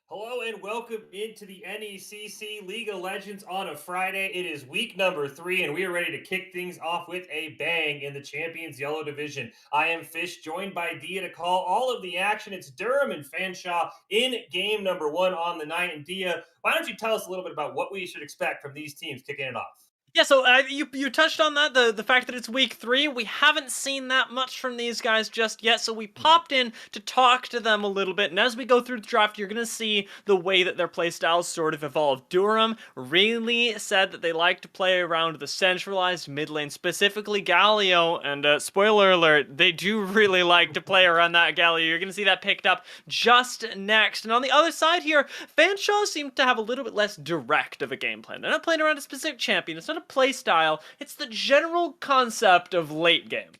Hello and welcome into the NECC League of Legends on a Friday. It is week number 3, and we are ready to kick things off with a bang in the Champions Yellow Division. I am Fish, joined by Dia to call all of the action. It's Durham and Fanshawe in game number 1 on the night. And Dia, why don't you tell us a little bit about what we should expect from these teams kicking it off? Yeah, so you touched on that the fact that it's week 3. We haven't seen that much from these guys just yet, so we Mhm. popped in to talk to them a little bit. And as we go through the draft, you're gonna see the way that their playstyles sort of evolve. Durham really said that they like to play around the centralized mid lane, specifically Galio. And spoiler alert, they do really like to play around that Galio. You're gonna see that picked up just next. And on the other side here, Fanshawe seemed to have a little bit less direct of a game plan. They're not playing around a specific champion. It's not a play style. It's the general concept of late game.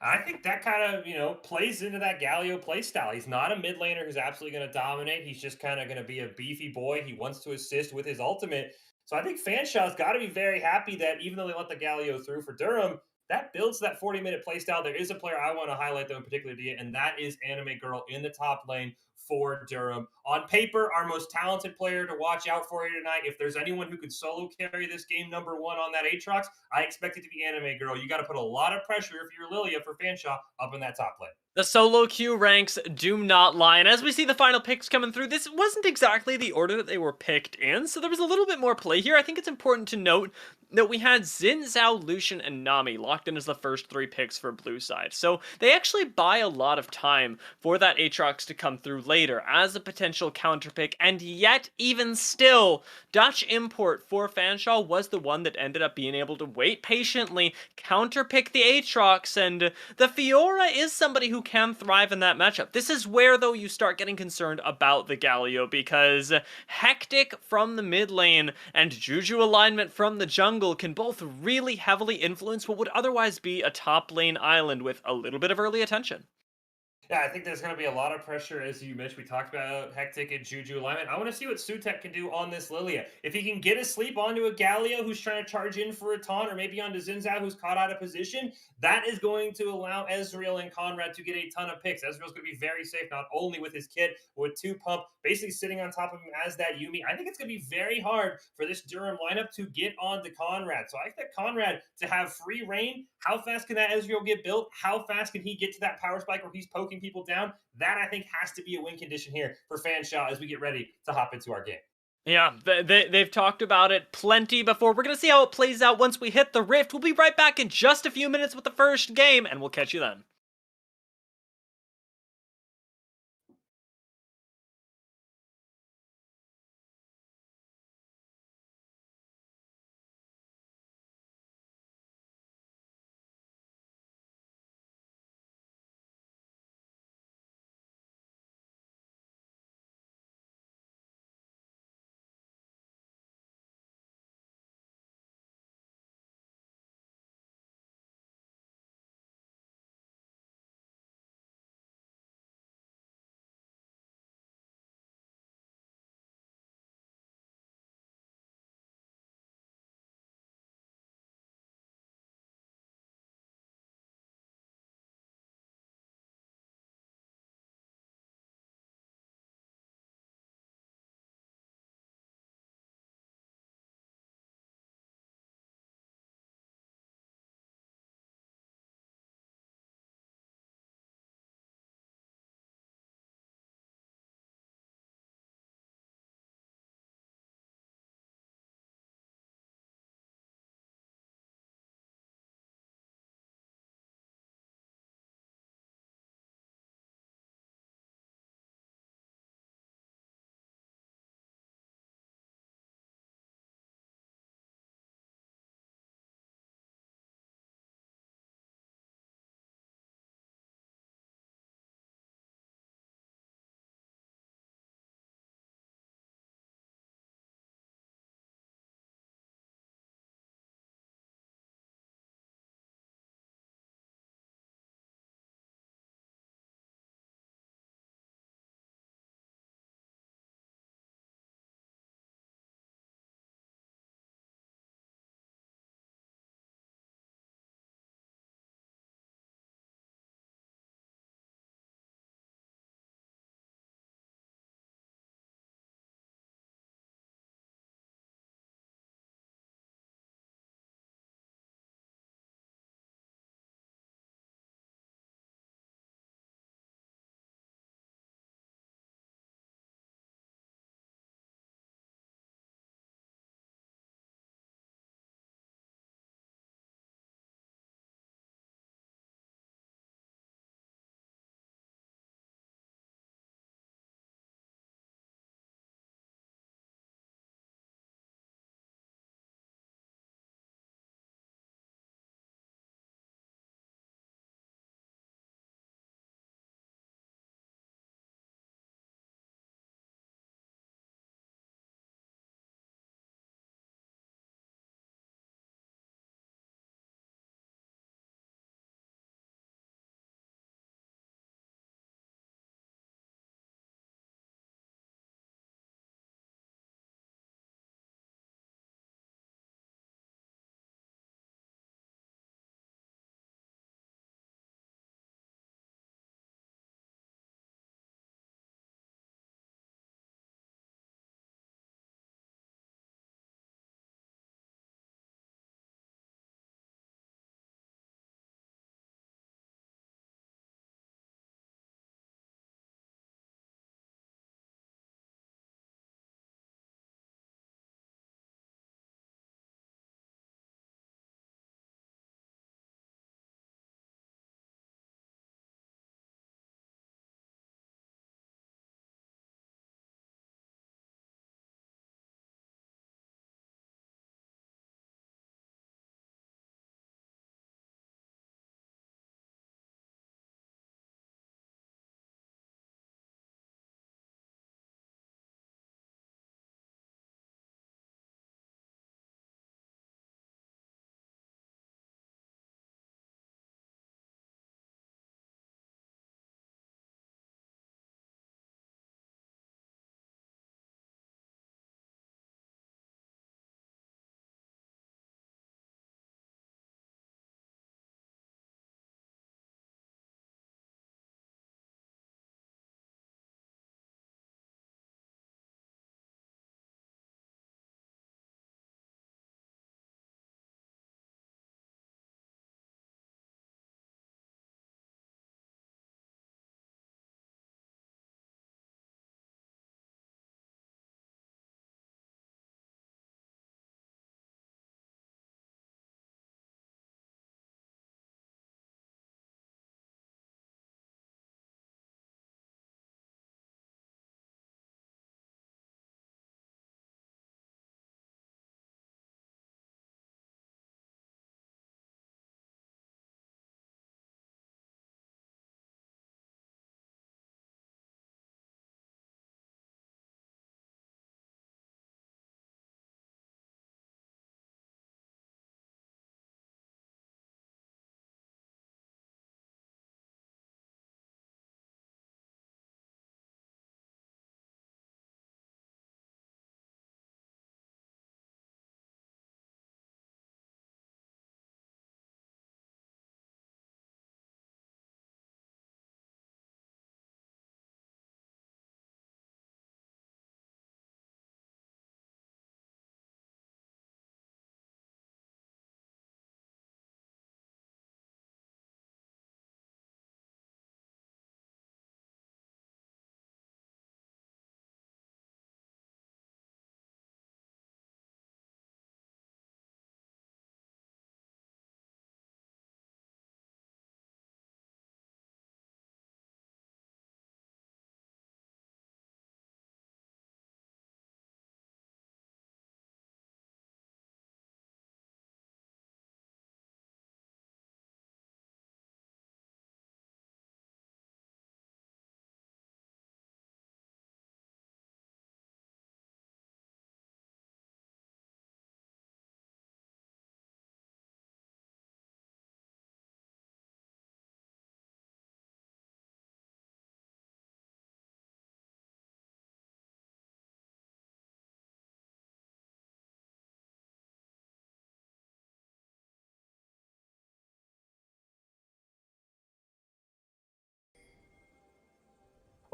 I think that kind of, plays into that Galio play style. He's not a mid laner who's absolutely going to dominate. He's just kind of going to be a beefy boy. He wants to assist with his ultimate. So I think Fanshaw's got to be very happy that even though they let the Galio through for Durham, that builds that 40-minute play style. There is a player I want to highlight, though, in particular, and that is Anime Girl in the top lane for Durham. On paper, our most talented player to watch out for you tonight. If there's anyone who could solo carry this game number 1 on that Aatrox, I expect it to be Anime Girl. You got to put a lot of pressure if you're Lilia for Fanshawe up in that top lane. The solo queue ranks do not lie, and as we see the final picks coming through, this wasn't exactly the order that they were picked in, so there was a little bit more play here. I think it's important to note that we had Xin, Zhao, Lucian, and Nami locked in as the first 3 picks for blue side, so they actually buy a lot of time for that Aatrox to come through later as a potential counter pick, and yet, even still, Dutch Import for Fanshawe was the one that ended up being able to wait patiently, counter pick the Aatrox, and the Fiora is somebody who can thrive in that matchup. This is where, though, you start getting concerned about the Galio, because Hectic from the mid lane and Juju alignment from the jungle can both really heavily influence what would otherwise be a top lane island with a little bit of early attention. Yeah, I think there's going to be a lot of pressure, as you mentioned. We talked about Hectic and Juju alignment. I want to see what Sutek can do on this Lilia. If he can get asleep onto a Galio who's trying to charge in for a taunt, or maybe onto Zinzao who's caught out of position, that is going to allow Ezreal and Conrad to get a ton of picks. Ezreal's going to be very safe, not only with his kit, but with 2 pump, basically sitting on top of him as that Yumi. I think it's going to be very hard for this Durham lineup to get onto Conrad. So I expect Conrad to have free reign. How fast can that Ezreal get built? How fast can he get to that power spike where he's poking people down? That I think has to be a win condition here for Fanshawe as we get ready to hop into our game. Yeah, they've talked about it plenty before. We're going to see how it plays out once we hit the Rift. We'll be right back in just a few minutes with the first game, and we'll catch you then.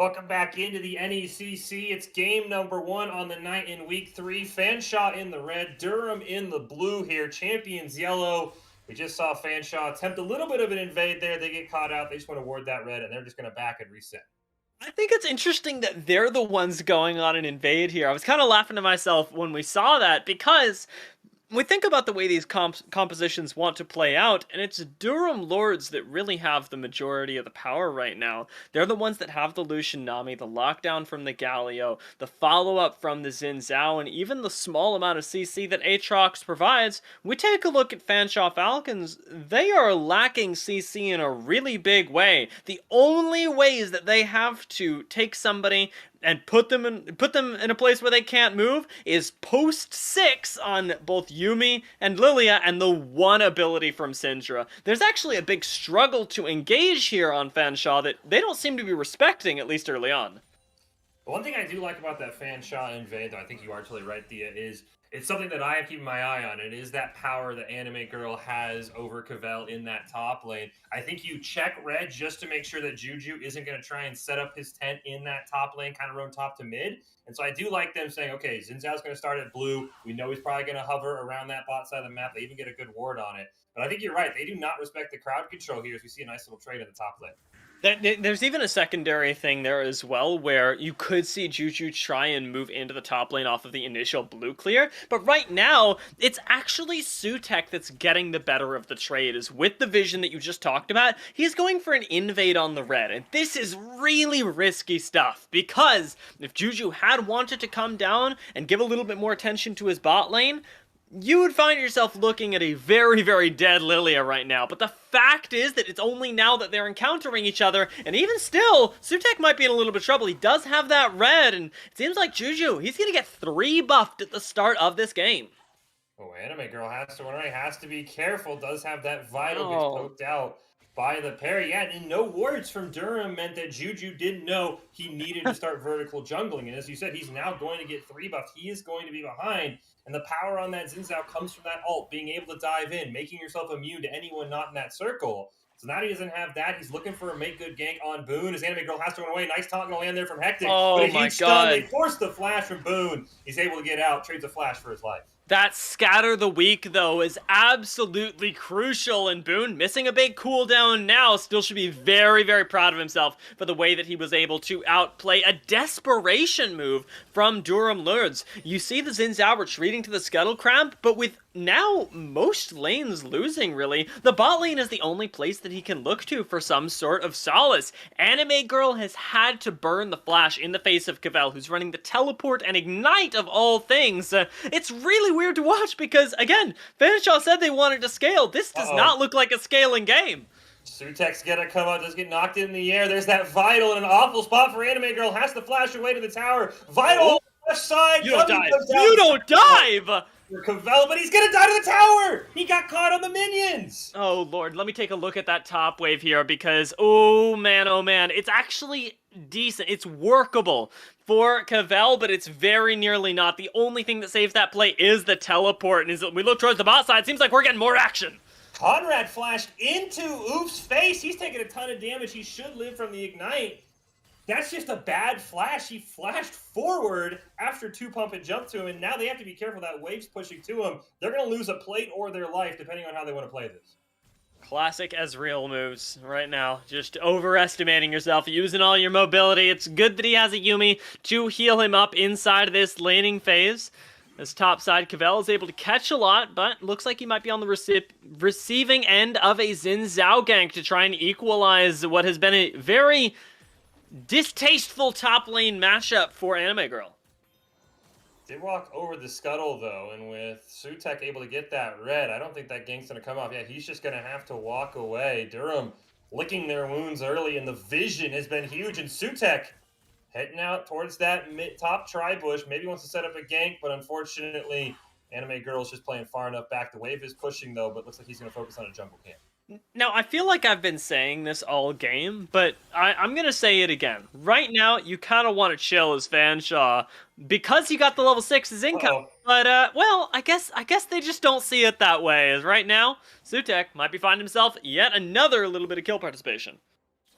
Welcome back into the NECC. It's game number 1 on the night in week 3. Fanshawe in the red, Durham in the blue here. Champions yellow. We just saw Fanshawe attempt a little bit of an invade there. They get caught out. They just want to ward that red, and they're just going to back and reset. I think it's interesting that they're the ones going on an invade here. I was kind of laughing to myself when we saw that because we think about the way these compositions want to play out, and it's Durham Lords that really have the majority of the power right now. They're the ones that have the Lucian Nami, the lockdown from the Galio, the follow-up from the Xin Zhao, and even the small amount of CC that Aatrox provides. We take a look at Fanshawe Falcons. They are lacking CC in a really big way. The only ways that they have to take somebody and put them in a place where they can't move is post 6 on both Yuumi and Lilia and the one ability from Syndra. There's actually a big struggle to engage here on Fanshawe that they don't seem to be respecting, at least early on. The one thing I do like about that Fanshawe invade, though I think you are totally right, Thea, is it's something that I am keeping my eye on. It is that power that Anime Girl has over Cavell in that top lane. I think you check red just to make sure that Juju isn't going to try and set up his tent in that top lane, kind of run top to mid. And so I do like them saying, okay, Xin Zhao's going to start at blue. We know he's probably going to hover around that bot side of the map. They even get a good ward on it. But I think you're right. They do not respect the crowd control here as we see a nice little trade in the top lane. There's even a secondary thing there as well, where you could see Juju try and move into the top lane off of the initial blue clear, but right now, it's actually Sutek that's getting the better of the trade, is with the vision that you just talked about, he's going for an invade on the red, and this is really risky stuff, because if Juju had wanted to come down and give a little bit more attention to his bot lane, you would find yourself looking at a very, very dead Lilia right now. But the fact is that it's only now that they're encountering each other, and even still, Sutek might be in a little bit of trouble. He does have that red, and it seems like Juju, he's going to get 3 buffed at the start of this game. Oh, Anime Girl has to be careful. Does have that Vital gets poked out by the parry. Yeah, and no wards from Durham meant that Juju didn't know he needed to start vertical jungling. And as you said, he's now going to get 3 buffed. He is going to be behind. And the power on that Xin Zhao comes from that ult, being able to dive in, making yourself immune to anyone not in that circle. So now he doesn't have that. He's looking for a make good gank on Boone. His Anime Girl has to run away. Nice taunt going to land there from Hectic. Oh, but a my huge God. stun. They force the flash from Boone. He's able to get out, trades a flash for his life. That scatter the weak, though, is absolutely crucial, and Boone, missing a big cooldown now, still should be very, very proud of himself for the way that he was able to outplay a desperation move from Durham Lords. You see the Xin Zhao retreating to the Scuttle Crab, but with now most lanes losing, really, the bot lane is the only place that he can look to for some sort of solace. Anime Girl has had to burn the flash in the face of Cavell, who's running the teleport and ignite of all things. It's really weird to watch because, again, Fanshawe said they wanted to scale. This does not look like a scaling game. Sutek's gonna come out, does get knocked in the air. There's that Vital in an awful spot for Anime Girl. Has to flash away to the tower. Vital on the left side. You don't dive. You don't dive! Cavell, but he's gonna die to the tower! He got caught on the minions! Oh, Lord, let me take a look at that top wave here because, oh man, it's actually decent. It's workable for Cavell, but it's very nearly not. The only thing that saves that play is the teleport, and as we look towards the bot side, it seems like we're getting more action. Conrad flashed into Oof's face. He's taking a ton of damage. He should live from the ignite. That's just a bad flash. He flashed forward after 2 pump and jump to him, and now they have to be careful. That wave's pushing to him. They're going to lose a plate or their life, depending on how they want to play this. Classic Ezreal moves right now. Just overestimating yourself, using all your mobility. It's good that he has a Yuumi to heal him up inside of this laning phase. This top side, Cavell is able to catch a lot, but looks like he might be on the receiving end of a Xin Zhao gank to try and equalize what has been a very distasteful top lane matchup for Anime Girl. Did walk over the scuttle, though, and with Sutek able to get that red, I don't think that gank's going to come off. Yeah, he's just going to have to walk away. Durham licking their wounds early, and the vision has been huge, and Sutek heading out towards that top tri-bush. Maybe wants to set up a gank, but unfortunately, Anime Girl's just playing far enough back. The wave is pushing, though, but looks like he's going to focus on a jungle camp. Now, I feel like I've been saying this all game, but I'm going to say it again. Right now, you kind of want to chill as Fanshawe because you got the level 6's income. But, well, I guess they just don't see it that way. As right now, Sutek might be finding himself yet another little bit of kill participation.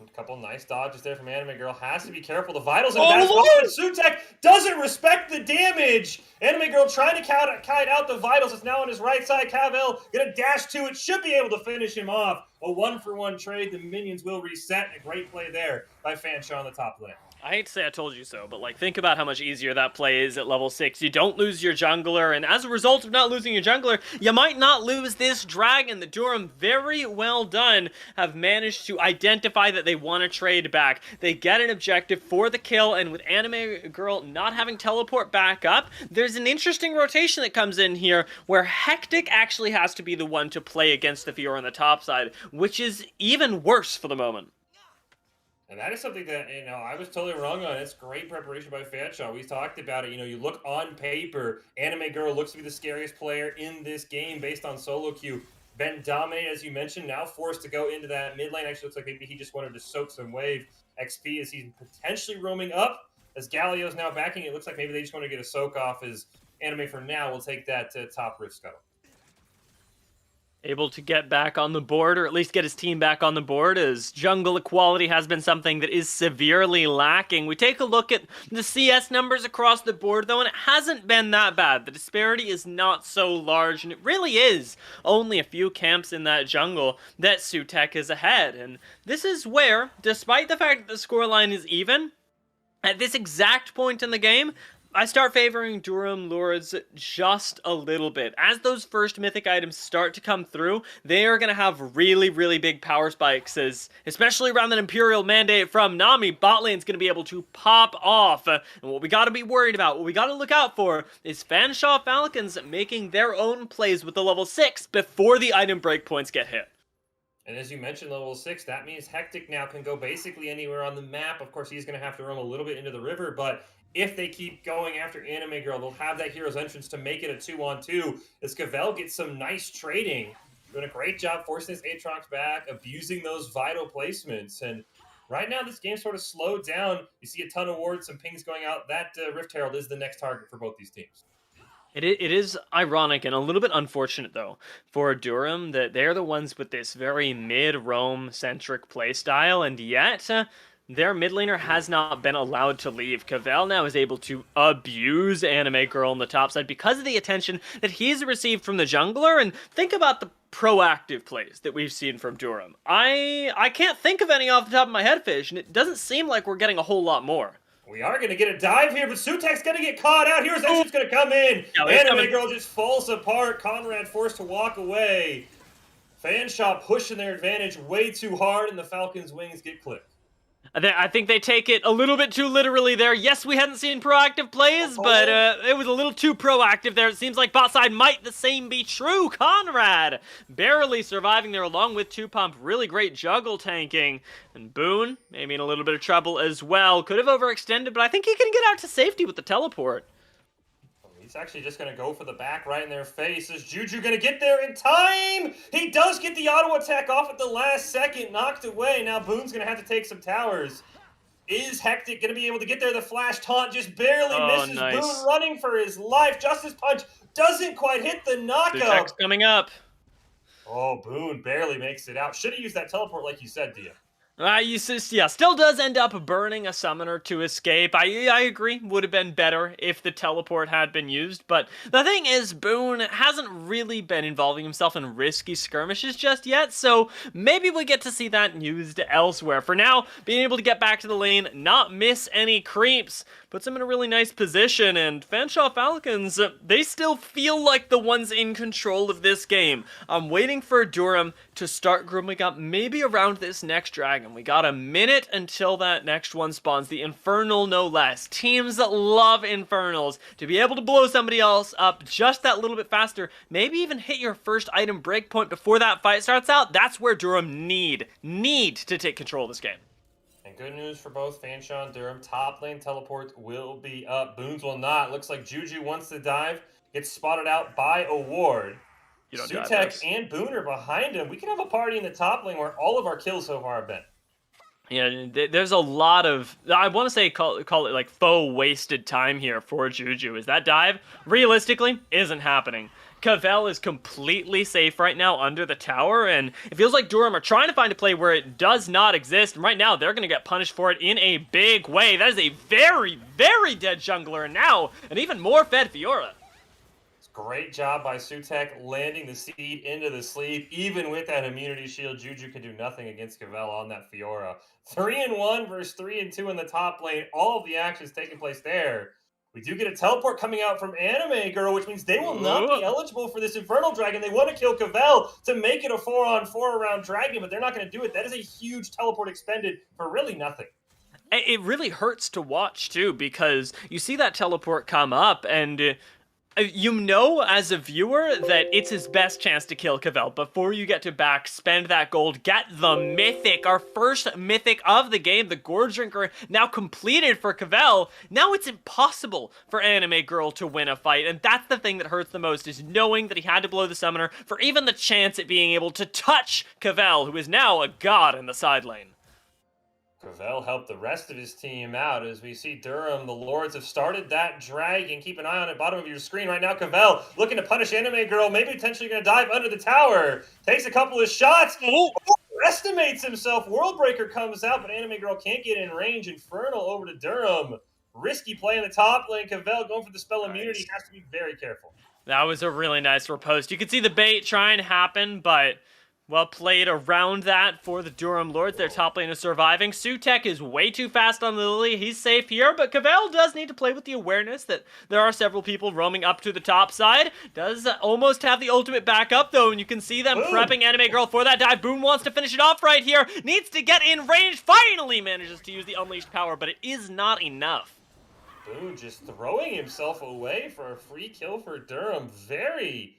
A couple nice dodges there from Anime Girl. Has to be careful. The Vitals in a bad spot, Oh, but Sutek doesn't respect the damage. Anime Girl trying to kite out the Vitals. It's now on his right side. Cavell gonna dash to it. Should be able to finish him off. A 1-for-1 trade. The minions will reset. A great play there by Fanshawe on the top lane. I hate to say I told you so, but like think about how much easier that play is at level 6. You don't lose your jungler, and as a result of not losing your jungler, you might not lose this dragon. The Durham, very well done, have managed to identify that they want to trade back. They get an objective for the kill, and with Anime Girl not having teleport back up, there's an interesting rotation that comes in here where Hectic actually has to be the one to play against the Fiora on the top side, which is even worse for the moment. And that is something that, I was totally wrong on. It's great preparation by Fanshawe. We talked about it. You look on paper, Anime Girl looks to be the scariest player in this game based on solo queue. Been dominated, as you mentioned, now forced to go into that mid lane. Actually looks like maybe he just wanted to soak some wave XP as he's potentially roaming up. As Galio's now backing, it looks like maybe they just want to get a soak off as Anime for now will take that top rift scuttle. Able to get back on the board, or at least get his team back on the board, as jungle equality has been something that is severely lacking. We take a look at the CS numbers across the board, though, and it hasn't been that bad. The disparity is not so large, and it really is only a few camps in that jungle that Sutek is ahead. And this is where, despite the fact that the scoreline is even, at this exact point in the game, I start favoring Durham Lords just a little bit. As those first mythic items start to come through, they are going to have really, really big power spikes, especially around that Imperial Mandate from Nami. Bot lane's going to be able to pop off. And what we got to be worried about, what we got to look out for, is Fanshawe Falcons making their own plays with the level 6 before the item breakpoints get hit. And as you mentioned, level 6, that means Hectic now can go basically anywhere on the map. Of course, he's going to have to roam a little bit into the river, but if they keep going after Anime Girl, they'll have that hero's entrance to make it a 2-on-2. As Cavell gets some nice trading, doing a great job forcing his Aatrox back, abusing those vital placements. And right now, this game sort of slowed down. You see a ton of wards, some pings going out. That Rift Herald is the next target for both these teams. It is ironic and a little bit unfortunate, though, for Durham that they're the ones with this very mid-roam-centric playstyle, and yet their mid laner has not been allowed to leave. Cavell now is able to abuse Anime Girl on the top side because of the attention that he's received from the jungler, and think about the proactive plays that we've seen from Durham. I can't think of any off the top of my head, Fish, and it doesn't seem like we're getting a whole lot more. We are going to get a dive here, but Sutek's going to get caught out. Here's Entrance going to come in. Anime Girl just falls apart. Conrad forced to walk away. Fanshawe pushing their advantage way too hard, and the Falcons' wings get clipped. I think they take it a little bit too literally there. Yes, we hadn't seen proactive plays, but it was a little too proactive there. It seems like bot side might the same be true. Conrad barely surviving there along with 2Pump. Really great juggle tanking. And Boone, maybe in a little bit of trouble as well. Could have overextended, but I think he can get out to safety with the teleport. He's actually just going to go for the back right in their face. Is Juju going to get there in time? He does get the auto attack off at the last second, knocked away. Now Boone's going to have to take some towers. Is Hectic going to be able to get there? The flash taunt just barely misses. Nice. Boone running for his life. Justice Punch doesn't quite hit the knockup. Sutek's coming up. Oh, Boone barely makes it out. Should have used that teleport like you said, Dia. Still does end up burning a summoner to escape. I agree, would have been better if the teleport had been used, but the thing is, Boone hasn't really been involving himself in risky skirmishes just yet, so maybe we get to see that used elsewhere. For now, being able to get back to the lane, not miss any creeps, puts him in a really nice position, and Fanshawe Falcons, they still feel like the ones in control of this game. I'm waiting for Durham to start grooming up maybe around this next dragon. We got a minute until that next one spawns, the Infernal no less. Teams that love Infernals. To be able to blow somebody else up just that little bit faster, maybe even hit your first item breakpoint before that fight starts out, that's where Durham need to take control of this game. And good news for both Fanshawe and Durham. Top lane teleport will be up. Boone's will not. Looks like Juju wants to dive. Gets spotted out by a ward. Sutek and Boone are behind him. We can have a party in the top lane where all of our kills so far have been. Yeah, there's a lot of, I want to say, call it like faux wasted time here for Juju. Is that dive realistically isn't happening. Cavell is completely safe right now under the tower, and it feels like Durham are trying to find a play where it does not exist. And right now, they're going to get punished for it in a big way. That is a very, very dead jungler, and now an even more fed Fiora. Great job by Sutek landing the seed into the sleeve. Even with that immunity shield, Juju can do nothing against Cavell on that Fiora. 3-1 versus 3-2 in the top lane. All of the actions taking place there. We do get a teleport coming out from Anime Girl, which means they will not be eligible for this Infernal Dragon. They want to kill Cavell to make it a 4-on-4 around Dragon, but they're not going to do it. That is a huge teleport expended for really nothing. It really hurts to watch, too, because you see that teleport come up, and you know, as a viewer, that it's his best chance to kill Cavell. Before you get to back, spend that gold, get the mythic, our first mythic of the game, the Gorge Drinker, now completed for Cavell. Now it's impossible for Anime Girl to win a fight, and that's the thing that hurts the most, is knowing that he had to blow the summoner for even the chance at being able to touch Cavell, who is now a god in the side lane. Cavell helped the rest of his team out as we see Durham. The Lords have started that dragon. Keep an eye on it, bottom of your screen right now. Cavell looking to punish Anime Girl, maybe potentially going to dive under the tower. Takes a couple of shots. Estimates himself. Worldbreaker comes out, but Anime Girl can't get in range. Infernal over to Durham. Risky play in the top lane. Cavell going for the spell immunity. Has to be very careful. That was a really nice riposte. You can see the bait trying to happen, but well played around that for the Durham Lords. Their top lane is surviving. Sutek is way too fast on Lily. He's safe here, but Cavell does need to play with the awareness that there are several people roaming up to the top side. Does almost have the ultimate back up, though, and you can see them prepping Anime Girl for that dive. Boom wants to finish it off right here. Needs to get in range. Finally manages to use the unleashed power, but it is not enough. Boom just throwing himself away for a free kill for Durham. Very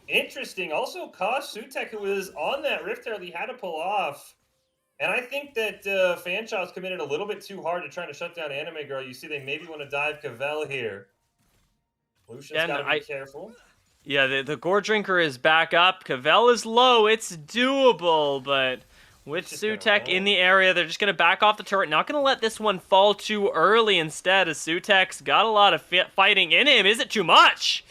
interesting. Also cost Sutek, who was on that Rift Herald, he had to pull off. And I think that Fanshaw's committed a little bit too hard to trying to shut down Anime Girl. You see they maybe want to dive Cavell here. Lucian's got to be careful. Yeah, the Gore Drinker is back up. Cavell is low. It's doable, but with Sutek in the area, they're just going to back off the turret. Not going to let this one fall too early instead, as Sutek's got a lot of fighting in him. Is it too much?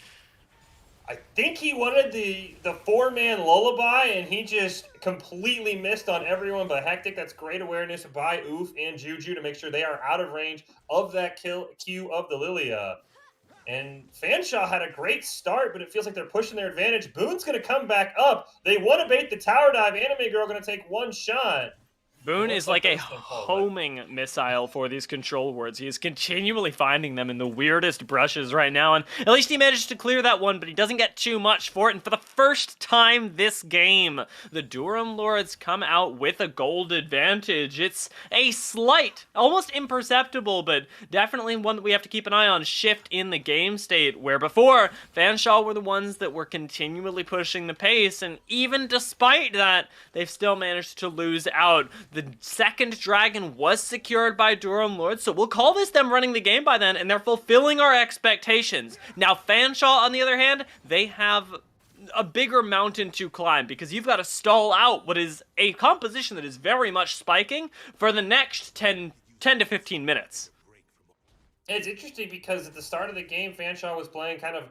I think he wanted the four-man lullaby, and he just completely missed on everyone but Hectic. That's great awareness by Oof and Juju to make sure they are out of range of that Q of the Lilia. And Fanshawe had a great start, but it feels like they're pushing their advantage. Boone's going to come back up. They want to bait the tower dive. Anime Girl going to take one shot. Boone is like a homing missile for these control wards. He is continually finding them in the weirdest brushes right now, and at least he managed to clear that one, but he doesn't get too much for it. And for the first time this game, the Durham Lords come out with a gold advantage. It's a slight, almost imperceptible, but definitely one that we have to keep an eye on, shift in the game state, where before, Fanshawe were the ones that were continually pushing the pace, and even despite that, they've still managed to lose out. The second dragon was secured by Durham Lords, so we'll call this them running the game by then, and they're fulfilling our expectations. Now, Fanshawe, on the other hand, they have a bigger mountain to climb, because you've got to stall out what is a composition that is very much spiking for the next 10 to 15 minutes. It's interesting because at the start of the game, Fanshawe was playing kind of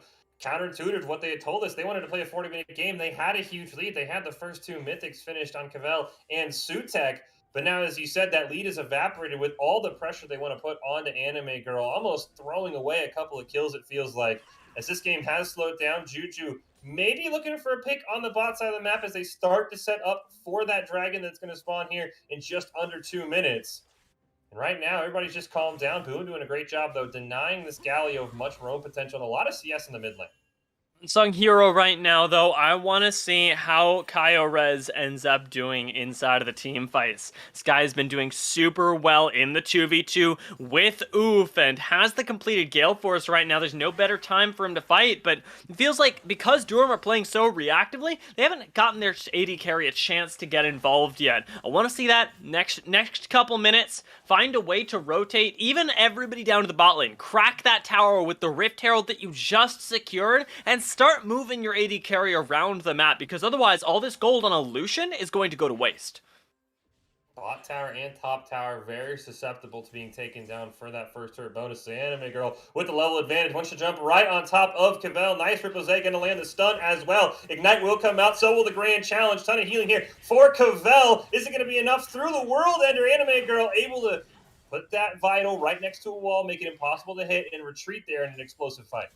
counterintuitive to what they had told us. They wanted to play a 40-minute game. They had a huge lead. They had the first two mythics finished on Cavell and Sutek. But now, as you said, that lead is evaporated with all the pressure they want to put onto Anime Girl, almost throwing away a couple of kills, it feels like. As this game has slowed down, Juju maybe looking for a pick on the bot side of the map as they start to set up for that dragon that's going to spawn here in just under 2 minutes. And right now, everybody's just calmed down. Boone doing a great job, though, denying this Galio of much roam potential and a lot of CS in the mid lane. Unsung hero right now, though, I want to see how Kaio ends up doing inside of the team fights. This guy has been doing super well in the 2v2 with Oof and has the completed Gale Force right now. There's no better time for him to fight, but it feels like because Durham are playing so reactively, they haven't gotten their AD carry a chance to get involved yet. I want to see that next couple minutes, find a way to rotate even everybody down to the bot lane, crack that tower with the Rift Herald that you just secured, and start moving your AD carry around the map, because otherwise all this gold on a Lucian is going to go to waste. Bot tower and top tower very susceptible to being taken down for that first turret bonus. The anime girl with the level advantage wants to jump right on top of Cavell. Nice Ripple Zay going to land the stun as well. Ignite will come out, so will the grand challenge. Ton of healing here for Cavell. Is it going to be enough through the world ender? Anime girl able to put that vital right next to a wall, make it impossible to hit and retreat there in an explosive fight.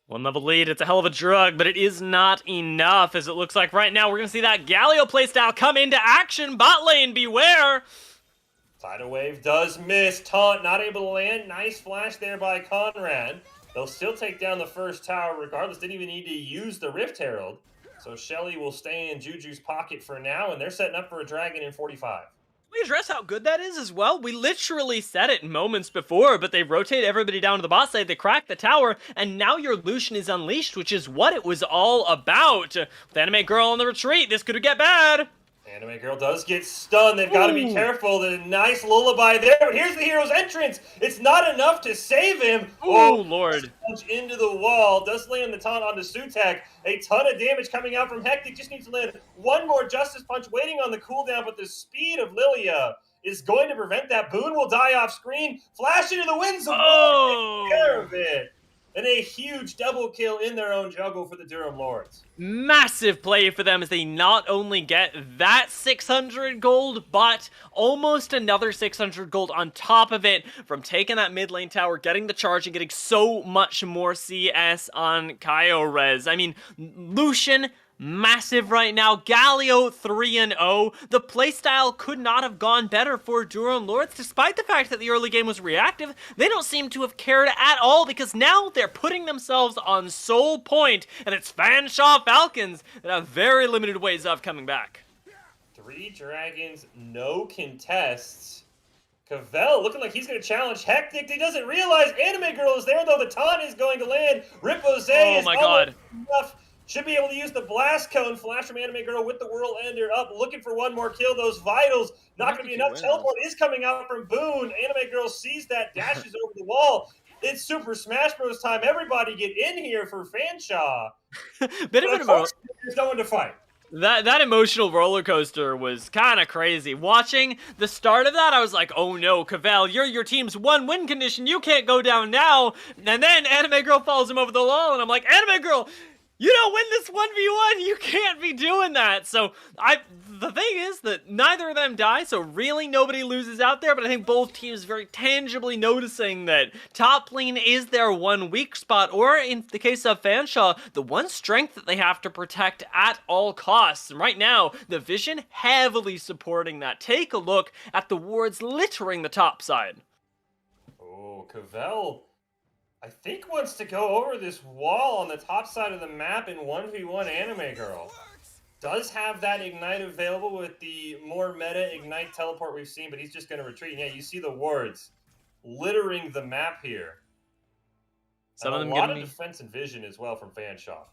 1 level lead, it's a hell of a drug, but it is not enough, as it looks like right now we're going to see that Galio playstyle come into action. Bot lane, beware! Tidal Wave does miss. Taunt not able to land. Nice flash there by Conrad. They'll still take down the first tower regardless. Didn't even need to use the Rift Herald. So Shelly will stay in Juju's pocket for now, and they're setting up for a dragon in 45. We address how good that is as well. We literally said it moments before, but they rotate everybody down to the bot side, they crack the tower, and now your Lucian is unleashed, which is what it was all about. With Anime Girl on the retreat, this could get bad. Anime Girl does get stunned. They've got to be careful. The nice lullaby there, but here's the hero's entrance. It's not enough to save him. Oh, Lord. Punch into the wall. Does land the taunt onto Sutek. A ton of damage coming out from Hectic. Just needs to land one more Justice Punch waiting on the cooldown, but the speed of Lilia is going to prevent that. Boone will die off screen. Flash into the winds of take care of it. And a huge double kill in their own jungle for the Durham Lords. Massive play for them as they not only get that 600 gold, but almost another 600 gold on top of it from taking that mid lane tower, getting the charge, and getting so much more CS on Kaio-Rez. I mean, Lucian, massive right now. Galio 3-0. The playstyle could not have gone better for Durham Lords, despite the fact that the early game was reactive. They don't seem to have cared at all, because now they're putting themselves on sole point, and it's Fanshawe Falcons that have very limited ways of coming back. 3 dragons, no contests. Cavell looking like he's going to challenge Hectic. He doesn't realize Anime Girl is there, though. The taunt is going to land. Ripple Zay is almost enough. Should be able to use the Blast Cone. Flash from Anime Girl with the Whirl Ender up, looking for one more kill. Those Vitals, not going to be enough. Teleport is coming out from Boone. Anime Girl sees that, dashes over the wall. It's Super Smash Bros. Time. Everybody get in here for Fanshawe. Bit of there's no one to fight. That emotional roller coaster was kind of crazy. Watching the start of that, I was like, oh no, Cavell, you're your team's 1-win condition. You can't go down now. And then Anime Girl follows him over the wall, and I'm like, Anime Girl, you don't win this 1v1, you can't be doing that. So the thing is that neither of them die, so really nobody loses out there, but I think both teams very tangibly noticing that top lane is their one weak spot, or in the case of Fanshawe, the one strength that they have to protect at all costs. And right now, the Vision heavily supporting that. Take a look at the wards littering the top side. Oh, Cavell, I think wants to go over this wall on the top side of the map in 1v1 Anime Girl. Does have that Ignite available with the more meta Ignite teleport we've seen, but he's just going to retreat. And yeah, you see the wards littering the map here. Some of them a lot of defense and vision as well from Fanshawe.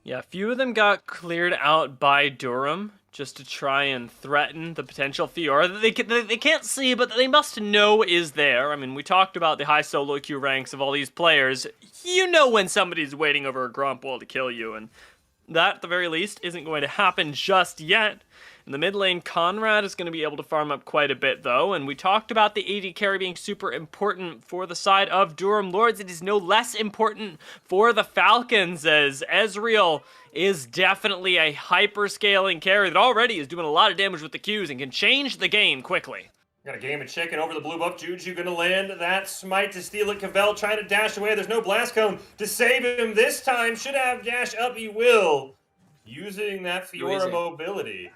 Yeah, a few of them got cleared out by Durham just to try and threaten the potential Fiora that they can't see, but they must know is there. I mean, we talked about the high solo queue ranks of all these players. You know when somebody's waiting over a Gromp wall to kill you, and that, at the very least, isn't going to happen just yet. In the mid lane, Conrad is going to be able to farm up quite a bit, though, and we talked about the AD carry being super important for the side of Durham Lords. It is no less important for the Falcons, as Ezreal is definitely a hyper-scaling carry that already is doing a lot of damage with the Qs and can change the game quickly. Got a game of chicken over the blue buff. Juju gonna land that smite to steal it. Cavell trying to dash away. There's no blast cone to save him this time. Should have dash up. He will. Using that Fiora mobility.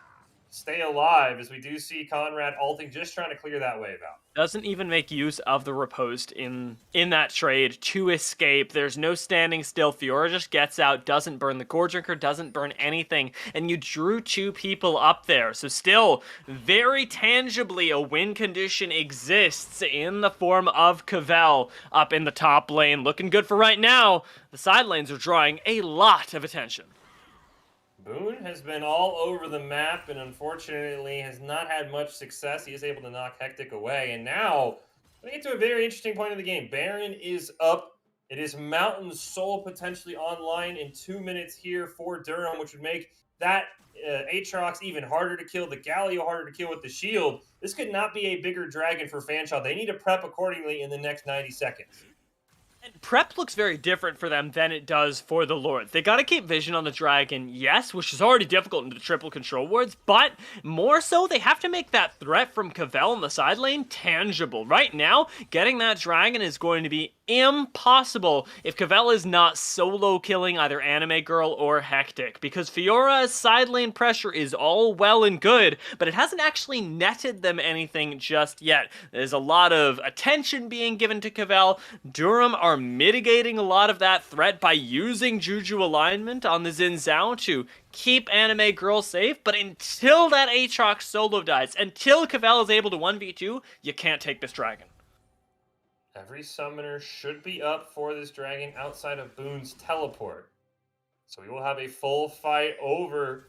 Stay alive, as we do see Conrad ulting, just trying to clear that wave out. Doesn't even make use of the riposte in that trade to escape. There's no standing still. Fiora just gets out, doesn't burn the Core Drinker, doesn't burn anything, and you drew 2 people up there. So still, very tangibly, a win condition exists in the form of Cavell up in the top lane. Looking good for right now. The side lanes are drawing a lot of attention. Boone has been all over the map and unfortunately has not had much success. He is able to knock Hectic away. And now, we get to a very interesting point in the game. Baron is up It is Mountain Soul potentially online in 2 minutes here for Durham, which would make that Aatrox even harder to kill, the Galio harder to kill with the shield. This could not be a bigger dragon for Fanshawe. They need to prep accordingly in the next 90 seconds. And prep looks very different for them than it does for the Lords. They got to keep vision on the dragon, yes, which is already difficult in the triple control wards, but more so, they have to make that threat from Cavell in the side lane tangible. Right now, getting that dragon is going to be impossible if Cavell is not solo killing either Anime Girl or Hectic, because Fiora's side lane pressure is all well and good, but it hasn't actually netted them anything just yet. There's a lot of attention being given to Cavell. Durham are mitigating a lot of that threat by using Juju alignment on the Xin Zhao to keep Anime Girl safe, but until that Aatrox solo dies, until Cavell is able to 1v2, you can't take this dragon. Every summoner should be up for this dragon outside of Boone's teleport. So we will have a full fight over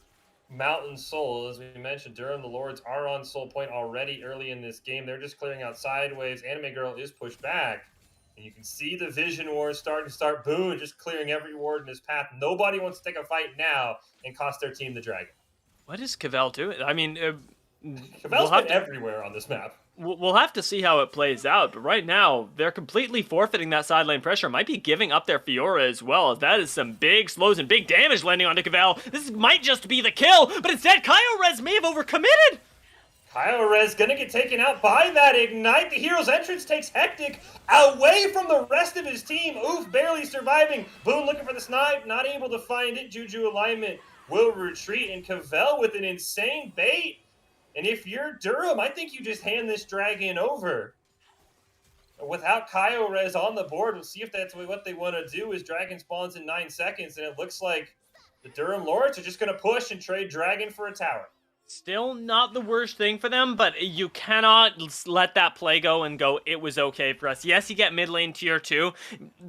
Mountain Soul. As we mentioned, Durham, the Lords are on Soul Point already early in this game. They're just clearing out sideways. Anime Girl is pushed back. And you can see the Vision Wars starting to start. Boone just clearing every ward in his path. Nobody wants to take a fight now and cost their team the dragon. What is Cavell doing? I mean, Cavell's been everywhere on this map. We'll have to see how it plays out, but right now, they're completely forfeiting that side lane pressure. Might be giving up their Fiora as well. That is some big slows and big damage landing onto Cavell. This might just be the kill, but instead, Kaio may have overcommitted. Kaio gonna get taken out by that Ignite. The hero's entrance takes Hectic away from the rest of his team. Oof, barely surviving. Boone looking for the snipe, not able to find it. Juju alignment will retreat, and Cavell with an insane bait. And if you're Durham, I think you just hand this dragon over. Without Kaio on the board, we'll see if that's what they want to do. Is dragon spawns in 9 seconds, and it looks like the Durham Lords are just going to push and trade dragon for a tower. Still not the worst thing for them, but you cannot let that play go and go, it was okay for us. Yes, you get mid lane tier 2.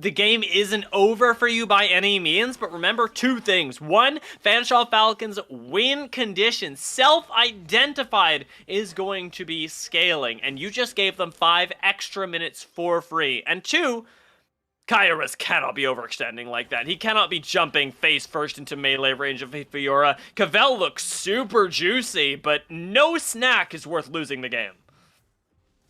The game isn't over for you by any means, but remember 2 things. 1, Fanshawe Falcons win condition, self-identified, is going to be scaling, and you just gave them 5 extra minutes for free. And 2, Kaio cannot be overextending like that. He cannot be jumping face first into melee range of Fiora. Cavell looks super juicy, but no snack is worth losing the game.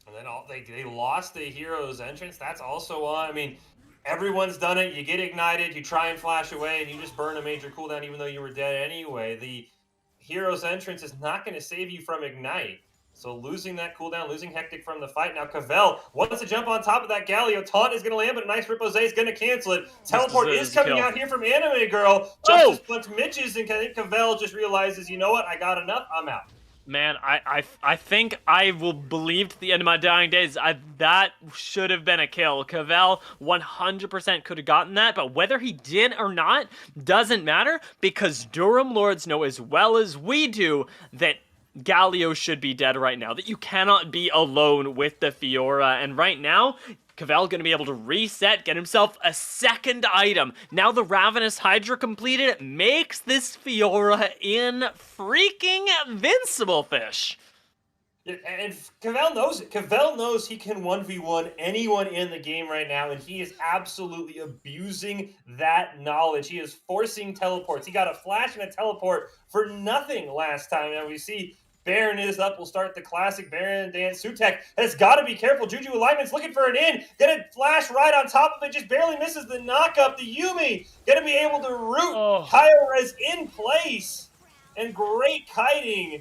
And then they lost the hero's entrance. That's also on. I mean, everyone's done it. You get ignited, you try and flash away, and you just burn a major cooldown even though you were dead anyway. The hero's entrance is not going to save you from ignite. So losing that cooldown, losing Hectic from the fight. Now Cavell wants to jump on top of that Galio. Taunt is going to land, but a nice Ripose is going to cancel it. Teleport is coming out here from Anime Girl. Just punch Mitches, and I think Cavell just realizes, you know what, I got enough, I'm out. Man, I think I will believe to the end of my dying days. That should have been a kill. Cavell 100% could have gotten that, but whether he did or not doesn't matter, because Durham Lords know as well as we do that Galio should be dead right now, that you cannot be alone with the Fiora, and right now, Cavell going to be able to reset, get himself a second item. Now the Ravenous Hydra completed makes this Fiora in freaking invincible fish. And Cavell knows it. Cavell knows he can 1v1 anyone in the game right now, and he is absolutely abusing that knowledge. He is forcing teleports. He got a flash and a teleport for nothing last time. Now we see Baron is up. We'll start the classic Baron dance. Sutek has got to be careful. Juju alignment's looking for an in. Gonna flash right on top of it. Just barely misses the knockup. The Yumi gonna be able to root Kaio in place. And great kiting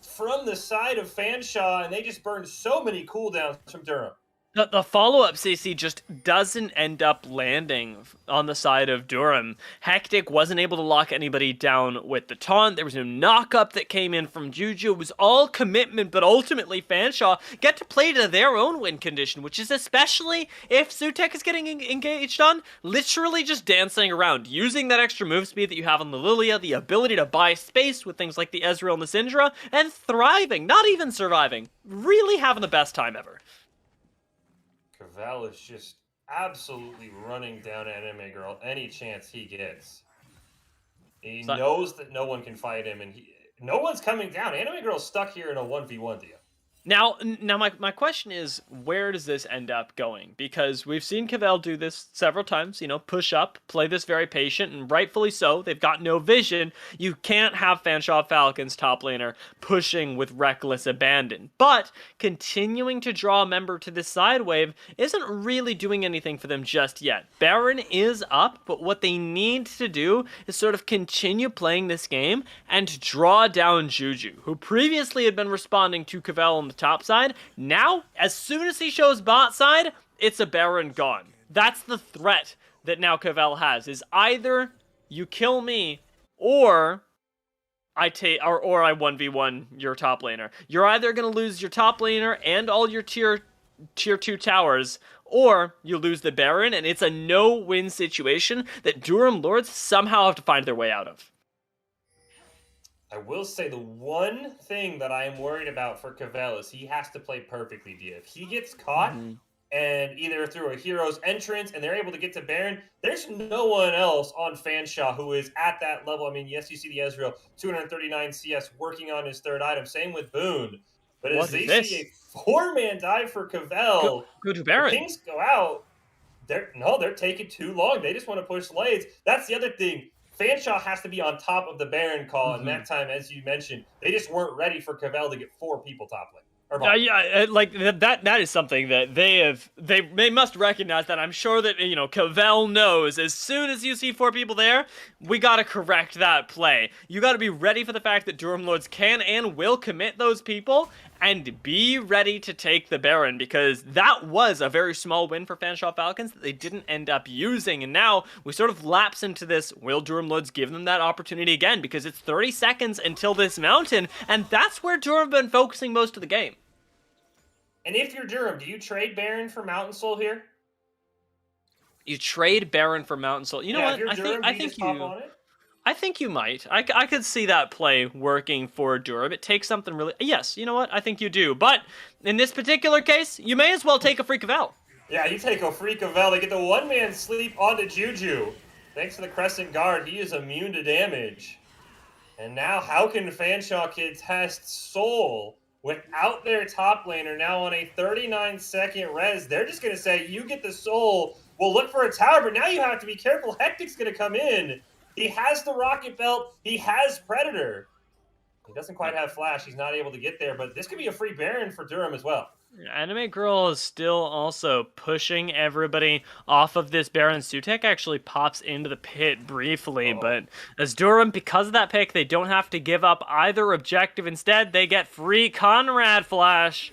from the side of Fanshawe, and they just burned so many cooldowns from Durham. The follow-up CC just doesn't end up landing on the side of Durham. Hectic wasn't able to lock anybody down with the taunt. There was no knock-up that came in from Juju. It was all commitment, but ultimately Fanshawe get to play to their own win condition, which is especially if Sutek is getting engaged on, literally just dancing around, using that extra move speed that you have on the Lilia, the ability to buy space with things like the Ezreal and the Syndra, and thriving, not even surviving, really having the best time ever. Cavell is just absolutely running down Anime Girl any chance he gets. He knows that no one can fight him, and no one's coming down. Anime Girl's stuck here in a 1v1 deal. Now, my question is, where does this end up going? Because we've seen Cavell do this several times, push up, play this very patient, and rightfully so. They've got no vision. You can't have Fanshawe Falcons top laner pushing with reckless abandon. But continuing to draw a member to this side wave isn't really doing anything for them just yet. Baron is up, but what they need to do is sort of continue playing this game and draw down Juju, who previously had been responding to Cavell on the top side. Now, as soon as he shows bot side, it's a Baron gone. That's the threat that now Cavell has, is either you kill me or I take or I 1v1 your top laner. You're either going to lose your top laner and all your tier 2 towers, or you lose the Baron, and it's a no-win situation that Durham Lords somehow have to find their way out of. I will say the one thing that I am worried about for Cavell is he has to play perfectly, Dia. If he gets caught, and either through a hero's entrance and they're able to get to Baron, there's no one else on Fanshawe who is at that level. I mean, yes, you see the Ezreal, 239 CS working on his third item. Same with Boone. But as they see a 4-man dive for Cavell, go to Baron. Kings go out. They're taking too long. They just want to push lanes. That's the other thing. Fanshawe has to be on top of the Baron call, and that time, as you mentioned, they just weren't ready for Cavell to get 4 people top lane. Like that is something that they must recognize. That I'm sure that Cavell knows, as soon as you see 4 people there, we gotta correct that play. You gotta be ready for the fact that Durham Lords can and will commit those people, and be ready to take the Baron, because that was a very small win for Fanshawe Falcons that they didn't end up using, and now we sort of lapse into this, will Durham Lords give them that opportunity again, because it's 30 seconds until this mountain, and that's where Durham have been focusing most of the game. And if you're Durham, do you trade Baron for Mountain Soul here? You trade Baron for Mountain Soul. You know what? I think you might. I could see that play working for Durham. It takes something really... Yes, you know what? I think you do. But in this particular case, you may as well take a free Cavell. Yeah, you take a free Cavell. They get the one-man sleep onto Juju. Thanks to the Crescent Guard, he is immune to damage. And now, how can Fanshawe contest Soul without their top laner now on a 39-second res? They're just going to say, you get the Soul, we'll look for a tower, but now you have to be careful. Hectic's going to come in. He has the Rocket Belt. He has Predator. He doesn't quite have Flash. He's not able to get there, but this could be a free Baron for Durham as well. Anime Girl is still also pushing everybody off of this Baron. Sutek actually pops into the pit briefly, but as Durham, because of that pick, they don't have to give up either objective. Instead, they get free Conrad Flash.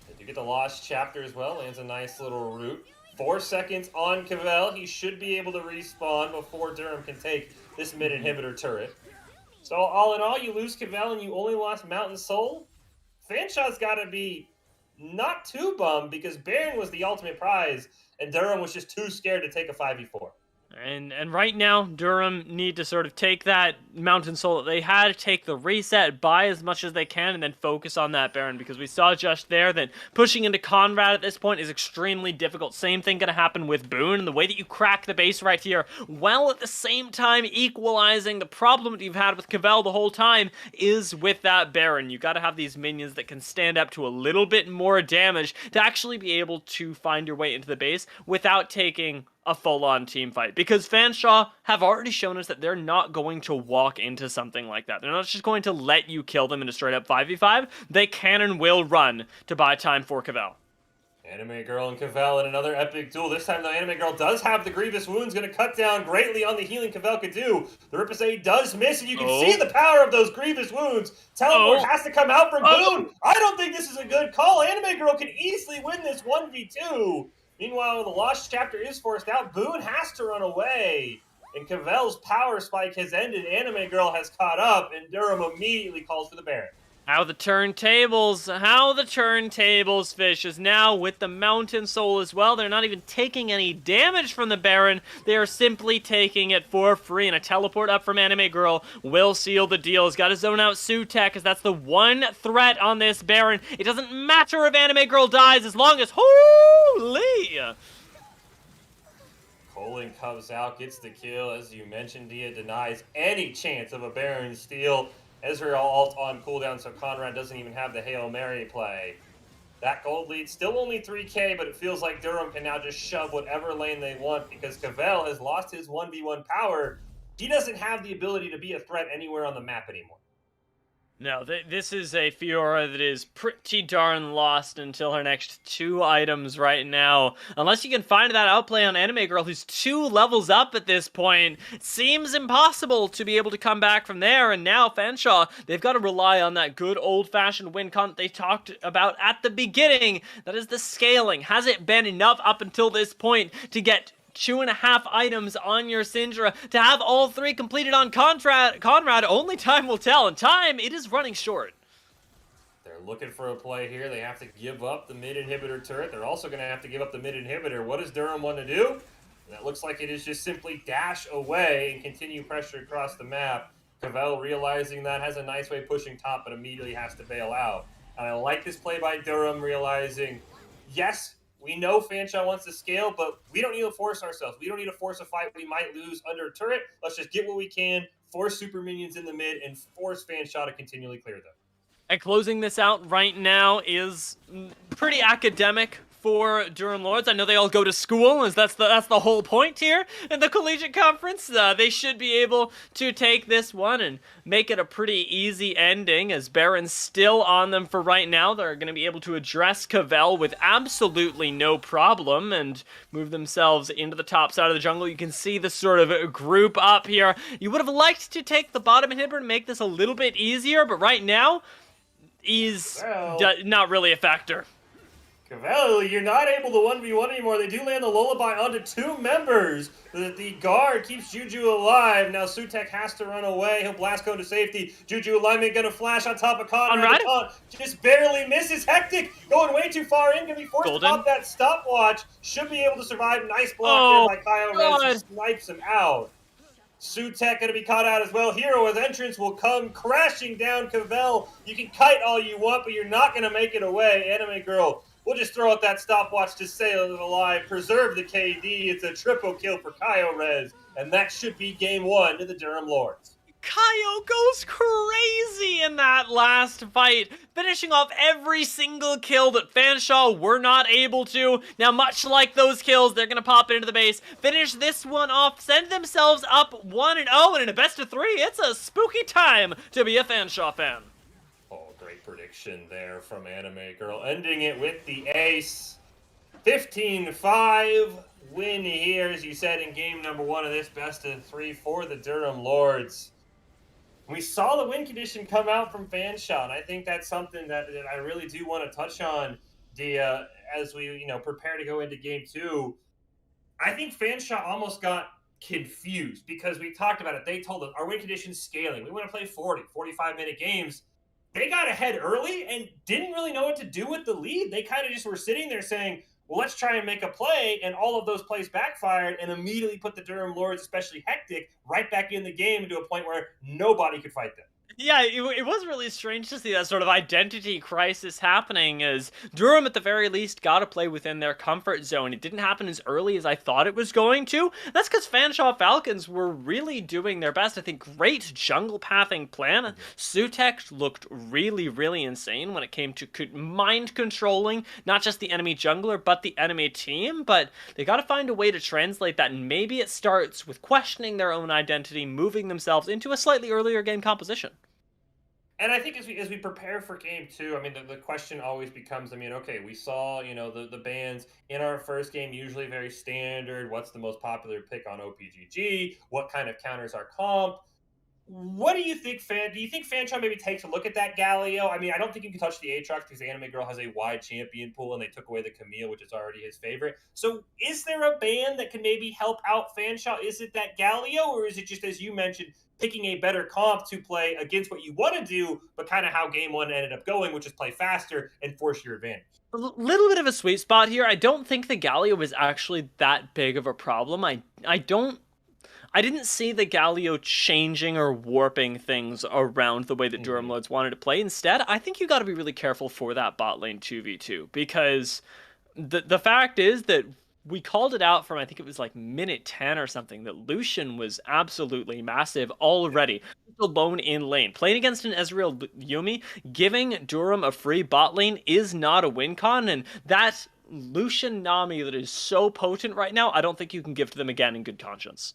They do get the Lost Chapter as well. Lands a nice little route. 4 seconds on Cavell. He should be able to respawn before Durham can take this mid-inhibitor turret. So all in all, you lose Cavell and you only lost Mountain Soul. Fanshawe's got to be not too bummed because Baron was the ultimate prize and Durham was just too scared to take a 5v4. And right now, Durham need to sort of take that Mountain Soul that they had, take the reset, buy as much as they can, and then focus on that Baron, because we saw just there that pushing into Conrad at this point is extremely difficult. Same thing gonna happen with Boone, and the way that you crack the base right here, while at the same time equalizing the problem that you've had with Cavell the whole time, is with that Baron. You gotta have these minions that can stand up to a little bit more damage to actually be able to find your way into the base without taking a full-on team fight, because Fanshawe have already shown us that they're not going to walk into something like that. They're not just going to let you kill them in a straight-up 5v5. They can and will run to buy time for Cavell. Anime Girl and Cavell in another epic duel. This time, the Anime Girl does have the Grievous Wounds, going to cut down greatly on the healing Cavell could do. The Ripasay does miss, and you can see the power of those Grievous Wounds. Teleport has to come out from Boone. I don't think this is a good call. Anime Girl can easily win this 1v2. Meanwhile, the Lost Chapter is forced out. Boone has to run away. And Cavell's power spike has ended. Anime Girl has caught up, and Durham immediately calls for the Baron. How the turntables, Fish, is now with the Mountain Soul as well. They're not even taking any damage from the Baron. They are simply taking it for free, and a teleport up from Anime Girl will seal the deal. He's got to zone out Sutek, because that's the one threat on this Baron. It doesn't matter if Anime Girl dies as long as... Holy! Colin comes out, gets the kill. As you mentioned, Dia denies any chance of a Baron steal. Ezreal alt on cooldown, so Conrad doesn't even have the Hail Mary play. That gold lead still only 3k, but it feels like Durham can now just shove whatever lane they want because Cavell has lost his 1v1 power. He doesn't have the ability to be a threat anywhere on the map anymore. No, this is a Fiora that is pretty darn lost until her next 2 items right now. Unless you can find that outplay on Anime Girl, who's 2 levels up at this point, it seems impossible to be able to come back from there. And now Fanshawe, they've got to rely on that good old-fashioned win con they talked about at the beginning. That is the scaling. Has it been enough up until this point to get 2.5 items on your Syndra to have all 3 completed on Conrad? Only time will tell, and time, it is running short. They're looking for a play here. They have to give up the mid inhibitor turret. They're also going to have to give up the mid inhibitor. What does Durham want to do? That looks like it is just simply dash away and continue pressure across the map. Cavell, realizing that, has a nice way pushing top, but immediately has to bail out. And I like this play by Durham, realizing, yes, we know Fanshawe wants to scale, but we don't need to force ourselves. We don't need to force a fight we might lose under a turret. Let's just get what we can, force super minions in the mid, and force Fanshawe to continually clear them. And closing this out right now is pretty academic for Durham Lords. I know they all go to school, as that's the whole point here in the collegiate conference. They should be able to take this one and make it a pretty easy ending, as Baron's still on them for right now. They're going to be able to address Cavell with absolutely no problem and move themselves into the top side of the jungle. You can see the sort of group up here. You would have liked to take the bottom inhibitor and make this a little bit easier, but right now is not really a factor. Cavell, you're not able to 1v1 anymore. They do land the lullaby onto 2 members. The guard keeps Juju alive. Now Sutek has to run away. He'll blast go to safety. Juju alignment gonna flash on top of Conrad. Just barely misses. Hectic going way too far in. Gonna be forced to pop that stopwatch. Should be able to survive. Nice block there by Kyle Rez. Snipes him out. Sutek gonna be caught out as well. Hero with entrance will come crashing down Cavell. You can kite all you want, but you're not gonna make it away. Anime Girl, we'll just throw out that stopwatch to sail it alive, preserve the KD. It's a triple kill for Kyle Rez, and that should be game 1 to the Durham Lords. Kaio goes crazy in that last fight, finishing off every single kill that Fanshawe were not able to. Now, much like those kills, they're going to pop into the base, finish this one off, send themselves up 1-0, and in a best of 3, it's a spooky time to be a Fanshawe fan. Great prediction there from Anime Girl, ending it with the ace. 15-5 win here, as you said, in game number 1 of this best of 3 for the Durham Lords. We saw the win condition come out from Fanshawe, and I think that's something that I really do want to touch on, Dia, as we prepare to go into game 2. I think Fanshawe almost got confused because we talked about it. They told us our win condition's scaling. We want to play 40, 45-minute games. They got ahead early and didn't really know what to do with the lead. They kind of just were sitting there saying, well, let's try and make a play, and all of those plays backfired and immediately put the Durham Lords, especially Hectic, right back in the game to a point where nobody could fight them. Yeah, it was really strange to see that sort of identity crisis happening, as Durham at the very least got to play within their comfort zone. It didn't happen as early as I thought it was going to. That's because Fanshawe Falcons were really doing their best. I think great jungle pathing plan. Sutek looked really, really insane when it came to mind controlling not just the enemy jungler, but the enemy team. But they got to find a way to translate that, and maybe it starts with questioning their own identity, moving themselves into a slightly earlier game composition. And I think as we prepare for game 2, I mean, the question always becomes, I mean, okay, we saw, the bans in our first game, usually very standard. What's the most popular pick on OPGG? What kind of counters our comp? What do you think, do you think Fanshawe maybe takes a look at that Galio? I mean, I don't think you can touch the Aatrox because the Anime Girl has a wide champion pool and they took away the Camille, which is already his favorite. So is there a ban that can maybe help out Fanshawe? Is it that Galio, or is it just, as you mentioned, picking a better comp to play against what you want to do, but kind of how game 1 ended up going, which is play faster and force your advantage? A little bit of a sweet spot here. I don't think the Galio was actually that big of a problem. I didn't see the Galio changing or warping things around the way that Durham Lords wanted to play. Instead, I think you got to be really careful for that bot lane 2v2, because the fact is that we called it out from, I think it was like minute 10 or something, that Lucian was absolutely massive already. alone in lane. Playing against an Ezreal Yumi, giving Durham a free bot lane is not a win con, and that Lucian Nami that is so potent right now, I don't think you can give to them again in good conscience.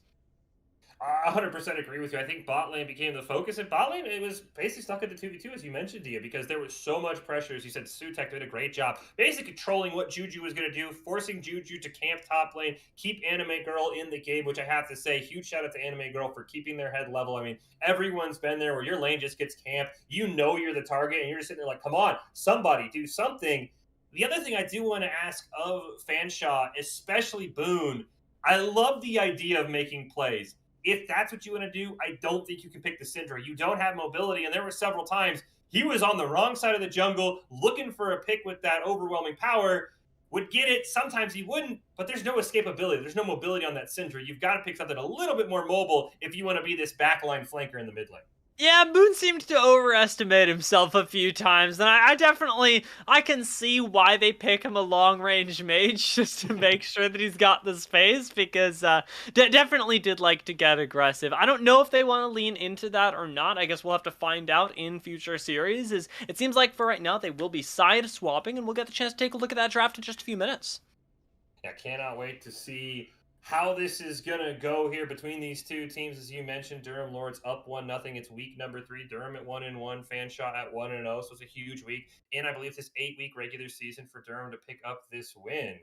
I 100% agree with you. I think bot lane became the focus, and bot lane it was basically stuck at the 2v2 as you mentioned, Dia, because there was so much pressure. As you said, Sutek did a great job, basically controlling what Juju was going to do, forcing Juju to camp top lane, keep Anime Girl in the game. Which I have to say, huge shout out to Anime Girl for keeping their head level. I mean, everyone's been there where your lane just gets camped. You know you're the target, and you're just sitting there like, come on, somebody do something. The other thing I do want to ask of Fanshawe, especially Boone, I love the idea of making plays. If that's what you want to do, I don't think you can pick the Syndra. You don't have mobility, and there were several times he was on the wrong side of the jungle looking for a pick with that overwhelming power. Would get it. Sometimes he wouldn't, but there's no escapability. There's no mobility on that Syndra. You've got to pick something a little bit more mobile if you want to be this backline flanker in the mid lane. Yeah, Boone seemed to overestimate himself a few times, and I definitely, I can see why they pick him a long-range mage, just to make sure that he's got the space, because definitely did like to get aggressive. I don't know if they want to lean into that or not. I guess we'll have to find out in future series. It seems like for right now, they will be side-swapping, and we'll get the chance to take a look at that draft in just a few minutes. I cannot wait to see how this is gonna go here between these two teams. As you mentioned, Durham Lords up 1-0. It's week number 3. Durham at 1-1, Fanshawe at 1-0. So it's a huge week. And I believe this 8-week regular season for Durham to pick up this win.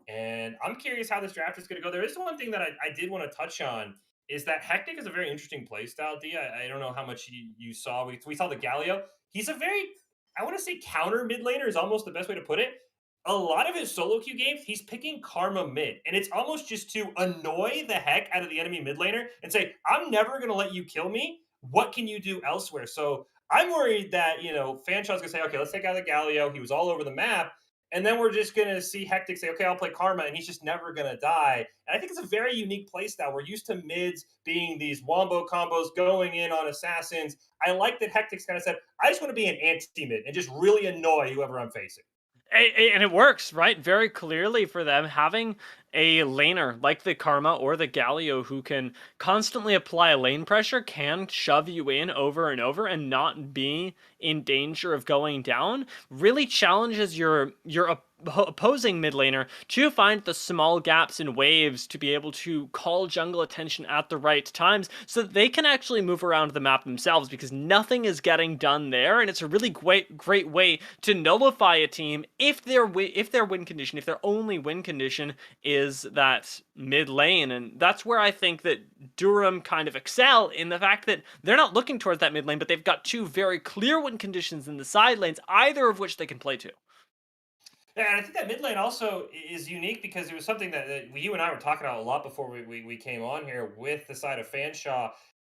And I'm curious how this draft is going to go. There is one thing that I did want to touch on is that Hectic is a very interesting play style. D. I don't know how much you saw. We saw the Galio. He's a very, I want to say counter mid laner is almost the best way to put it. A lot of his solo queue games, he's picking Karma mid, and it's almost just to annoy the heck out of the enemy mid laner and say, "I'm never going to let you kill me. What can you do elsewhere?" So I'm worried that Fanshawe's going to say, "Okay, let's take out the Galio. He was all over the map." And then we're just going to see Hectic say, okay, I'll play Karma, and he's just never going to die. And I think it's a very unique playstyle. We're used to mids being these wombo combos going in on assassins. I like that Hectic's kind of said, I just want to be an anti-mid and just really annoy whoever I'm facing. And it works, right? Very clearly for them, having a laner like the Karma or the Galio who can constantly apply lane pressure can shove you in over and over and not be in danger of going down. Really challenges your opposing mid laner to find the small gaps in waves to be able to call jungle attention at the right times so that they can actually move around the map themselves, because nothing is getting done there, and it's a really great way to nullify a team if their win condition, if their only win condition is that mid lane. And that's where I think that Durham kind of excel, in the fact that they're not looking towards that mid lane, but they've got two very clear win conditions in the side lanes, either of which they can play to. Yeah, and I think that mid lane also is unique because it was something that you and I were talking about a lot before we came on here with the side of Fanshawe.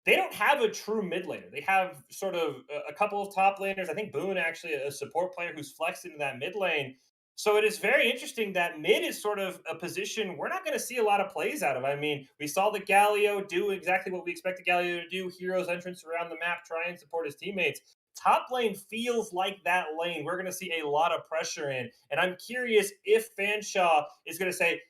They don't have a true mid laner. They have sort of a couple of top laners. I think Boone actually a support player who's flexed into that mid lane. So it is very interesting that mid is sort of a position we're not going to see a lot of plays out of. I mean, we saw the Galio do exactly what we expect the Galio to do: heroes entrance around the map, try and support his teammates. Top lane feels like that lane we're going to see a lot of pressure in. And I'm curious if Fanshawe is going to say,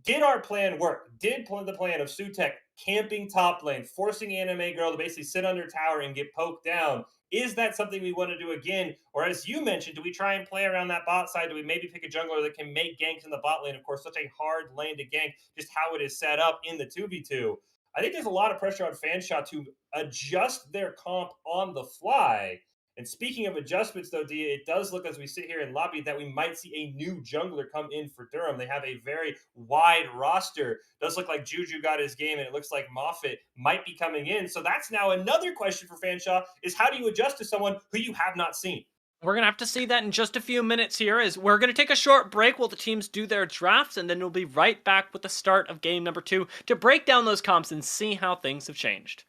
did our plan work? Did the plan of Sutek camping top lane, forcing Anime Girl to basically sit under tower and get poked down? Is that something we want to do again? Or as you mentioned, do we try and play around that bot side? Do we maybe pick a jungler that can make ganks in the bot lane? Of course, such a hard lane to gank, just how it is set up in the 2v2. I think there's a lot of pressure on Fanshawe to adjust their comp on the fly. And speaking of adjustments, though, Dia, it does look as we sit here in lobby that we might see a new jungler come in for Durham. They have a very wide roster. Does look like Juju got his game, and it looks like Moffat might be coming in. So that's now another question for Fanshawe: is how do you adjust to someone who you have not seen? We're going to have to see that in just a few minutes here, as we're going to take a short break while the teams do their drafts, and then we'll be right back with the start of game number 2 to break down those comps and see how things have changed.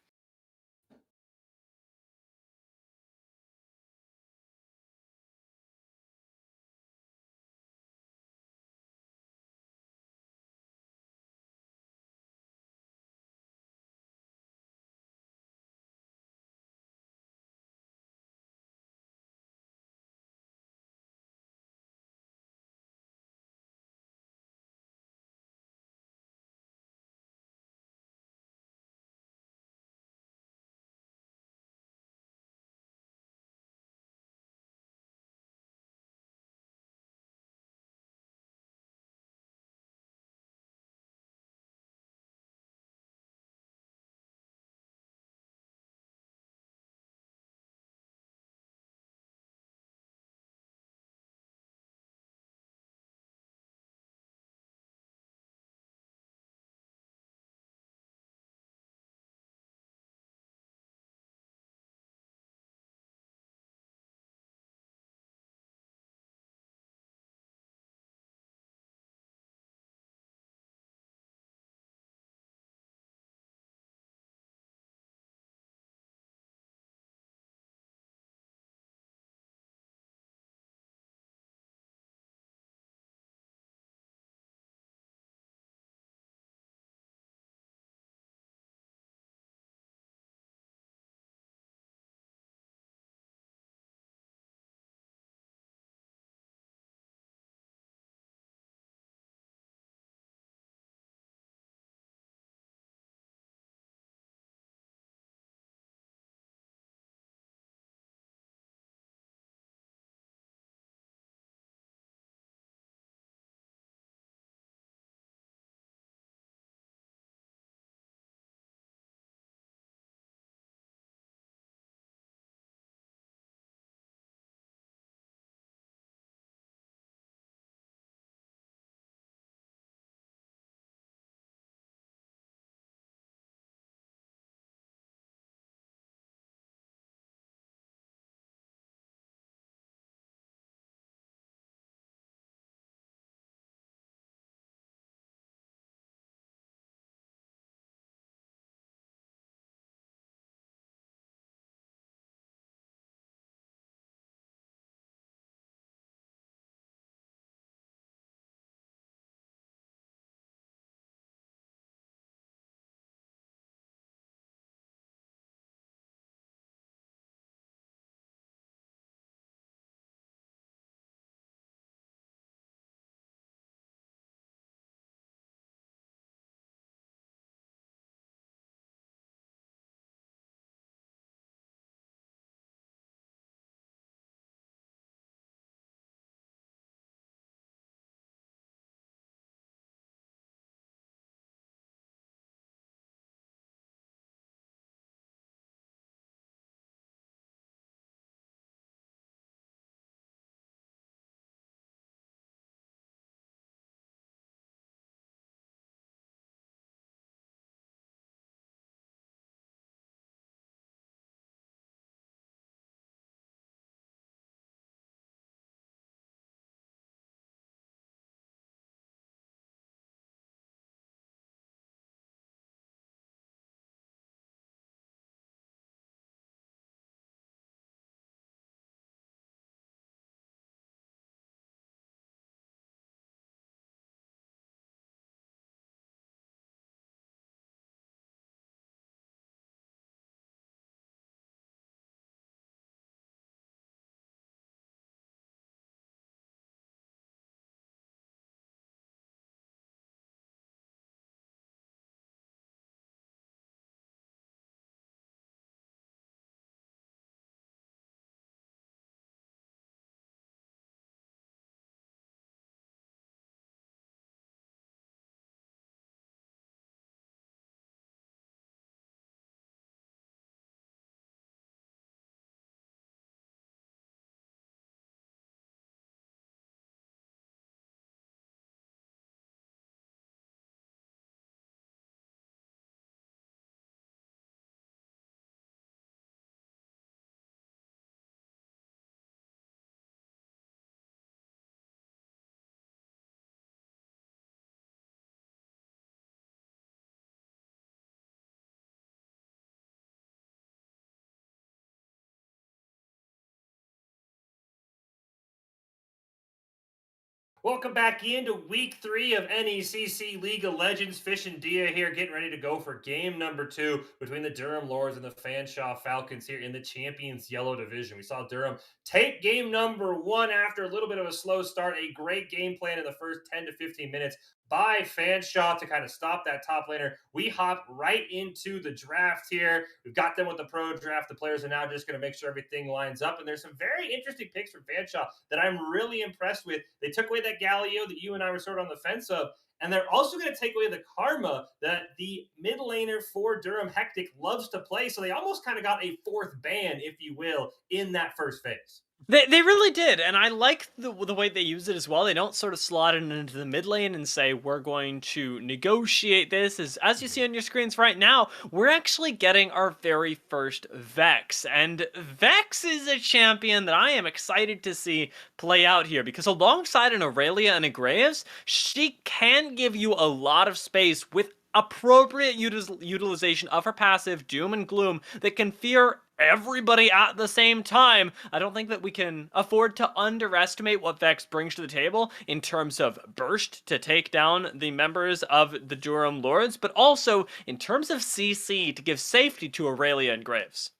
Welcome back into week 3 of NECC League of Legends. Fish and Dia here, getting ready to go for game number 2 between the Durham Lords and the Fanshawe Falcons here in the Champions Yellow Division. We saw Durham take game number 1 after a little bit of a slow start. A great game plan in the first 10 to 15 minutes by Fanshawe to kind of stop that top laner. We hop right into the draft here. We've got them with the pro draft. The players are now just going to make sure everything lines up. And there's some very interesting picks from Fanshawe that I'm really impressed with. They took away that Galio that you and I were sort of on the fence of. And they're also going to take away the karma that the mid laner for Durham Hectic loves to play. So they almost kind of got a fourth ban, if you will, in that first phase. They really did, and I like the way they use it as well. They don't sort of slot it into the mid lane and say we're going to negotiate this. As you see on your screens right now, we're actually getting our very first Vex, and Vex is a champion that I am excited to see play out here because alongside an Aurelia and a Graves, she can give you a lot of space with appropriate utilization of her passive Doom and Gloom that can fear everybody at the same time. I don't think that we can afford to underestimate what Vex brings to the table in terms of burst to take down the members of the Durham Lords, but also in terms of CC to give safety to Aurelia and Graves.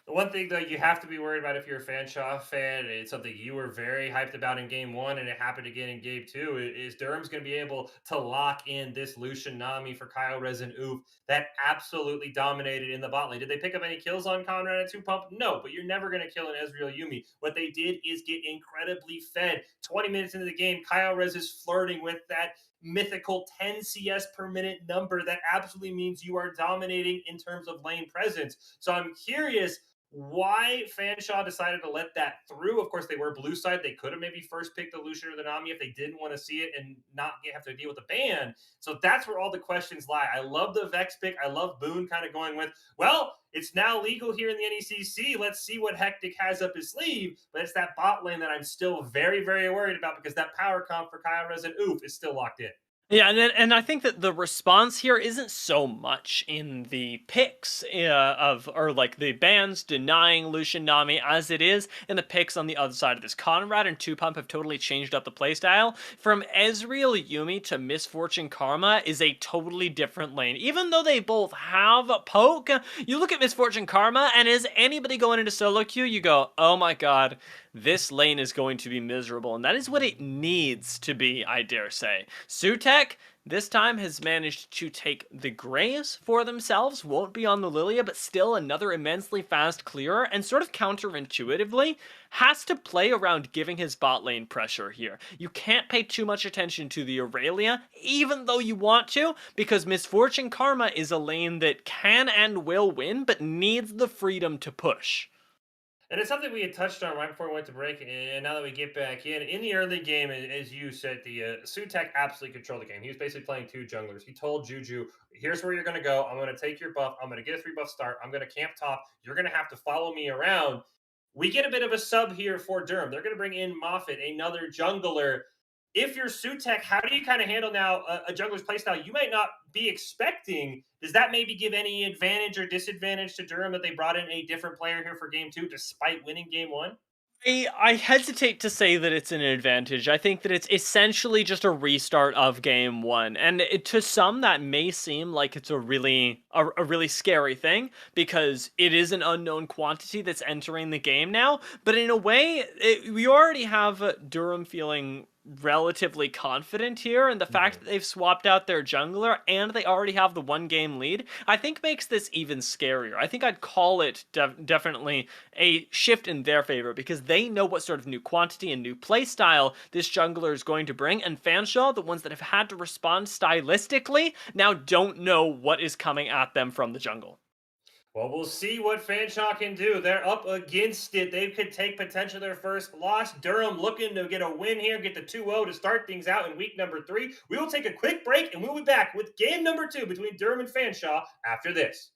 The one thing though you have to be worried about if you're a Fanshawe fan, it's something you were very hyped about in game 1, and it happened again in game 2, is Durham's going to be able to lock in this Lucian Nami for Kyle Rez and Oof that absolutely dominated in the bot lane. Did they pick up any kills on Conrad at 2 pump? No, but you're never going to kill an Ezreal Yumi. What they did is get incredibly fed. 20 minutes into the game, Kyle Rez is flirting with that mythical 10 CS per minute number that absolutely means you are dominating in terms of lane presence. So I'm curious why Fanshawe decided to let that through. Of course, they were blue side. They could have maybe first picked the Lucian or the Nami if they didn't want to see it and not have to deal with the ban. So that's where all the questions lie. I love the Vex pick. I love Boone kind of going with, well, it's now legal here in the NECC. Let's see what Hectic has up his sleeve. But it's that bot lane that I'm still very, very worried about because that power comp for Kyle Rez and Oof is still locked in. Yeah, and I think that the response here isn't so much in the picks or like the bans denying Lucian Nami as it is in the picks on the other side of this. Conrad and 2 Pump have totally changed up the playstyle. From Ezreal Yumi to Misfortune Karma is a totally different lane. Even though they both have poke, you look at Misfortune Karma and as anybody going into solo queue, you go, oh my god, this lane is going to be miserable. And that is what it needs to be, I dare say. Sutek, this time, has managed to take the Graves for themselves. Won't be on the Lilia, but still another immensely fast clearer. And sort of counterintuitively, has to play around giving his bot lane pressure here. You can't pay too much attention to the Aurelia, even though you want to, because Misfortune Karma is a lane that can and will win, but needs the freedom to push. And it's something we had touched on right before we went to break, and now that we get back in the early game, as you said, the Sutek absolutely controlled the game. He was basically playing 2 junglers. He told Juju, "Here's where you're going to go. I'm going to take your buff. I'm going to get a 3 buff start. I'm going to camp top. You're going to have to follow me around." We get a bit of a sub here for Durham. They're going to bring in Moffat, another jungler. If you're Sutek, how do you kind of handle now a jungler's playstyle you might not be expecting? Does that maybe give any advantage or disadvantage to Durham that they brought in a different player here for game 2 despite winning game 1? I hesitate to say that it's an advantage. I think that it's essentially just a restart of game 1. And to some that may seem like it's a really scary thing because it is an unknown quantity that's entering the game now, but in a way we already have Durham feeling relatively confident here, and the fact that they've swapped out their jungler and they already have the 1 game lead, I think makes this even scarier. I think I'd call it definitely a shift in their favor because they know what sort of new quantity and new playstyle this jungler is going to bring, and Fanshawe, the ones that have had to respond stylistically, now don't know what is coming at them from the jungle. Well, we'll see what Fanshawe can do. They're up against it. They could take potentially their first loss. Durham looking to get a win here, get the 2-0 to start things out in week number 3. We will take a quick break and we'll be back with game number 2 between Durham and Fanshawe after this.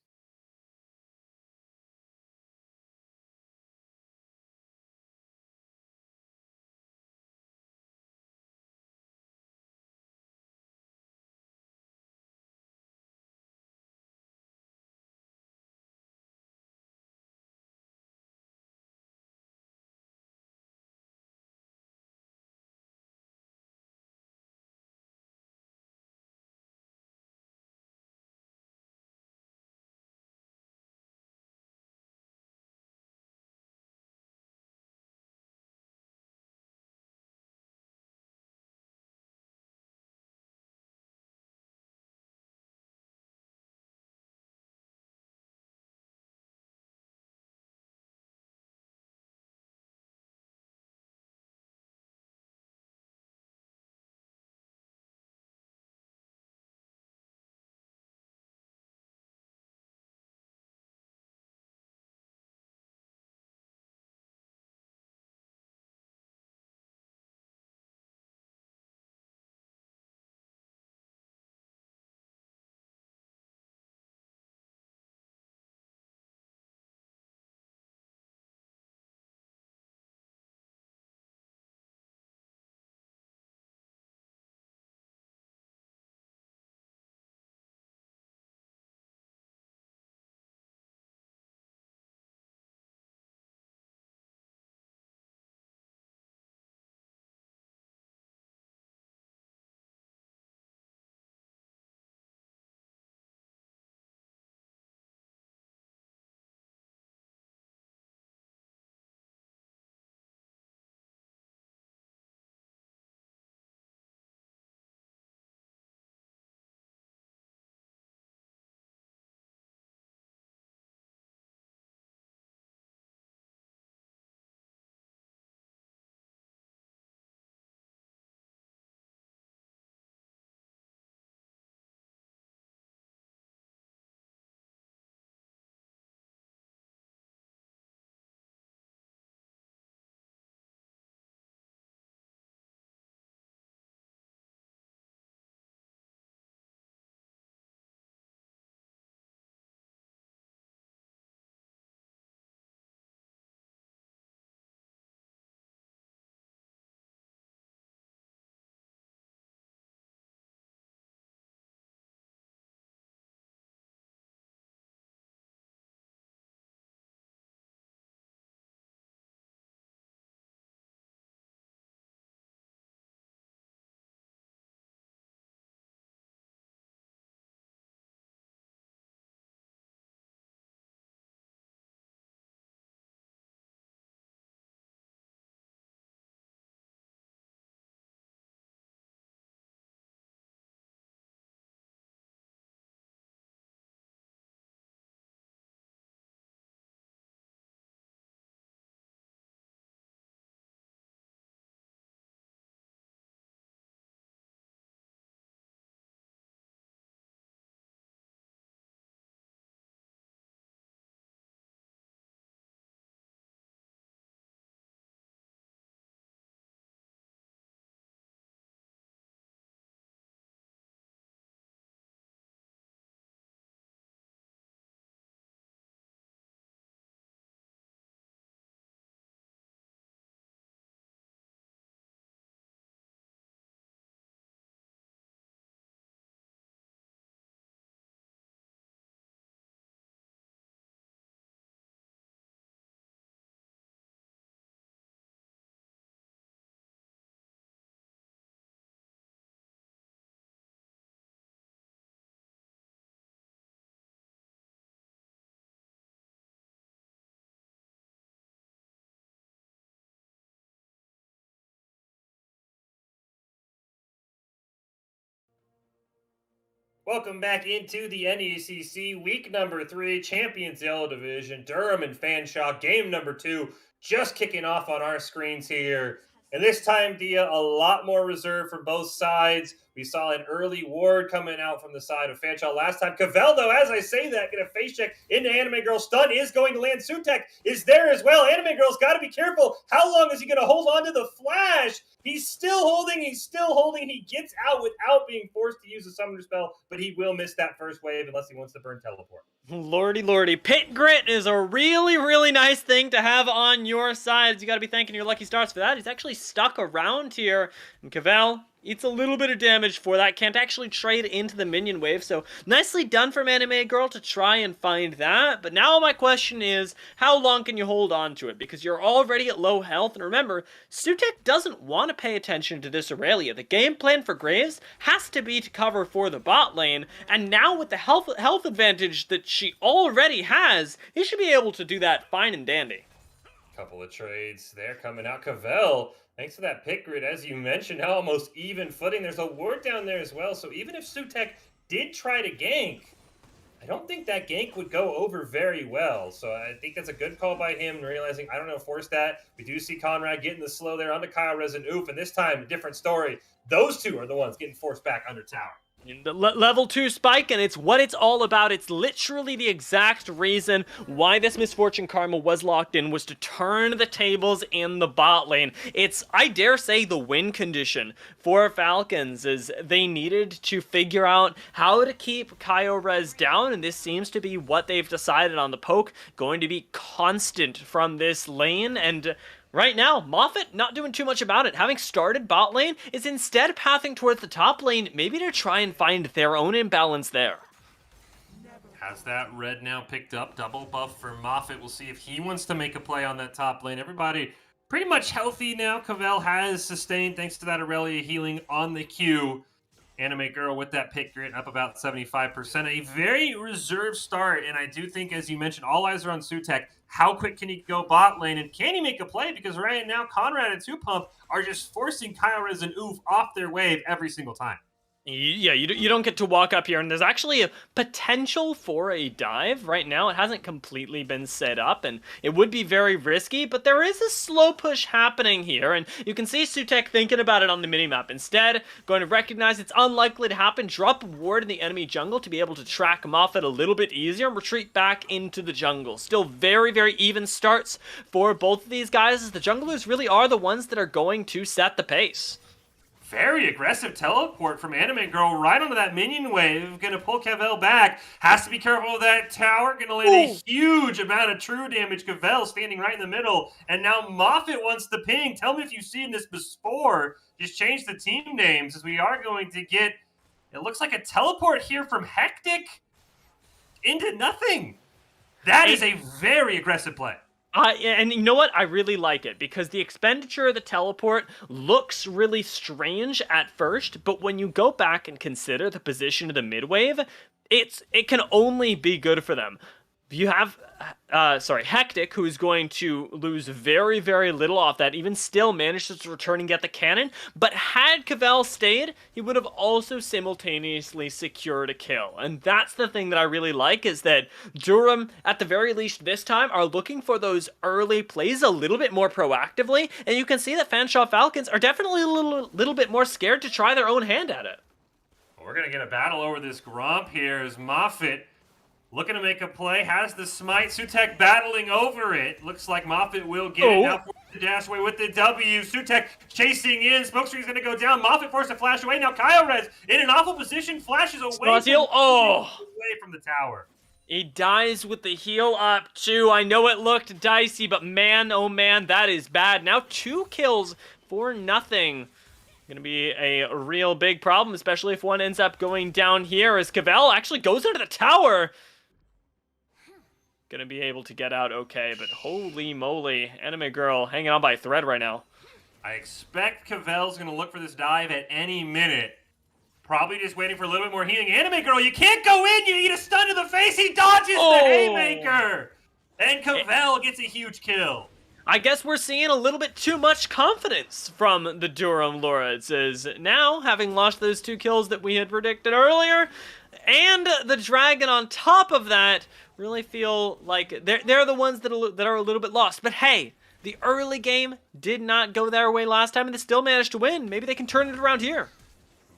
Welcome back into the NECC week number 3, Champions Yellow Division, Durham and Fanshawe, game number 2, just kicking off on our screens here. And this time, Dia, a lot more reserve from both sides. We saw an early ward coming out from the side of Fanshawe last time. Cavell, though, as I say that, get a face check into Anime Girl. Stun is going to land. Sutek is there as well. Anime Girl's got to be careful. How long is he going to hold on to the flash? He's still holding. He's still holding. He gets out without being forced to use a summoner spell, but he will miss that first wave unless he wants to burn teleport. Lordy, lordy. Pit Grit is a really, really nice thing to have on your sides. You got to be thanking your lucky stars for that. He's actually stuck around here. And Cavell eats a little bit of damage for that. Can't actually trade into the minion wave. So nicely done from Anime Girl to try and find that. But now my question is, how long can you hold on to it? Because you're already at low health. And remember, Sutek doesn't want to pay attention to this Aurelia. The game plan for Graves has to be to cover for the bot lane. And now with the health advantage that she already has, he should be able to do that fine and dandy. Couple of trades there coming out. Cavell, thanks to that pick grid, as you mentioned, now almost even footing. There's a ward down there as well. So even if Sutek did try to gank, I don't think that gank would go over very well. So I think that's a good call by him, realizing, I don't know, force that. We do see Conrad getting the slow there onto Kyle Rez and Oof, and this time, a different story. Those two are the ones getting forced back under tower. The level 2 spike, and it's what it's all about. It's literally the exact reason why this Misfortune Karma was locked in, was to turn the tables in the bot lane. It's, I dare say, the win condition for Falcons, is they needed to figure out how to keep Kyorez down, and this seems to be what they've decided on. The poke going to be constant from this lane, and right now, Moffat not doing too much about it. Having started bot lane, is instead pathing towards the top lane, maybe to try and find their own imbalance there. Has that red now picked up. Double buff for Moffat. We'll see if he wants to make a play on that top lane. Everybody pretty much healthy now. Cavell has sustained thanks to that Aurelia healing on the Q. Anime Girl with that pick grid up about 75%. A very reserved start, and I do think, as you mentioned, all eyes are on Sutek. How quick can he go bot lane, and can he make a play? Because right now, Conrad and 2Pump are just forcing Kyorez and Oof off their wave every single time. Yeah, you don't get to walk up here, and there's actually a potential for a dive. Right now, it hasn't completely been set up, and it would be very risky, but there is a slow push happening here, and you can see Sutek thinking about it on the minimap. Instead, going to recognize it's unlikely to happen, drop a ward in the enemy jungle to be able to track Moffat a little bit easier, and retreat back into the jungle. Still very, very even starts for both of these guys, as the junglers really are the ones that are going to set the pace. Very aggressive teleport from Anime Girl right onto that minion wave. Going to pull Cavell back. Has to be careful of that tower. Going to land a huge amount of true damage. Cavell standing right in the middle. And now Moffat wants the ping. Tell me if you've seen this before. Just change the team names, as we are going to get, it looks like a teleport here from Hectic into nothing. That is a very aggressive play. And you know what? I really like it, because the expenditure of the teleport looks really strange at first, but when you go back and consider the position of the mid-wave, it can only be good for them. You have, Hectic, who is going to lose very, very little off that, even still manages to return and get the cannon, but had Cavell stayed, he would have also simultaneously secured a kill. And that's the thing that I really like, is that Durham, at the very least this time, are looking for those early plays a little bit more proactively, and you can see that Fanshawe Falcons are definitely a little bit more scared to try their own hand at it. We're going to get a battle over this Gromp here, as Moffat looking to make a play, has the smite. Sutek battling over it. Looks like Moffat will get it. Now forced to dash away with the W. Sutek chasing in. Smokescreen's going to go down. Moffat forced to flash away. Now Kyorez in an awful position. Flashes away from the tower. He dies with the heal up too. I know it looked dicey, but man, oh man, that is bad. Now 2 kills for nothing. Gonna be a real big problem, especially if one ends up going down here, as Cavell actually goes into the tower. Gonna be able to get out okay, but holy moly, Anime Girl hanging on by a thread right now. I expect Cavell's gonna look for this dive at any minute. Probably just waiting for a little bit more healing. Anime Girl, you can't go in! You need a stun to the face! He dodges the haymaker! And Cavell gets a huge kill. I guess we're seeing a little bit too much confidence from the Durham Lords, as now, having lost those 2 kills that we had predicted earlier, and the dragon on top of that really feel like they're the ones that are a little bit lost. But hey, the early game did not go their way last time, and they still managed to win. Maybe they can turn it around here.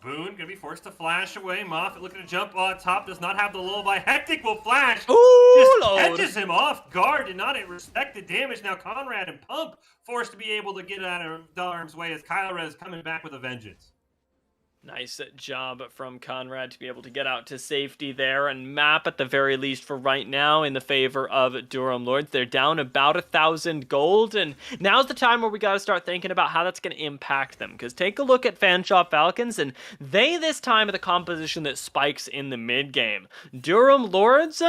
Boone gonna be forced to flash away. Moffat looking to jump on top, does not have the lullaby. Hectic will flash. Ooh, just Lord. catches him off guard, did not respect the damage. Now Conrad and Pump forced to be able to get out of Durham's way as Kyle Rez coming back with a vengeance. Nice job from Conrad to be able to get out to safety there and map at the very least for right now in the favor of Durham Lords. They're down about 1,000 gold, and now's the time where we got to start thinking about how that's going to impact them. Because take a look at Fanshawe Falcons, and they this time are the composition that spikes in the mid game. Durham Lords,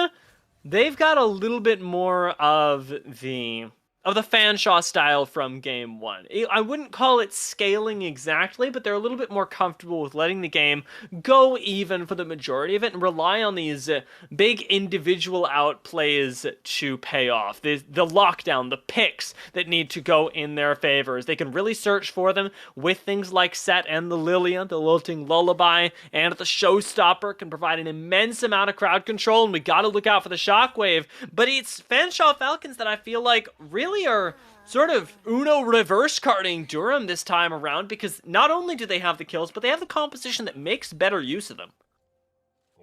they've got a little bit more of the Fanshawe style from game one. I wouldn't call it scaling exactly, but they're a little bit more comfortable with letting the game go even for the majority of it and rely on these big individual outplays to pay off. The lockdown, the picks that need to go in their favors. They can really search for them with things like Set and the Lilia, the Lilting Lullaby, and the Showstopper can provide an immense amount of crowd control, and we gotta look out for the Shockwave. But it's Fanshawe Falcons that I feel like really are sort of Uno reverse carding Durham this time around, because not only do they have the kills, but they have the composition that makes better use of them.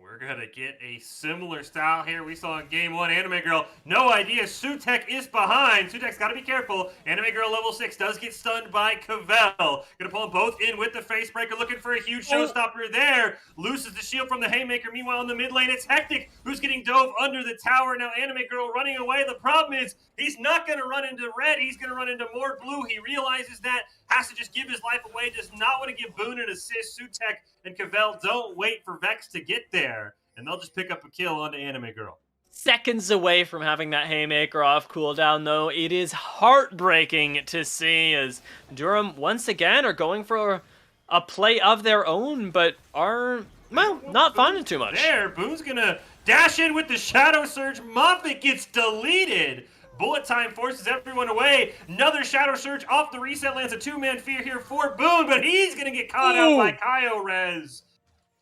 We're gonna get a similar style here we saw in game one. Anime Girl, no idea. Sutek is behind. Sutek's gotta be careful. Anime Girl level 6 does get stunned by Cavell. Gonna pull them both in with the Facebreaker, looking for a huge showstopper there. Loses the shield from the Haymaker. Meanwhile, in the mid lane, it's Hectic, who's getting dove under the tower. Now Anime Girl running away. The problem is, he's not gonna run into red. He's gonna run into more blue. He realizes that, has to just give his life away, does not want to give Boone an assist. Sutek and Cavell don't wait for Vex to get there, and they'll just pick up a kill onto Anime Girl. Seconds away from having that Haymaker off cooldown, though. It is heartbreaking to see as Durham once again are going for a play of their own, but are, well, not finding too much. There, Boone's gonna dash in with the Shadow Surge. Moffat gets deleted. Bullet Time forces everyone away. Another Shadow Surge off the reset, lands a two-man fear here for Boone, but he's going to get caught out by Kyo Rez.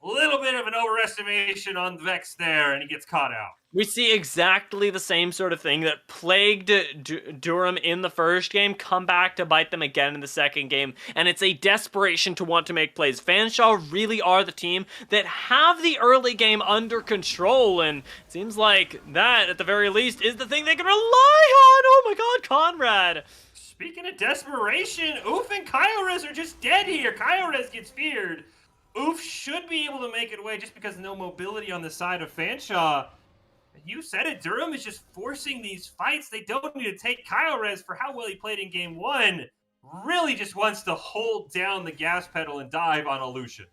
A little bit of an overestimation on Vex there, and he gets caught out. We see exactly the same sort of thing that plagued Durham in the first game come back to bite them again in the second game, and it's a desperation to want to make plays. Fanshawe really are the team that have the early game under control, and it seems like that, at the very least, is the thing they can rely on. Oh my god, Conrad! Speaking of desperation, Oof and Kyorez are just dead here. Kyorez gets feared. Oof should be able to make it away just because no mobility on the side of Fanshawe. You said it, Durham is just forcing these fights. They don't need to take Kyorez for how well he played in game one. Really just wants to hold down the gas pedal and dive on Illusion.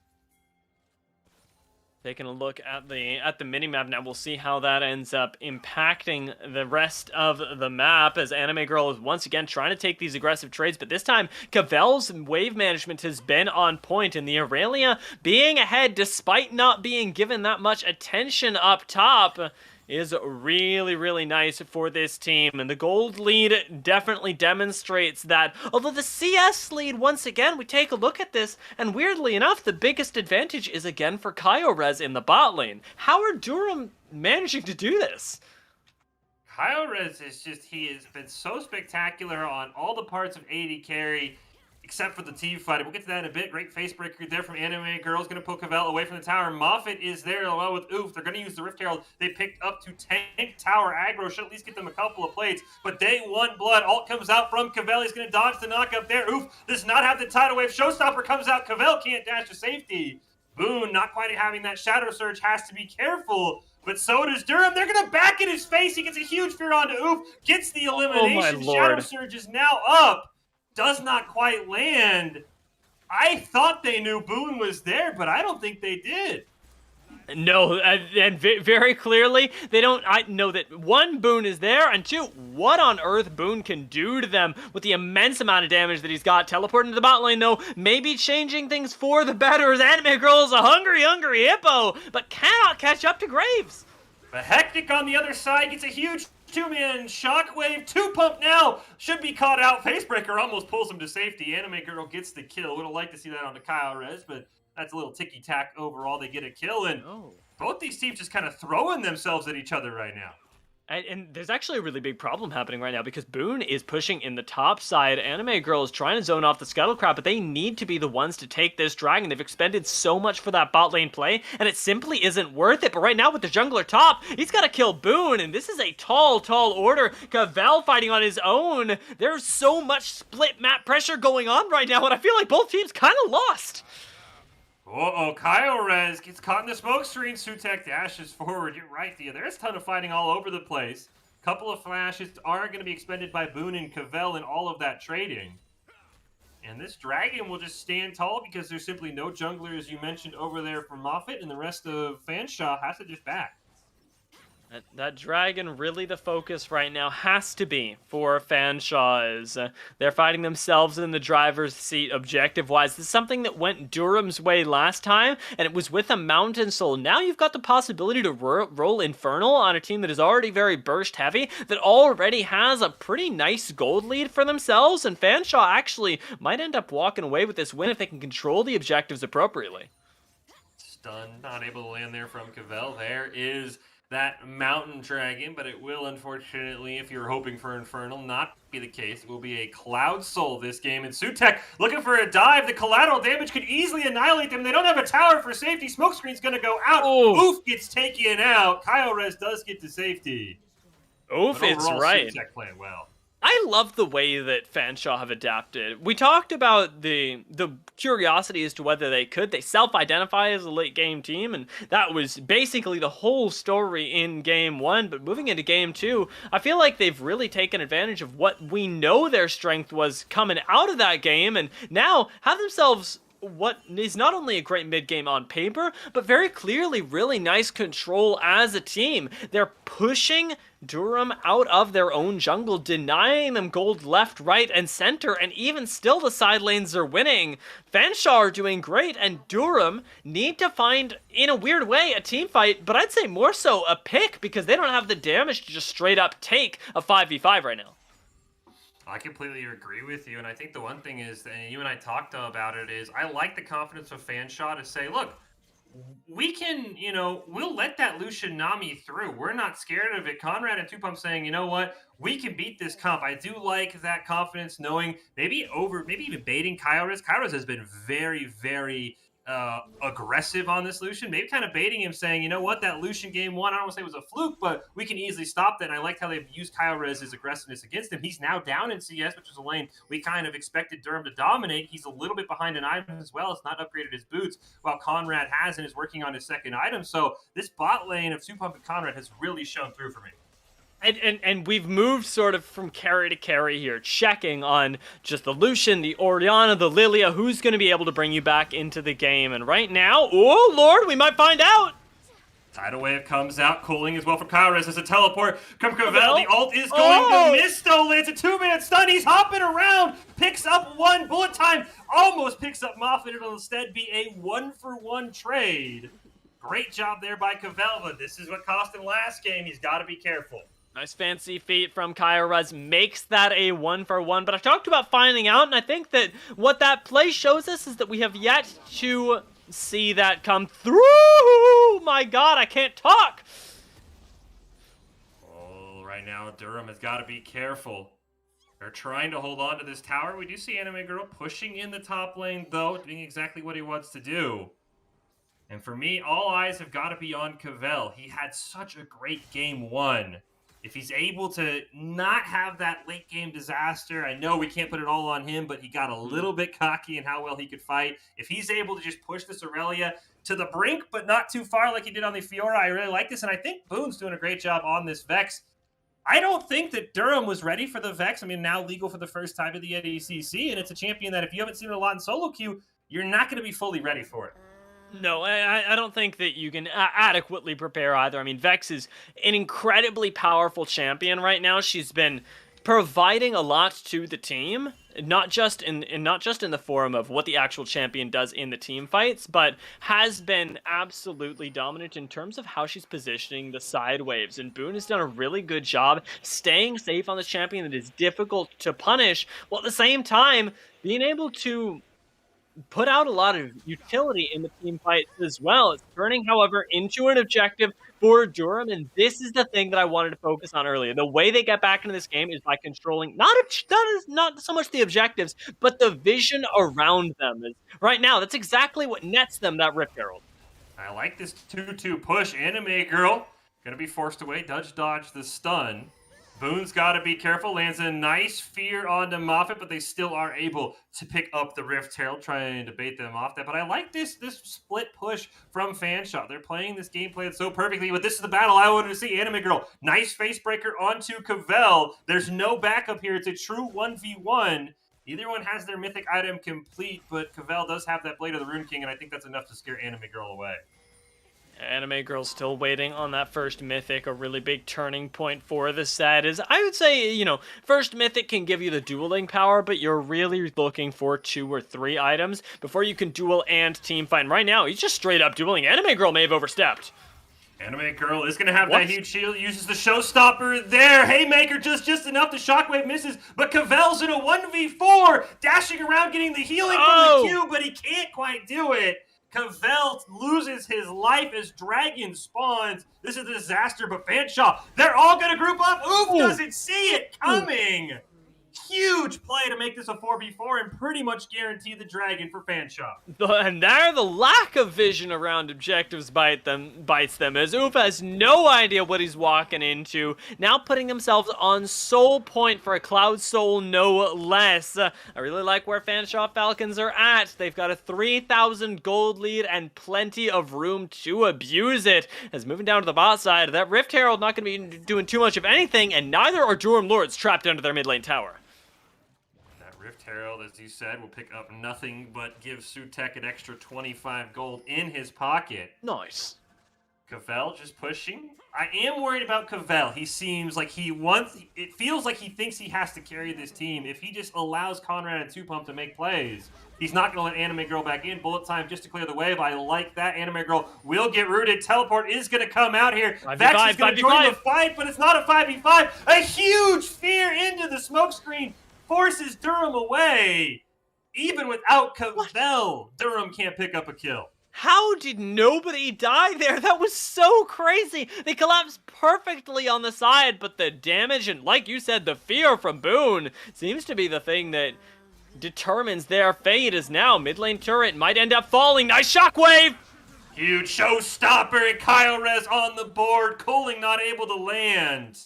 Taking a look at the minimap now, we'll see how that ends up impacting the rest of the map as Anime Girl is once again trying to take these aggressive trades, but this time Cavell's wave management has been on point, and the Aurelia being ahead despite not being given that much attention up top is really, really nice for this team. And the gold lead definitely demonstrates that. Although the CS lead, once again, we take a look at this, and weirdly enough, the biggest advantage is again for Kyorez in the bot lane. How are Durham managing to do this? Kyorez is just, he has been so spectacular on all the parts of AD carry, except for the team fight. We'll get to that in a bit. Great facebreaker there from Anime Girl's going to pull Cavell away from the tower. Moffat is there along with Oof. They're going to use the Rift Herald. They picked up to tank tower aggro. Should at least get them a couple of plates. But they want blood. Ult comes out from Cavell. He's going to dodge the knock up there. Oof does not have the tidal wave. Showstopper comes out. Cavell can't dash to safety. Boone, not quite having that Shadow Surge, has to be careful. But so does Durham. They're going to back in his face. He gets a huge fear onto Oof. Gets the elimination. Oh, Shadow Surge is now up. Does not quite land. I thought they knew Boone was there, but I don't think they did. No, and very clearly, they don't know that one, Boone is there, and two, what on earth Boone can do to them with the immense amount of damage that he's got. Teleporting to the bot lane, though, maybe changing things for the better, as Anime Girl is a hungry hippo, but cannot catch up to Graves. But Hectic on the other side gets a huge two-man Shockwave. Two pump now. Should be caught out. Facebreaker almost pulls him to safety. Anime Girl gets the kill. Would have liked to see that on the Kyorez, but that's a little ticky-tack overall. They get a kill, and Both these teams just kind of throwing themselves at each other right now. And there's actually a really big problem happening right now because Boone is pushing in the top side. Anime Girl is trying to zone off the Scuttlecrab, but they need to be the ones to take this dragon. They've expended so much for that bot lane play, and it simply isn't worth it. But right now with the jungler top, he's got to kill Boone, and this is a tall, tall order. Cavell fighting on his own. There's so much split map pressure going on right now, and I feel like both teams kind of lost. Uh-oh, KyoRez gets caught in the smoke screen. Sutek dashes forward. You're right, Thea. There's a ton of fighting all over the place. Couple of flashes are going to be expended by Boone and Cavell in all of that trading. And this dragon will just stand tall because there's simply no jungler, as you mentioned, over there for Moffat, and the rest of Fanshawe has to just back. That dragon, really the focus right now has to be for Fanshawe. They're fighting themselves in the driver's seat objective-wise. This is something that went Durham's way last time, and it was with a Mountain Soul. Now you've got the possibility to roll Infernal on a team that is already very burst-heavy, that already has a pretty nice gold lead for themselves, and Fanshawe actually might end up walking away with this win if they can control the objectives appropriately. Stunned, not able to land there from Cavell. There is that mountain dragon, but it will, unfortunately, if you're hoping for Infernal, not be the case. It will be a Cloud Soul this game, and Sutek looking for a dive. The collateral damage could easily annihilate them. They don't have a tower for safety. Smokescreen's going to go out. Oof gets taken out. KyoRez does get to safety. Oof, it's right. Sutek playing well. I love the way that Fanshawe have adapted. We talked about the curiosity as to whether they could. They self-identify as a late-game team, and that was basically the whole story in Game 1. But moving into Game 2, I feel like they've really taken advantage of what we know their strength was coming out of that game, and now have themselves what is not only a great mid-game on paper, but very clearly really nice control as a team. They're pushing Durham out of their own jungle, denying them gold left, right, and center, and even still the side lanes are winning. Fanshawe are doing great, and Durham need to find, in a weird way, a team fight, but I'd say more so a pick, because they don't have the damage to just straight up take a 5v5 right now. I completely agree with you, and I think the one thing is, and you and I talked about it, is I like the confidence of Fanshawe to say, look, we can, we'll let that Lucian Nami through. We're not scared of it. Conrad and Tupum saying, you know what, we can beat this comp. I do like that confidence, knowing maybe even baiting KyoRez. KyoRez has been very, very aggressive on this Lucian, maybe kind of baiting him, saying, you know what, that Lucian game 1, I don't want to say it was a fluke, but we can easily stop that. And I liked how they've used KyoRez's aggressiveness against him. He's now down in CS, which is a lane we kind of expected Durham to dominate. He's a little bit behind an item as well. It's not upgraded his boots, while Conrad has and is working on his second item. So this bot lane of Supump and Conrad has really shown through for me. And we've moved sort of from carry to carry here, checking on just the Lucian, the Orianna, the Lilia, who's going to be able to bring you back into the game. And right now, oh Lord, we might find out. Tidal Wave comes out, cooling as well from KyoRez as a teleport. Come Cavell, the ult is going to miss, though. Lands a 2-man stun. He's hopping around, picks up one. Bullet time almost picks up Moffat. It'll instead be a 1-for-1 trade. Great job there by Cavell, but this is what cost him last game. He's got to be careful. Nice fancy feat from KyoRez makes that a 1-for-1, but I talked about finding out, and I think that what that play shows us is that we have yet to see that come through. My God, I can't talk. Oh, right now Durham has got to be careful. They're trying to hold on to this tower. We do see Anime Girl pushing in the top lane, though, doing exactly what he wants to do. And for me, all eyes have got to be on Cavell. He had such a great game 1. If he's able to not have that late game disaster, I know we can't put it all on him, but he got a little bit cocky in how well he could fight. If he's able to just push this Aurelia to the brink, but not too far like he did on the Fiora, I really like this. And I think Boone's doing a great job on this Vex. I don't think that Durham was ready for the Vex. I mean, now legal for the first time at the NECC, and it's a champion that if you haven't seen it a lot in solo queue, you're not going to be fully ready for it. No, I don't think that you can adequately prepare either. I mean, Vex is an incredibly powerful champion right now. She's been providing a lot to the team, not just in the form of what the actual champion does in the team fights, but has been absolutely dominant in terms of how she's positioning the side waves. And Boone has done a really good job staying safe on this champion that is difficult to punish, while at the same time being able to put out a lot of utility in the team fight as well. It's turning, however, into an objective for Durham, and this is the thing that I wanted to focus on earlier. The way they get back into this game is by controlling not so much the objectives, but the vision around them. Right now, that's exactly what nets them that Rift Herald. I like this 2-2 push. Anime Girl gonna be forced away. Dodge the stun. Boone's got to be careful. Lands a nice fear onto Moffat, but they still are able to pick up the Rift Herald, trying to bait them off that. But I like this split push from Fanshawe. They're playing this game plan so perfectly, but this is the battle I wanted to see. Anime Girl, nice face breaker onto Cavell. There's no backup here. It's a true 1v1. Neither one has their mythic item complete, but Cavell does have that Blade of the Rune King, and I think that's enough to scare Anime Girl away. Anime Girl's still waiting on that first mythic. A really big turning point for the set is, I would say, first mythic can give you the dueling power, but you're really looking for 2 or 3 items before you can duel and team fight. And right now, he's just straight up dueling. Anime Girl may have overstepped. Anime Girl is going to have that huge shield, uses the showstopper there. Haymaker just enough, the shockwave misses, but Cavell's in a 1v4, dashing around getting the healing from the Q, but he can't quite do it. Cavell loses his life as Dragon spawns. This is a disaster, but Fanshawe, they're all going to group up. Oof doesn't see it coming. Huge play to make this a 4v4 and pretty much guarantee the Dragon for Fanshawe. And there, the lack of vision around objectives bites them, as Oof has no idea what he's walking into, now putting themselves on soul point for a Cloud Soul, no less. I really like where Fanshawe Falcons are at. They've got a 3,000 gold lead and plenty of room to abuse it. As moving down to the bot side, that Rift Herald not going to be doing too much of anything, and neither are Durham Lords trapped under their mid lane tower. Rift Herald, as you said, will pick up nothing but give Sutek an extra 25 gold in his pocket. Nice. Cavell just pushing. I am worried about Cavell. He seems like it feels like he thinks he has to carry this team. If he just allows Conrad and 2Pump to make plays, he's not going to let Anime Girl back in. Bullet time just to clear the way, but I like that. Anime Girl will get rooted. Teleport is going to come out here. Vex is going to join the fight, but it's not a 5v5. A huge fear into the smoke screen forces Durham away. Even without Cavell, Durham can't pick up a kill. How did nobody die there? That was so crazy. They collapsed perfectly on the side, but the damage and, like you said, the fear from Boone seems to be the thing that determines their fate. As now mid lane turret might end up falling. Nice shockwave! Huge showstopper and Kyle Rez on the board. Cooling not able to land.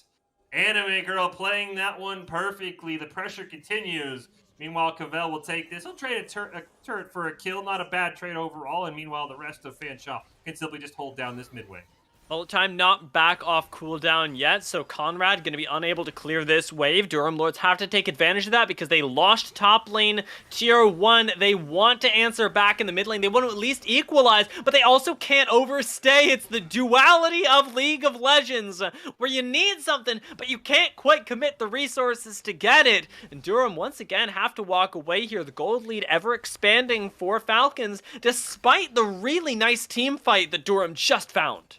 Anime Girl playing that one perfectly. The pressure continues. Meanwhile, Cavell will take this. He'll trade a turret for a kill. Not a bad trade overall. And meanwhile, the rest of Fanshawe can simply just hold down this midway. Bullet time not back off cooldown yet, so Conrad going to be unable to clear this wave. Durham Lords have to take advantage of that because they lost top lane tier 1. They want to answer back in the mid lane. They want to at least equalize, but they also can't overstay. It's the duality of League of Legends, where you need something, but you can't quite commit the resources to get it. And Durham once again have to walk away here. The gold lead ever expanding for Falcons, despite the really nice team fight that Durham just found.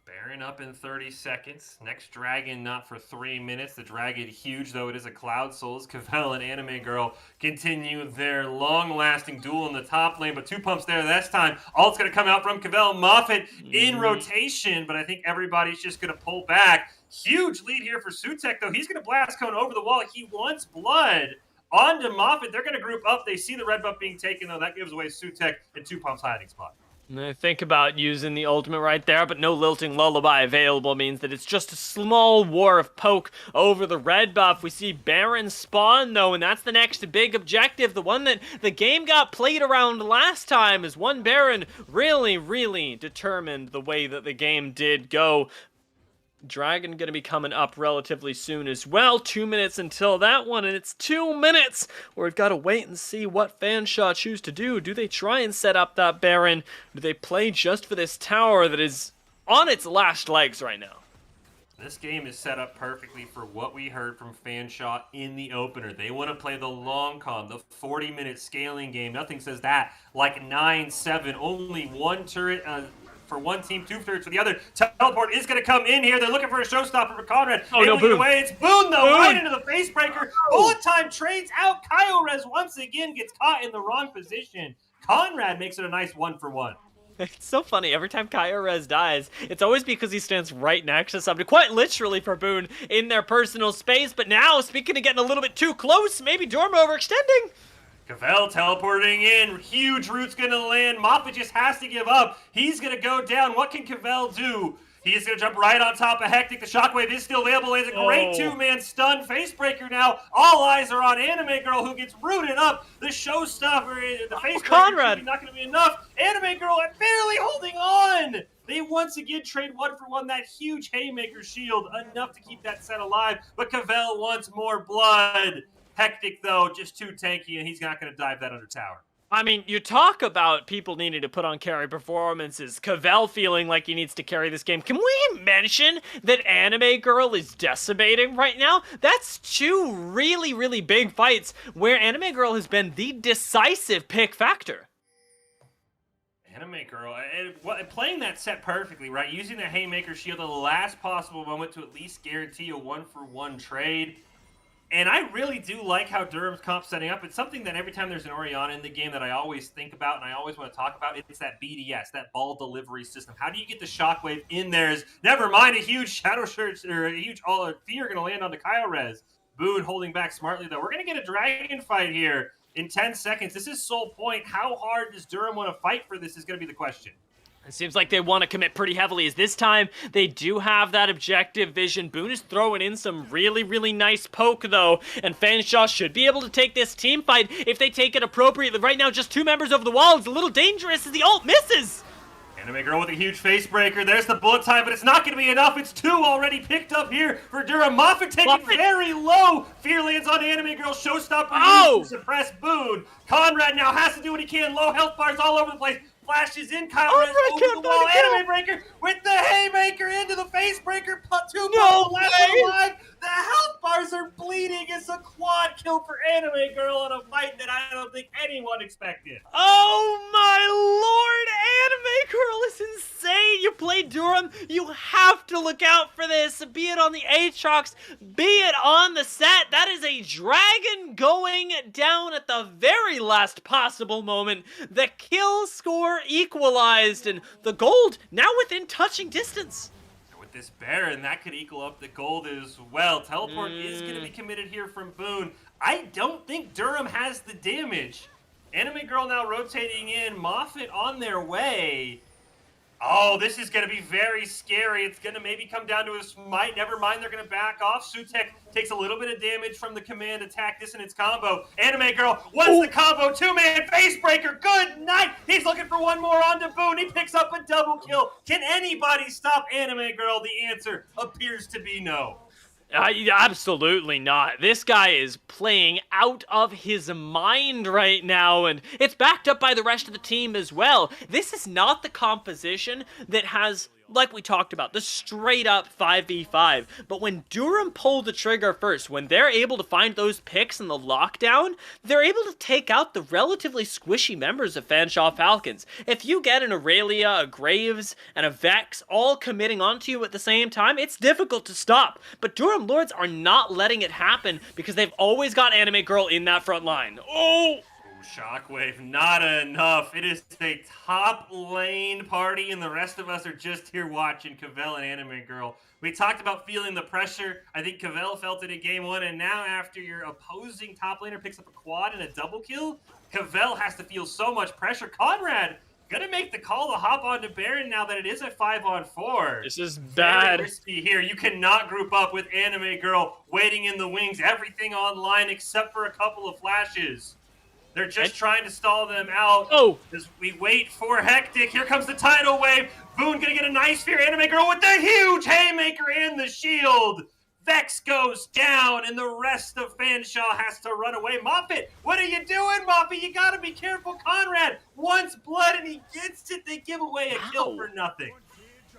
Baron up in 30 seconds. Next Dragon not for 3 minutes. The Dragon huge, though it is a Cloud Souls. Cavell and Anime Girl continue their long-lasting duel in the top lane, but 2Pumps there this time. Ult's going to come out from Cavell. Moffat in rotation, but I think everybody's just going to pull back. Huge lead here for Sutek, though. He's going to blast cone over the wall. He wants blood. On to Moffat. They're going to group up. They see the red buff being taken, though. That gives away Sutek and 2Pumps hiding spot. Think about using the ultimate right there, but no Lilting Lullaby available means that it's just a small war of poke over the red buff. We see Baron spawn, though, and that's the next big objective. The one that the game got played around last time is one Baron really determined the way that the game did go. Dragon going to be coming up relatively soon as well. 2 minutes until that one, and it's 2 minutes where we've got to wait and see what Fanshawe choose to do. Do they try and set up that Baron? Do they play just for this tower that is on its last legs right now? This game is set up perfectly for what we heard from Fanshawe in the opener. They want to play the long con, the 40-minute scaling game. Nothing says that like 9-7, only one turret for one team, 2/3 for the other. Teleport is going to come in here. They're looking for a showstopper for Conrad. Oh, no, Boone. Away. It's Boone, though, Boone. right into the face breaker. Bullet time trades out. Kyurez once again gets caught in the wrong position. Conrad makes it a nice 1-for-1. It's so funny. Every time Kyurez dies, it's always because he stands right next to somebody, quite literally for Boone, in their personal space. But now, speaking of getting a little bit too close, maybe Durham overextending. Cavell teleporting in. Huge root's going to land. Moffat just has to give up. He's going to go down. What can Cavell do? He's going to jump right on top of Hectic. The shockwave is still available. It's a great two-man stun facebreaker now. All eyes are on Anime Girl, who gets rooted up. The showstopper, the facebreaker, Conrad. not going to be enough. Anime Girl barely holding on. They once again trade 1-for-1. That huge Haymaker shield, enough to keep that set alive. But Cavell wants more blood. Hectic, though, just too tanky, and he's not going to dive that under tower. I mean, you talk about people needing to put on carry performances, Cavell feeling like he needs to carry this game. Can we mention that Anime Girl is decimating right now? That's two really, really big fights where Anime Girl has been the decisive pick factor. Anime Girl, playing that set perfectly, right? Using the Haymaker shield at the last possible moment to at least guarantee a 1-for-1 trade. And I really do like how Durham's comp's setting up. It's something that every time there's an Orianna in the game that I always think about and I always want to talk about. It's that BDS, that ball delivery system. How do you get the shockwave in there? Never mind a huge Shadow Shirt or a huge fear going to land on the Kyurez. Boone holding back smartly, though. We're going to get a dragon fight here in 10 seconds. This is sole point. How hard does Durham want to fight for this is going to be the question. It seems like they want to commit pretty heavily, as this time they do have that objective vision. Boone is throwing in some really, really nice poke, though, and Fanshawe should be able to take this team fight if they take it appropriately. Right now, just two members over the wall. It's a little dangerous as the ult misses. Anime Girl with a huge face breaker. There's the bullet time, but it's not going to be enough. It's two already picked up here for Durham. Moffat taking very low. Fear lands on Anime Girl. Showstopper to suppress Boone. Conrad now has to do what he can. Low health bars all over the place. Flashes in, Kyurez over the wall, Anime Breaker with the Haymaker into the face breaker, two people left alive. The health bars are bleeding. It's a quad kill for Anime Girl in a fight that I don't think anyone expected. Oh my lord, Anime Girl is insane. You play Durham, you have to look out for this, be it on the Aatrox, be it on the set. That is a dragon going down at the very last possible moment. The kill score equalized, and the gold now within touching distance. With this Baron, that could equal up the gold as well. Teleport is going to be committed here from Boone. I don't think Durham has the damage. Anime Girl now rotating in. Moffat on their way. Oh, this is going to be very scary. It's going to maybe come down to a smite. Never mind, they're going to back off. Sutek takes a little bit of damage from the command attack dissonance combo. Anime Girl wants the combo. Two-man face breaker. Good night. He's looking for one more onto Boone. He picks up a double kill. Can anybody stop Anime Girl? The answer appears to be no. Absolutely not. This guy is playing out of his mind right now, and it's backed up by the rest of the team as well. This is not the composition that has, like we talked about, the straight-up 5v5. But when Durham pulled the trigger first, when they're able to find those picks in the lockdown, they're able to take out the relatively squishy members of Fanshawe Falcons. If you get an Aurelia, a Graves, and a Vex all committing onto you at the same time, it's difficult to stop. But Durham Lords are not letting it happen because they've always got Anime Girl in that front line. Oh! Shockwave, not enough. It is a top lane party, and the rest of us are just here watching Cavell and Anime Girl. We talked about feeling the pressure. I think Cavell felt it in game one, and now after your opposing top laner picks up a quad and a double kill, Cavell has to feel so much pressure. Conrad gonna make the call to hop onto Baron now that it is a 5-on-4. This is bad. Very risky here. You cannot group up with Anime Girl waiting in the wings. Everything online except for a couple of flashes. They're just trying to stall them out. Oh! As we wait for Hectic. Here comes the tidal wave. Boone gonna get a nice fear. Anime Girl with the huge Haymaker and the shield. Vex goes down, and the rest of Fanshawe has to run away. Moffat, what are you doing, Moffat? You gotta be careful. Conrad wants blood, and he gets it. They give away a kill for nothing.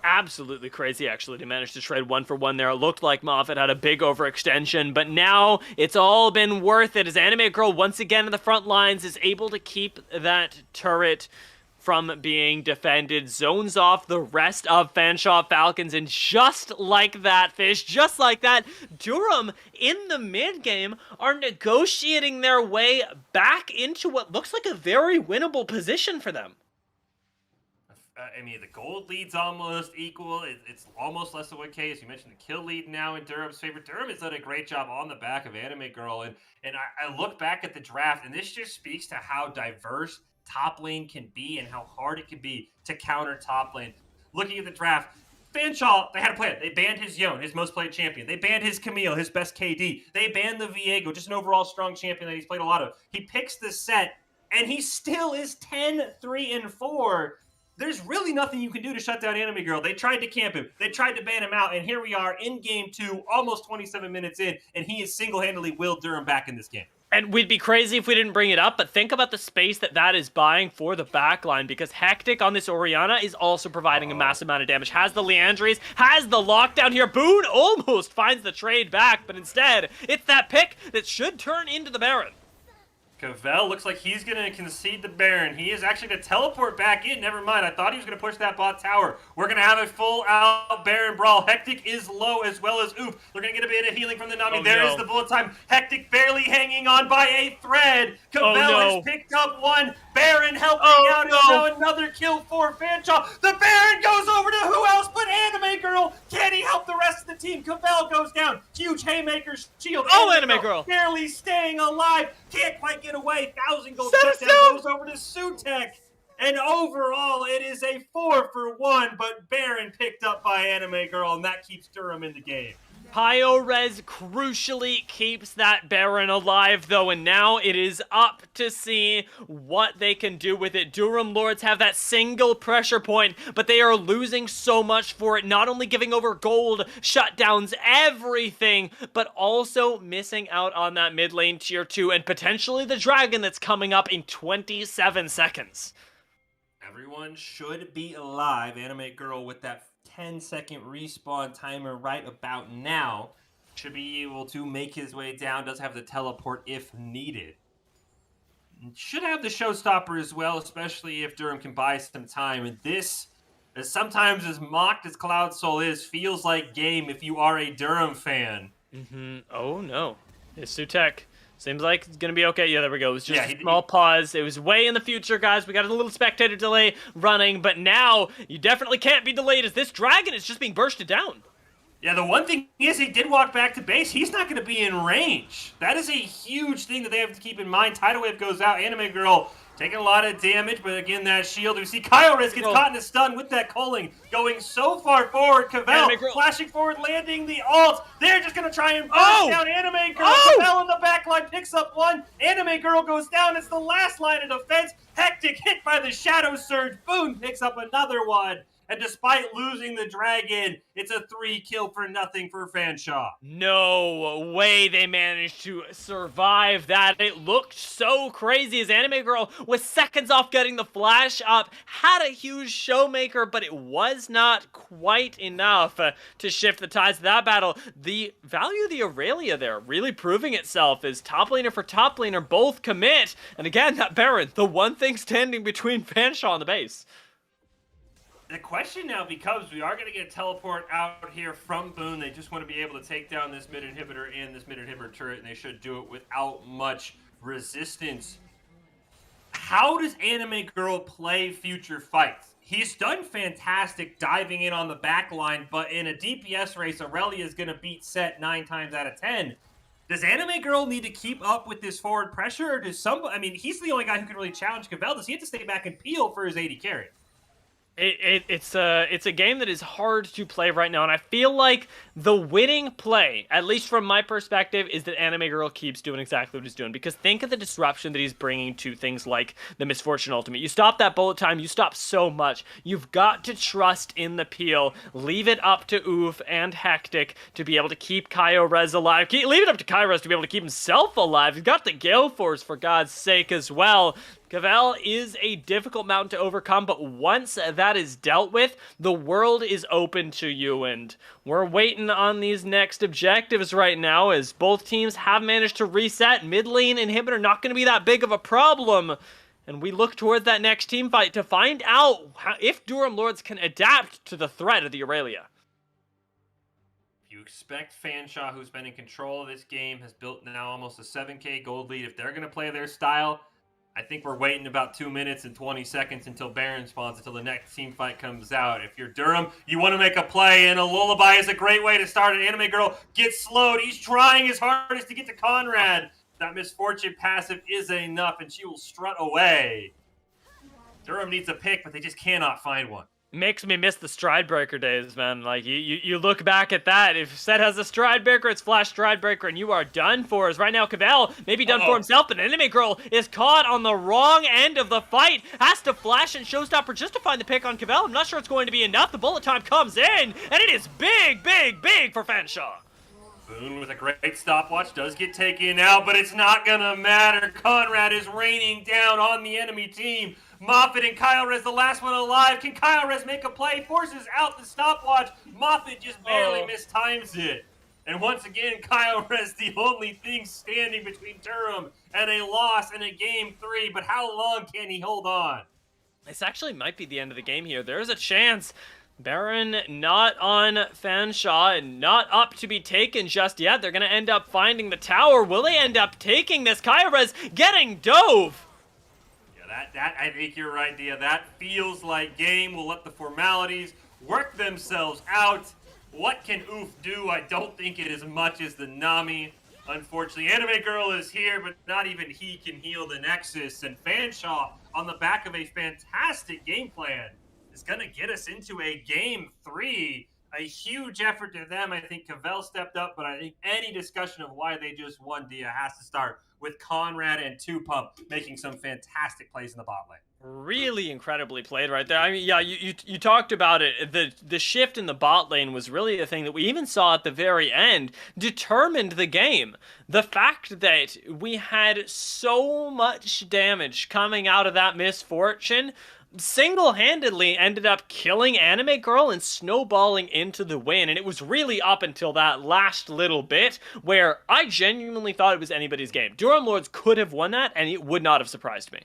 Absolutely crazy, actually, to manage to trade 1-for-1 there. It looked like Moffat had a big overextension, but now it's all been worth it as Anime Girl once again in the front lines is able to keep that turret from being defended, zones off the rest of Fanshawe Falcons, and just like that, Fish, just like that, Durham in the mid-game are negotiating their way back into what looks like a very winnable position for them. I mean, the gold lead's almost equal. It's almost less than 1K. As you mentioned, the kill lead now in Durham's favor. Durham has done a great job on the back of Anime Girl. And I look back at the draft, and this just speaks to how diverse top lane can be and how hard it can be to counter top lane. Looking at the draft, Fanshawe, they had a plan. They banned his Yone, his most played champion. They banned his Camille, his best KD. They banned the Viego, just an overall strong champion that he's played a lot of. He picks the set, and he still is 10-3-4. There's really nothing you can do to shut down Anime Girl. They tried to camp him. They tried to ban him out, and here we are in game 2, almost 27 minutes in, and he has single-handedly willed Durham back in this game. And we'd be crazy if we didn't bring it up, but think about the space that is buying for the backline, because Hectic on this Orianna is also providing a massive amount of damage. Has the Leandries, has the lockdown here. Boone almost finds the trade back, but instead, it's that pick that should turn into the Baron. Cavell looks like he's going to concede the Baron. He is actually going to teleport back in. Never mind. I thought he was going to push that bot tower. We're going to have a full-out Baron brawl. Hectic is low as well as Oof. They're going to get a bit of healing from the Nami. There is the bullet time. Hectic barely hanging on by a thread. Cavell has picked up one. Baron helping out. And now another kill for Fanshawe. The Baron goes over to who else but Anime Girl. Can he help the rest of the team? Cavell goes down. Huge haymakers shield. Anime Girl barely staying alive. Can't quite get away. 1,000 gold shutdown goes over to Sutek. And overall, it is a 4-for-1, but Baron picked up by Anime Girl, and that keeps Durham in the game. Pyorez crucially keeps that Baron alive, though, and now it is up to see what they can do with it. Durham Lords have that single pressure point, but they are losing so much for it, not only giving over gold, shutdowns, everything, but also missing out on that mid lane tier 2 and potentially the dragon that's coming up in 27 seconds. Everyone should be alive. Anime Girl with that 10-second respawn timer right about now should be able to make his way down. Does have the teleport if needed. Should have the showstopper as well, especially if Durham can buy some time. And this, as sometimes as mocked as Cloud Soul is, feels like game if you are a Durham fan. Oh no, it's Sutek. Seems like it's going to be okay. Yeah, there we go. It was just a small pause. It was way in the future, guys. We got a little spectator delay running, but now you definitely can't be delayed as this dragon is just being bursted down. Yeah, the one thing is he did walk back to base. He's not going to be in range. That is a huge thing that they have to keep in mind. Tidal Wave goes out. Anime Girl taking a lot of damage, but again, that shield. We see Kyoriz gets caught in a stun with that culling. Going so far forward. Cavell flashing forward, landing the ult. They're just going to try and burst down Anime Girl. Cavell in the back line picks up one. Anime Girl goes down. It's the last line of defense. Hectic hit by the Shadow Surge. Boone picks up another one. And despite losing the dragon, it's a 3-kill for nothing for Fanshawe. No way they managed to survive that. It looked so crazy as Anime Girl was seconds off getting the flash up, had a huge showmaker, but it was not quite enough to shift the tides of that battle. The value of the Aurelia there really proving itself as top laner for top laner both commit. And again, that Baron, the one thing standing between Fanshawe and the base. The question now becomes, we are going to get a teleport out here from Boone. They just want to be able to take down this mid inhibitor and this mid inhibitor turret, and they should do it without much resistance. How does Anime Girl play future fights? He's done fantastic diving in on the back line, but in a DPS race, Aurelia is going to beat Set 9 times out of 10. Does Anime Girl need to keep up with this forward pressure, or does somebody, I mean, he's the only guy who can really challenge Cavell. Does he have to stay back and peel for his AD carry? It's a game that is hard to play right now, and I feel like the winning play, at least from my perspective, is that Anime Girl keeps doing exactly what he's doing, because think of the disruption that he's bringing to things like the Misfortune Ultimate. You stop that bullet time, you stop so much. You've got to trust in the peel. Leave it up to Oof and Hectic to be able to keep Kyorez alive. Leave it up to Kyorez to be able to keep himself alive. He's got the Gale Force, for God's sake, as well. Cavell is a difficult mountain to overcome, but once that is dealt with, the world is open to you, and we're waiting on these next objectives right now as both teams have managed to reset. Mid lane inhibitor not going to be that big of a problem, and we look towards that next team fight to find out if Durham Lords can adapt to the threat of the Aurelia. You expect Fanshawe, who's been in control of this game, has built now almost a 7K gold lead. If they're going to play their style, I think we're waiting about 2 minutes and 20 seconds until Baron spawns, until the next team fight comes out. If you're Durham, you want to make a play, and a lullaby is a great way to start it. Anime Girl gets slowed. He's trying his hardest to get to Conrad. That misfortune passive is enough, and she will strut away. Durham needs a pick, but they just cannot find one. Makes me miss the Stride Breaker days, man. Like, you look back at that. If Set has a Stride Breaker, it's Flash Stride Breaker, and you are done for. As right now, Cavell may be done for himself, but Anime Girl is caught on the wrong end of the fight. Has to flash and Showstopper just to find the pick on Cavell. I'm not sure it's going to be enough. The bullet time comes in, and it is big, big, big for Fanshawe. Boone with a great stopwatch does get taken out, but it's not gonna matter. Conrad is raining down on the enemy team. Moffat and Kyle Rez, the last one alive. Can Kyle Rez make a play? Forces out the stopwatch. Moffat just barely mistimes it. And once again, Kyle Rez, the only thing standing between Durham and a loss in a game 3. But how long can he hold on? This actually might be the end of the game here. There's a chance. Baron not on Fanshawe and not up to be taken just yet. They're going to end up finding the tower. Will they end up taking this? Kyrez getting dove. That I think you're right, Dia. That feels like game. We'll let the formalities work themselves out. What can Oof do? I don't think it as much as the Nami. Unfortunately, Anime Girl is here, but not even he can heal the Nexus. And Fanshawe, on the back of a fantastic game plan, is going to get us into a game 3. A huge effort to them. I think Cavell stepped up, but I think any discussion of why they just won, Dia, has to start with Conrad and 2Pump making some fantastic plays in the bot lane. Really incredibly played right there. I mean, yeah, you talked about it. The shift in the bot lane was really a thing that we even saw at the very end, determined the game. The fact that we had so much damage coming out of that misfortune single-handedly ended up killing Anime Girl and snowballing into the win, and it was really up until that last little bit where I genuinely thought it was anybody's game. Durham Lords could have won that, and it would not have surprised me.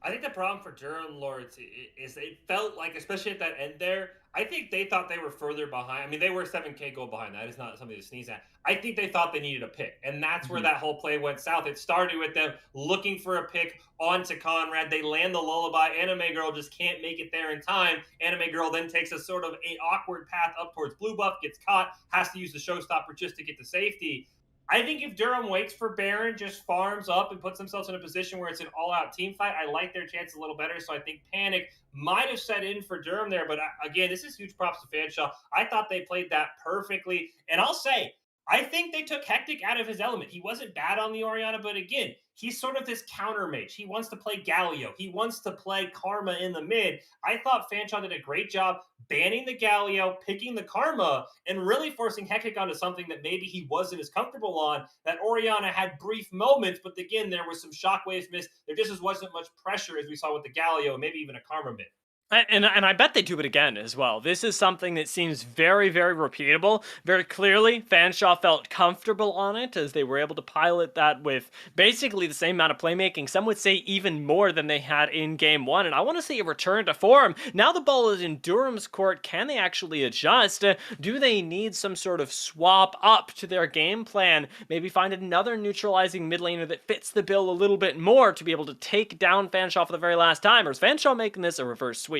I think the problem for Durham Lords is it felt like, especially at that end there, I think they thought they were further behind. I mean, they were 7K goal behind. That is not something to sneeze at. I think they thought they needed a pick, and that's where that whole play went south. It started with them looking for a pick onto Conrad. They land the lullaby. Anime Girl just can't make it there in time. Anime Girl then takes a sort of an awkward path up towards blue buff, gets caught, has to use the showstopper just to get to safety. I think if Durham waits for Baron, just farms up and puts themselves in a position where it's an all-out team fight, I like their chances a little better. So I think panic might have set in for Durham there. But again, this is huge props to Fanshawe. I thought they played that perfectly. And I'll say, I think they took Hectic out of his element. He wasn't bad on the Orianna, but again, he's sort of this counter mage. He wants to play Galio. He wants to play Karma in the mid. I thought Fanshawe did a great job banning the Galio, picking the Karma, and really forcing Hectic onto something that maybe he wasn't as comfortable on. That Orianna had brief moments, but again, there was some shockwaves missed. There just wasn't much pressure as we saw with the Galio, maybe even a Karma mid. And I bet they do it again as well. This is something that seems very, very repeatable. Very clearly, Fanshawe felt comfortable on it as they were able to pilot that with basically the same amount of playmaking. Some would say even more than they had in Game 1. And I want to see a return to form. Now the ball is in Durham's court. Can they actually adjust? Do they need some sort of swap up to their game plan? Maybe find another neutralizing mid laner that fits the bill a little bit more to be able to take down Fanshawe for the very last time? Or is Fanshawe making this a reverse sweep?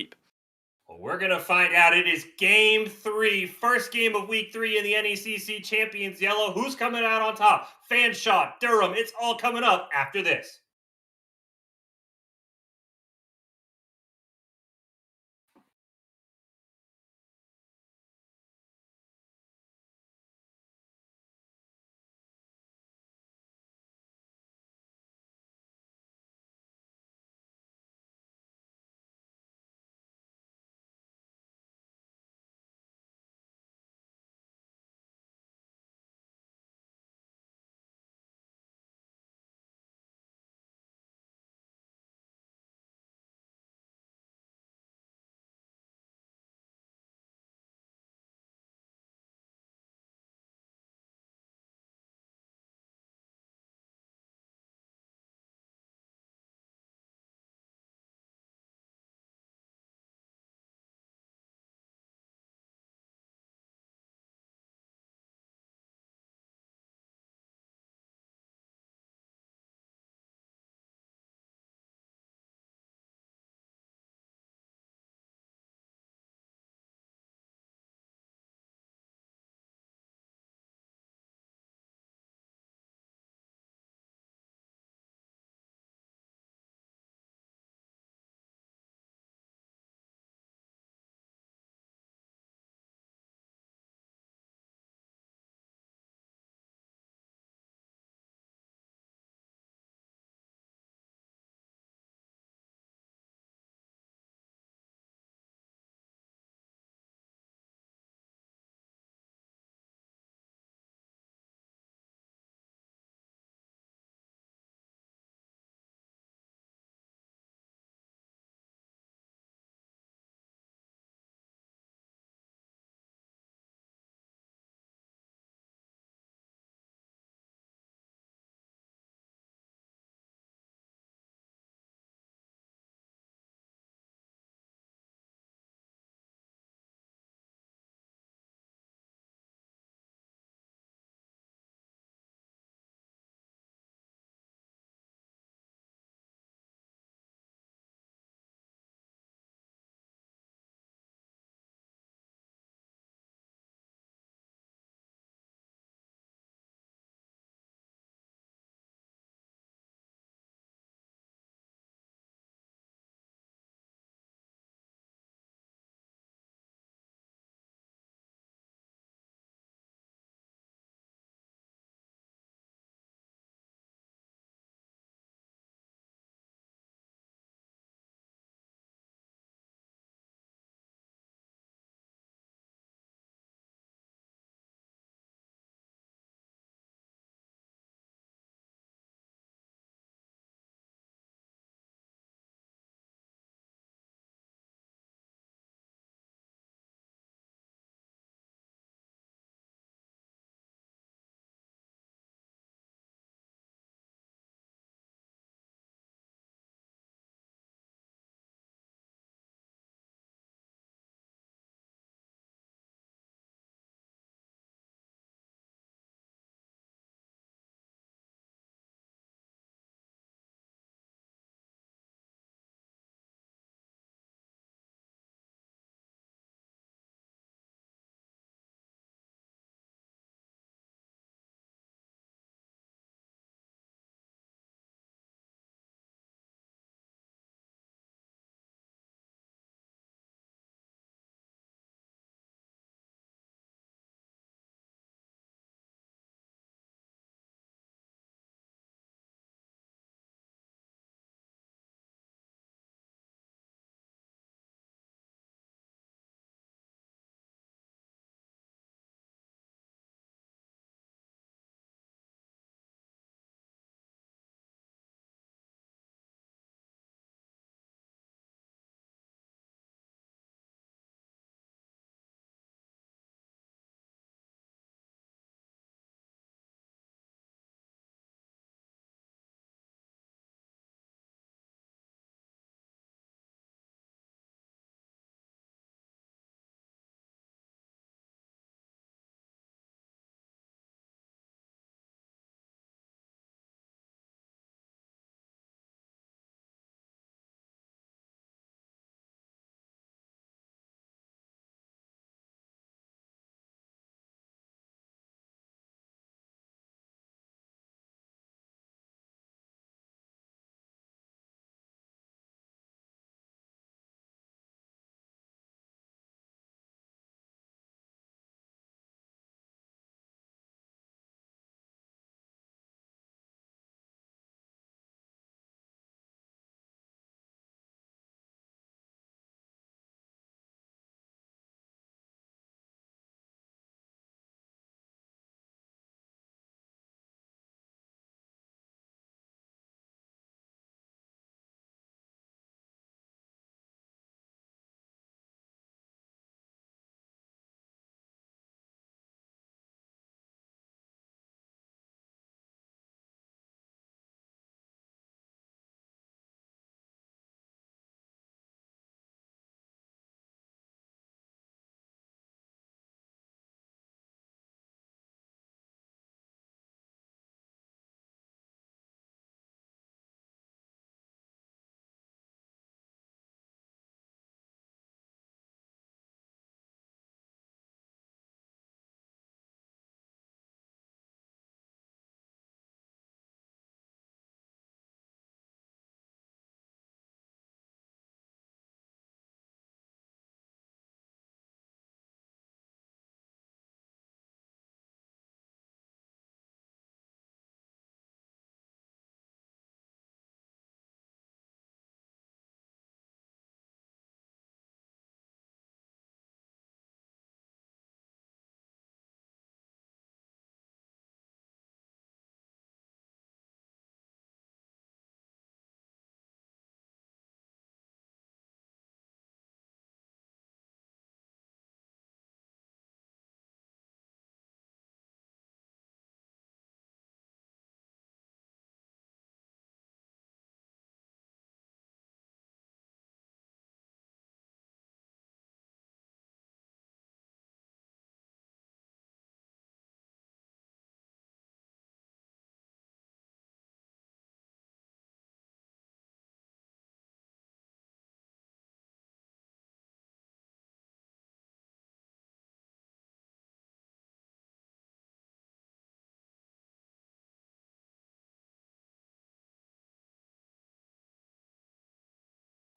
Well, we're going to find out. It is game 3, first game of week 3 in the NECC Champions Yellow. Who's coming out on top? Fanshawe, Durham. It's all coming up after this.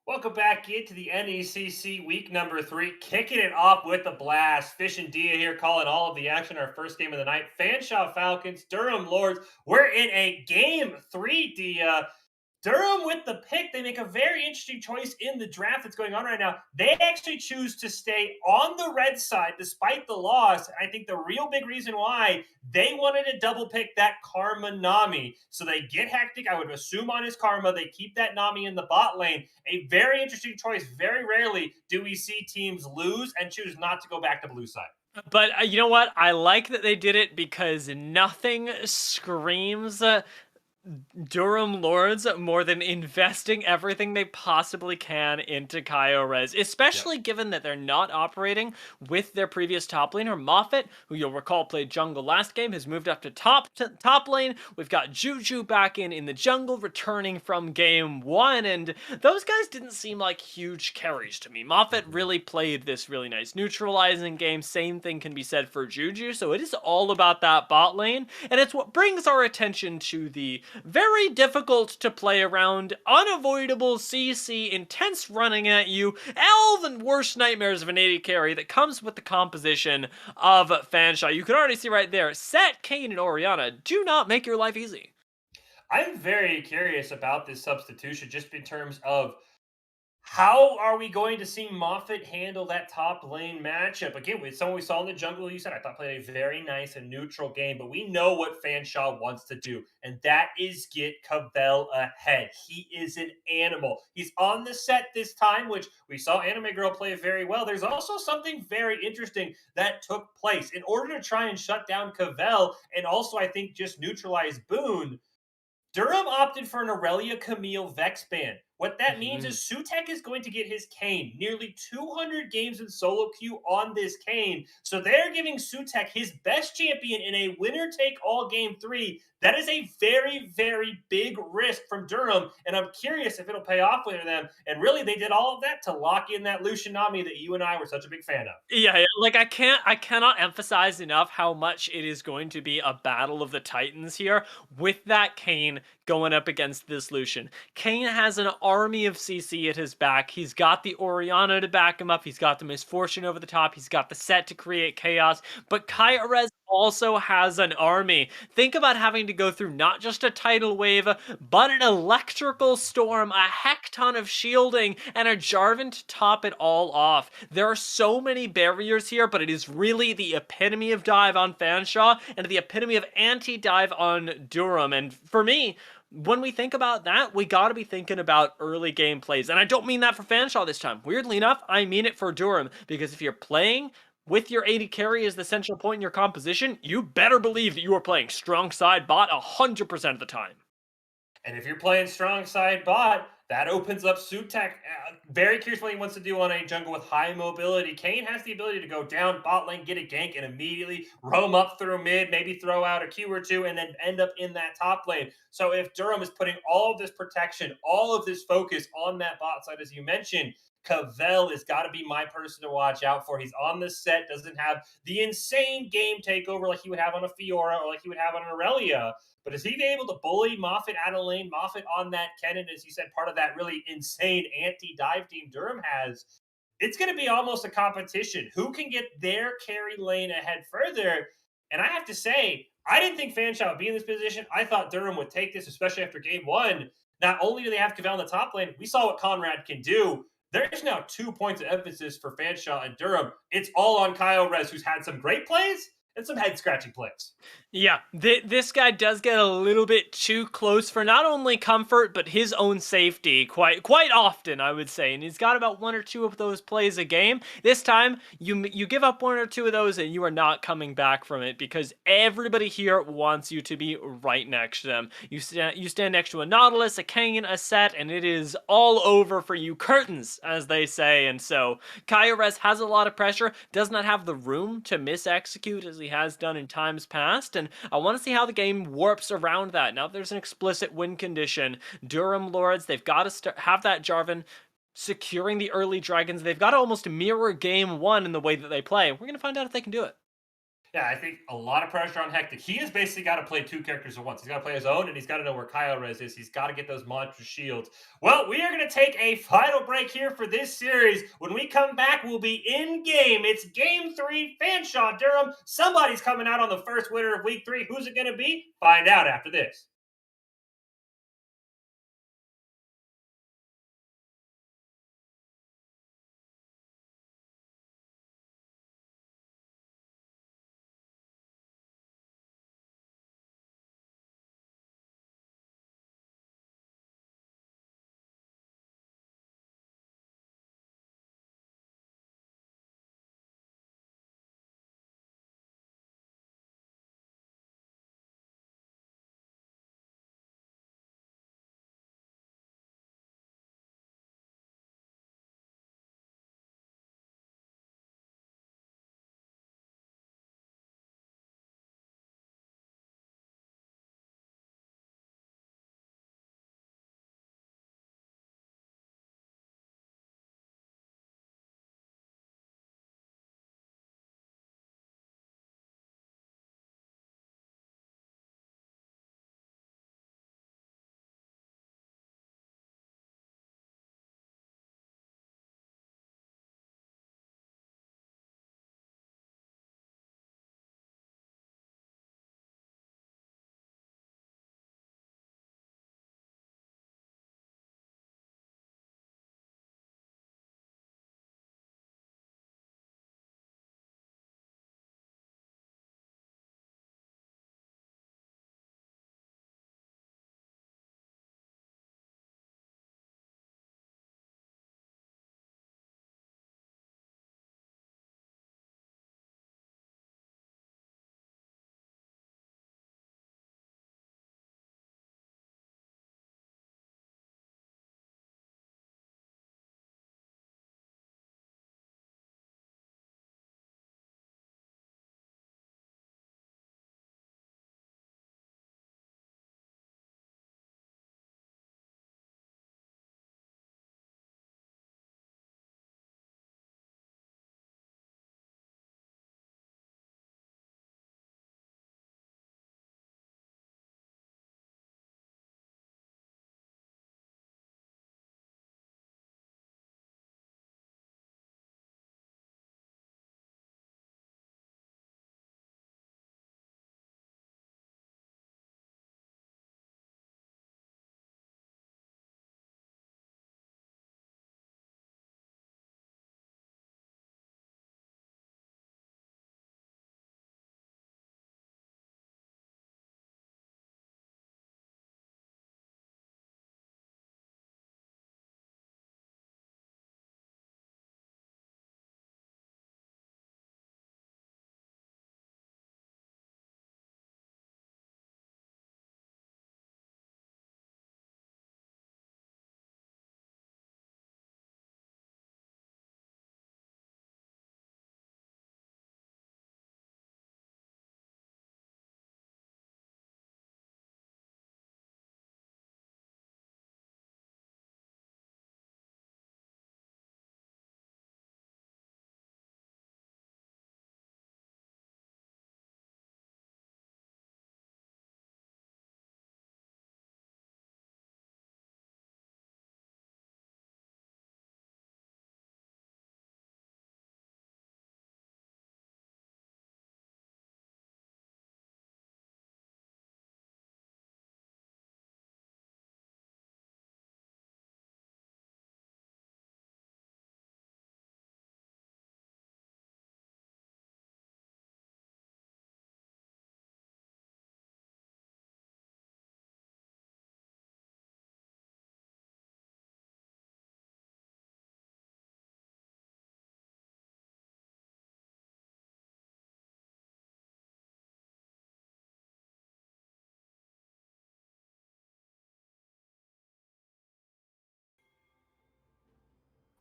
Welcome back into the NECC week number 3, kicking it off with a blast. Fish and Dia here calling all of the action. Our first game of the night, Fanshawe Falcons, Durham Lords. We're in a game 3, Dia. Durham with the pick. They make a very interesting choice in the draft that's going on right now. They actually choose to stay on the red side despite the loss. I think the real big reason why they wanted to double pick that Karma Nami. So they get Hectic, I would assume, on his Karma. They keep that Nami in the bot lane. A very interesting choice. Very rarely do we see teams lose and choose not to go back to blue side. But you know what? I like that they did it because nothing screams Durham Lords more than investing everything they possibly can into Kyores, Yep. especially given that they're not operating with their previous top laner. Moffat, who you'll recall played jungle last game, has moved up to top lane. We've got Juju back in the jungle, returning from game 1, and those guys didn't seem like huge carries to me. Moffat really played this really nice neutralizing game. Same thing can be said for Juju, so it is all about that bot lane, and it's what brings our attention to the very difficult to play around, unavoidable CC, intense running at you, all the worst nightmares of an AD carry that comes with the composition of Fanshawe. You can already see right there, Set, Kayn, and Orianna do not make your life easy. I'm very curious about this substitution just in terms of how are we going to see Moffat handle that top lane matchup? Again, with someone we saw in the jungle, you said, I thought played a very nice and neutral game, but we know what Fanshawe wants to do, and that is get Cavell ahead. He is an animal. He's on the set this time, which we saw Anime Girl play very well. There's also something very interesting that took place. In order to try and shut down Cavell, and also, I think, just neutralize Boone, Durham opted for an Aurelia Camille Vex ban. What that means is Sutek is going to get his Kayn, nearly 200 games in solo queue on this Kayn. So they're giving Sutek his best champion in a winner take all game 3. That is a very, very big risk from Durham. And I'm curious if it'll pay off for them. And really, they did all of that to lock in that Lucian Nami that you and I were such a big fan of. Yeah, like I cannot emphasize enough how much it is going to be a battle of the titans here with that Kayn going up against this Lucian. Kayn has an army of CC at his back. He's got the Orianna to back him up. He's got the Misfortune over the top. He's got the Set to create chaos. But Kyarez also has an army. Think about having to go through not just a tidal wave, but an electrical storm, a heck ton of shielding, and a Jarvan to top it all off. There are so many barriers here, but it is really the epitome of dive on Fanshawe and the epitome of anti-dive on Durham. And for me, when we think about that, we got to be thinking about early game plays. And I don't mean that for Fanshawe this time. Weirdly enough, I mean it for Durham, because if you're playing with your AD carry as the central point in your composition, you better believe that you are playing strong side bot 100% of the time. And if you're playing strong side bot, that opens up Sutek. Very curious what he wants to do on a jungle with high mobility. Kayn has the ability to go down bot lane, get a gank, and immediately roam up through mid, maybe throw out a Q or two, and then end up in that top lane. So if Durham is putting all of this protection, all of this focus on that bot side, as you mentioned, Cavell has got to be my person to watch out for. He's on the set, doesn't have the insane game takeover like he would have on a Fiora or like he would have on an Aurelia. But is he able to bully Moffat out of lane? Moffat on that Kennen, as you said, part of that really insane anti-dive team Durham has. It's going to be almost a competition. Who can get their carry lane ahead further? And I have to say, I didn't think Fanshawe would be in this position. I thought Durham would take this, especially after game 1. Not only do they have Cavell in the top lane, we saw what Conrad can do. There's now 2 points of emphasis for Fanshawe and Durham. It's all on Kyle Rez, who's had some great plays and some head-scratching plays. Yeah, this guy does get a little bit too close for not only comfort, but his own safety quite often, I would say. And he's got about 1 or 2 of those plays a game. This time, you give up 1 or 2 of those and you are not coming back from it, because everybody here wants you to be right next to them. You stand next to a Nautilus, a Kayn, a Set, and it is all over for you. Curtains, as they say. And so, Kyarez has a lot of pressure, does not have the room to mis-execute as he has done in times past, and I want to see how the game warps around that. Now there's an explicit win condition. Durham Lords, they've got to have that Jarvan securing the early dragons. They've got to almost mirror game 1 in the way that they play. We're going to find out if they can do it. Yeah, I think a lot of pressure on Hectic. He has basically got to play two characters at once. He's got to play his own, and he's got to know where Kyle Res is. He's got to get those monster shields. Well, we are going to take a final break here for this series. When we come back, we'll be in game. It's Game 3, Fanshawe, Durham. Somebody's coming out on the first winner of Week 3. Who's it going to be? Find out after this.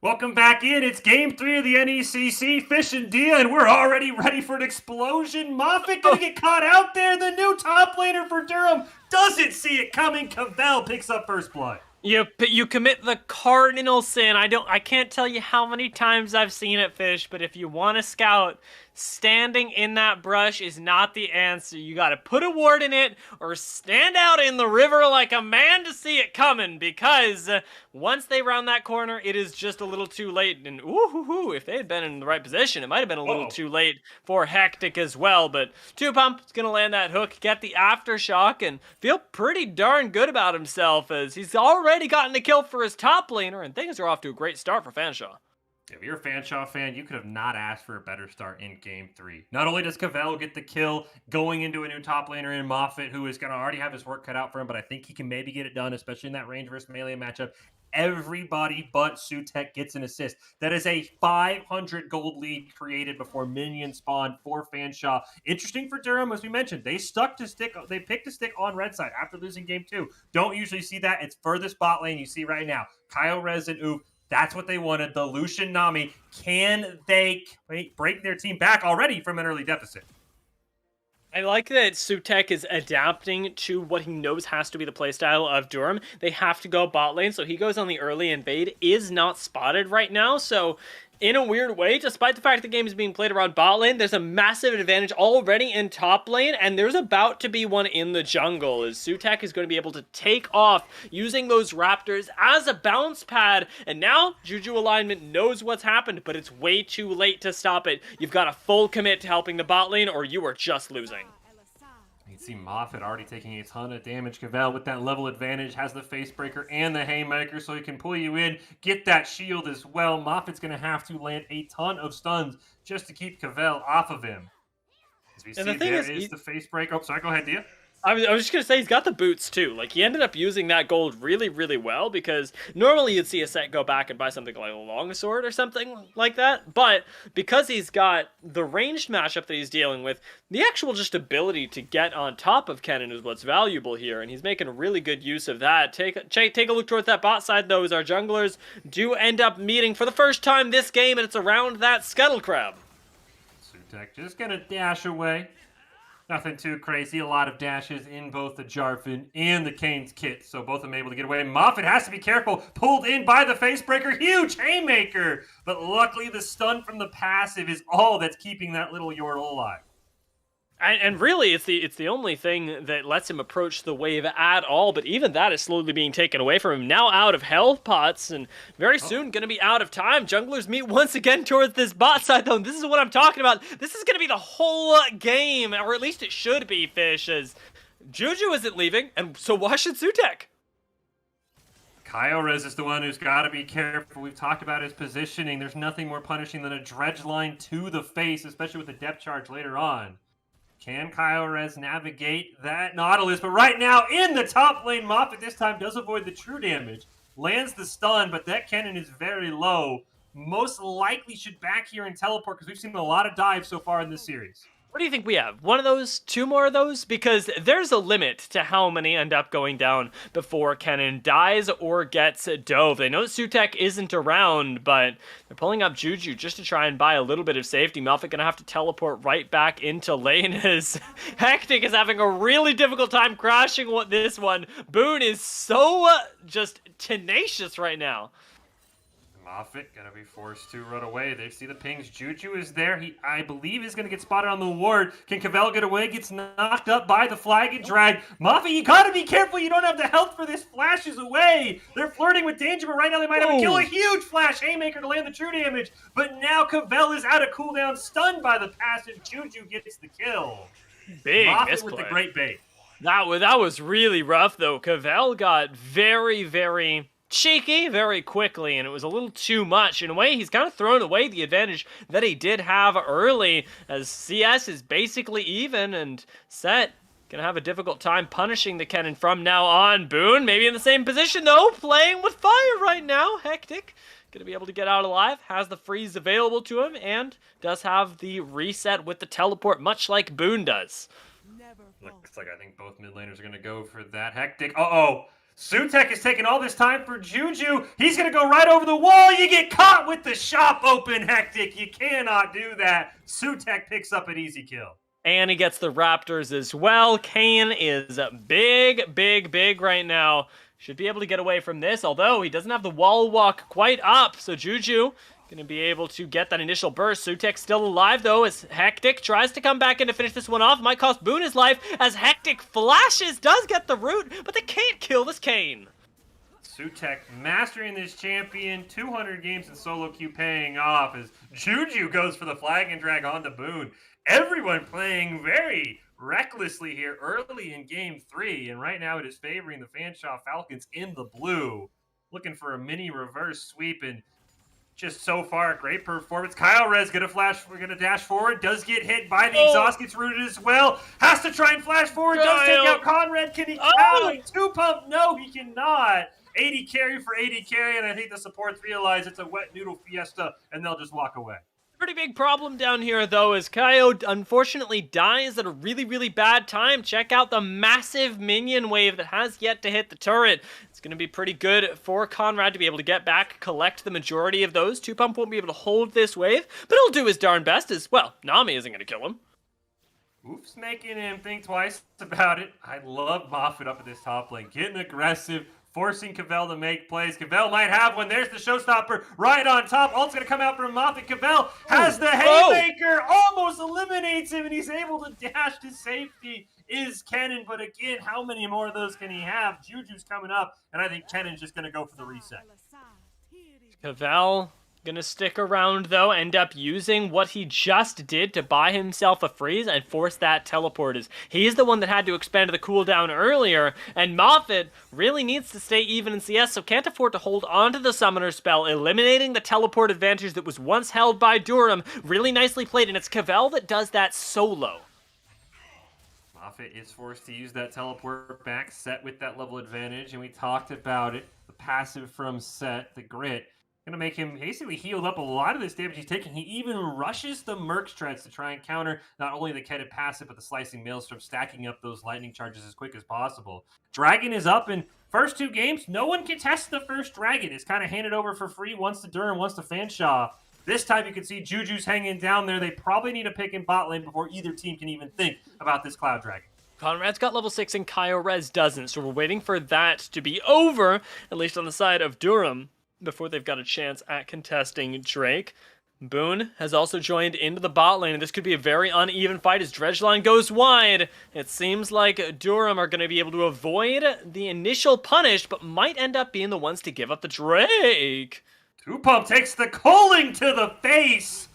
Welcome back in. It's Game 3 of the NECC. Fish and Dia, and we're already ready for an explosion. Moffat gonna get caught out there. The new top laner for Durham doesn't see it coming. Cavell picks up first blood. You commit the cardinal sin. I can't tell you how many times I've seen it, Fish, but if you want to scout, standing in that brush is not the answer. You gotta put a ward in it or stand out in the river like a man to see it coming, because once they round that corner, it is just a little too late. And ooh, if they had been in the right position, it might have been a little too late for Hectic as well. But Two Pump is gonna land that hook, get the aftershock, and feel pretty darn good about himself, as he's already gotten a kill for his top laner, and things are off to a great start for Fanshawe. If you're a Fanshawe fan, you could have not asked for a better start in Game 3. Not only does Cavell get the kill going into a new top laner in Moffat, who is going to already have his work cut out for him, but I think he can maybe get it done, especially in that range versus melee matchup. Everybody but Sutek gets an assist. That is a 500 gold lead created before minions spawn for Fanshawe. Interesting for Durham, as we mentioned. They picked a stick on red side after losing Game 2. Don't usually see that. It's furthest bot lane you see right now. Kyle Rez and Oof. That's what they wanted. The Lucian Nami. Can they break their team back already from an early deficit? I like that Sutek is adapting to what he knows has to be the playstyle of Durham. They have to go bot lane, so he goes on the early invade, is not spotted right now, so in a weird way, despite the fact the game is being played around bot lane, there's a massive advantage already in top lane, and there's about to be one in the jungle, as Sutek is going to be able to take off using those raptors as a bounce pad, and now Juju alignment knows what's happened, but it's way too late to stop it. You've got to full commit to helping the bot lane, or you are just losing. You can see Moffat already taking a ton of damage. Cavell with that level advantage has the Facebreaker and the Haymaker, so he can pull you in, get that shield as well. Moffat's going to have to land a ton of stuns just to keep Cavell off of him. As we see, there is the Facebreaker. Oh, sorry, go ahead, Dia. I was just going to say, he's got the boots too. Like, he ended up using that gold really, really well, because normally you'd see a set go back and buy something like a longsword or something like that. But because he's got the ranged matchup that he's dealing with, the actual just ability to get on top of Kennen is what's valuable here, and he's making really good use of that. Take a look towards that bot side, though, as our junglers do end up meeting for the first time this game, and it's around that Scuttle Crab. Sutek just going to dash away. Nothing too crazy. A lot of dashes in both the Jarfin and the Kane's kit, so both of them able to get away. Moffat has to be careful. Pulled in by the Facebreaker. Huge Haymaker! But luckily, the stun from the passive is all that's keeping that little Yordle alive. And really, it's the only thing that lets him approach the wave at all, but even that is slowly being taken away from him. Now out of health pots, and very soon going to be out of time. Junglers meet once again towards this bot side, though. This is what I'm talking about. This is going to be the whole game, or at least it should be, Fish, as Juju isn't leaving, and so why should Sutek? Kyle Rez is the one who's got to be careful. We've talked about his positioning. There's nothing more punishing than a dredge line to the face, especially with the depth charge later on. Can Kyle Rez navigate that Nautilus? But right now, in the top lane, Moffat this time does avoid the true damage. Lands the stun, but that cannon is very low. Most likely should back here and teleport, because we've seen a lot of dives so far in this series. What do you think we have? One of those? Two more of those? Because there's a limit to how many end up going down before Kennen dies or gets dove. They know Sutek isn't around, but they're pulling up Juju just to try and buy a little bit of safety. Moffat gonna have to teleport right back into lane, as Hectic is having a really difficult time crashing this one. Boone is so just tenacious right now. Moffat gonna be forced to run away. They see the pings. Juju is there. He, I believe, is gonna get spotted on the ward. Can Cavell get away? Gets knocked up by the flag and drag. Moffat, you gotta be careful. You don't have the health for this. Flashes away. They're flirting with danger, but right now they might have a kill. A huge flash Haymaker to land the true damage. But now Cavell is out of cooldown, stunned by the passive. Juju gets the kill. Big Moffat misplay. with the great bait. That was really rough, though. Cavell got very, very cheeky very quickly, and it was a little too much. In a way, he's kind of thrown away the advantage that he did have early, as CS is basically even, and Set gonna have a difficult time punishing the Kennen from now on. Boone, maybe in the same position, though, playing with fire right now. Hectic gonna be able to get out alive, has the freeze available to him, and does have the reset with the teleport, much like Boone does. Looks like I think both mid laners are gonna go for that. Hectic. Uh-oh. Sutek is taking all this time for Juju. He's going to go right over the wall. You get caught with the shop open, Hectic. You cannot do that. Sutek picks up an easy kill. And he gets the Raptors as well. Kane is big, big, big right now. Should be able to get away from this, although he doesn't have the wall walk quite up. So Juju Gonna be able to get that initial burst. Sutek still alive, though, as Hectic tries to come back in to finish this one off. Might cost Boone his life, as Hectic flashes, does get the root, but they can't kill this Kayn. Sutek mastering this champion, 200 games in solo queue paying off as Juju goes for the flag and drag onto Boone. Everyone playing very recklessly here early in game 3, and right now it is favoring the Fanshawe Falcons in the blue. Looking for a mini reverse sweep, and just so far, great performance. Kyle Rez gonna dash forward, does get hit by the exhaust, gets rooted as well. Has to try and flash forward, does take out Conrad. Can he count? 2-pump? No, he cannot. 80 carry for 80 carry, and I think the supports realize it's a wet noodle fiesta, and they'll just walk away. Pretty big problem down here, though, as Kaio unfortunately dies at a really, really bad time. Check out the massive minion wave that has yet to hit the turret. It's going to be pretty good for Conrad to be able to get back, collect the majority of those. 2-pump won't be able to hold this wave, but he'll do his darn best as, well, Nami isn't going to kill him. Oops, making him think twice about it. I love Moffat up at this top lane, getting aggressive, forcing Cavell to make plays. Cavell might have one. There's the showstopper right on top. Ult's going to come out from Moffat. Cavell has the haymaker, almost eliminates him, and he's able to dash to safety. Is Kennen, but again, how many more of those can he have? Juju's coming up, and I think Kennen's just going to go for the reset. Cavell gonna stick around, though, end up using what he just did to buy himself a freeze and force that teleport. He's the one that had to expend the cooldown earlier, and Moffat really needs to stay even in CS, so can't afford to hold onto the summoner spell, eliminating the teleport advantage that was once held by Durham. Really nicely played, and it's Cavell that does that solo. Moffat is forced to use that teleport back, Set with that level advantage, and we talked about it. The passive from Set, the grit, gonna make him basically healed up a lot of this damage he's taking. He even rushes the Merc Treads to try and counter not only the Kedded passive, but the Slicing Maelstrom, stacking up those lightning charges as quick as possible. Dragon is up in first 2 games. No one can test the first Dragon. It's kind of handed over for free, once to Durham, once to Fanshawe. This time you can see Juju's hanging down there. They probably need a pick in bot lane before either team can even think about this Cloud Dragon. Conrad's got level 6 and Kaio Rez doesn't, so we're waiting for that to be over, at least on the side of Durham, before they've got a chance at contesting Drake. Boone has also joined into the bot lane, and this could be a very uneven fight as Dredgeline goes wide. It seems like Durham are going to be able to avoid the initial punish, but might end up being the ones to give up the Drake. 2-pump takes the culling to the face.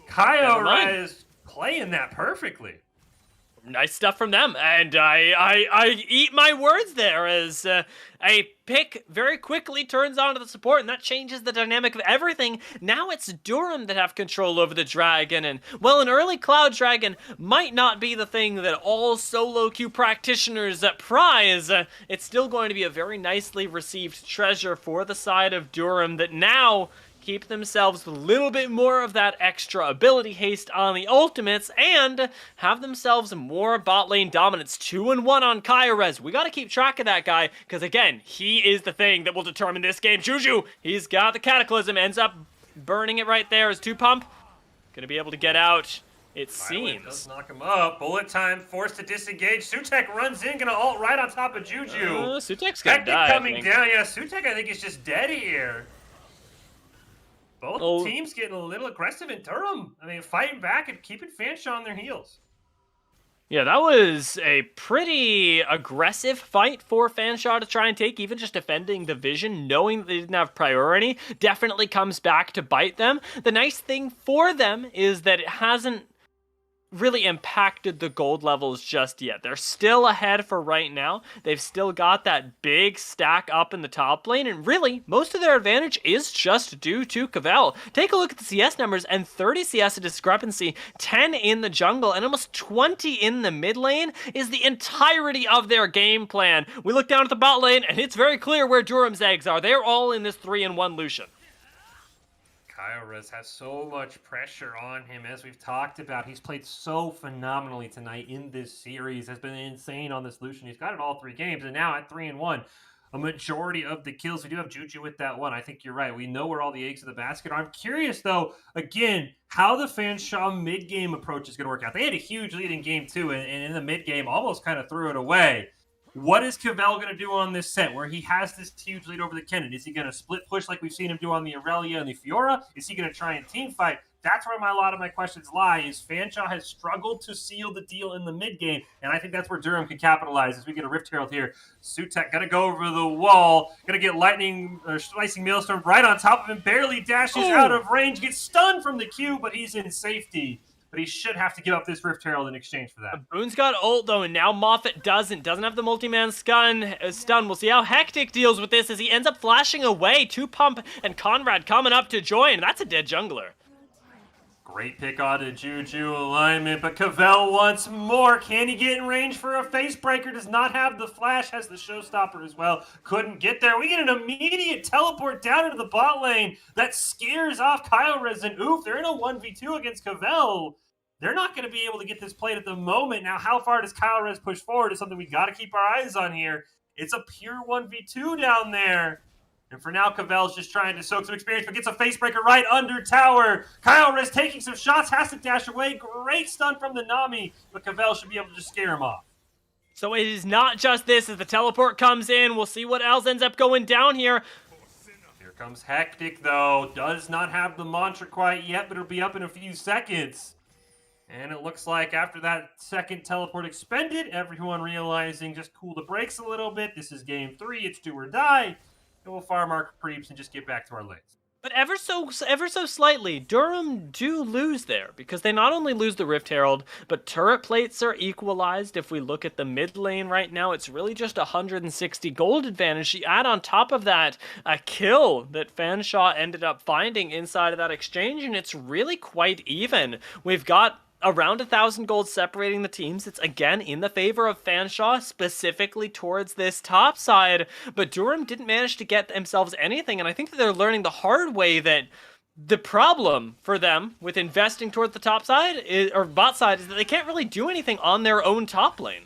Kaio is playing that perfectly. Nice stuff from them, and I eat my words there as a pick very quickly turns onto the support, and that changes the dynamic of everything. Now it's Durham that have control over the dragon, and well, an early Cloud Dragon might not be the thing that all solo queue practitioners prize. It's still going to be a very nicely received treasure for the side of Durham that now keep themselves a little bit more of that extra ability haste on the ultimates and have themselves more bot lane dominance. 2-1 on Kaio Rez. We got to keep track of that guy because, again, he is the thing that will determine this game. Juju, he's got the Cataclysm, ends up burning it right there as 2-pump. Gonna be able to get out, it seems. Does knock him up. Bullet time, forced to disengage. Sutek runs in, gonna ult right on top of Juju. Sutek's gonna die, coming down. Yeah, Sutek, I think, is just dead here. Both teams getting a little aggressive in Durham. I mean, fighting back and keeping Fanshawe on their heels. Yeah, that was a pretty aggressive fight for Fanshawe to try and take, even just defending the vision, knowing that they didn't have priority, definitely comes back to bite them. The nice thing for them is that it hasn't really impacted the gold levels just yet. They're still ahead for right now. They've still got that big stack up in the top lane, and really, most of their advantage is just due to Cavell. Take a look at the CS numbers, and 30 CS discrepancy, 10 in the jungle, and almost 20 in the mid lane is the entirety of their game plan. We look down at the bot lane, and it's very clear where Durham's eggs are. They're all in this 3-in-1 Lucian. Kaio Rez has so much pressure on him, as we've talked about. He's played so phenomenally tonight in this series, has been insane on this Lucian. He's got it all 3 games, and now at 3-1, a majority of the kills. We do have Juju with that one. I think you're right. We know where all the eggs in the basket are. I'm curious, though, again, how the Fanshawe mid-game approach is going to work out. They had a huge lead in game 2, and in the mid-game almost kind of threw it away. What is Cavell going to do on this set where he has this huge lead over the Kennen? Is he going to split push like we've seen him do on the Aurelia and the Fiora? Is he going to try and team fight? That's where a lot of my questions lie, is Fanshawe has struggled to seal the deal in the mid game, and I think that's where Durham can capitalize as we get a Rift Herald here. Sutek going to go over the wall, going to get lightning or slicing Maelstrom right on top of him, barely dashes out of range, gets stunned from the Q, but he's in safety. But he should have to give up this Rift Herald in exchange for that. Boon's got ult, though, and now Moffat doesn't have the multi-man stun. We'll see how Hectic deals with this as he ends up flashing away. 2Pump and Conrad coming up to join. That's a dead jungler. Great pick onto Juju alignment, but Cavell wants more. Can he get in range for a face breaker? Does not have the flash, has the showstopper as well. Couldn't get there. We get an immediate teleport down into the bot lane that scares off Kyle-Rez and Oof. They're in a 1v2 against Cavell. They're not going to be able to get this played at the moment. Now, how far does Kyle-Rez push forward is something we got to keep our eyes on here. It's a pure 1v2 down there. And for now, Cavell's just trying to soak some experience, but gets a facebreaker right under tower. Kyle-Rez taking some shots, has to dash away. Great stun from the Nami, but Cavell should be able to just scare him off. So it is not just this. As the teleport comes in, we'll see what else ends up going down here. Here comes Hectic, though. Does not have the mantra quite yet, but it'll be up in a few seconds. And it looks like after that second teleport expended, everyone realizing just cool the brakes a little bit. This is game 3. It's do or die. And we'll farm our creeps and just get back to our lanes. But ever so slightly, Durham do lose there, because they not only lose the Rift Herald, but turret plates are equalized. If we look at the mid lane right now, it's really just 160 gold advantage. You add on top of that a kill that Fanshawe ended up finding inside of that exchange, and it's really quite even. We've got around 1,000 gold separating the teams. It's again in the favor of Fanshawe, specifically towards this top side. But Durham didn't manage to get themselves anything, and I think that they're learning the hard way that the problem for them with investing towards the top side, or bot side, is that they can't really do anything on their own top lane.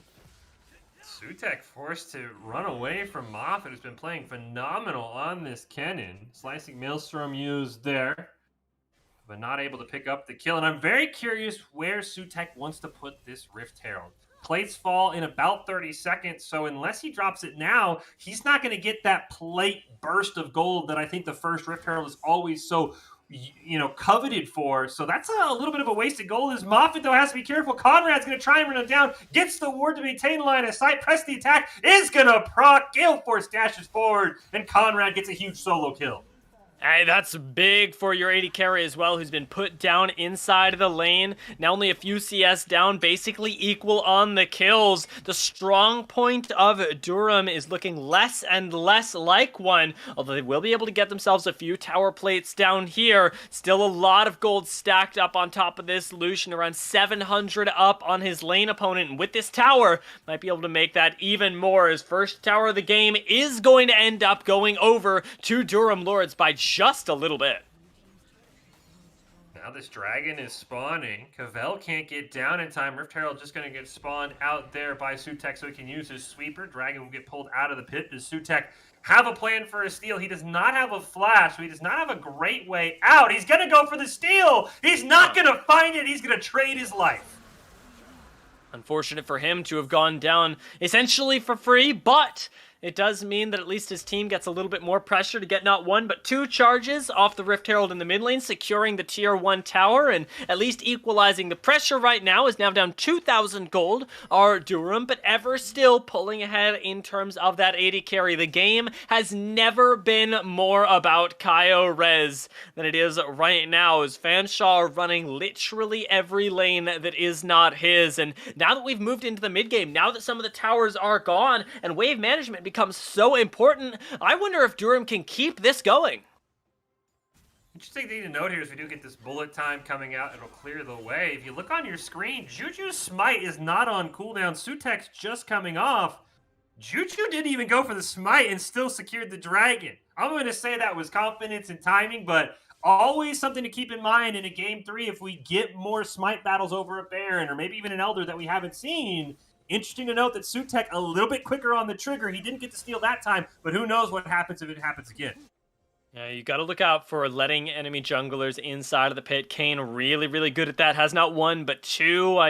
Sutek forced to run away from Moffat, who's been playing phenomenal on this Kennen. Slicing Maelstrom used there, but not able to pick up the kill. And I'm very curious where Sutek wants to put this Rift Herald. Plates fall in about 30 seconds, so unless he drops it now, he's not going to get that plate burst of gold that I think the first Rift Herald is always so, coveted for. So that's a little bit of a wasted gold. As Moffat, though, has to be careful. Conrad's going to try and run him down, gets the ward to maintain line of sight, press the attack, is going to proc. Gale Force dashes forward, and Conrad gets a huge solo kill. Hey, that's big for your AD carry as well, who's been put down inside of the lane. Now only a few CS down, basically equal on the kills. The strong point of Durham is looking less and less like one, although they will be able to get themselves a few tower plates down here. Still a lot of gold stacked up on top of this. Lucian around 700 up on his lane opponent, and with this tower, might be able to make that even more. His first tower of the game is going to end up going over to Durham Lords by just a little bit. Now this dragon is spawning. Cavell can't get down in time. Rift Herald just going to get spawned out there by Sutek so he can use his sweeper. Dragon will get pulled out of the pit. Does Sutek have a plan for a steal? He does not have a flash, so he does not have a great way out. He's going to go for the steal. He's not going to find it. He's going to trade his life. Unfortunate for him to have gone down essentially for free, but it does mean that at least his team gets a little bit more pressure to get not one, but 2 charges off the Rift Herald in the mid lane, securing the tier 1 tower, and at least equalizing the pressure right now. Is now down 2,000 gold, are Durham, but ever still pulling ahead in terms of that AD carry. The game has never been more about Kyle-Rez than it is right now, as Fanshawe running literally every lane that is not his. And now that we've moved into the mid game, now that some of the towers are gone, and wave management becomes so important, I wonder if Durham can keep this going. Interesting thing to note here is we do get this bullet time coming out. It'll clear the way. If you look on your screen, Juju's smite is not on cooldown. Sutek's just coming off. Juju didn't even go for the smite and still secured the dragon. I'm going to say that was confidence and timing, but always something to keep in mind in a game 3 if we get more smite battles over a Baron or maybe even an Elder that we haven't seen. Interesting to note that Sutek a little bit quicker on the trigger. He didn't get to steal that time, but who knows what happens if it happens again. Yeah, you got to look out for letting enemy junglers inside of the pit. Kane really, really good at that. Has not one, but two.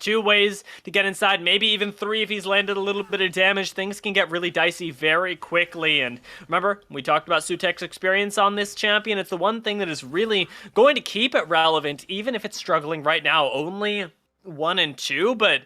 Two ways to get inside. Maybe even three if he's landed a little bit of damage. Things can get really dicey very quickly. And remember, we talked about Sutek's experience on this champion. It's the one thing that is really going to keep it relevant, even if it's struggling right now. Only 1 and 2, but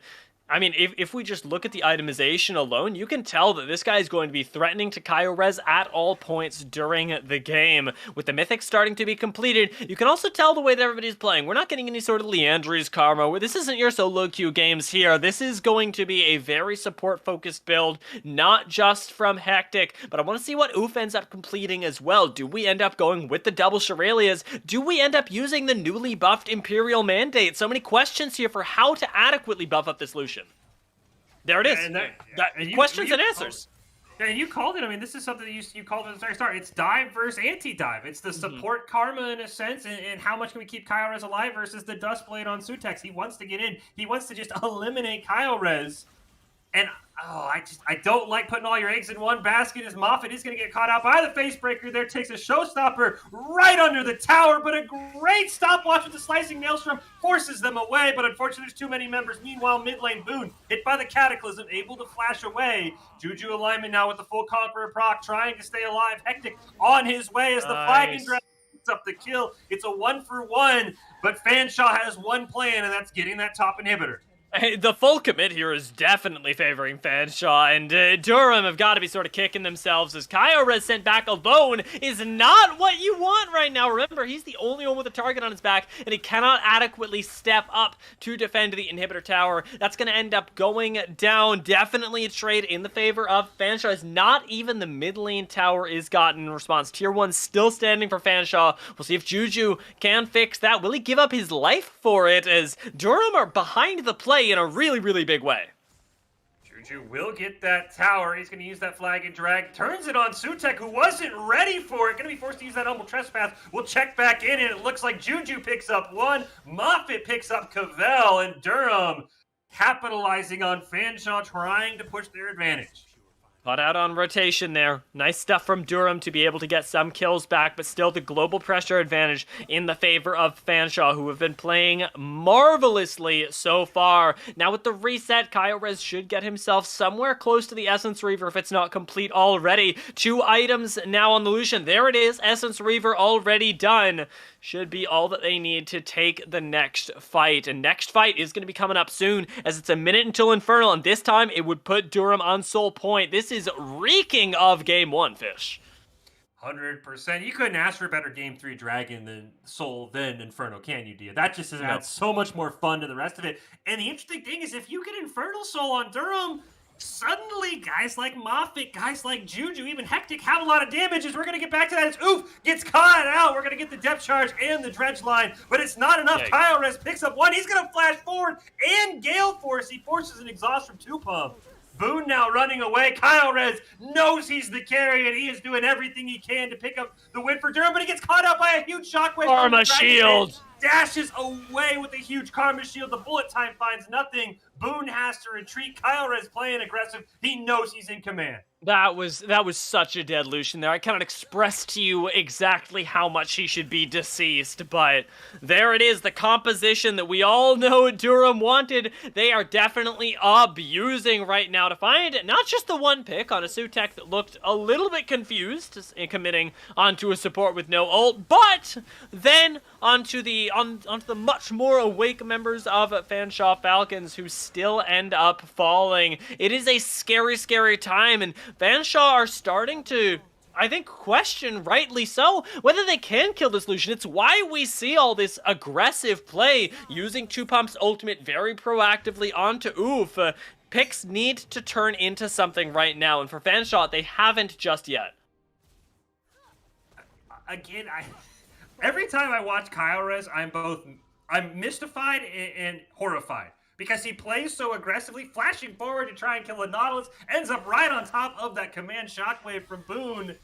I mean, if we just look at the itemization alone, you can tell that this guy is going to be threatening to Kaio at all points during the game. With the Mythic starting to be completed, you can also tell the way that everybody's playing. We're not getting any sort of Leandri's Karma. This isn't your solo queue games here. This is going to be a very support-focused build, not just from Hectic, but I want to see what Oof ends up completing as well. Do we end up going with the double Shirelias? Do we end up using the newly buffed Imperial Mandate? So many questions here for how to adequately buff up this Lucian. There it is. And questions and answers. And you called it. I mean, this is something that you called it at the very start. It's dive versus anti-dive. It's the support karma in a sense, and how much can we keep Kaio alive versus the Dustblade on Sutex. He wants to get in. He wants to just eliminate Kaio. And I don't like putting all your eggs in one basket. As Moffat is going to get caught out by the Facebreaker there, takes a showstopper right under the tower, but a great stopwatch with the slicing Maelstrom forces them away, but unfortunately there's too many members. Meanwhile, mid lane Boone, hit by the Cataclysm, able to flash away. Juju alignment now with the full Conqueror proc, trying to stay alive. Hectic on his way as the Flagon Dragon picks up the kill. It's a 1-for-1, but Fanshawe has one plan, and that's getting that top inhibitor. The full commit here is definitely favoring Fanshawe, and Durham have got to be sort of kicking themselves as Kaio sent back alone is not what you want right now. Remember, he's the only one with a target on his back, and he cannot adequately step up to defend the inhibitor tower. That's going to end up going down. Definitely a trade in the favor of Fanshawe, as not even the mid lane tower is gotten in response. Tier 1 still standing for Fanshawe. We'll see if Juju can fix that. Will he give up his life for it, as Durham are behind the play in a really, really big way. Juju will get that tower. He's going to use that flag and drag. Turns it on Sutek, who wasn't ready for it. Going to be forced to use that humble trespass. We'll check back in, and it looks like Juju picks up one. Moffat picks up Cavell, and Durham capitalizing on Fanshawe, trying to push their advantage. Caught out on rotation there. Nice stuff from Durham to be able to get some kills back, but still the global pressure advantage in the favor of Fanshawe, who have been playing marvelously so far. Now with the reset, Kaio should get himself somewhere close to the Essence Reaver if it's not complete already. 2 items now on the Lucian. There it is, Essence Reaver already done. Should be all that they need to take the next fight. And next fight is going to be coming up soon, as it's a minute until Infernal, and this time it would put Durham on soul point. This is reeking of game 1, Fish. 100%. You couldn't ask for a better game 3 Dragon than Soul than Inferno, can you, Dia? That just has added so much more fun to the rest of it. And the interesting thing is, if you get Infernal Soul on Durham, suddenly guys like Moffat, guys like Juju, even Hectic have a lot of damages. We're going to get back to that. It's Oof gets caught out. We're going to get the depth charge and the dredge line, but it's not enough. Kaio picks up one. He's going to flash forward and Gale Force. He forces an exhaust from 2-pump. Boone now running away. Kaio knows he's the carry, and he is doing everything he can to pick up the win for Durham, but he gets caught out by a huge shockwave. Karma shield. Dashes away with a huge Karma shield. The bullet time finds nothing. Boone has to retreat. Kaio playing aggressive. He knows he's in command. That was such a dead Lucian there. I cannot express to you exactly how much he should be deceased, but there it is, the composition that we all know Durham wanted. They are definitely abusing right now to find not just the one pick on a Sutek that looked a little bit confused in committing onto a support with no ult, but then onto the much more awake members of Fanshawe Falcons, who still end up falling. It is a scary, scary time, and Fanshawe are starting to, I think, question, rightly so, whether they can kill this Lucian. It's why we see all this aggressive play, using 2-pump's ultimate very proactively onto Oof. Picks need to turn into something right now, and for Fanshawe, they haven't just yet. Again, every time I watch Kaio, I'm mystified and horrified. Because he plays so aggressively, flashing forward to try and kill a Nautilus, ends up right on top of that command shockwave from Boone.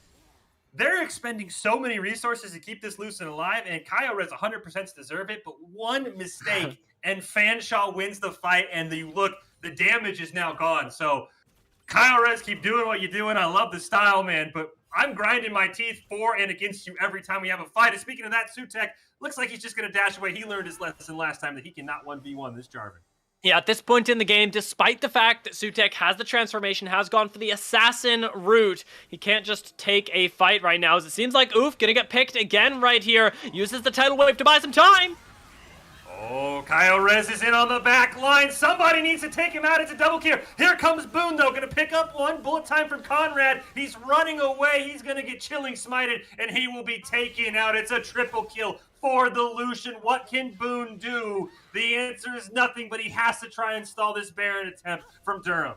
They're expending so many resources to keep this Lucian alive, and Kaio 100% deserve it, but one mistake, and Fanshawe wins the fight, and the damage is now gone. So, Kaio keep doing what you're doing. I love the style, man, but I'm grinding my teeth for and against you every time we have a fight. And speaking of that, Sutek looks like he's just going to dash away. He learned his lesson last time that he cannot 1v1 this Jarvan. Yeah, at this point in the game, despite the fact that Sutek has the transformation, has gone for the assassin route, he can't just take a fight right now, as it seems like Oof gonna get picked again right here, uses the tidal wave to buy some time. Oh, Kyle Rez is in on the back line. Somebody needs to take him out. It's a double kill. Here comes Boone, though. Going to pick up one. Bullet time from Conrad. He's running away. He's going to get chilling smited, and he will be taken out. It's a triple kill for the Lucian. What can Boone do? The answer is nothing, but he has to try and stall this Baron attempt from Durham.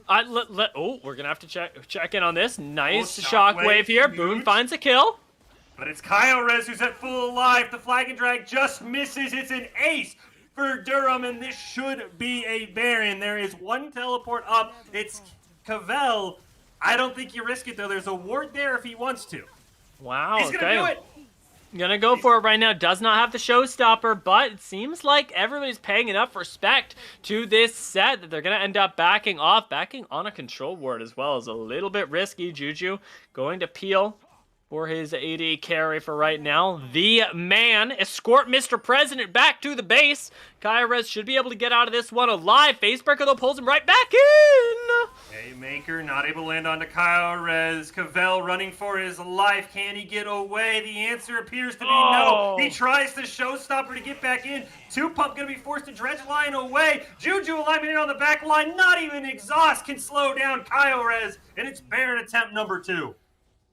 We're going to have to check in on this. Nice shockwave here. Huge. Boone finds a kill. But it's Kyle Rez who's at full life. The flag and drag just misses. It's an ace for Durham, and this should be a Baron. There is one teleport up. It's Cavell. I don't think you risk it, though. There's a ward there if he wants to. Wow, he's gonna do it. Gonna go for it right now. Does not have the showstopper, but it seems like everybody's paying enough respect to this set that they're gonna end up backing off. Backing on a control ward as well is a little bit risky. Juju going to peel for his AD carry for right now. The man, escort Mr. President back to the base. Kyrez should be able to get out of this one alive. Facebreaker, though, pulls him right back in. Haymaker not able to land onto Kyrez. Cavell running for his life. Can he get away? The answer appears to be no. He tries the showstopper to get back in. 2Pump going to be forced to dredge line away. Juju alignment in on the back line. Not even exhaust can slow down Kyrez. And it's Baron attempt number 2.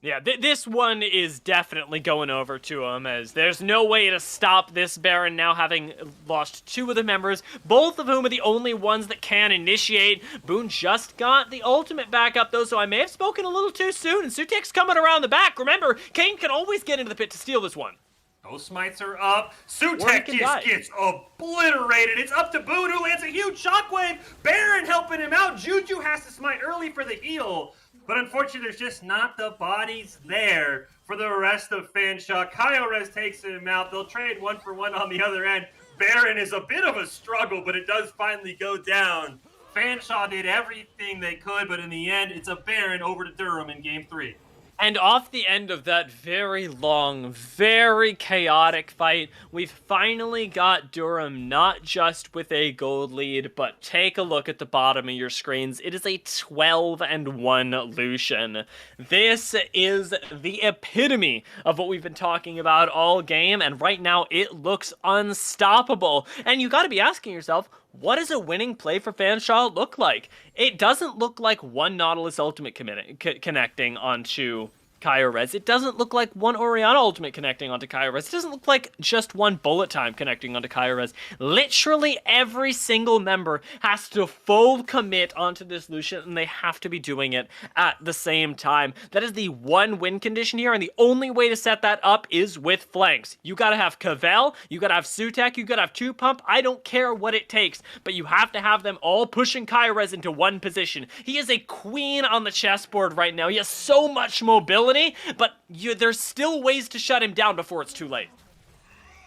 Yeah, this one is definitely going over to him, as there's no way to stop this Baron now, having lost 2 of the members, both of whom are the only ones that can initiate. Boone just got the ultimate back up, though, so I may have spoken a little too soon, and Sutek's coming around the back. Remember, Kane can always get into the pit to steal this one. Those smites are up. Sutek just gets obliterated. It's up to Boone, who lands a huge shockwave. Baron helping him out. Juju has to smite early for the heal. But unfortunately, there's just not the bodies there for the rest of Fanshawe. Kyrez takes him out. They'll trade 1-for-1 on the other end. Baron is a bit of a struggle, but it does finally go down. Fanshawe did everything they could, but in the end, it's a Baron over to Durham in Game 3. And off the end of that very long, very chaotic fight, we've finally got Durham not just with a gold lead, but take a look at the bottom of your screens. It is a 12-1 Lucian. This is the epitome of what we've been talking about all game, and right now it looks unstoppable. And you gotta be asking yourself, what does a winning play for Fanshawe look like? It doesn't look like one Nautilus ultimate connecting onto Kyrez. It doesn't look like one Orianna ultimate connecting onto Kyrez. It doesn't look like just one bullet time connecting onto Kyrez. Literally every single member has to full commit onto this Lucian, and they have to be doing it at the same time. That is the one win condition here, and the only way to set that up is with flanks. You gotta have Cavell, you gotta have Sutek, you gotta have 2Pump. I don't care what it takes, but you have to have them all pushing Kyrez into one position. He is a queen on the chessboard right now. He has so much mobility, but there's still ways to shut him down before it's too late.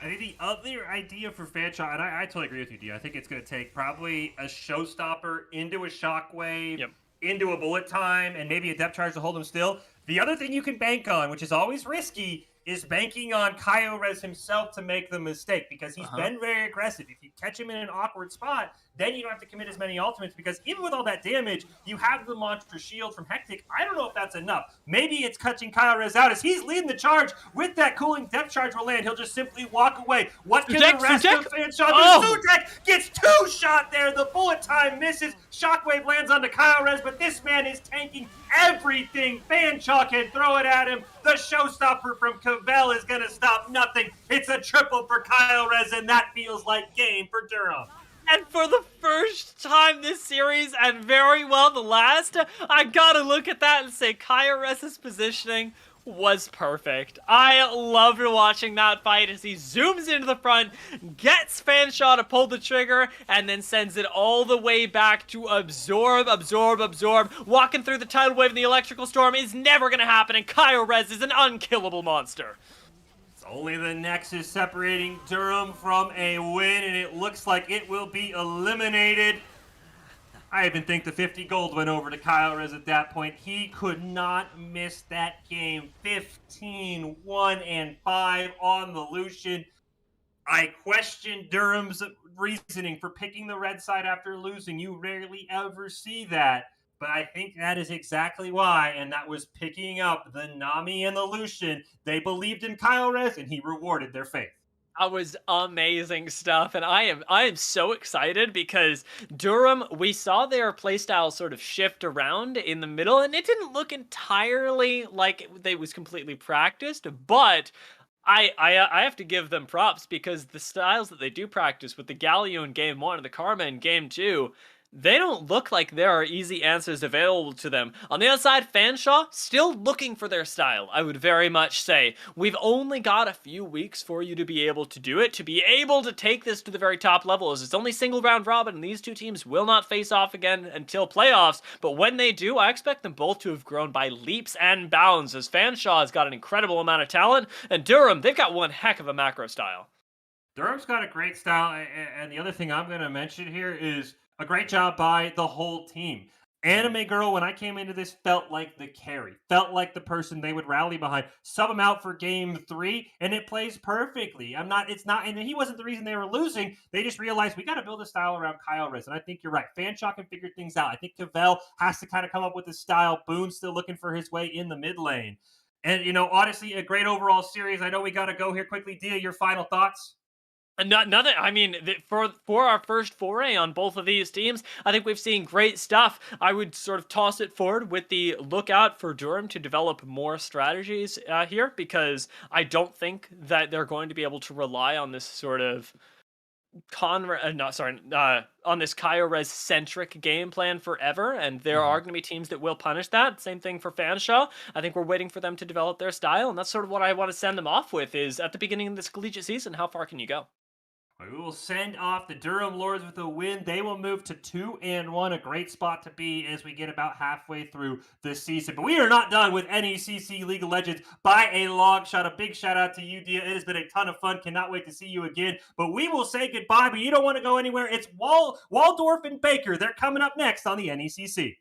I think the other idea for Fanshawe, and I totally agree with you, D. I think it's going to take probably a showstopper into a shockwave, into a bullet time, and maybe a depth charge to hold him still. The other thing you can bank on, which is always risky, is banking on Kyrez himself to make the mistake, because he's been very aggressive. If you catch him in an awkward spot, then you don't have to commit as many ultimates, because even with all that damage, you have the monster shield from Hectic. I don't know if that's enough. Maybe it's catching Kyrez out as he's leading the charge. With that cooling depth charge will land, he'll just simply walk away. What can the rest of Fanshawe do? Sutek gets 2 shot there. The bullet time misses. Shockwave lands onto Kyrez, but this man is tanking everything Fanshawe can throw it at him. The showstopper from Cavell is going to stop nothing. It's a triple for Kyrez, and that feels like game for Durham. And for the first time this series, and very well the last, I gotta look at that and say Kyrez's positioning was perfect. I loved watching that fight as he zooms into the front, gets Fanshawe to pull the trigger, and then sends it all the way back to absorb. Walking through the tidal wave and the electrical storm is never gonna happen, and Kyrez is an unkillable monster. Only the Nexus separating Durham from a win, and it looks like it will be eliminated. I even think the 50 gold went over to Kyle Rez at that point. He could not miss that game. 15, 1, and 5 on the Lucian. I question Durham's reasoning for picking the red side after losing. You rarely ever see that. But I think that is exactly why, and that was picking up the Nami and the Lucian. They believed in Kyle Rez, and he rewarded their faith. That was amazing stuff, and I am so excited because Durham, we saw their playstyle sort of shift around in the middle, and it didn't look entirely like they was completely practiced, but I have to give them props because the styles that they do practice with the Galio in game one and the Karma in game two, they don't look like there are easy answers available to them. On the other side, Fanshawe, still looking for their style, I would very much say. We've only got a few weeks for you to be able to do it, to be able to take this to the very top levels. It's only single round robin, and these two teams will not face off again until playoffs, but when they do, I expect them both to have grown by leaps and bounds, as Fanshawe has got an incredible amount of talent, and Durham, they've got one heck of a macro style. Durham's got a great style, and the other thing I'm going to mention here is a great job by the whole team. Anime Girl, when I came into this, felt like the carry, felt like the person they would rally behind. Sub him out for game three, and it plays perfectly. It's not, and he wasn't the reason they were losing. They just realized we got to build a style around Kyle Riz, and I think you're right. Fanshawe can figure things out. I think Cavell has to kind of come up with his style. Boone's still looking for his way in the mid lane. And, honestly, a great overall series. I know we got to go here quickly. Dia, your final thoughts? Nothing. I mean, for our first foray on both of these teams, I think we've seen great stuff. I would sort of toss it forward with the lookout for Durham to develop more strategies here, because I don't think that they're going to be able to rely on this sort of on this Kyores centric game plan forever, and there are going to be teams that will punish that. Same thing for Fanshawe. I think we're waiting for them to develop their style, and that's sort of what I want to send them off with. Is at the beginning of this collegiate season, how far can you go? We will send off the Durham Lords with a win. They will move to 2-1, a great spot to be as we get about halfway through the season. But we are not done with NECC League of Legends by a long shot. A big shout out to you, Dia. It has been a ton of fun. Cannot wait to see you again. But we will say goodbye, but you don't want to go anywhere. It's Waldorf and Baker. They're coming up next on the NECC.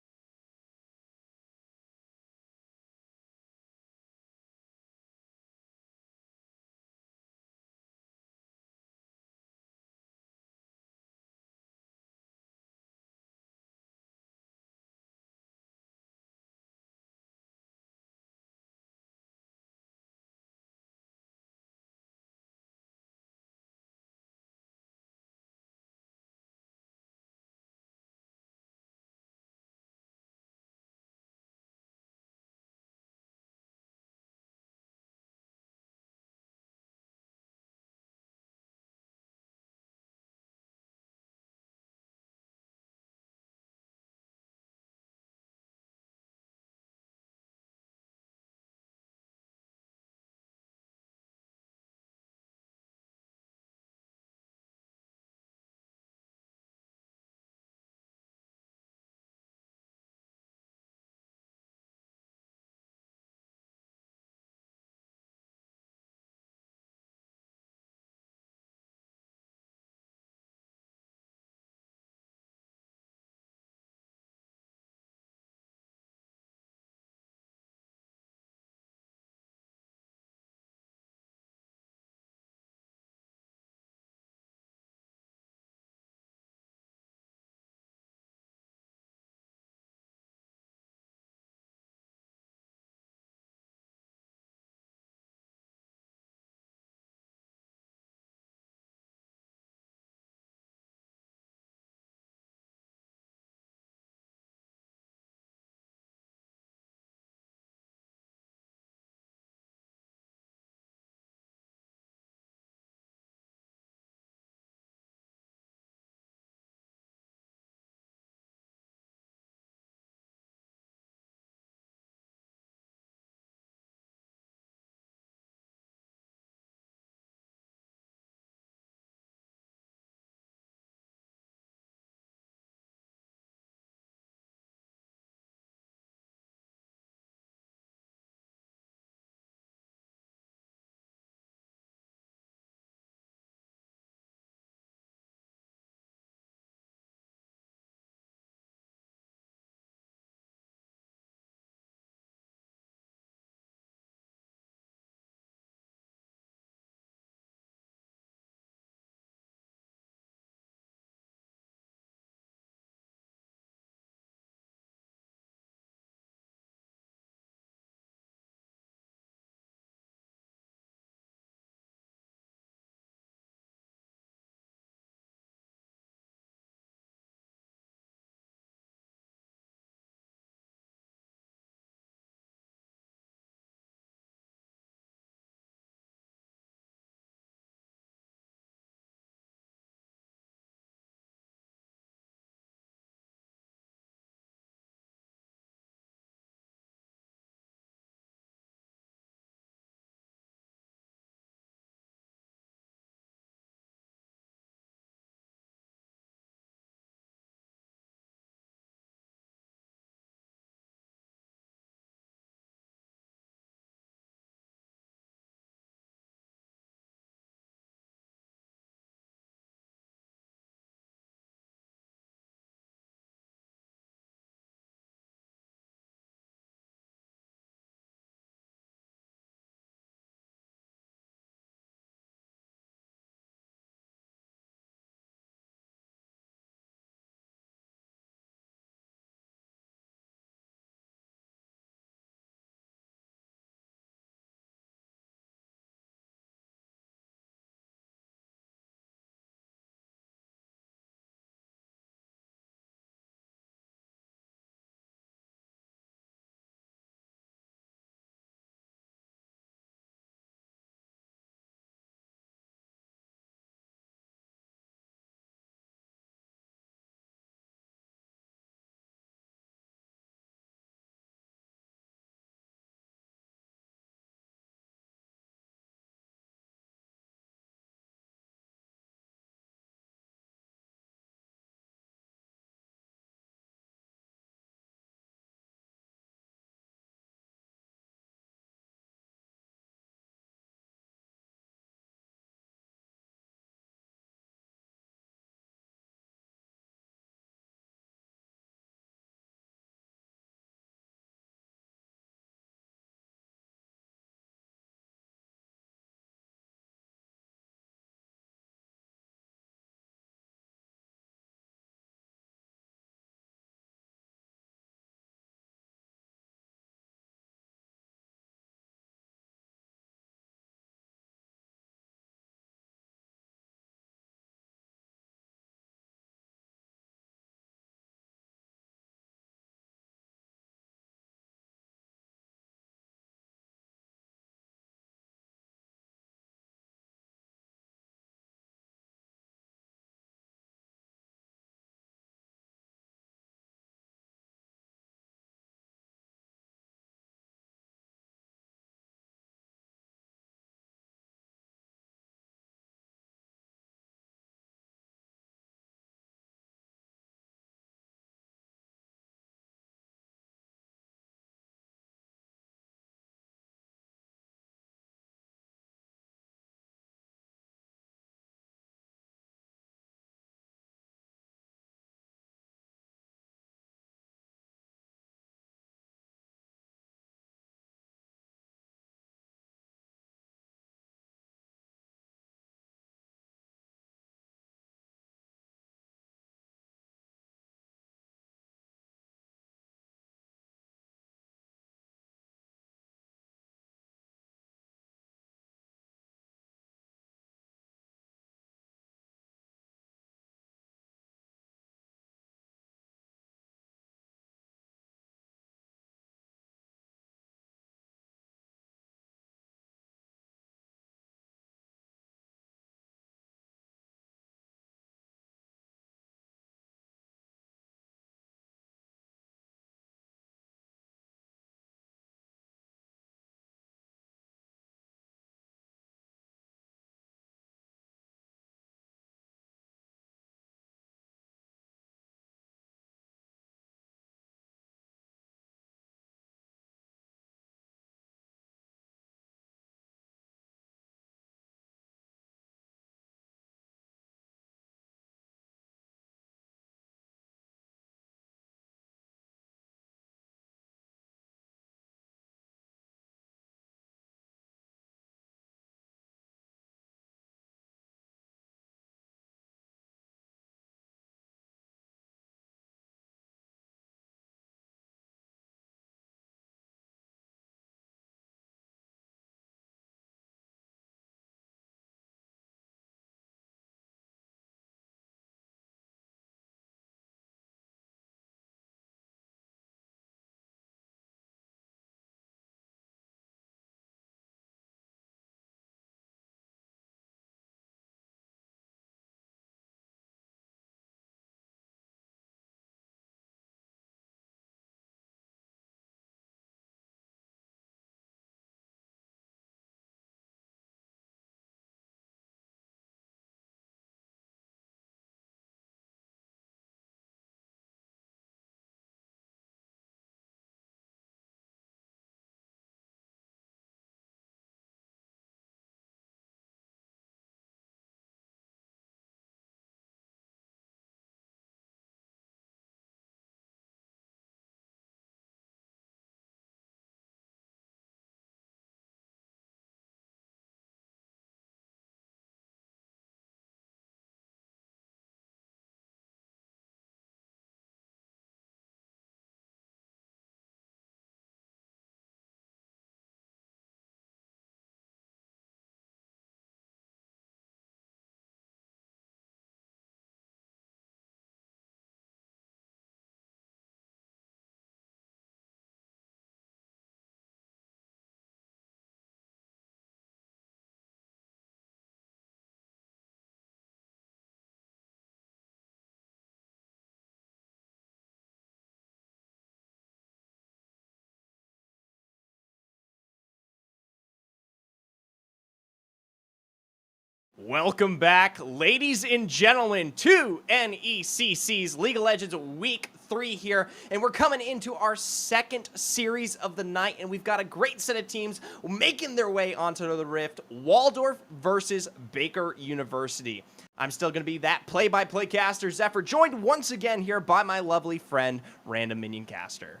Welcome back, ladies and gentlemen, to NECC's League of Legends Week 3 here, and we're coming into our second series of the night, and we've got a great set of teams making their way onto the Rift, Waldorf versus Baker University. I'm still going to be that play-by-play caster, Zephyr, joined once again here by my lovely friend, Random Minion Caster.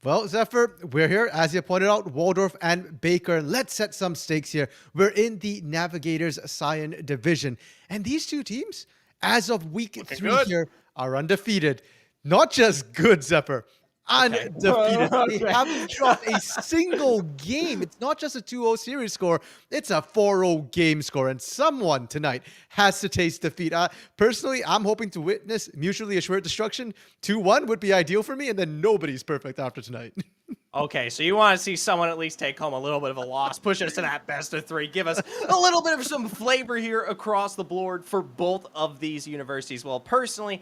Well, Zephyr, we're here, as you pointed out, Waldorf and Baker. Let's set some stakes here. We're in the Navigators Scion division. And these two teams, as of week 3 here, are undefeated. Not just good, Zephyr. Undefeated. Okay. They haven't dropped a single game. It's not just a 2-0 series score. It's a 4-0 game score. And someone tonight has to taste defeat. Personally, I'm hoping to witness mutually assured destruction. 2-1 would be ideal for me. And then nobody's perfect after tonight. Okay, so you want to see someone at least take home a little bit of a loss, push us to that best of 3, give us a little bit of some flavor here across the board for both of these universities. Well, personally,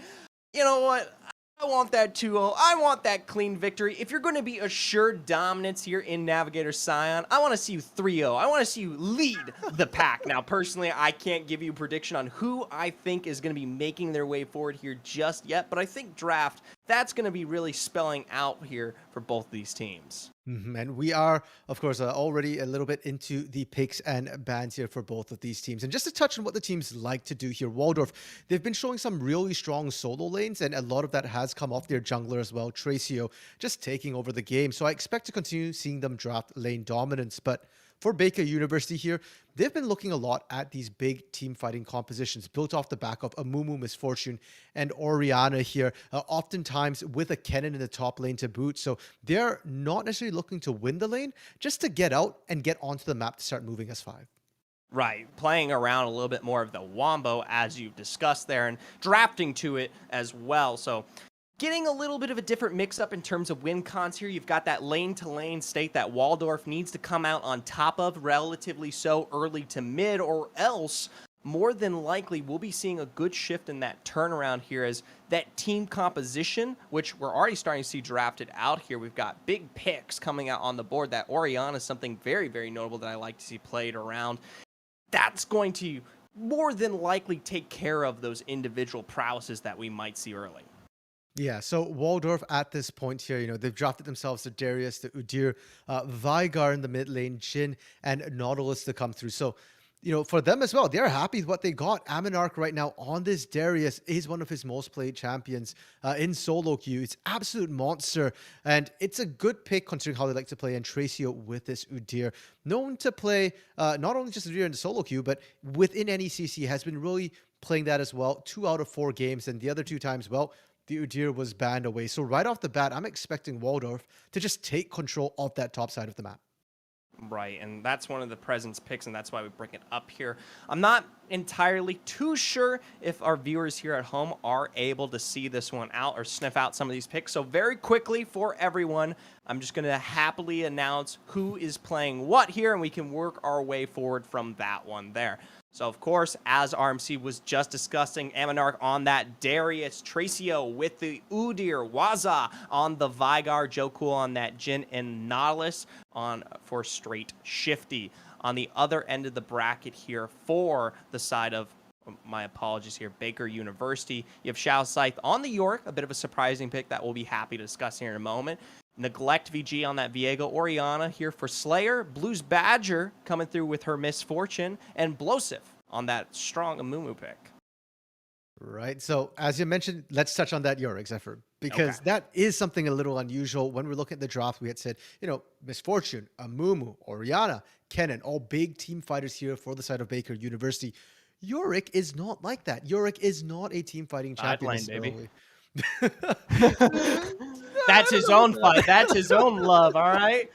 you know what? I want that 2-0. I want that clean victory. If you're going to be assured dominance here in Navigator Scion, I want to see you 3-0. I want to see you lead the pack. Now, personally, I can't give you a prediction on who I think is going to be making their way forward here just yet, but I think draft, that's going to be really spelling out here for both these teams. And we are, of course, already a little bit into the picks and bans here for both of these teams. And just to touch on what the teams like to do here, Waldorf, they've been showing some really strong solo lanes, and a lot of that has come off their jungler as well, Tracio, just taking over the game. So I expect to continue seeing them draft lane dominance. But for Baker University here, they've been looking a lot at these big team fighting compositions built off the back of Amumu, Misfortune, and Orianna here, oftentimes with a Kennen in the top lane to boot. So they're not necessarily looking to win the lane, just to get out and get onto the map to start moving S5. Right, playing around a little bit more of the wombo as you've discussed there and drafting to it as well. So getting a little bit of a different mix-up in terms of win cons here. You've got that lane-to-lane state that Waldorf needs to come out on top of relatively so early to mid, or else more than likely we'll be seeing a good shift in that turnaround here as that team composition, which we're already starting to see drafted out here. We've got big picks coming out on the board. That Orianna is something very, very notable that I like to see played around. That's going to more than likely take care of those individual prowesses that we might see early. Yeah, so Waldorf at this point here, they've drafted themselves to Darius, to Udyr, Vigar in the mid lane, Jhin, and Nautilus to come through. So, for them as well, they're happy with what they got. Aminarch right now on this Darius is one of his most played champions in solo queue. It's absolute monster, and it's a good pick considering how they like to play and Tracio with this Udyr. Known to play not only just Udyr in the solo queue, but within NECC has been really playing that as well. 2 out of 4 games, and the other 2 times, well, the Udyr was banned away. So right off the bat, I'm expecting Waldorf to just take control of that top side of the map. Right, and that's one of the presence picks, and that's why we bring it up here. I'm not entirely too sure if our viewers here at home are able to see this one out or sniff out some of these picks. So very quickly for everyone, I'm just going to happily announce who is playing what here, and we can work our way forward from that one there. So, of course, as RMC was just discussing, Aminarch on that Darius, Tracio with the Udyr, Waza on the Vigar, Joe Cool on that Jhin, and Nautilus on for straight Shifty. On the other end of the bracket here for the side of, my apologies here, Baker University, you have Shao Scythe on the York, a bit of a surprising pick that we'll be happy to discuss here in a moment. Neglect VG on that Viego, Orianna here for Slayer, Blues Badger coming through with her Misfortune, and Blosif on that strong Amumu pick. Right. So as you mentioned, let's touch on that Yorick, Zephyr, because that is something a little unusual. When we're looking at the draft, we had said, Misfortune, Amumu, Orianna, Kennen, all big team fighters here for the side of Baker University. Yorick is not like that. Yorick is not a team fighting champion. Lane, baby. That's his own fight. That's his own love, all right?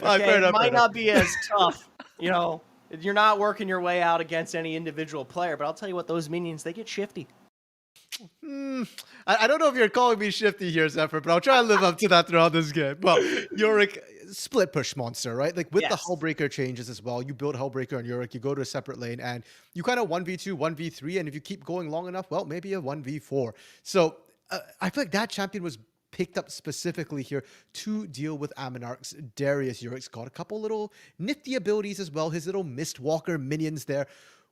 Okay, it might not be as tough, You're not working your way out against any individual player, but I'll tell you what, those minions, they get shifty. I don't know if you're calling me shifty here, Zephyr, but I'll try and live up to that throughout this game. Well, Yorick, split push monster, right? Like with the Hullbreaker changes as well, you build Hullbreaker on Yorick, you go to a separate lane, and you kind of 1v2, 1v3, and if you keep going long enough, well, maybe a 1v4. So I feel like that champion was picked up specifically here to deal with Aminarch's Darius. Yurik's got a couple little nifty abilities as well. His little Mistwalker minions there.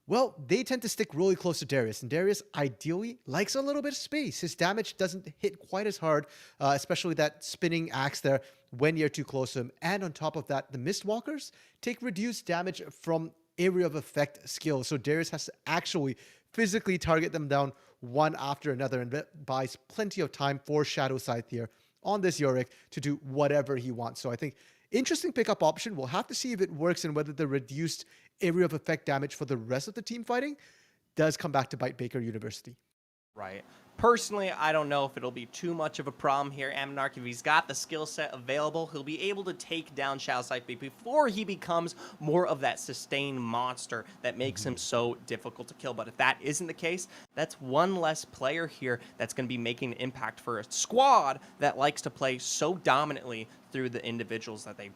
Well, they tend to stick really close to Darius, and Darius ideally likes a little bit of space. His damage doesn't hit quite as hard, especially that spinning axe there when you're too close to him. And on top of that, the Mistwalkers take reduced damage from area of effect skills. So Darius has to actually physically target them down one after another, and that buys plenty of time for Shadow Scythe here on this Yorick to do whatever he wants. So I think interesting pickup option. We'll have to see if it works and whether the reduced area of effect damage for the rest of the team fighting does come back to bite Baker University. Right. Personally, I don't know if it'll be too much of a problem here. Aminarch, if he's got the skill set available, he'll be able to take down Shadow Scythe before he becomes more of that sustained monster that makes him so difficult to kill. But if that isn't the case, that's one less player here that's going to be making an impact for a squad that likes to play so dominantly through the individuals that they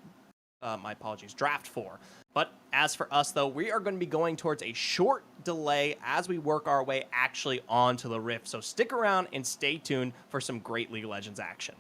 draft for. But as for us, though, we are going to be going towards a short delay as we work our way actually onto the Rift. So stick around and stay tuned for some great League of Legends action.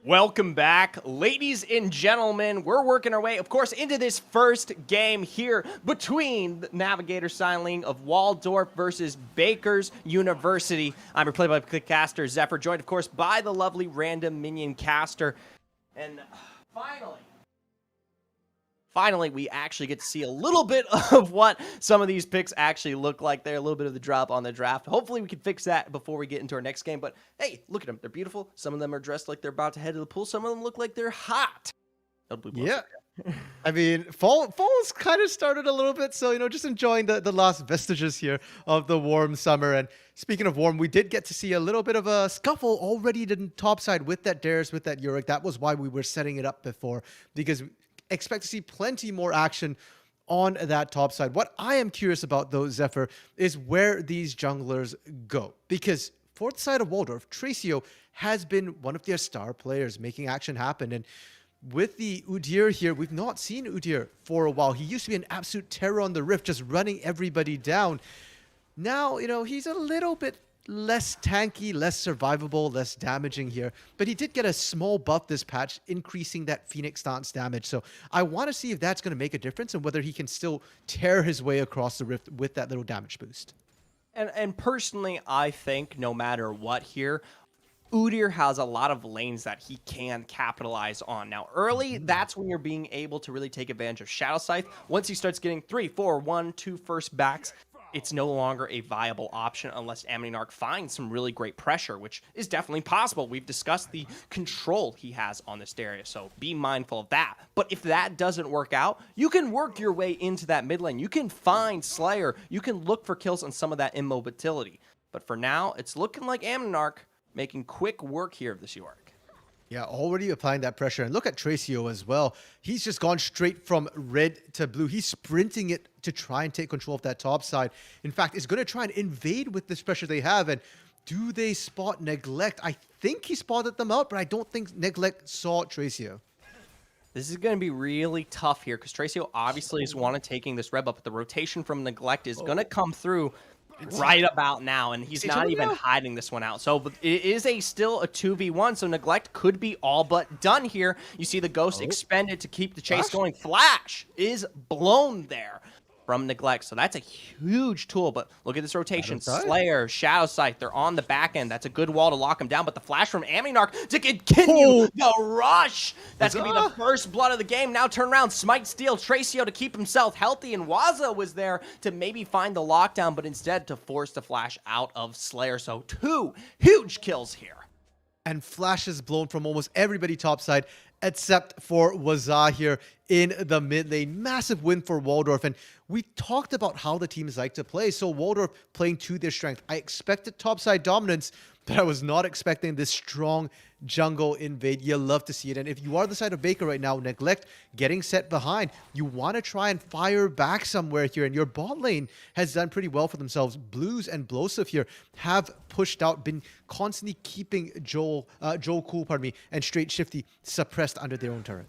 Welcome back, ladies and gentlemen. We're working our way, of course, into this first game here between the Navigator Signaling of Waldorf versus Baker's University. I'm your play-by-play caster, Zephyr, joined, of course, by the lovely random minion caster. And finally, we actually get to see a little bit of what some of these picks actually look like. They're a little bit of the drop on the draft. Hopefully, we can fix that before we get into our next game. But hey, look at them. They're beautiful. Some of them are dressed like they're about to head to the pool. Some of them look like they're hot. Yeah. I mean, fall's kind of started a little bit. So, just enjoying the last vestiges here of the warm summer. And speaking of warm, we did get to see a little bit of a scuffle already in topside with that Darius, with that Yorick. That was why we were setting it up before, because expect to see plenty more action on that top side. What I am curious about, though, Zephyr, is where these junglers go. Because for the side of Waldorf, Tracio has been one of their star players, making action happen. And with the Udyr here, we've not seen Udyr for a while. He used to be an absolute terror on the Rift, just running everybody down. Now, he's a little bit less tanky, less survivable, less damaging here. But he did get a small buff this patch, increasing that Phoenix stance damage. So I want to see if that's going to make a difference and whether he can still tear his way across the rift with that little damage boost. And personally, I think no matter what here, Udyr has a lot of lanes that he can capitalize on. Now, early, that's when you're being able to really take advantage of Shadow Scythe. Once he starts getting 3, 4, 1, 2 first backs, it's no longer a viable option unless Ammonarch finds some really great pressure, which is definitely possible. We've discussed the control he has on this area, so be mindful of that. But if that doesn't work out, you can work your way into that mid lane. You can find Slayer. You can look for kills on some of that immobility. But for now, it's looking like Ammonarch making quick work here of this York. Yeah, already applying that pressure. And look at Tracio as well. He's just gone straight from red to blue. He's sprinting it to try and take control of that top side. In fact, he's going to try and invade with this pressure they have. And do they spot Neglect? I think he spotted them out, but I don't think Neglect saw Tracio. This is going to be really tough here because Tracio obviously is wanting taking this red buff, but the rotation from Neglect is going to come through right about now, and he's not even hiding this one out. So it is still a 2v1, so Neglect could be all but done here. You see the Ghost expended to keep the chase going. Flash is blown there from Neglect, so that's a huge tool. But look at this rotation. Slayer, Shadow Scythe, they're on the back end. That's a good wall to lock him down, but the flash from Ammonarch to continue the rush. That's going to be the first blood of the game. Now turn around, Smite Steel, Tracio to keep himself healthy, and Waza was there to maybe find the lockdown, but instead to force the flash out of Slayer. So 2 huge kills here. And flashes blown from almost everybody topside except for Waza here in the mid lane. Massive win for Waldorf. And we talked about how the teams like to play. So Waldorf playing to their strength. I expected topside dominance, but I was not expecting this strong jungle invade. You love to see it. And if you are the side of Baker right now, Neglect getting set behind, you want to try and fire back somewhere here. And your bot lane has done pretty well for themselves. Blues and Blosif here have pushed out, been constantly keeping Joel Cool, and Straight Shifty suppressed under their own turret.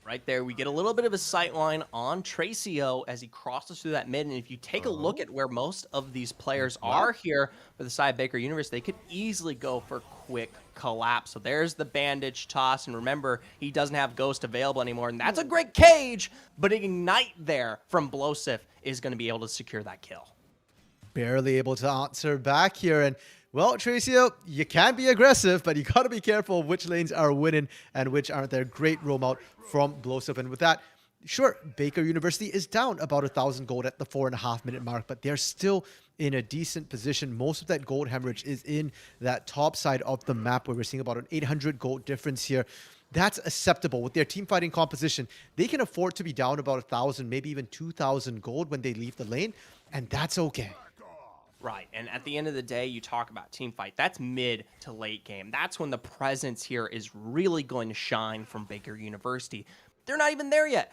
Right there, we get a little bit of a sight line on Tracio as he crosses through that mid. And if you take a look at where most of these players are here for the side of Baker Universe, they could easily go for quick collapse. So there's the bandage toss. And remember, he doesn't have Ghost available anymore. And that's a great cage, but Ignite there from Blosif is going to be able to secure that kill. Barely able to answer back here. And well, Tracio, you can be aggressive, but you got to be careful which lanes are winning and which aren't there. Great roam out from Blosif. And with that, sure, Baker University is down about 1,000 gold at the 4.5-minute mark, but they're still in a decent position. Most of that gold hemorrhage is in that top side of the map where we're seeing about an 800 gold difference here. That's acceptable. With their team fighting composition, they can afford to be down about 1,000, maybe even 2,000 gold when they leave the lane, and that's okay. Right, and at the end of the day, you talk about team fight. That's mid to late game. That's when the presence here is really going to shine from Baker University. They're not even there yet.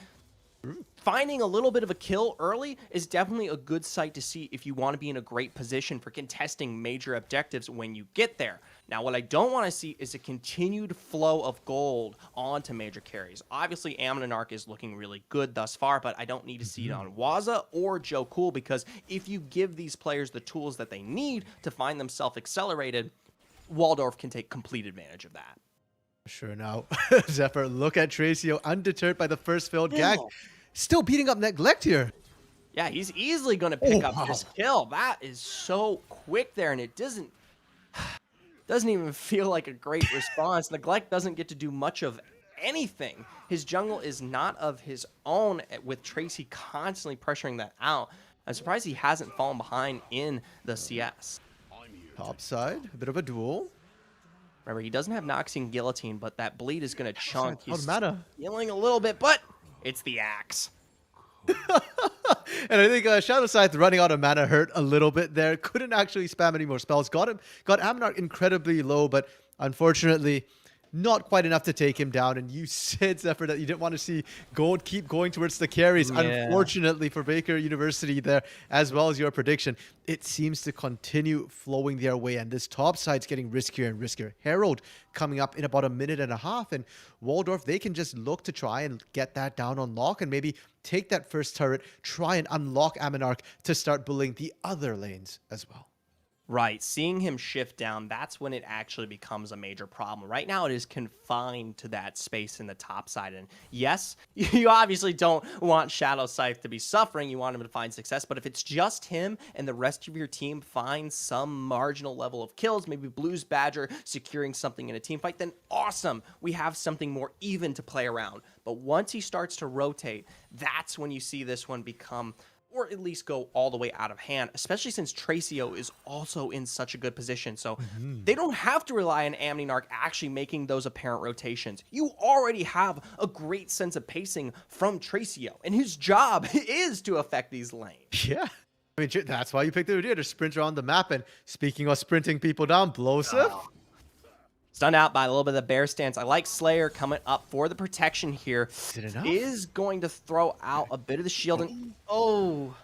Finding a little bit of a kill early is definitely a good sight to see if you want to be in a great position for contesting major objectives when you get there. Now, what I don't want to see is a continued flow of gold onto major carries. Obviously, Ammonarch is looking really good thus far, but I don't need to see it on Waza or Joe Cool, because if you give these players the tools that they need to find themselves accelerated, Waldorf can take complete advantage of that. Sure now, Zephyr, look at Tracio, undeterred by the first failed gag. Still beating up Neglect here. Yeah, he's easily going to pick up this kill. That is so quick there, and it doesn't even feel like a great response. Neglect doesn't get to do much of anything. His jungle is not of his own, with Tracy constantly pressuring that out. I'm surprised he hasn't fallen behind in the CS. Top side, a bit of a duel. Remember, he doesn't have Noxian Guillotine, but that bleed is going to chunk. He's mana. healing a little bit, but it's the axe. And I think Shadow Scythe running out of mana hurt a little bit there. Couldn't actually spam any more spells. Got Ammonarch incredibly low, but unfortunately not quite enough to take him down. And you said, Zephyr, that you didn't want to see gold keep going towards the carries. Yeah. Unfortunately for Baker University there, as well as your prediction, it seems to continue flowing their way. And this top side's getting riskier and riskier. Herald coming up in about 1.5 minutes. And Waldorf, they can just look to try and get that down on lock and maybe take that first turret, try and unlock Ammonarch to start bullying the other lanes as well. Right, seeing him shift down, that's when it actually becomes a major problem. Right now, it is confined to that space in the top side. And yes, you obviously don't want Shadow Scythe to be suffering. You want him to find success. But if it's just him and the rest of your team finds some marginal level of kills, maybe Blues Badger securing something in a team fight, then awesome. We have something more even to play around. But once he starts to rotate, that's when you see this one become, or at least go all the way out of hand, especially since Tracio is also in such a good position. So they don't have to rely on Amninarch actually making those apparent rotations. You already have a great sense of pacing from Tracio, and his job is to affect these lanes. Yeah. I mean, that's why you picked the idea to sprint around the map. And speaking of sprinting people down, Blosif. Stunned out by a little bit of the bear stance. I like Slayer coming up for the protection here. Is it enough? Is going to throw out a bit of the shield. And oh,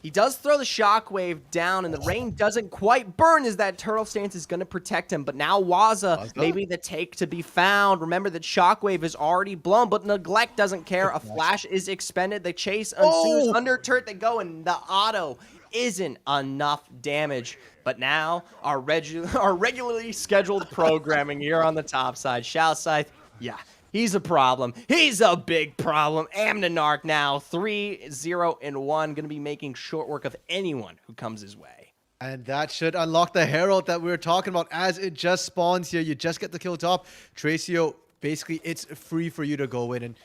he does throw the shockwave down, and the rain doesn't quite burn as that turtle stance is going to protect him. But now Waza, maybe the take to be found. Remember that shockwave is already blown, but Neglect doesn't care. A flash is expended. The chase ensues. Under turret they go, and the auto isn't enough damage. But now our regularly scheduled programming here on the top side. Shadow Scythe, yeah, he's a problem. He's a big problem. Amninarch now 3-0-1, going to be making short work of anyone who comes his way. And that should unlock the Herald that we were talking about as it just spawns here. You just get the kill top. Tracio, basically, it's free for you to go in. And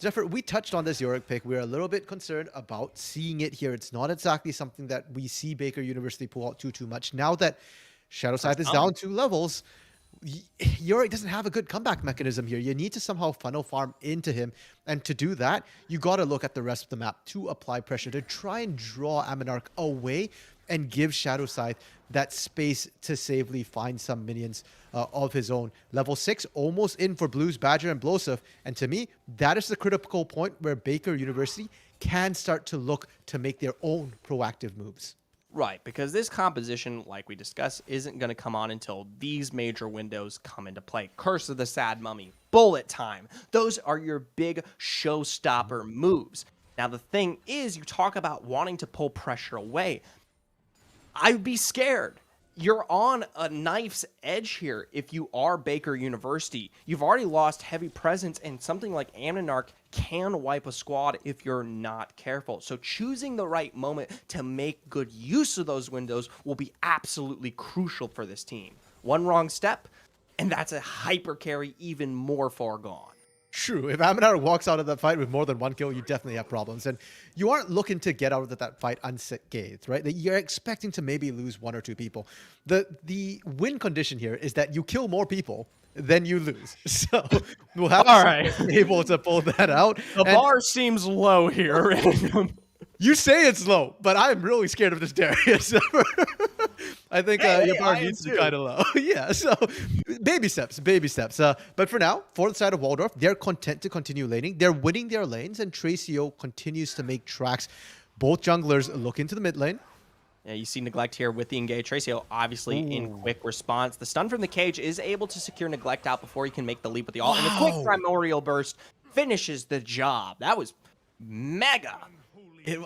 Zephyr, we touched on this Yorick pick. We're a little bit concerned about seeing it here. It's not exactly something that we see Baker University pull out too much. Now that Shadow Scythe is down 2 levels, Yorick doesn't have a good comeback mechanism here. You need to somehow funnel farm into him. And to do that, you got to look at the rest of the map to apply pressure, to try and draw Amninarch away and give Shadow Scythe that space to safely find some minions of his own. Level 6 almost in for Blues, Badger, and Blosif. And to me, that is the critical point where Baker University can start to look to make their own proactive moves. Right, because this composition, like we discussed, isn't going to come on until these major windows come into play. Curse of the Sad Mummy, Bullet Time. Those are your big showstopper moves. Now, the thing is, you talk about wanting to pull pressure away. I'd be scared. You're on a knife's edge here if you are Baker University. You've already lost heavy presence, and something like Amninarch can wipe a squad if you're not careful. So choosing the right moment to make good use of those windows will be absolutely crucial for this team. One wrong step, and that's a hyper carry even more far gone. True. If Amninarch walks out of that fight with more than 1 kill, you definitely have problems. And you aren't looking to get out of that fight unscathed, right? You're expecting to maybe lose 1 or 2 people. The win condition here is that you kill more people than you lose. So we'll have to be able to pull that out. The bar seems low here. You say it's low, but I'm really scared of this Darius. I think your bar needs to be kind of low. Yeah, so baby steps. But for now, for the side of Waldorf, they're content to continue laning. They're winning their lanes, and Tracio continues to make tracks. Both junglers look into the mid lane. Yeah, you see Neglect here with the engage. Tracio obviously in quick response. The stun from the cage is able to secure Neglect out before he can make the leap with the ult. And the quick primordial burst finishes the job. That was mega.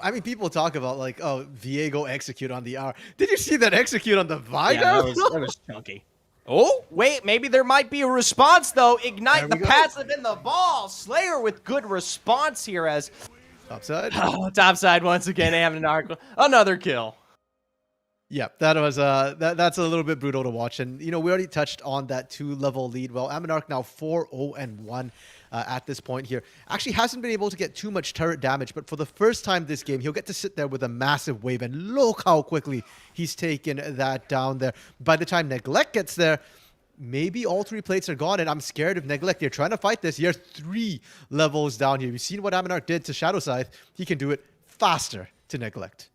I mean, people talk about like, oh, Viego execute on the R. Did you see that execute on the Viego? Yeah, that was chunky. Oh, wait, maybe there might be a response, though. Ignite the passive in the ball. Slayer with good response here as... Topside? Oh, topside once again, Amninarch. Another kill. Yeah, that was that's a little bit brutal to watch. And, you know, we already touched on that 2-level lead. Well, Amninarch now 4-0-1 at this point here. Actually hasn't been able to get too much turret damage, but for the first time this game, he'll get to sit there with a massive wave. And look how quickly he's taken that down there. By the time Neglect gets there, maybe all 3 plates are gone, and I'm scared of Neglect. You're trying to fight this. You're 3 levels down here. You've seen what Amninarch did to Shadow Scythe. He can do it faster to Neglect.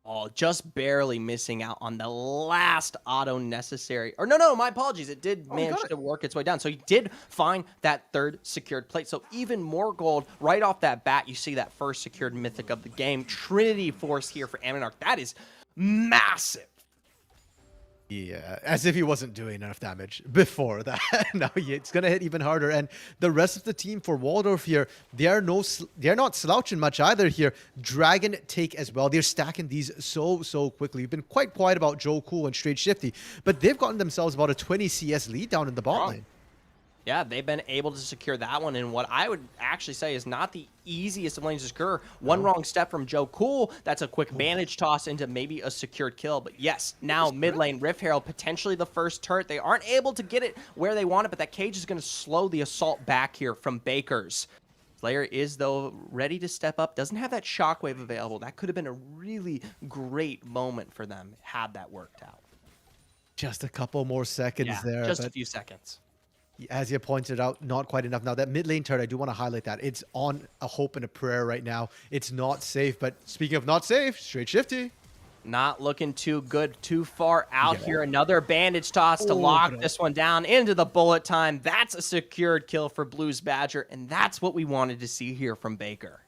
Oh, just barely missing out on the last auto necessary. Or no, my apologies. It did manage to work its way down. So he did find that 3rd secured plate. So even more gold right off that bat. You see that first secured mythic of the game. Trinity Force here for Amninarch. That is massive. Yeah, as if he wasn't doing enough damage before that. Now it's gonna hit even harder. And the rest of the team for Waldorf here, they're not slouching much either here. Dragon take as well. They're stacking these so quickly. We've been quite quiet about Joe Cool and Straight Shifty, but they've gotten themselves about a 20 CS lead down in the bot lane. Yeah, they've been able to secure that one in what I would actually say is not the easiest of lanes to secure. One wrong step from Joe Cool, that's a quick bandage toss into maybe a secured kill. But yes, now mid lane, Rift Herald, potentially the first turret. They aren't able to get it where they want it, but that cage is going to slow the assault back here from Bakers. Slayer is, though, ready to step up. Doesn't have that shockwave available. That could have been a really great moment for them had that worked out. Just a couple more seconds there. Just a few seconds. As you pointed out, not quite enough. Now, that mid lane turret, I do want to highlight that. It's on a hope and a prayer right now. It's not safe, but speaking of not safe, Straight Shifty. Not looking too good, too far out here. Another bandage toss to lock this one down into the bullet time. That's a secured kill for Blues Badger, and that's what we wanted to see here from Baker.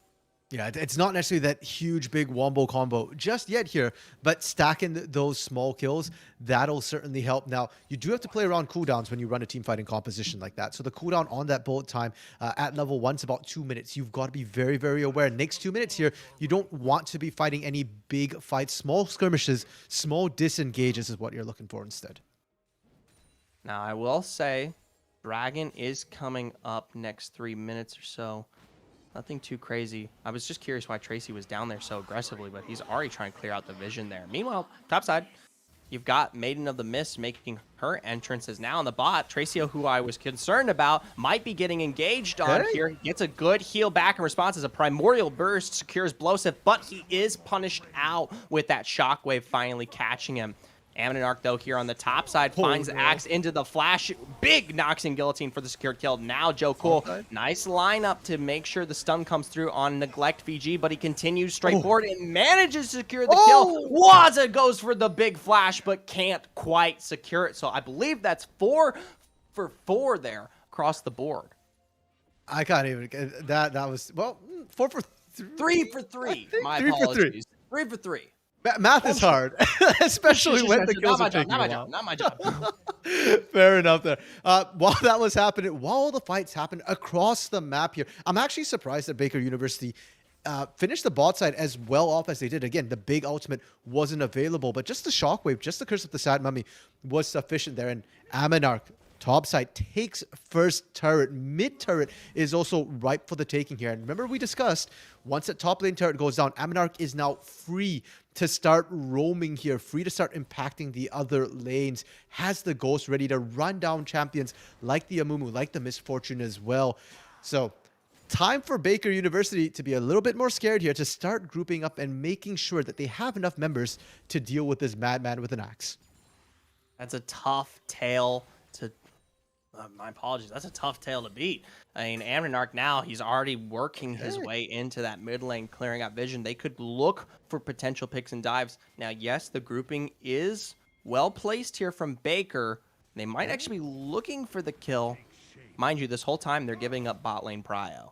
Yeah, it's not necessarily that huge, big wombo combo just yet here, but stacking those small kills, that'll certainly help. Now, you do have to play around cooldowns when you run a team fighting composition like that. So the cooldown on that bullet time at level 1 is about 2 minutes. You've got to be very aware. Next 2 minutes here, you don't want to be fighting any big fights. Small skirmishes, small disengages is what you're looking for instead. Now, I will say, Dragon is coming up next 3 minutes or so. Nothing too crazy. I was just curious why Tracy was down there so aggressively, but he's already trying to clear out the vision there. Meanwhile, topside, you've got Maiden of the Mist making her entrances now on the bot. Tracio, who I was concerned about, might be getting engaged on here. Gets a good heal back in response as a Primordial Burst secures Blosif, but he is punished out with that Shockwave finally catching him. Ammonarch, though, here on the top side, finds the axe into the flash. Big Noxian Guillotine for the secured kill. Now Joe Cool, nice lineup to make sure the stun comes through on Neglect VG, but he continues straight forward and manages to secure the kill. Waza goes for the big flash, but can't quite secure it. So I believe that's 4 for 4 there across the board. I can't even get that. That was, well, 4 for 3. 3 for 3. My 3 for 3. apologies. 3 for 3. Math is hard, especially when the kills are taking a while. Not my job. Fair enough there. While that was happening, while all the fights happened across the map here, I'm actually surprised that Baker University finished the bot side as well off as they did. Again, the big ultimate wasn't available, but just the shockwave, just the Curse of the Sad Mummy was sufficient there. And Ammonarch, top side, takes first turret. Mid turret is also ripe for the taking here. And remember, we discussed, once that top lane turret goes down, Ammonarch is now free to start roaming here, free to start impacting the other lanes, has the Ghost ready to run down champions like the Amumu, like the Misfortune as well. So time for Baker University to be a little bit more scared here, to start grouping up and making sure that they have enough members to deal with this madman with an axe. That's a tough tale to... my apologies. That's a tough tale to beat. I mean, Ammonarch now, he's already working his way into that mid lane, clearing out vision. They could look for potential picks and dives. Now, yes, the grouping is well placed here from Baker. They might actually be looking for the kill. Mind you, this whole time, they're giving up bot lane prio.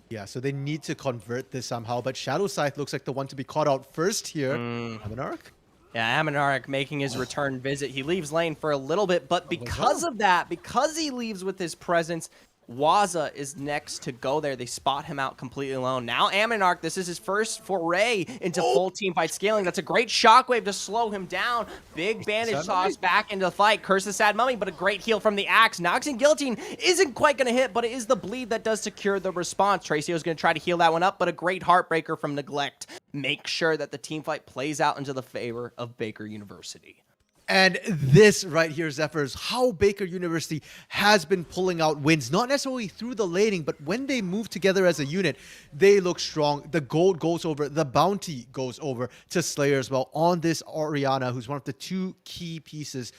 Yeah, so they need to convert this somehow, but Shadow Scythe looks like the one to be caught out first here. Ammonarch? Yeah, Ammonarch making his return visit. He leaves lane for a little bit, but because of that, because he leaves with his presence, Waza is next to go there. They spot him out completely alone. Now Ammonarch, this is his first foray into full team fight scaling. That's a great shockwave to slow him down. Big bandage toss back into the fight. Curse the Sad Mummy, but a great heal from the axe. Noxian Guillotine isn't quite going to hit, but it is the bleed that does secure the response. Tracio is going to try to heal that one up, but a great Heartbreaker from Neglect. Make sure that the team fight plays out into the favor of Baker University. And this right here, Zephyr, is how Baker University has been pulling out wins, not necessarily through the laning, but when they move together as a unit, they look strong. The gold goes over, the bounty goes over to Slayer as well on this Orianna, who's one of the 2 key pieces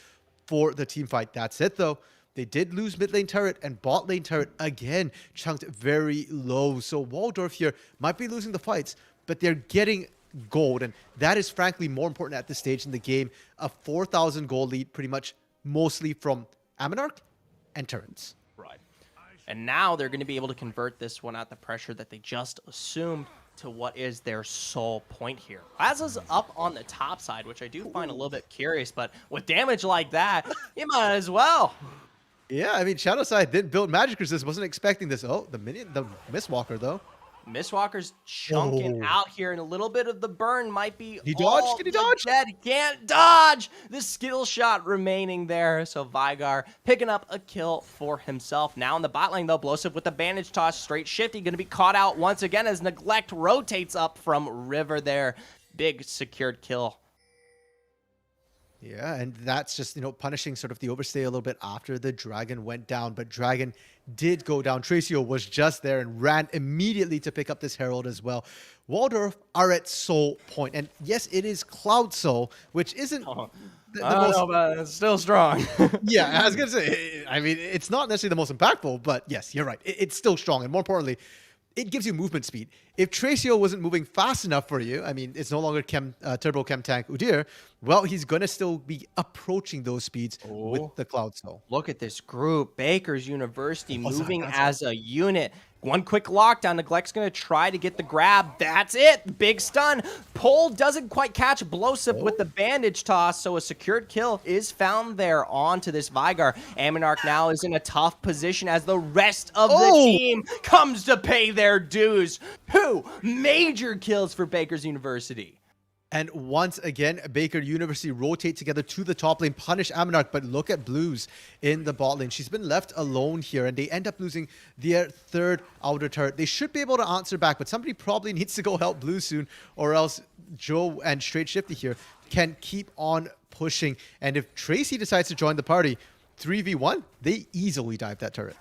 for the team fight. That's it, though. They did lose mid lane turret, and bot lane turret, again, chunked very low. So Waldorf here might be losing the fights, but they're getting gold, and that is frankly more important at this stage in the game. A 4,000 gold lead, pretty much mostly from Ammonarch and turrets. Right. And now they're going to be able to convert this one out the pressure that they just assumed to what is their sole point here. Plaza's up on the top side, which I do find a little bit curious, but with damage like that, you might as well. Yeah, I mean, Shadowside didn't build magic resist, wasn't expecting this. Oh, the Mistwalker, though. Mistwalker's chunking out here, and a little bit of the burn might be. He dodged? Did he dodge? Dead. He can't dodge. The skill shot remaining there. So Vygar picking up a kill for himself. Now in the bot lane, though, Blosive with the bandage toss, straight shifty, going to be caught out once again as Neglect rotates up from River there. Big secured kill. Yeah, and that's just, you know, punishing sort of the overstay a little bit after the Dragon went down. But Dragon did go down. Tracio was just there and ran immediately to pick up this Herald as well. Waldorf are at soul point. And yes, it is Cloud Soul, which isn't the most... know, but it's still strong. Yeah, I was going to say, I mean, it's not necessarily the most impactful, but yes, you're right. It's still strong. And more importantly, it gives you movement speed. If Tracio wasn't moving fast enough for you, I mean, it's no longer Turbo Chem Tank Udyr, well, he's going to still be approaching those speeds with the Cloud Soul. Look at this group. Baker's University moving as a unit. One quick lockdown. Neglect's going to try to get the grab. That's it. Big stun. Pole doesn't quite catch Blosive with the bandage toss, so a secured kill is found there onto this Vygar. Aminarch now is in a tough position as the rest of the team comes to pay their dues. Major kills for Baker's University. And once again, Baker University rotate together to the top lane, punish Aminarch, but look at Blues in the bot lane. She's been left alone here, and they end up losing their third outer turret. They should be able to answer back, but somebody probably needs to go help Blues soon, or else Joe and Straight Shifty here can keep on pushing. And if Tracy decides to join the party, 3v1, they easily dive that turret.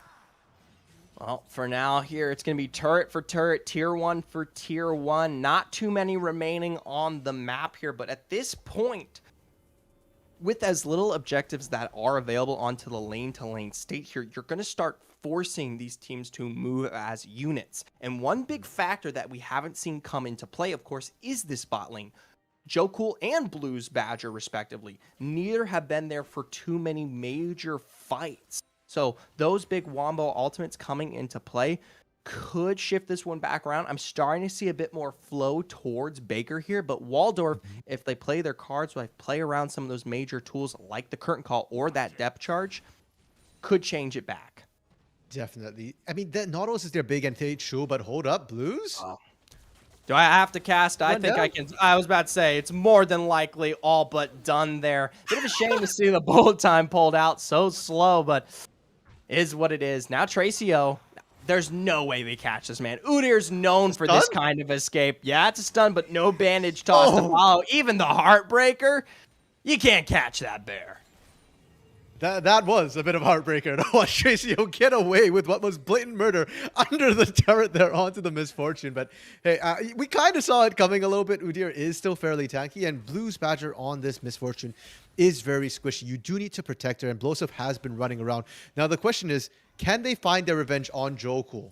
Well, for now here, it's going to be turret for turret, tier 1 for tier 1. Not too many remaining on the map here, but at this point, with as little objectives that are available onto the lane-to-lane state here, you're going to start forcing these teams to move as units. And one big factor that we haven't seen come into play, of course, is this bot lane. Joe Cool and Blues Badger, respectively. Neither have been there for too many major fights. So those big Wombo ultimates coming into play could shift this one back around. I'm starting to see a bit more flow towards Baker here, but Waldorf, if they play their cards, like play around some of those major tools like the curtain call or that depth charge, could change it back. Definitely. I mean, the Nautilus is their big and show, but hold up, Blues? Do I have to cast? I think no. I can. I was about to say, it's more than likely all but done there. Bit of a shame to see the bullet time pulled out so slow, but is what it is. Now Tracio, there's no way they catch this, man. Udyr's known for this kind of escape. Yeah, it's a stun, but no bandage toss to follow. Even the Heartbreaker, you can't catch that bear. That was a bit of a heartbreaker to watch Tracio get away with what was blatant murder under the turret there onto the Misfortune. But hey, we kind of saw it coming a little bit. Udyr is still fairly tanky, and Blues Badger on this Misfortune is very squishy. You do need to protect her, and Blosive has been running around. Now the question is, can they find their revenge on Joe Cool?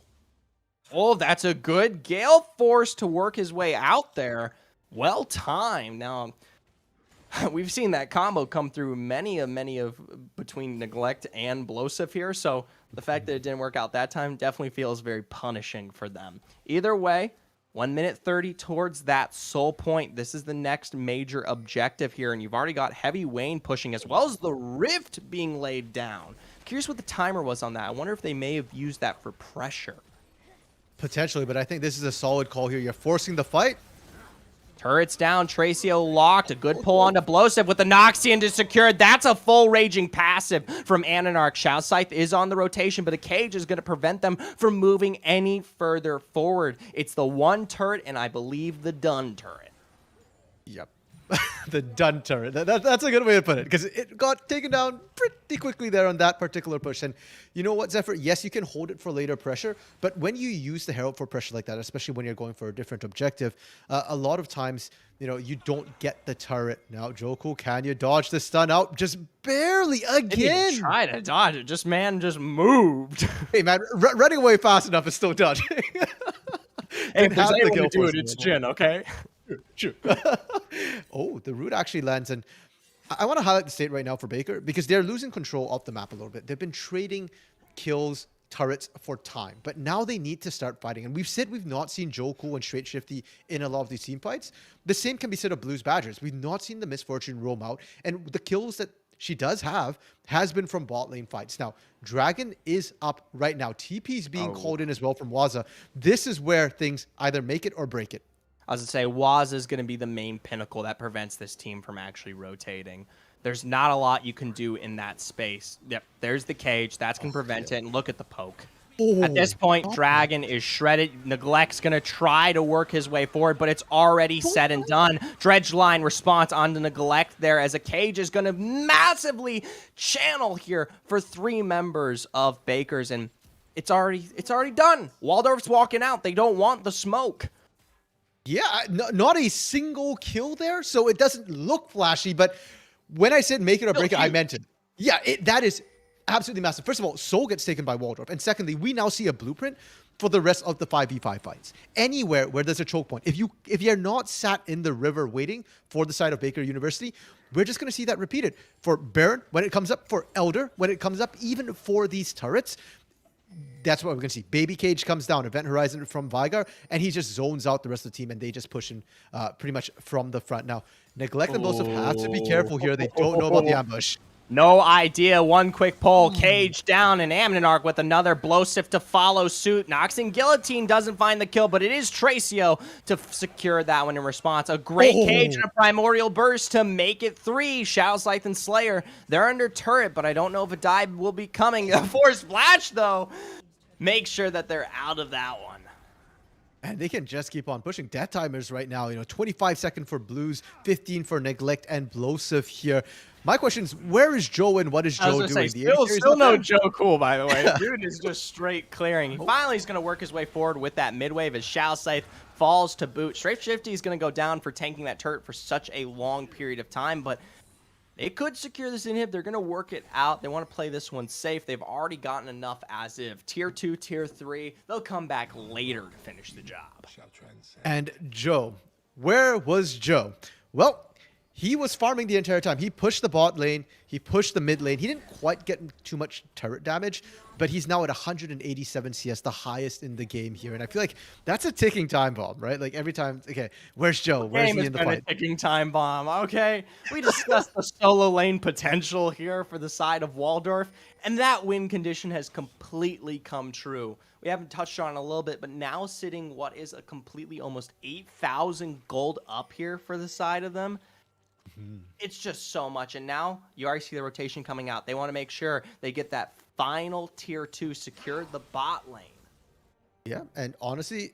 Oh, that's a good Gale Force to work his way out there. Well timed. Now, we've seen that combo come through many of between Neglect and Blosive here, so the fact that it didn't work out that time definitely feels very punishing for them. Either way, 1 minute 30 towards that soul point. This is the next major objective here, and you've already got Heavy Wayne pushing as well as the Rift being laid down. Curious what the timer was on that. I wonder if they may have used that for pressure. Potentially, but I think this is a solid call here. You're forcing the fight. Turret's down, Tracio locked, a good pull onto Blosive with the Noxian to secure. That's a full raging passive from Aminarch. Shao Scythe is on the rotation, but a cage is going to prevent them from moving any further forward. It's the one turret, and I believe the done turret. Yep. The done turret. That's a good way to put it, because it got taken down pretty quickly there on that particular push. And you know what, Zephyr? Yes, you can hold it for later pressure, but when you use the Herald for pressure like that, especially when you're going for a different objective, a lot of times, you know, you don't get the turret. Now, Joe Cool, can you dodge the stun out? Just barely again. Didn't even try to dodge it. Just moved. Hey, man, running away fast enough is still dodging. Hey, if there's anyone to do it, it's Jin, okay? Sure. Oh, the root actually lands, and I want to highlight the state right now for Baker because they're losing control of the map a little bit. They've been trading kills turrets for time, but now they need to start fighting. And we've not seen Joe Cool and Straight Shifty in a lot of these team fights. The same can be said of Blues Badgers. We've not seen the Misfortune roam out, and the kills that she does have has been from bot lane fights. Now, Dragon is up right now. TP's being called in as well from Waza. This is where things either make it or break it. I was going to say, Waz is going to be the main pinnacle that prevents this team from actually rotating. There's not a lot you can do in that space. Yep, there's the cage. That's going to prevent it. And look at the poke. At this point, Dragon is shredded. Neglect's going to try to work his way forward, but it's already said and done. Dredge line response onto Neglect there as a cage is going to massively channel here for 3 members of Bakers, and it's already done. Waldorf's walking out. They don't want the smoke. Yeah, not a single kill there, so it doesn't look flashy, but when I said make it or break it, I meant it. Yeah, that is absolutely massive. First of all, Soul gets taken by Waldorf. And secondly, we now see a blueprint for the rest of the 5v5 fights. Anywhere where there's a choke point, if you're not sat in the river waiting for the side of Baker University, we're just going to see that repeated. For Baron, when it comes up, for Elder, when it comes up, even for these turrets, that's what we're going to see. Baby Cage comes down, Event Horizon from Vigar, and he just zones out the rest of the team, and they just push in pretty much from the front. Now, Neglect and Blossom have to be careful here. They don't know about the ambush. No idea. One quick pull. Cage down, and Amnenarch with another Blowsift to follow suit. Nox and Guillotine doesn't find the kill, but it is Tracio to secure that one in response. A great cage and a Primordial Burst to make it 3. Shadow Scythe and Slayer, they're under turret, but I don't know if a dive will be coming. A Force Splash, though, make sure that they're out of that one. And they can just keep on pushing. Death timers right now, 25 seconds for Blues, 15 for Neglect and Blowsive here. My question is, where is Joe and what is Joe doing? Still no Joe Cool, by the way. Dude is just straight clearing. He finally is going to work his way forward with that mid-wave as Shadow Scythe falls to boot. Strafe Shifty is going to go down for tanking that turret for such a long period of time, but they could secure this inhib. They're going to work it out. They want to play this one safe. They've already gotten enough as if Tier 2, Tier 3. They'll come back later to finish the job. And Joe, where was Joe? Well, he was farming the entire time. He pushed the bot lane. He pushed the mid lane. He didn't quite get too much turret damage, but he's now at 187 CS, the highest in the game here. And I feel like that's a ticking time bomb, right? Like every time, okay, where's Joe? Where's he in the fight? A ticking time bomb. Okay, we discussed the solo lane potential here for the side of Waldorf, and that win condition has completely come true. We haven't touched on it a little bit, but now sitting what is a completely almost 8,000 gold up here for the side of them. It's just so much, and now you already see the rotation coming out. They want to make sure they get that final tier 2 secured, the bot lane. Yeah, and honestly,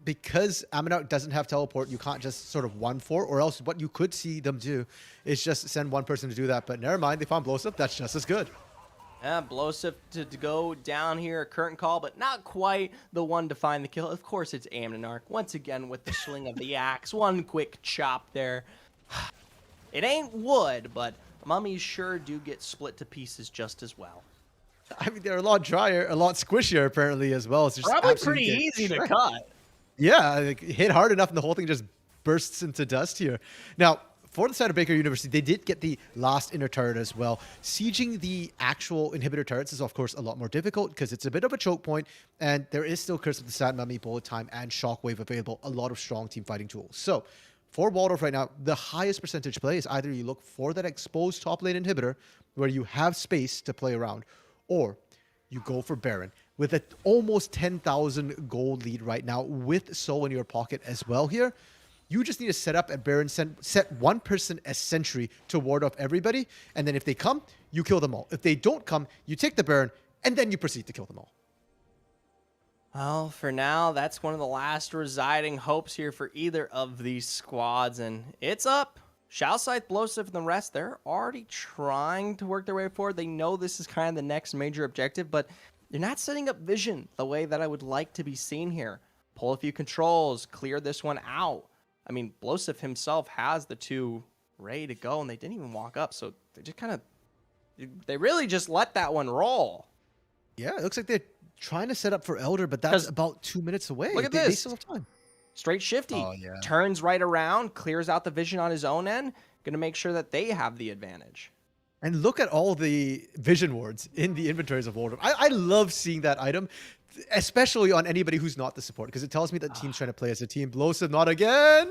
because Amnenarch doesn't have teleport, you can't just sort of 1-4, or else what you could see them do is just send one person to do that. But never mind, they found Blowsive. That's just as good. Yeah, Blowsive to go down here, a curtain call, but not quite the one to find the kill. Of course, it's Amnenarch once again with the swing of the axe. One quick chop there. It ain't wood, but mummies sure do get split to pieces just as well. I mean, they're a lot drier, a lot squishier apparently as well. It's just probably pretty easy to cut. Yeah, like, hit hard enough and the whole thing just bursts into dust here. Now, for the side of Baker University, they did get the last inner turret as well. Sieging the actual inhibitor turrets is, of course, a lot more difficult because it's a bit of a choke point, and there is still Curse of the Sand Mummy, Bullet Time, and Shockwave available. A lot of strong team fighting tools. So, for Waldorf right now, the highest percentage play is either you look for that exposed top lane inhibitor where you have space to play around, or you go for Baron with an almost 10,000 gold lead right now with Soul in your pocket as well here. You just need to set up at Baron, set one person as sentry to ward off everybody, and then if they come, you kill them all. If they don't come, you take the Baron, and then you proceed to kill them all. Well, for now, that's one of the last residing hopes here for either of these squads, and it's up. Shadow Scythe, Blowsive, and the rest, they're already trying to work their way forward. They know this is kind of the next major objective, but they're not setting up vision the way that I would like to be seen here. Pull a few controls, clear this one out. I mean, Blowsive himself has the 2 ready to go, and they didn't even walk up, so they just kind of... They really just let that one roll. Yeah, it looks like they're trying to set up for Elder, but that's about 2 minutes away. Look at They this. still have time. Straight Shifty. Turns right around, clears out the vision on his own end. Going to make sure that they have the advantage. And look at all the vision wards in the inventories of Waldorf. I love seeing that item, especially on anybody who's not the support, because it tells me that team's trying to play as a team. Blowsome, not again.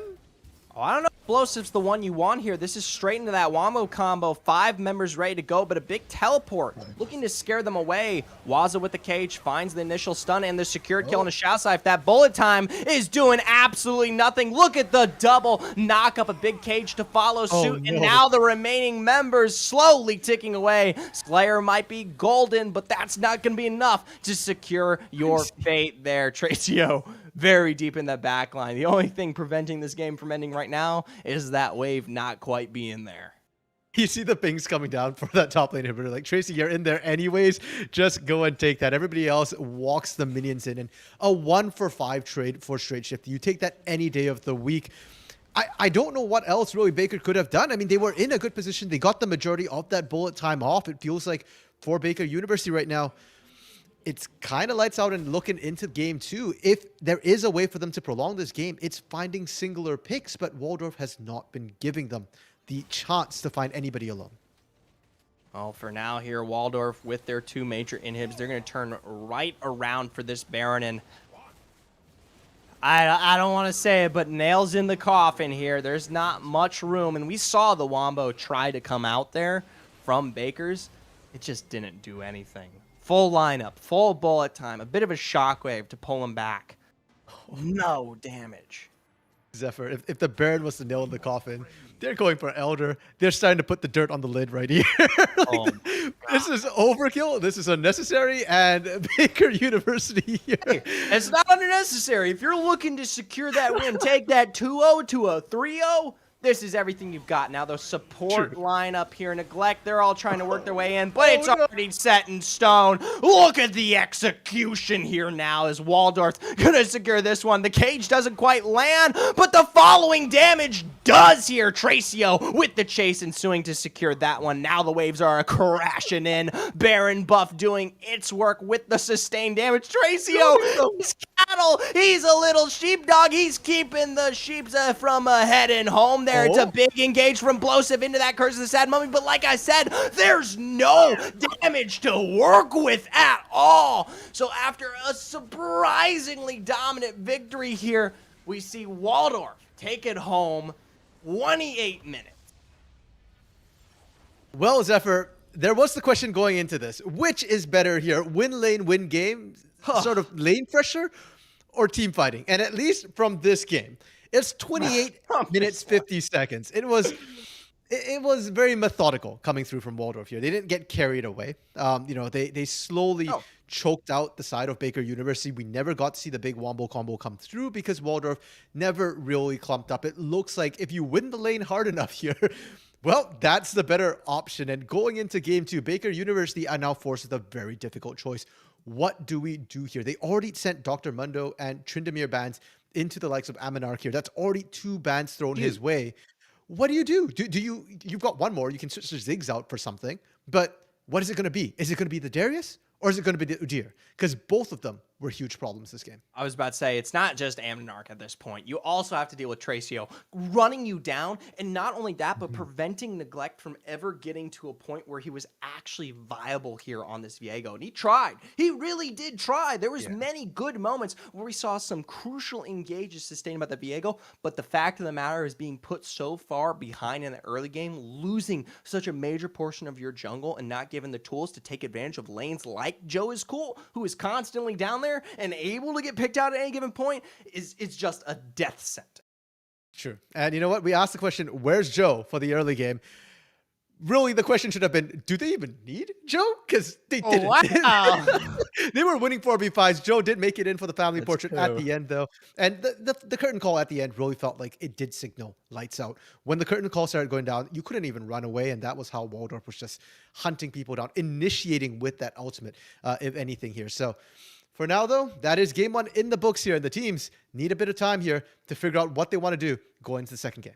Oh, I don't know if Explosive's the one you want here. This is straight into that Wombo combo. 5 members ready to go, but a big teleport. Looking to scare them away. Waza with the cage finds the initial stun and the secured kill on a Shasai. That bullet time is doing absolutely nothing. Look at the double knock up, a big cage to follow suit. And now the remaining members slowly ticking away. Slayer might be golden, but that's not going to be enough to secure your fate there. Tracio very deep in that back line. The only thing preventing this game from ending right now is that wave not quite being there. You see the pings coming down for that top lane inhibitor. Like, Tracy, you're in there anyways. Just go and take that. Everybody else walks the minions in. And a 1-for-5 trade for Straight Shift. You take that any day of the week. I don't know what else really Baker could have done. I mean, they were in a good position. They got the majority of that bullet time off. It feels like for Baker University right now, it's kind of lights out and looking into game 2. If there is a way for them to prolong this game, it's finding singular picks, but Waldorf has not been giving them the chance to find anybody alone. Well, for now here, Waldorf with their 2 major inhibs, they're going to turn right around for this Baron, and I don't want to say it, but nails in the coffin here. There's not much room, and we saw the Wombo try to come out there from Baker's. It just didn't do anything. Full lineup, full bullet time, a bit of a shockwave to pull him back. No damage. Zephyr, if the Baron was to nail in the coffin, they're going for Elder. They're starting to put the dirt on the lid right here. This is overkill. This is unnecessary. And Baker University here. Hey, it's not unnecessary. If you're looking to secure that win, take that 2-0 to a 3-0. This is everything you've got. Now, the support lineup here, Neglect, they're all trying to work their way in, but it's already set in stone. Look at the execution here now as Waldorf gonna secure this one. The cage doesn't quite land, but the following damage does here. Tracio with the chase ensuing to secure that one. Now the waves are crashing in. Baron buff doing its work with the sustained damage. Tracio, he's cattle. He's a little sheepdog. He's keeping the sheep from heading home there. It's a big engage from Blowsive into that Curse of the Sad Mummy, but like I said, there's no damage to work with at all. So after a surprisingly dominant victory here, we see Waldorf take it home 28 minutes. Well, Zephyr, there was the question going into this. Which is better here? Win lane, win game? Sort of lane pressure or team fighting? And at least from this game, it's 28 minutes, 50 seconds. It was very methodical coming through from Waldorf here. They didn't get carried away. They slowly choked out the side of Baker University. We never got to see the big Wombo combo come through because Waldorf never really clumped up. It looks like if you win the lane hard enough here, well, that's the better option. And going into game 2, Baker University are now forced with a very difficult choice. What do we do here? They already sent Dr. Mundo and Tryndamere bans into the likes of Aminark here. That's already 2 bans thrown his way. What do? You've got one more. You can switch the Ziggs out for something. But what is it going to be? Is it going to be the Darius? Or is it going to be the Udyr? Because both of them were huge problems this game. I was about to say, it's not just Aminark at this point. You also have to deal with Tracio running you down, and not only that, but preventing Neglect from ever getting to a point where he was actually viable here on this Viego. And he tried. He really did try. There was many good moments where we saw some crucial engages sustained by the Viego, but the fact of the matter is being put so far behind in the early game, losing such a major portion of your jungle and not given the tools to take advantage of lanes like Joe is cool, who is constantly down there and able to get picked out at any given point, it's just a death sentence. True. And you know what? We asked the question, where's Joe for the early game? Really, the question should have been, do they even need Joe? Because they didn't. Wow. They were winning 4v5s. Joe did make it in for the family portrait at the end, though. And the curtain call at the end really felt like it did signal lights out. When the curtain call started going down, you couldn't even run away, and that was how Waldorf was just hunting people down, initiating with that ultimate, if anything here. So for now, though, that is game 1 in the books here, and the teams need a bit of time here to figure out what they want to do going into the second game.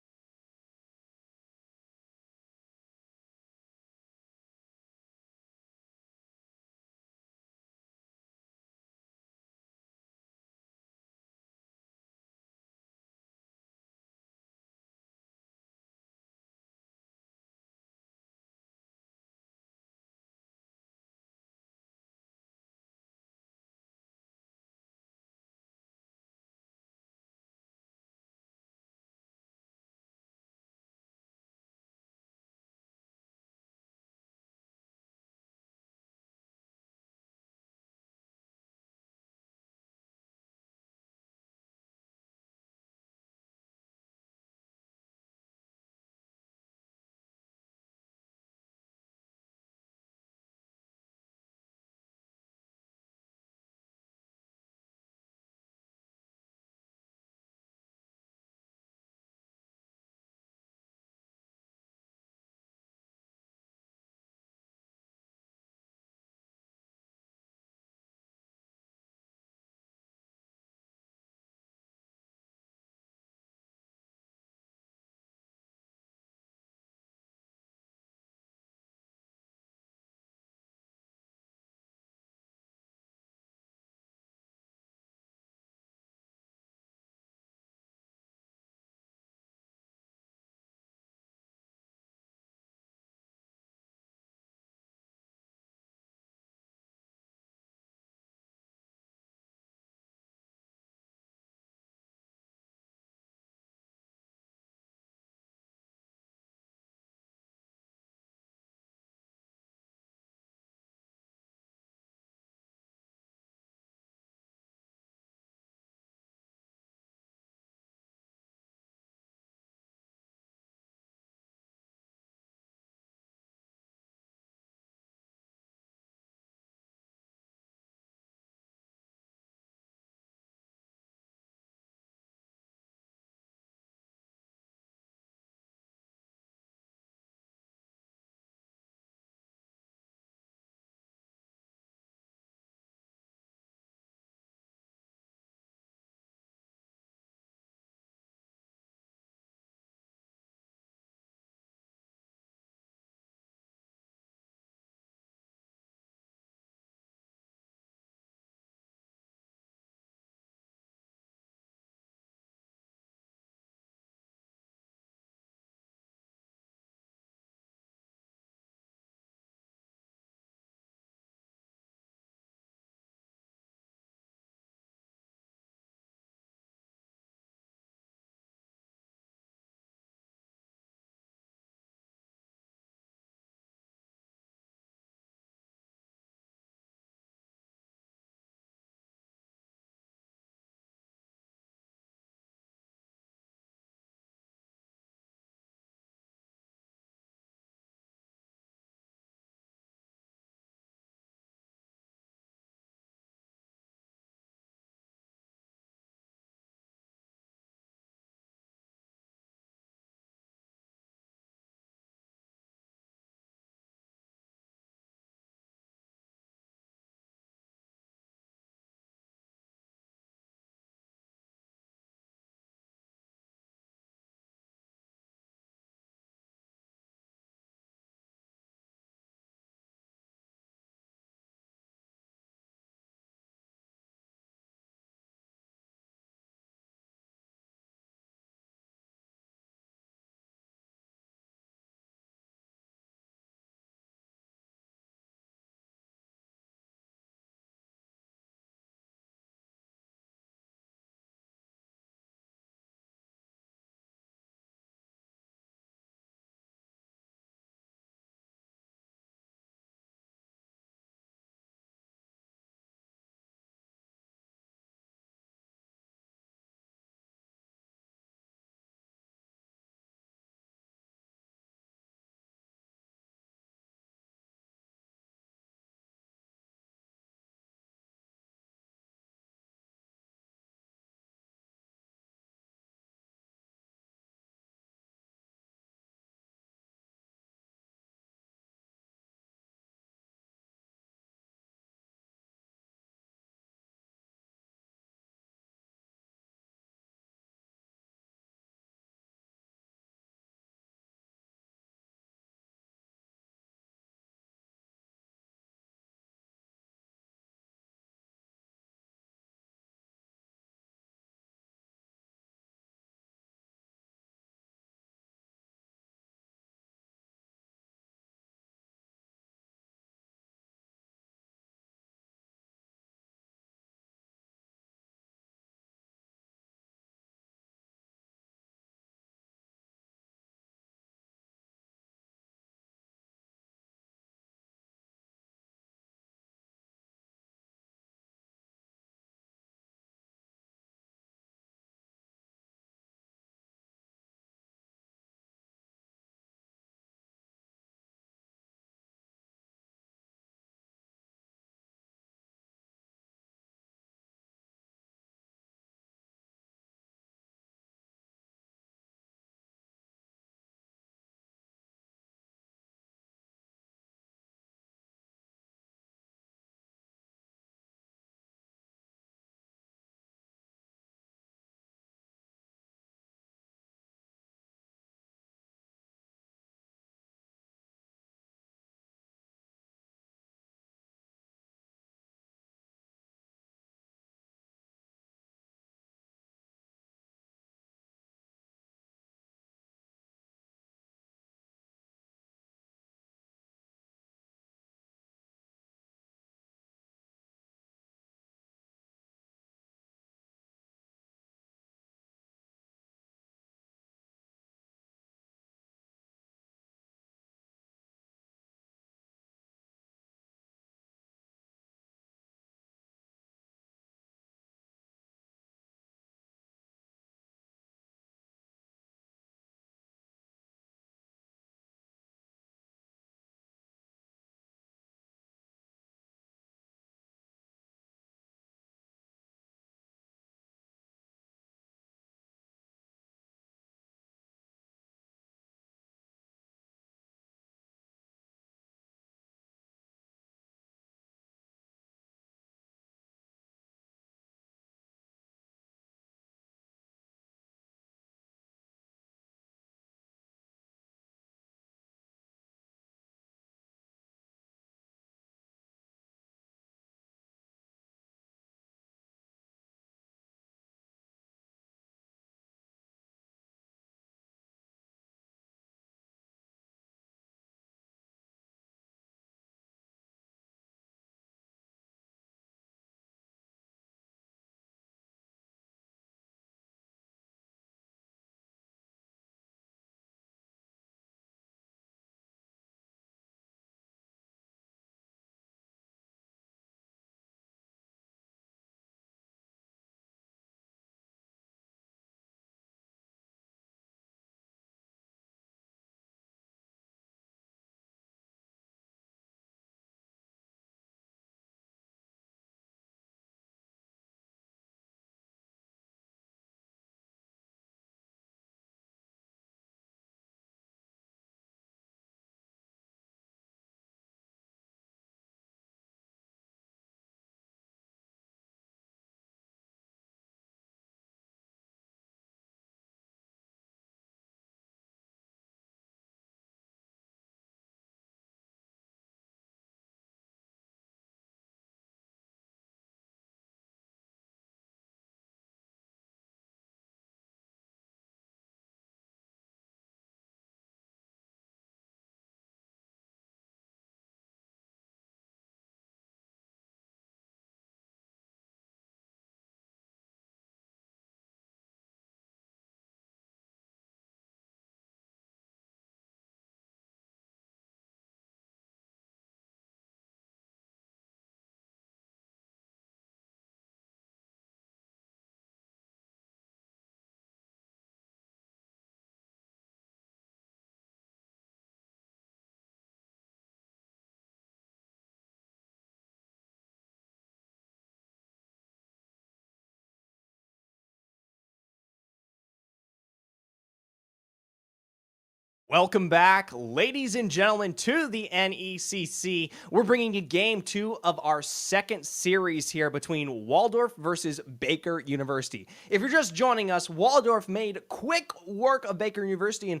Welcome back, ladies and gentlemen, to the NECC. We're bringing you game 2 of our second series here between Waldorf versus Baker University. If you're just joining us, Waldorf made quick work of Baker University in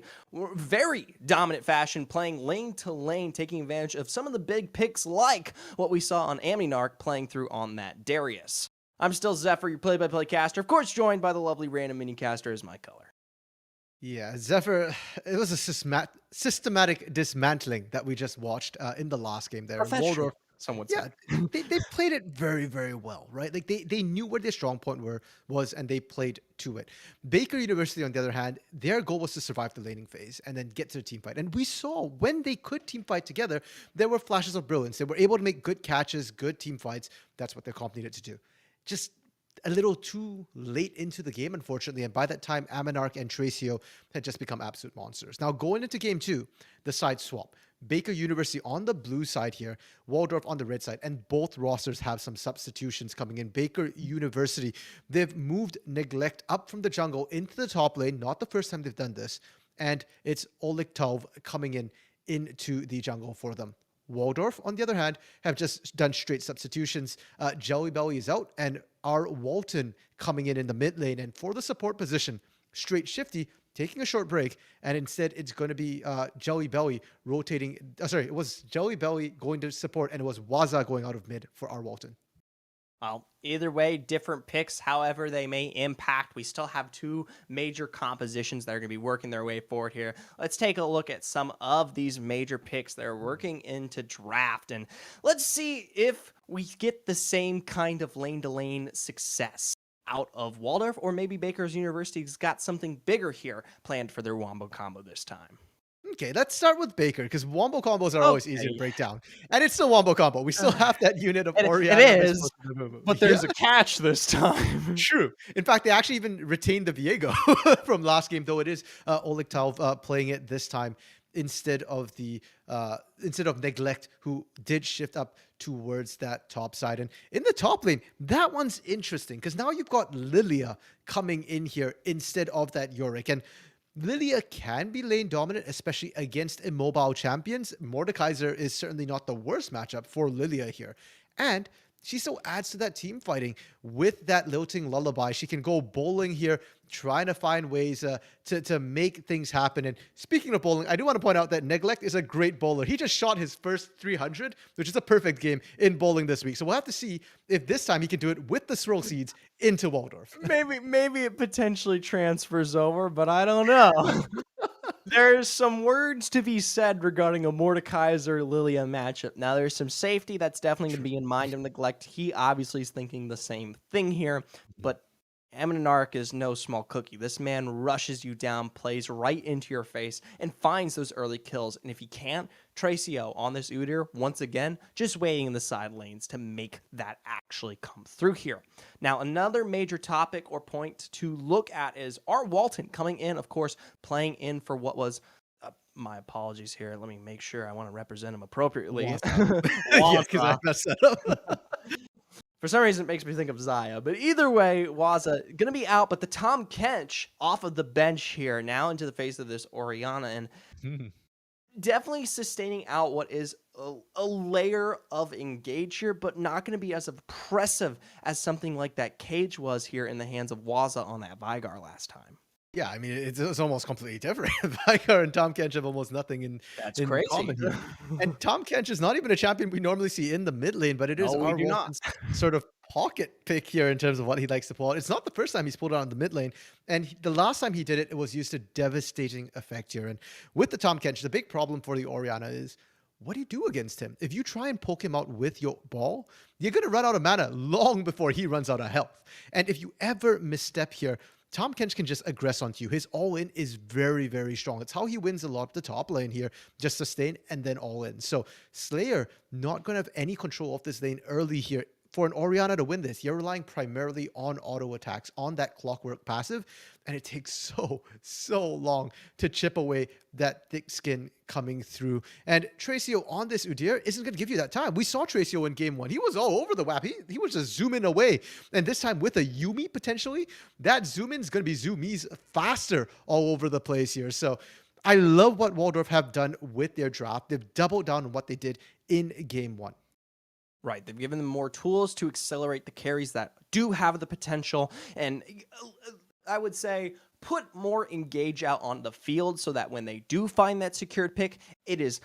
very dominant fashion, playing lane to lane, taking advantage of some of the big picks like what we saw on Amninarch playing through on that Darius. I'm still Zephyr, your play-by-play caster, of course joined by the lovely random mini caster as my color. Yeah, Zephyr, it was a systematic dismantling that we just watched in the last game there. Professional, some would say. Yeah, they played it very, very well, right? Like they knew where their strong point was, and they played to it. Baker University, on the other hand, their goal was to survive the laning phase and then get to the team fight. And we saw when they could team fight together, there were flashes of brilliance. They were able to make good catches, good team fights. That's what their comp needed to do. Just a little too late into the game, unfortunately, and by that time, Amninarch and Tracio had just become absolute monsters. Now, going into game 2, the side swap. Baker University on the blue side here, Waldorf on the red side, and both rosters have some substitutions coming in. Baker University, they've moved Neglect up from the jungle into the top lane, not the first time they've done this, and it's Oleg Tov coming into the jungle for them. Waldorf, on the other hand, have just done straight substitutions. Jelly Belly is out, and our Walton coming in the mid lane. And for the support position, straight Shifty taking a short break, and instead it's going to be Jelly Belly rotating. Sorry, it was Jelly Belly going to support, and it was Waza going out of mid for our Walton. Well, either way, different picks, however they may impact. We still have 2 major compositions that are going to be working their way forward here. Let's take a look at some of these major picks that are working into draft, and let's see if we get the same kind of lane-to-lane success out of Waldorf, or maybe Baker's University's got something bigger here planned for their Wombo combo this time. Okay, let's start with Baker, because Wombo combos are always easy to break down. And it's still Wombo combo. We still have that unit of Orianna. It is, but there's a catch this time. True. In fact, they actually even retained the Viego from last game, though it is Oleg Talv playing it this time instead of Neglect, who did shift up towards that top side. And in the top lane, that one's interesting, because now you've got Lilia coming in here instead of that Yorick. And Lilia can be lane dominant, especially against immobile champions. Mordekaiser is certainly not the worst matchup for Lilia here. And she still adds to that team fighting with that lilting lullaby. She can go bowling here, trying to find ways to make things happen. And speaking of bowling, I do want to point out that Neglect is a great bowler. He just shot his first 300, which is a perfect game in bowling this week. So we'll have to see if this time he can do it with the Swirl Seeds into Waldorf. Maybe it potentially transfers over, but I don't know. There's some words to be said regarding a Mordekaiser-Lilia matchup. Now, there's some safety that's definitely going to be in mind of Neglect. He obviously is thinking the same thing here, but Amninarch is no small cookie. This man rushes you down, plays right into your face, and finds those early kills. And if he can't, Tracio on this Udyr, once again, just waiting in the side lanes to make that actually come through here. Now, another major topic or point to look at is our Walton coming in, of course, playing in for what was... my apologies here. Let me make sure I want to represent him appropriately. Yeah, because I messed that up. For some reason, it makes me think of Zaya. But either way, Waza going to be out. But the Tahm Kench off of the bench here, now into the face of this Orianna. And definitely sustaining out what is a layer of engage here, but not going to be as oppressive as something like that Cage was here in the hands of Waza on that Vigar last time. Yeah, I mean, it's almost completely different. Vigar and Tahm Kench have almost nothing in crazy. common here. And Tahm Kench is not even a champion we normally see in the mid lane, but it is our Walton's sort of pocket pick here in terms of what he likes to pull out. It's not the first time he's pulled out on the mid lane, and the last time he did it, it was used to devastating effect here. And with the Tahm Kench, the big problem for the Orianna is, what do you do against him? If you try and poke him out with your ball, you're going to run out of mana long before he runs out of health. And if you ever misstep here, Tahm Kench can just aggress onto you. His all-in is very, very strong. It's how he wins a lot of the top lane here. Just sustain and then all-in. So Slayer not going to have any control of this lane early here. For an Orianna to win this, you're relying primarily on auto attacks, on that clockwork passive, and it takes so long to chip away that thick skin coming through. And Tracio on this Udyr isn't going to give you that time. We saw Tracio in game 1. He was all over the WAP. He was just zooming away. And this time with a Yuumi potentially, that zoom in is going to be zoomies faster all over the place here. So I love what Waldorf have done with their draft. They've doubled down on what they did in game one. Right. They've given them more tools to accelerate the carries that do have the potential. And I would say put more engage out on the field so that when they do find that secured pick, it is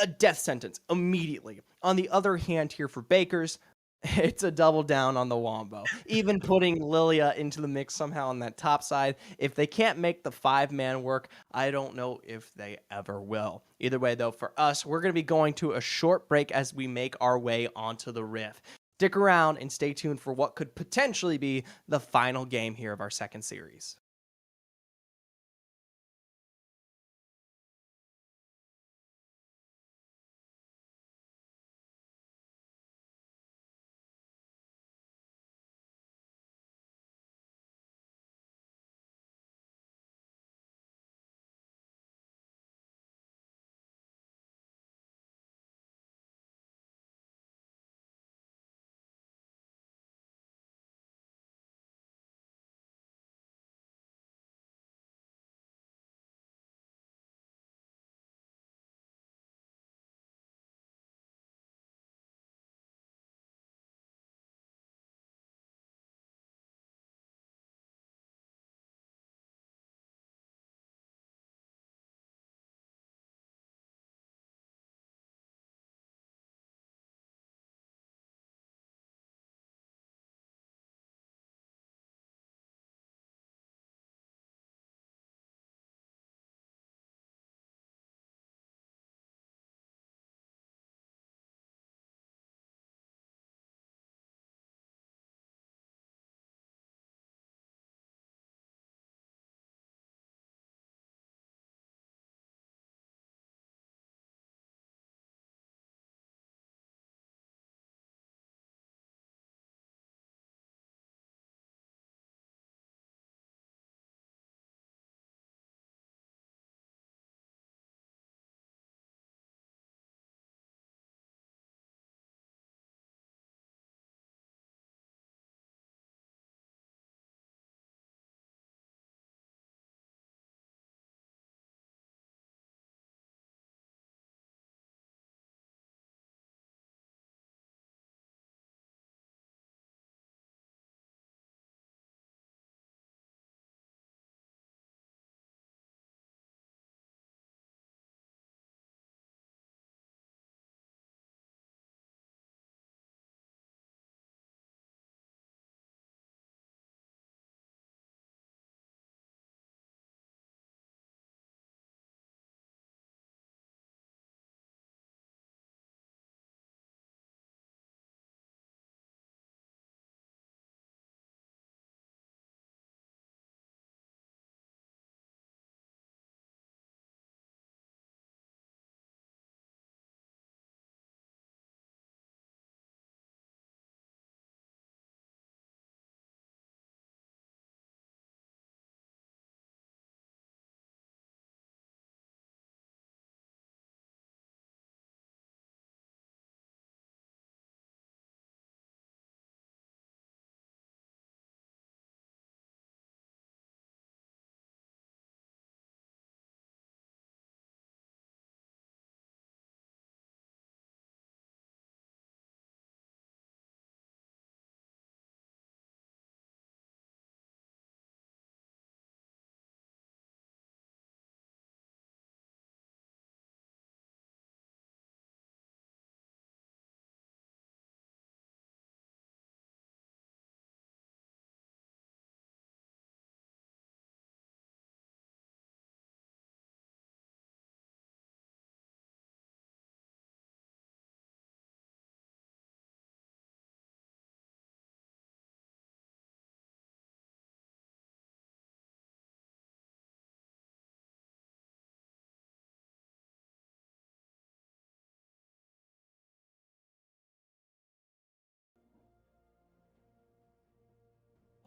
a death sentence immediately. On the other hand, here for Bakers, it's a double down on the Wombo. Even putting Lilia into the mix somehow on that top side. If they can't make the 5-man work, I don't know if they ever will. Either way, though, for us, we're going to be going to a short break as we make our way onto the Rift. Stick around and stay tuned for what could potentially be the final game here of our second series.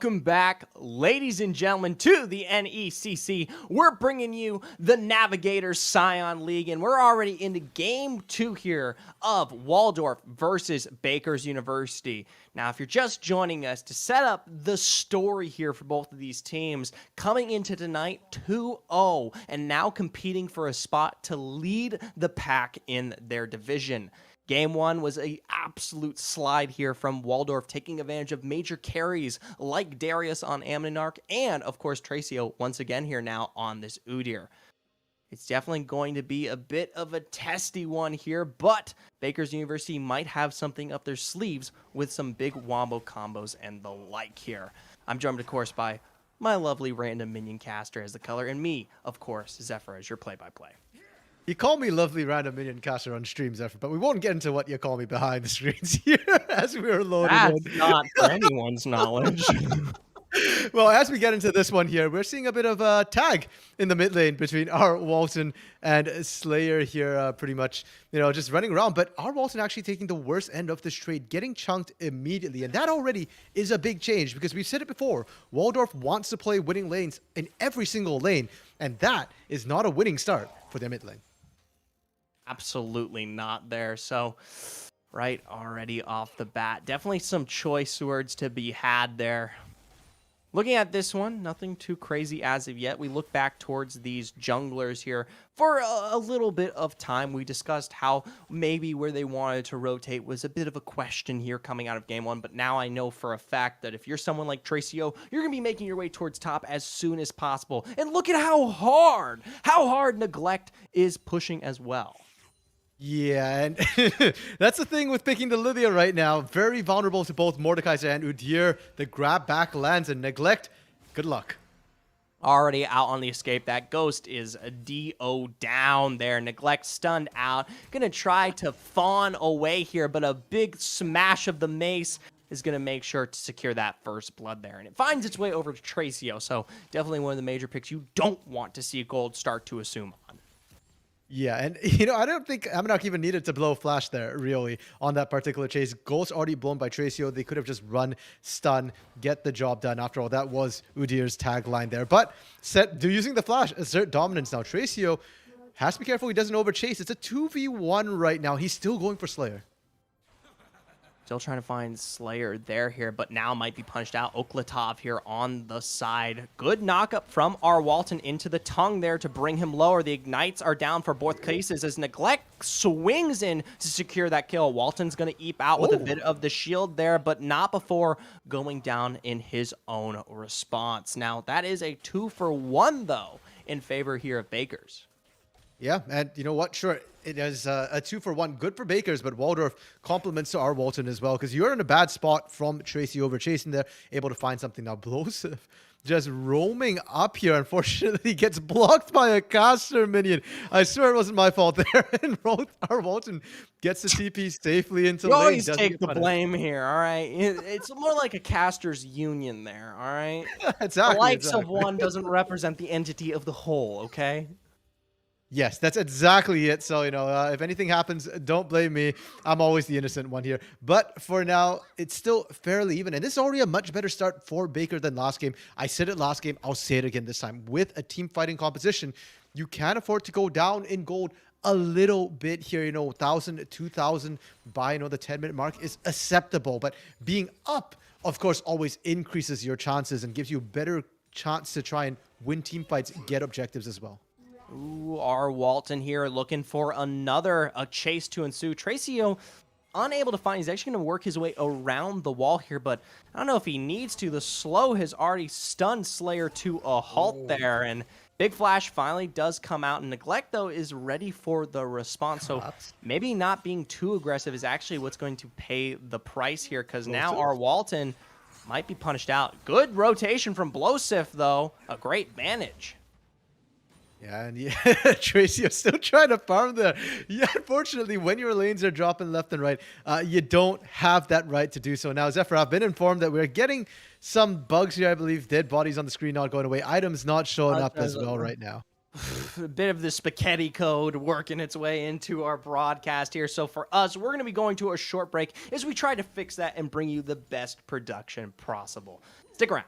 Welcome back, ladies and gentlemen, to the NECC. We're bringing you the Navigators Scion League, and we're already into Game 2 here of Waldorf versus Baker's University. Now, if you're just joining us, to set up the story here for both of these teams, coming into tonight 2-0, and now competing for a spot to lead the pack in their division. Game 1 was an absolute slide here from Waldorf, taking advantage of major carries like Darius on Ammonarch, and of course Tracio once again here now on this Udyr. It's definitely going to be a bit of a testy one here, but Baker's University might have something up their sleeves with some big wombo combos and the like here. I'm joined, of course, by my lovely random minion caster as the color, and me, of course, Zephyr as your play-by-play. You call me lovely random minion caster on stream, Zephyr, but we won't get into what you call me behind the screens here as we are loading That's in. not for anyone's knowledge. Well, as we get into this one here, we're seeing a bit of a tag in the mid lane between our Walton and Slayer here, pretty much, just running around. But our Walton actually taking the worst end of this trade, getting chunked immediately. And that already is a big change because we've said it before. Waldorf wants to play winning lanes in every single lane, and that is not a winning start for their mid lane. Absolutely not there. So, right already off the bat, definitely some choice words to be had there. Looking at this one, nothing too crazy as of yet. We look back towards these junglers here for a little bit of time. We discussed how maybe where they wanted to rotate was a bit of a question here coming out of game 1, but now I know for a fact that if you're someone like Tracio, you're going to be making your way towards top as soon as possible. And look at how hard Neglect is pushing as well. Yeah, and that's the thing with picking the Lilia right now. Very vulnerable to both Mordekaiser and Udyr. The grab back lands and Neglect. Good luck. Already out on the escape. That Ghost is a DO down there. Neglect stunned out. Gonna try to fawn away here, but a big smash of the mace is going to make sure to secure that first blood there. And it finds its way over to Tracio, so definitely one of the major picks you don't want to see gold start to assume on. Yeah, and I don't think Ammonarch even needed to blow flash there, really, on that particular chase. Gold's already blown by Tracio. They could have just run, stun, get the job done. After all, that was Udyr's tagline there. But using the flash, assert dominance now. Tracio has to be careful he doesn't overchase. It's a 2v1 right now. He's still going for Slayer. Still trying to find Slayer there here, but now might be punched out. Oklatov here on the side. Good knockup from our Walton into the tongue there to bring him lower. The Ignites are down for both cases as Neglect swings in to secure that kill. Walton's going to eep out with a bit of the shield there, but not before going down in his own response. Now, that is a 2-for-1, though, in favor here of Baker's. Yeah, and you know what? Sure, it is a 2-for-1. Good for Baker's, but Waldorf compliments to our Walton as well, because you're in a bad spot from Tracy over chasing there, able to find something now. Blowsive just roaming up here, unfortunately gets blocked by a caster minion. I swear it wasn't my fault there, and our Walton gets the TP safely into you lane. always take the blame here, all right? It's more like a caster's union there, all right? Exactly. The likes of one doesn't represent the entity of the whole, okay? Yes, that's exactly it. So, if anything happens, don't blame me. I'm always the innocent one here. But for now, it's still fairly even. And this is already a much better start for Baker than last game. I said it last game. I'll say it again this time. With a team fighting composition, you can afford to go down in gold a little bit here. 1,000, 2,000 by, the 10-minute mark is acceptable. But being up, of course, always increases your chances and gives you a better chance to try and win team fights, get objectives as well. Ooh, our Walton here looking for another chase to ensue. Tracio unable to find. He's actually going to work his way around the wall here, but I don't know if he needs to. The slow has already stunned Slayer to a halt there, and Big Flash finally does come out. And Neglect, though, is ready for the response, so maybe not being too aggressive is actually what's going to pay the price here, because now our Walton might be punished out. Good rotation from Blowsif, though. A great manage. Yeah, and Tracy is still trying to farm there. Yeah, unfortunately, when your lanes are dropping left and right, you don't have that right to do so. Now, Zephyr, I've been informed that we're getting some bugs here, I believe. Dead bodies on the screen not going away. Items not showing up as well right now. a bit of the spaghetti code working its way into our broadcast here. So for us, we're going to be going to a short break as we try to fix that and bring you the best production possible. Stick around.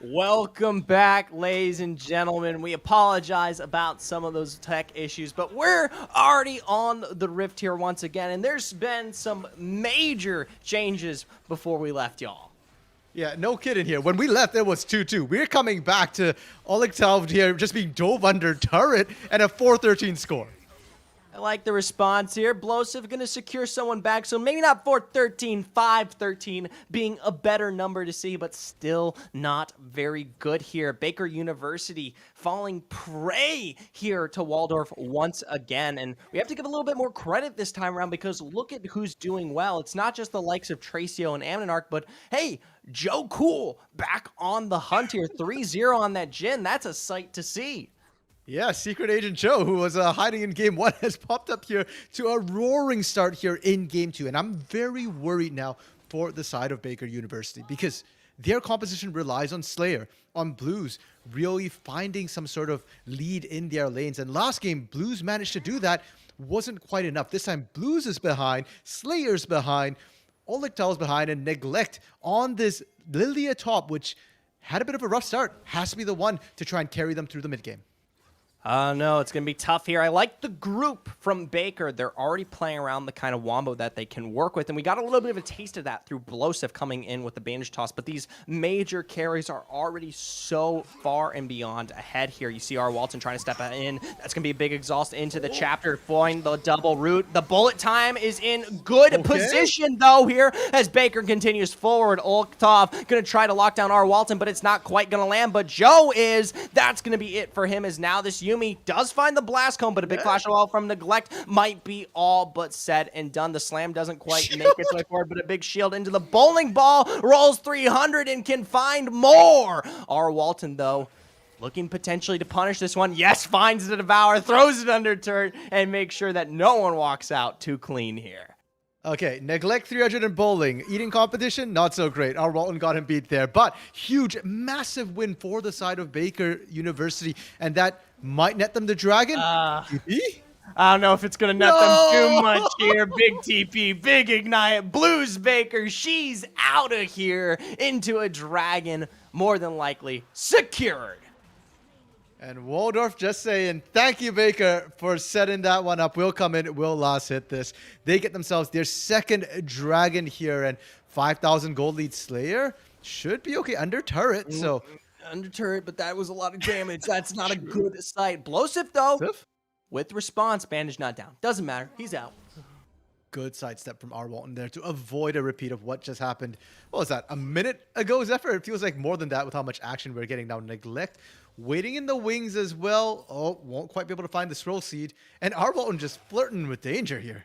Welcome back, ladies and gentlemen. We apologize about some of those tech issues, but we're already on the Rift here once again, and there's been some major changes before we left, y'all. Yeah, no kidding here. When we left, it was 2-2. We're coming back to Oleg Talv here just being dove under turret and a 4-13 score. I like the response here. Blosive going to secure someone back, so maybe not 4-13, 5-13 being a better number to see, but still not very good here. Baker University falling prey here to Waldorf once again, and we have to give a little bit more credit this time around because look at who's doing well. It's not just the likes of Tracio and Amnonarch, but hey, Joe Cool back on the hunt here. 3-0 on that Jhin. That's a sight to see. Yeah, Secret Agent Joe, who was hiding in Game 1, has popped up here to a roaring start here in Game 2. And I'm very worried now for the side of Baker University because their composition relies on Slayer, on Blues, really finding some sort of lead in their lanes. And last game, Blues managed to do that. Wasn't quite enough. This time, Blues is behind, Slayer's behind, Oleg Tal's behind, and Neglect on this Lilia top, which had a bit of a rough start. Has to be the one to try and carry them through the mid game. No, it's going to be tough here. I like the group from Baker. They're already playing around the kind of wombo that they can work with, and we got a little bit of a taste of that through Blosive coming in with the bandage toss, but these major carries are already so far and beyond ahead here. You see our Walton trying to step in. That's going to be a big exhaust into the chapter, following the double root. The bullet time is in good position, though, here as Baker continues forward. Olktov going to try to lock down our Walton, but it's not quite going to land, but Joe is. That's going to be it for him as now this Yumi does find the blast cone, but a big flash of all from Neglect might be all but said and done. The slam doesn't quite make its way forward, but a big shield into the bowling ball, rolls 300 and can find more. Our Walton, though, looking potentially to punish this one. Yes, finds the Devour, throws it under turret, and makes sure that no one walks out too clean here. Okay, Neglect 300 in bowling. Eating competition, not so great. Our Walton got him beat there. But huge, massive win for the side of Baker University. And that might net them the dragon. TP? I don't know if it's going to net them too much here. Big TP, big ignite. Blues Baker, she's out of here into a dragon. More than likely secured. And Waldorf just saying, thank you, Baker, for setting that one up. We'll come in, we'll last hit this. They get themselves their second dragon here, and 5,000 gold lead Slayer should be okay under turret. So under turret, but that was a lot of damage. That's not a good sight. Blosive, though, with response, bandage not down. Doesn't matter. He's out. Good sidestep from R. Walton there to avoid a repeat of what just happened. What was that, a minute ago, Zephyr? It feels like more than that with how much action we're getting now. Neglect waiting in the wings as well. Oh, won't quite be able to find the scroll seed. And R. Walton just flirting with danger here.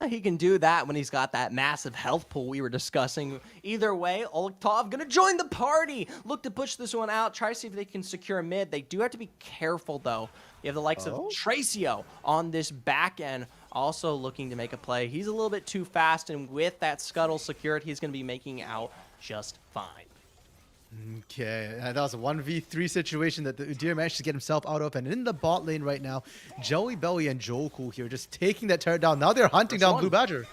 He can do that when he's got that massive health pool we were discussing. Either way, Olktov gonna join the party. Look to push this one out. Try to see if they can secure a mid. They do have to be careful, though. You have the likes of Tracio on this back end, also looking to make a play. He's a little bit too fast, and with that scuttle secured, he's going to be making out just fine. Okay, that was a 1v3 situation that the Udyr managed to get himself out of. And in the bot lane right now, Joey Belly and Joku here just taking that turret down. Now they're hunting down Blue Badger.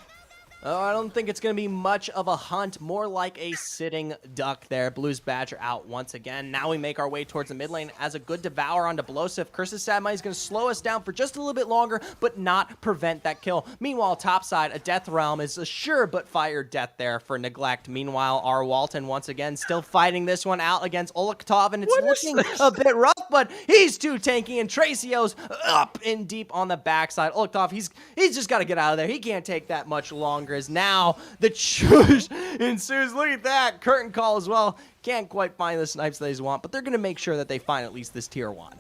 Oh, I don't think it's going to be much of a hunt, more like a sitting duck there. Blues Badger out once again. Now we make our way towards the mid lane as a good Devour onto Blosive. Curse's Sadmite is going to slow us down for just a little bit longer, but not prevent that kill. Meanwhile, topside, a Death Realm is a sure but fire death there for Neglect. Meanwhile, our Walton once again still fighting this one out against Olktov, and it's looking a bit rough, but he's too tanky, and Tracio's up and deep on the backside. Olktov, he's just got to get out of there. He can't take that much longer. Is now the chush ensues. Look at that curtain call as well. Can't quite find the snipes they want, but they're going to make sure that they find at least this tier 1.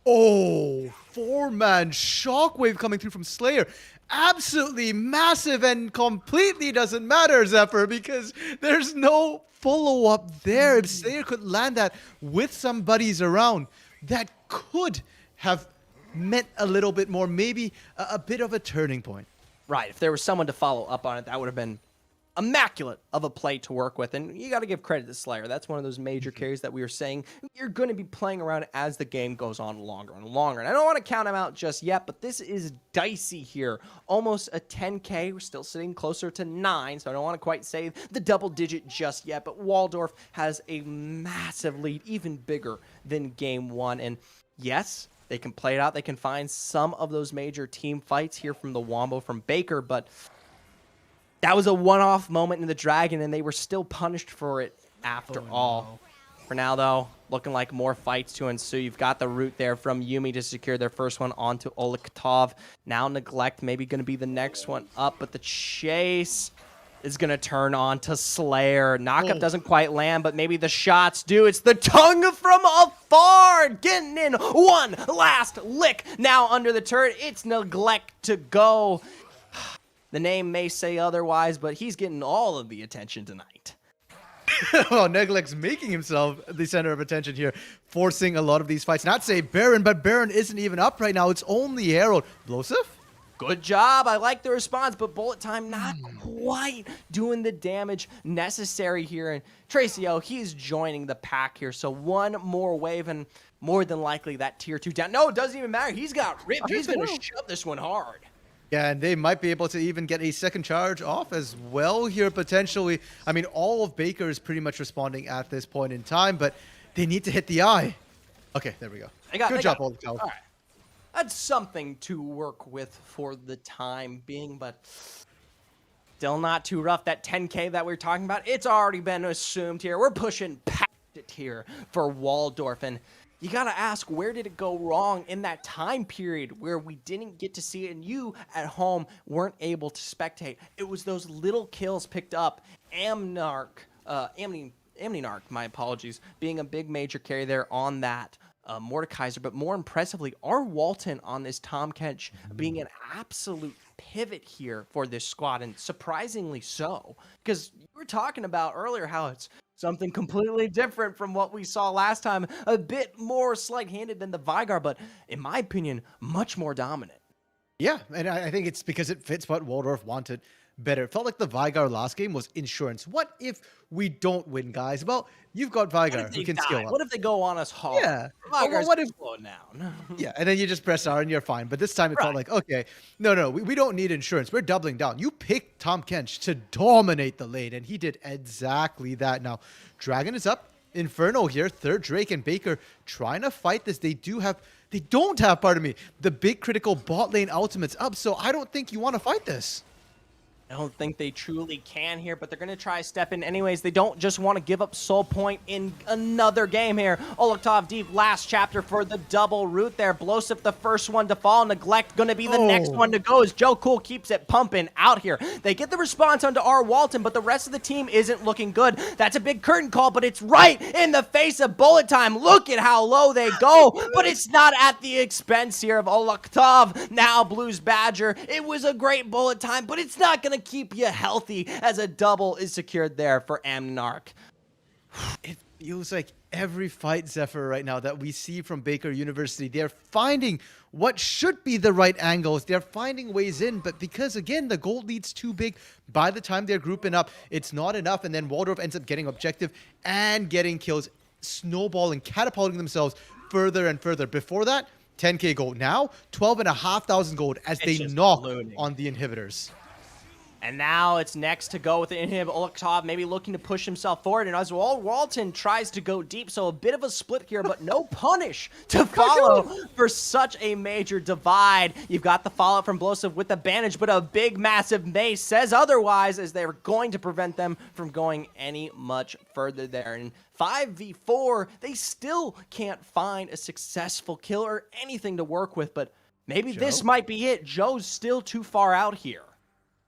Oh, 4-man shockwave coming through from Slayer. Absolutely massive and completely doesn't matter, Zephyr, because there's no follow-up there. If Slayer could land that with some buddies around, that could have meant a little bit more, maybe a bit of a turning point. Right, if there was someone to follow up on it, that would have been immaculate of a play to work with, and you got to give credit to Slayer. That's one of those major carries that we were saying you're going to be playing around as the game goes on longer and longer. And I don't want to count him out just yet, but this is dicey here. Almost a 10K. We're still sitting closer to 9, so I don't want to quite say the double digit just yet, but Waldorf has a massive lead, even bigger than game 1. And yes, they can play it out. They can find some of those major team fights here from the Wombo, from Baker, but that was a one-off moment in the Dragon, and they were still punished for it after all. For now, though, looking like more fights to ensue. You've got the route there from Yuumi to secure their first one onto Olaktov. Now Neglect maybe going to be the next one up, but the chase is going to turn on to Slayer. Knockup doesn't quite land, but maybe the shots do. It's the tongue from afar, getting in one last lick. Now under the turret, it's Neglect to go. The name may say otherwise, but he's getting all of the attention tonight. Well, Neglect's making himself the center of attention here, forcing a lot of these fights. Not to say Baron, but Baron isn't even up right now. It's only Herald. Blosif? Good job. I like the response, but Bullet Time not quite doing the damage necessary here. And Tracio, he's joining the pack here. So one more wave, and more than likely that tier 2 down. No, it doesn't even matter. He's got ripped. He's going to shove this one hard. Yeah, and they might be able to even get a second charge off as well here, potentially. I mean, all of Baker is pretty much responding at this point in time, but they need to hit the eye. Okay, there we go. Good job, Olaktov. All right. That's something to work with for the time being, but still not too rough. That 10K that we were talking about, it's already been assumed here. We're pushing past it here for Waldorf, and you got to ask, where did it go wrong in that time period where we didn't get to see it and you at home weren't able to spectate? It was those little kills picked up. Amninarch, my apologies, being a big major carry there on that Mordekaiser, but more impressively, our Walton on this Tom Kench being an absolute pivot here for this squad, and surprisingly so, because you were talking about earlier how it's something completely different from what we saw last time, a bit more slight-handed than the Vygar, but in my opinion, much more dominant. Yeah, and I think it's because it fits what Waldorf wanted better. It felt like the Vygar last game was insurance. What if we don't win, guys? Well, you've got Vygar who can skill up. What if they go on us hard? Yeah. Vygar's what if slow down? Yeah, and then you just press R and you're fine. But this time it felt like, okay, no, we don't need insurance. We're doubling down. You picked Tom Kench to dominate the lane, and he did exactly that. Now, Dragon is up. Inferno here, third Drake and Baker trying to fight this. They don't have, the big critical bot lane ultimates up, so I don't think you want to fight this. I don't think they truly can here, but they're going to try step in anyways. They don't just want to give up soul point in another game here. Olaktov deep, last chapter for the double root there. Blosif the first one to fall. Neglect going to be the next one to go as Joe Cool keeps it pumping out here. They get the response onto R. Walton, but the rest of the team isn't looking good. That's a big curtain call, but it's right in the face of Bullet Time. Look at how low they go, but it's not at the expense here of Olaktov. Now Blues Badger. It was a great Bullet Time, but it's not going to keep you healthy as a double is secured there for Amninarch. It feels like every fight, Zephyr, right now that we see from Baker University, they're finding what should be the right angles. They're finding ways in, but because, again, the gold lead's too big, by the time they're grouping up, it's not enough, and then Waldorf ends up getting objective and getting kills, snowballing, catapulting themselves further and further. Before that, 10K gold. Now, 12,500 gold as they knock on the inhibitors. And now it's next to go with the inhib. Olaktov maybe looking to push himself forward. And as well, Walton tries to go deep. So a bit of a split here, but no punish to follow for such a major divide. You've got the follow from Blosif with the bandage, but a big, massive mace says otherwise as they're going to prevent them from going any much further there. And 5v4, they still can't find a successful kill or anything to work with. But maybe this might be it. Joe's still too far out here.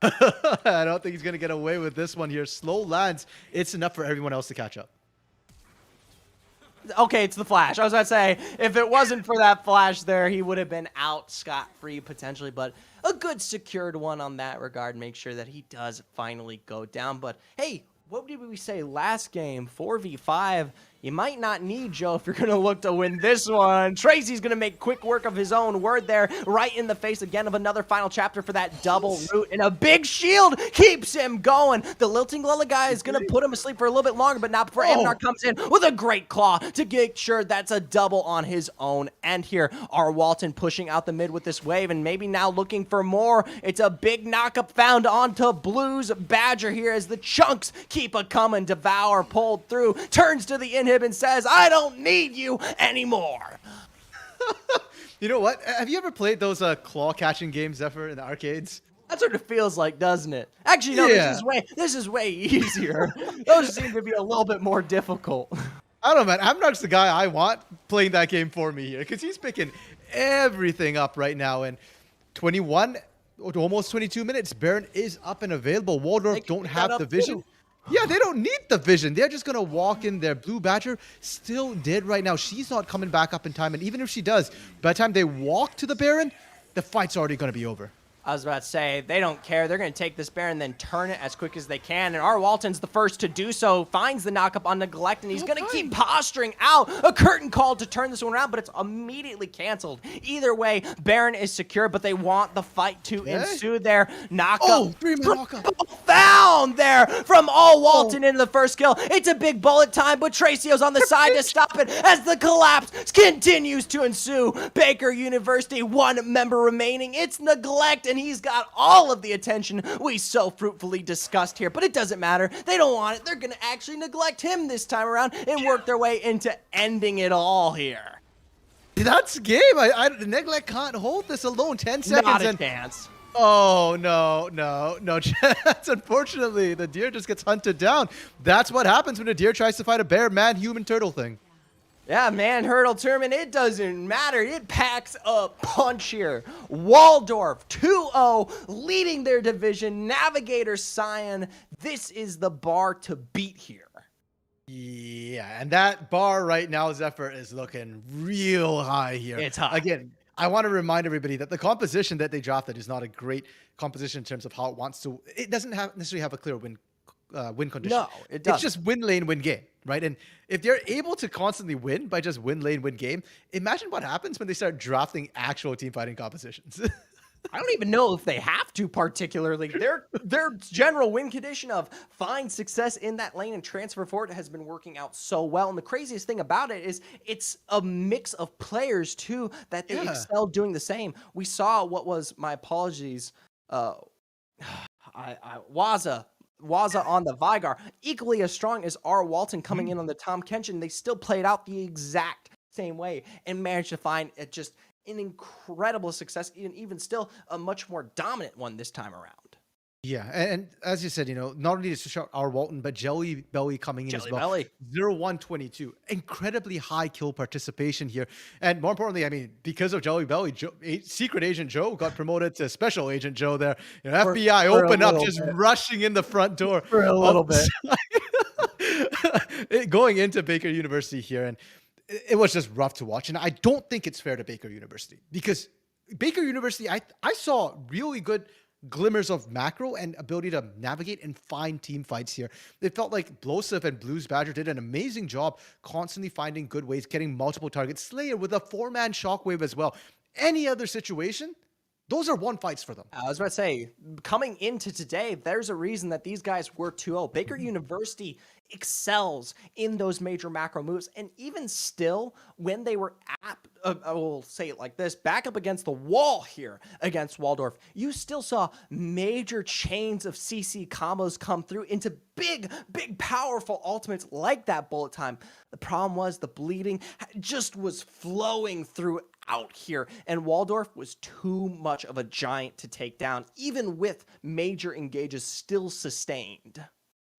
I don't think he's going to get away with this one here. Slow lands. It's enough for everyone else to catch up. Okay, it's the flash. I was about to say, if it wasn't for that flash there, he would have been out scot-free potentially, but a good secured one on that regard. Make sure that he does finally go down. But hey, what did we say last game? 4v5. you might not need Joe if you're going to look to win this one. Tracy's going to make quick work of his own word there, right in the face again of another final chapter for that double root, and a big shield keeps him going. The Lilting Lulla guy is going to put him asleep for a little bit longer, but not before Amnar comes in with a great claw to make sure that's a double on his own end here. Our Walton pushing out the mid with this wave, and maybe now looking for more. It's a big knockup found onto Blue's Badger here as the chunks keep a coming. Devour pulled through, turns to the inhib and says, I don't need you anymore. You know what? Have you ever played those claw catching games ever in the arcades? That's what it feels like, doesn't it? Actually, no, Yeah. this is way easier. Those seem to be a little bit more difficult. I don't know, man. Amnar's the guy I want playing that game for me here because he's picking everything up right now. And 21, almost 22 minutes. Baron is up and available. Waldorf don't have the vision. Yeah, they don't need the vision. They're just going to walk in there. Blue Badger still dead right now. She's not coming back up in time. And even if she does, by the time they walk to the Baron, the fight's already going to be over. I was about to say, they don't care. They're going to take this Baron and then turn it as quick as they can. And our Walton's the first to do so. Finds the knockup on Neglect, and he's going to keep posturing out. A curtain call to turn this one around, but it's immediately canceled. Either way, Baron is secure, but they want the fight to ensue there. Knockup. Oh, 3-man knockup. Found there from all Walton into the first kill. It's a big bullet time, but Tracio's on the side to stop it as the collapse continues to ensue. Baker University, one member remaining. It's Neglect, and he's got all of the attention we so fruitfully discussed here, but it doesn't matter. They don't want it. They're going to actually neglect him this time around and work their way into ending it all here. That's game. Neglect can't hold this alone. 10 seconds. Not a chance. Oh, no chance. Unfortunately, the deer just gets hunted down. That's what happens when a deer tries to fight a bear, man, human turtle thing. Yeah, man, hurdle tournament, it doesn't matter. It packs a punch here. Waldorf, 2-0, leading their division. Navigator Scion, this is the bar to beat here. Yeah, and that bar right now, Zephyr, is looking real high here. It's high. Again, I want to remind everybody that the composition that they drafted is not a great composition in terms of how it wants to. It doesn't necessarily have a clear win condition. No, it doesn't. It's just win lane, win game, right? And if they're able to constantly win by just win lane, win game, imagine what happens when they start drafting actual team fighting compositions. I don't even know if they have to particularly. Their general win condition of find success in that lane and transfer forward has been working out so well. And the craziest thing about it is it's a mix of players too that they excel doing the same. We saw what was, my apologies, Waza on the Vigar, equally as strong as our Walton coming in on the Tom Kenshin. They still played out the exact same way and managed to find just an incredible success, and even still a much more dominant one this time around. Yeah, and as you said, not only is our Walton, but Jelly Belly coming in as well. 0-1-22. Incredibly high kill participation here. And more importantly, I mean, because of Jelly Belly, Secret Agent Joe got promoted to Special Agent Joe there. FBI open up, just rushing in the front door. For a little bit. Going into Baker University here, and it was just rough to watch. And I don't think it's fair to Baker University, because Baker University, I saw really good glimmers of macro and ability to navigate and find team fights here. It felt like Blosif and Blues Badger did an amazing job constantly finding good ways, getting multiple targets. Slayer with a 4-man shockwave as well. Any other situation, those are one fights for them. I was about to say, coming into today, there's a reason that these guys were 2-0. Baker University excels in those major macro moves, and even still, when they were I will say it like this, back up against the wall here against Waldorf, you still saw major chains of CC combos come through into big, powerful ultimates like that bullet time. The problem was the bleeding just was flowing throughout here, and Waldorf was too much of a giant to take down, even with major engages still sustained.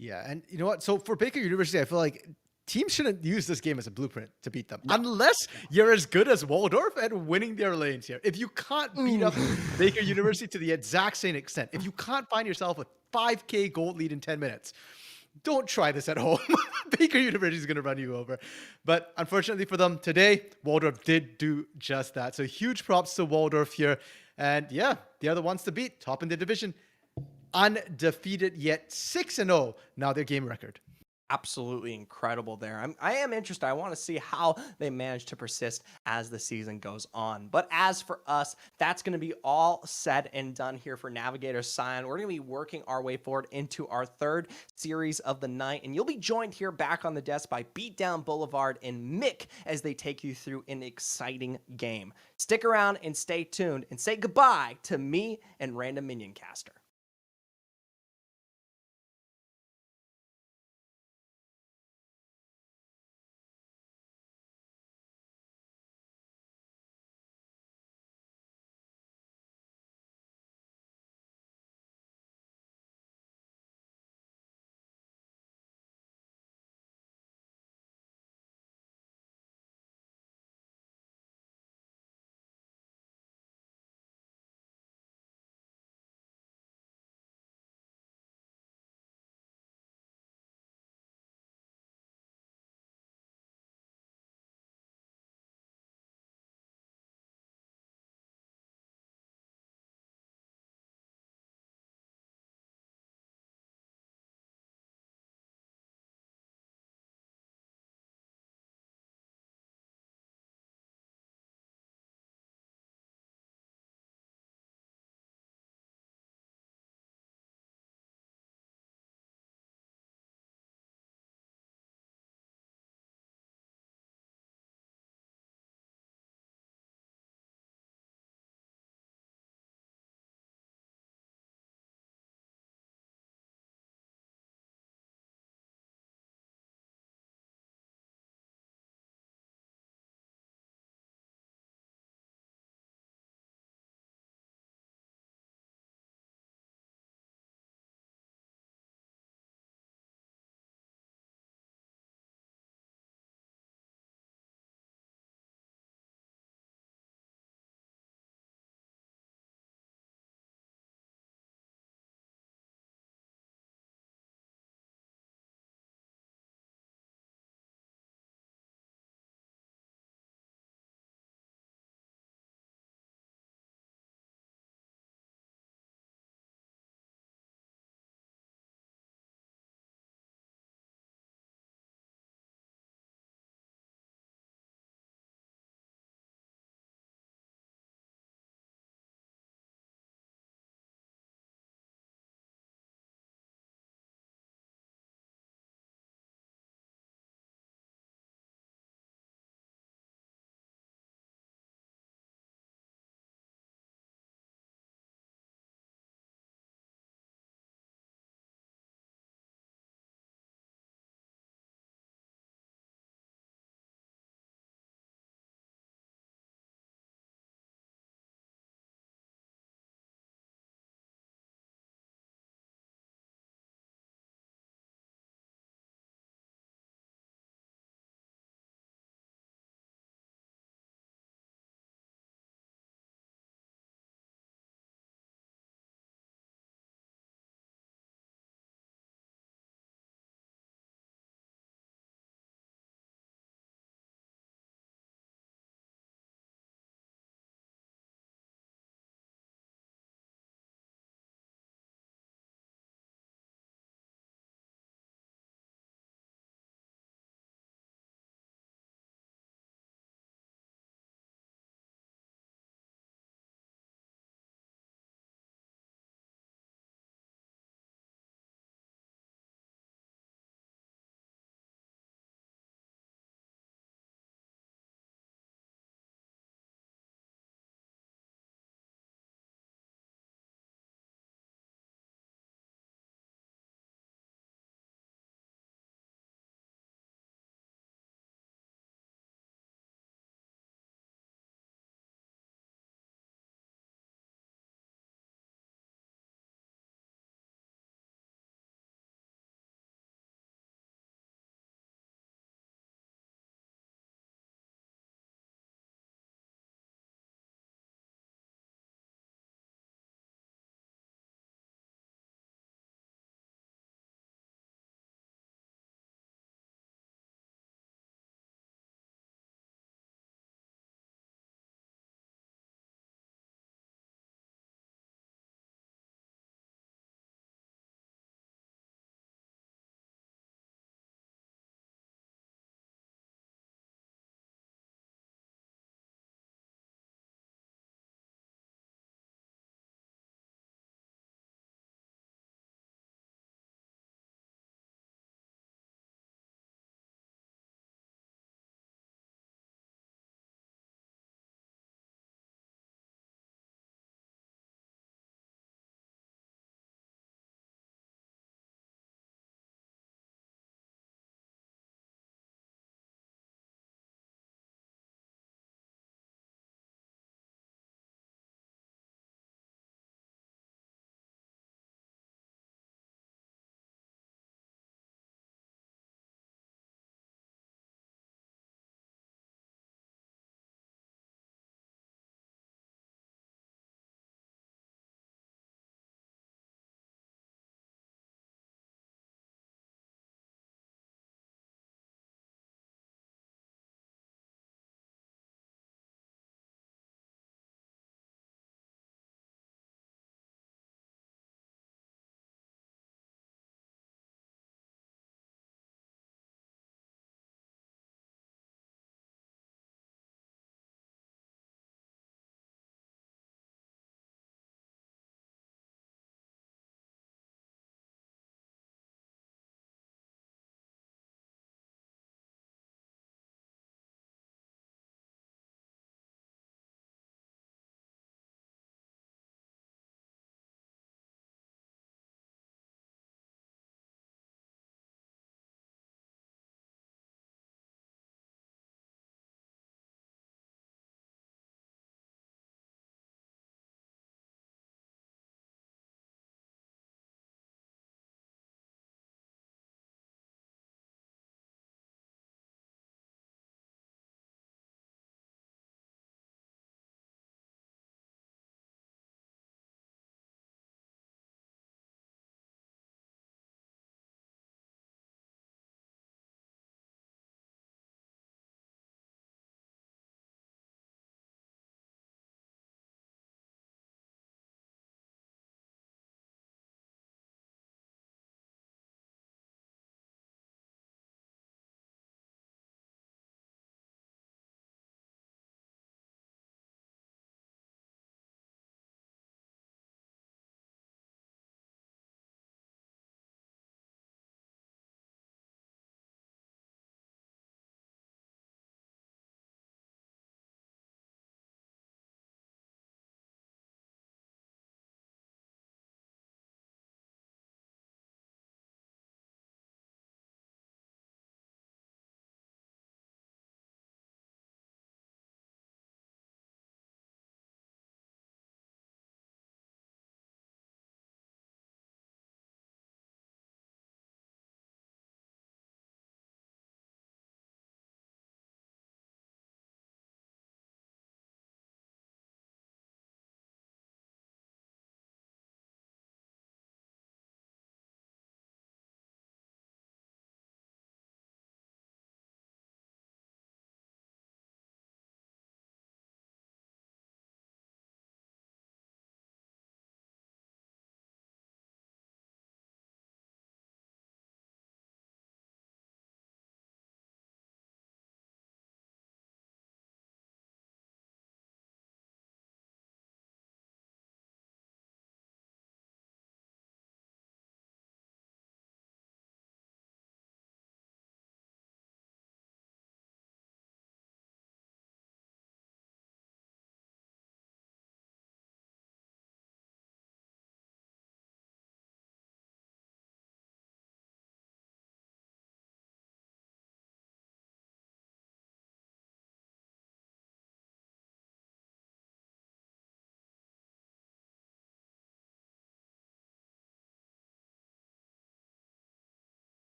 Yeah, and you know what? So for Baker University, I feel like teams shouldn't use this game as a blueprint to beat them, unless you're as good as Waldorf at winning their lanes here. If you can't beat up Baker University to the exact same extent, if you can't find yourself a 5K gold lead in 10 minutes, don't try this at home. Baker University is going to run you over. But unfortunately for them today, Waldorf did do just that. So huge props to Waldorf here. And yeah, the other ones to beat, top in the division. Undefeated yet 6-0 now their game record. absolutely incredible there. I am interested. I want to see how they manage to persist as the season goes on. But as for us, that's going to be all said and done here for Navigator Scion. We're going to be working our way forward into our third series of the night, and you'll be joined here back on the desk by Beatdown Boulevard and Mick as they take you through an exciting game. Stick around and stay tuned, and say goodbye to me and Random Minion Caster.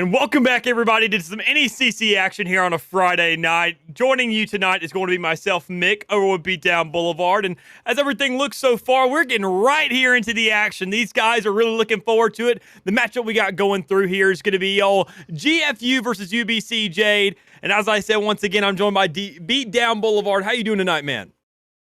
And welcome back, everybody, to some NECC action here on a Friday night. Joining you tonight is going to be myself, Mick, over with Beatdown Boulevard. And as everything looks so far, we're getting right here into the action. These guys are really looking forward to it. The matchup we got going through here is going to be GFU versus UBC Jade. And as I said, once again, I'm joined by Beatdown Boulevard. How you doing tonight, man?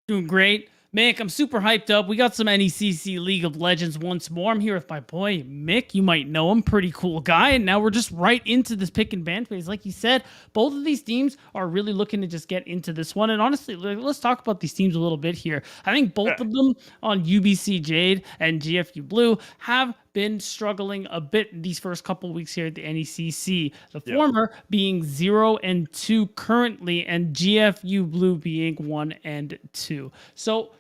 Doing great. Mick, I'm super hyped up. We got some NECC League of Legends once more. I'm here with my boy, Mick. You might know him. Pretty cool guy. And now we're just right into this pick and ban phase. Like you said, both of these teams are really looking to just get into this one. And honestly, let's talk about these teams a little bit here. I think both of them on UBC Jade and GFU Blue have been struggling a bit these first couple weeks here at the NECC. The former being 0-2 currently, and GFU Blue being 1-2. So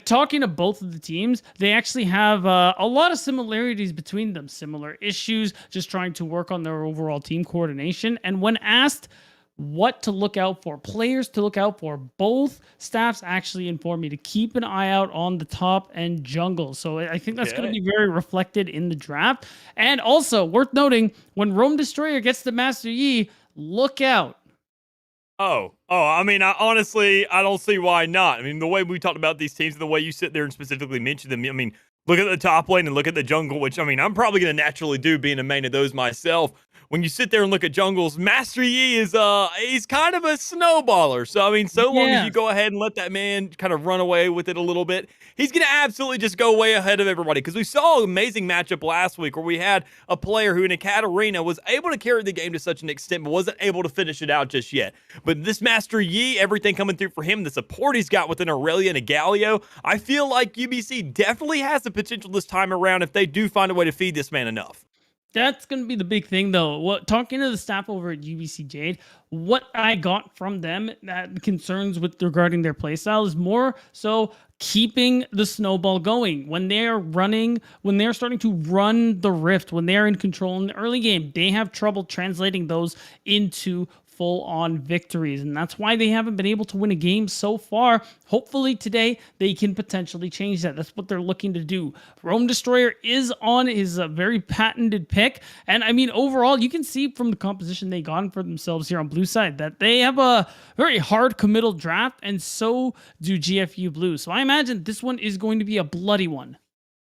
talking to both of the teams, they actually have a lot of similarities between them. Similar issues, just trying to work on their overall team coordination. And when asked what to look out for, players to look out for, both staffs actually informed me to keep an eye out on the top and jungle. So I think that's going to be very reflected in the draft. And also worth noting, when Rome Destroyer gets the Master Yi, look out. I mean, honestly, I don't see why not. I mean, the way we talked about these teams and the way you sit there and specifically mention them, I mean, look at the top lane and look at the jungle, which, I mean, I'm probably going to naturally do being a main of those myself. When you sit there and look at jungles, Master Yi is, he's kind of a snowballer. So, I mean, so long as you go ahead and let that man kind of run away with it a little bit, he's going to absolutely just go way ahead of everybody. Because we saw an amazing matchup last week where we had a player who in a Katarina was able to carry the game to such an extent, but wasn't able to finish it out just yet. But this Master Yi, everything coming through for him, the support he's got with an Aurelia and a Galio, I feel like UBC definitely has the potential this time around if they do find a way to feed this man enough. That's going to be the big thing, though. Talking to the staff over at UBC Jade, what I got from them, that concerns regarding their playstyle, is more so keeping the snowball going. When they're starting to run the Rift, when they're in control in the early game, they have trouble translating those into full-on victories, and that's why they haven't been able to win a game so far. Hopefully today they can potentially change that. That's what they're looking to do. Rome Destroyer is on his very patented pick, and I mean, overall, you can see from the composition they got for themselves here on Blue side that they have a very hard committal draft, and so do GFU Blue. So I imagine this one is going to be a bloody one.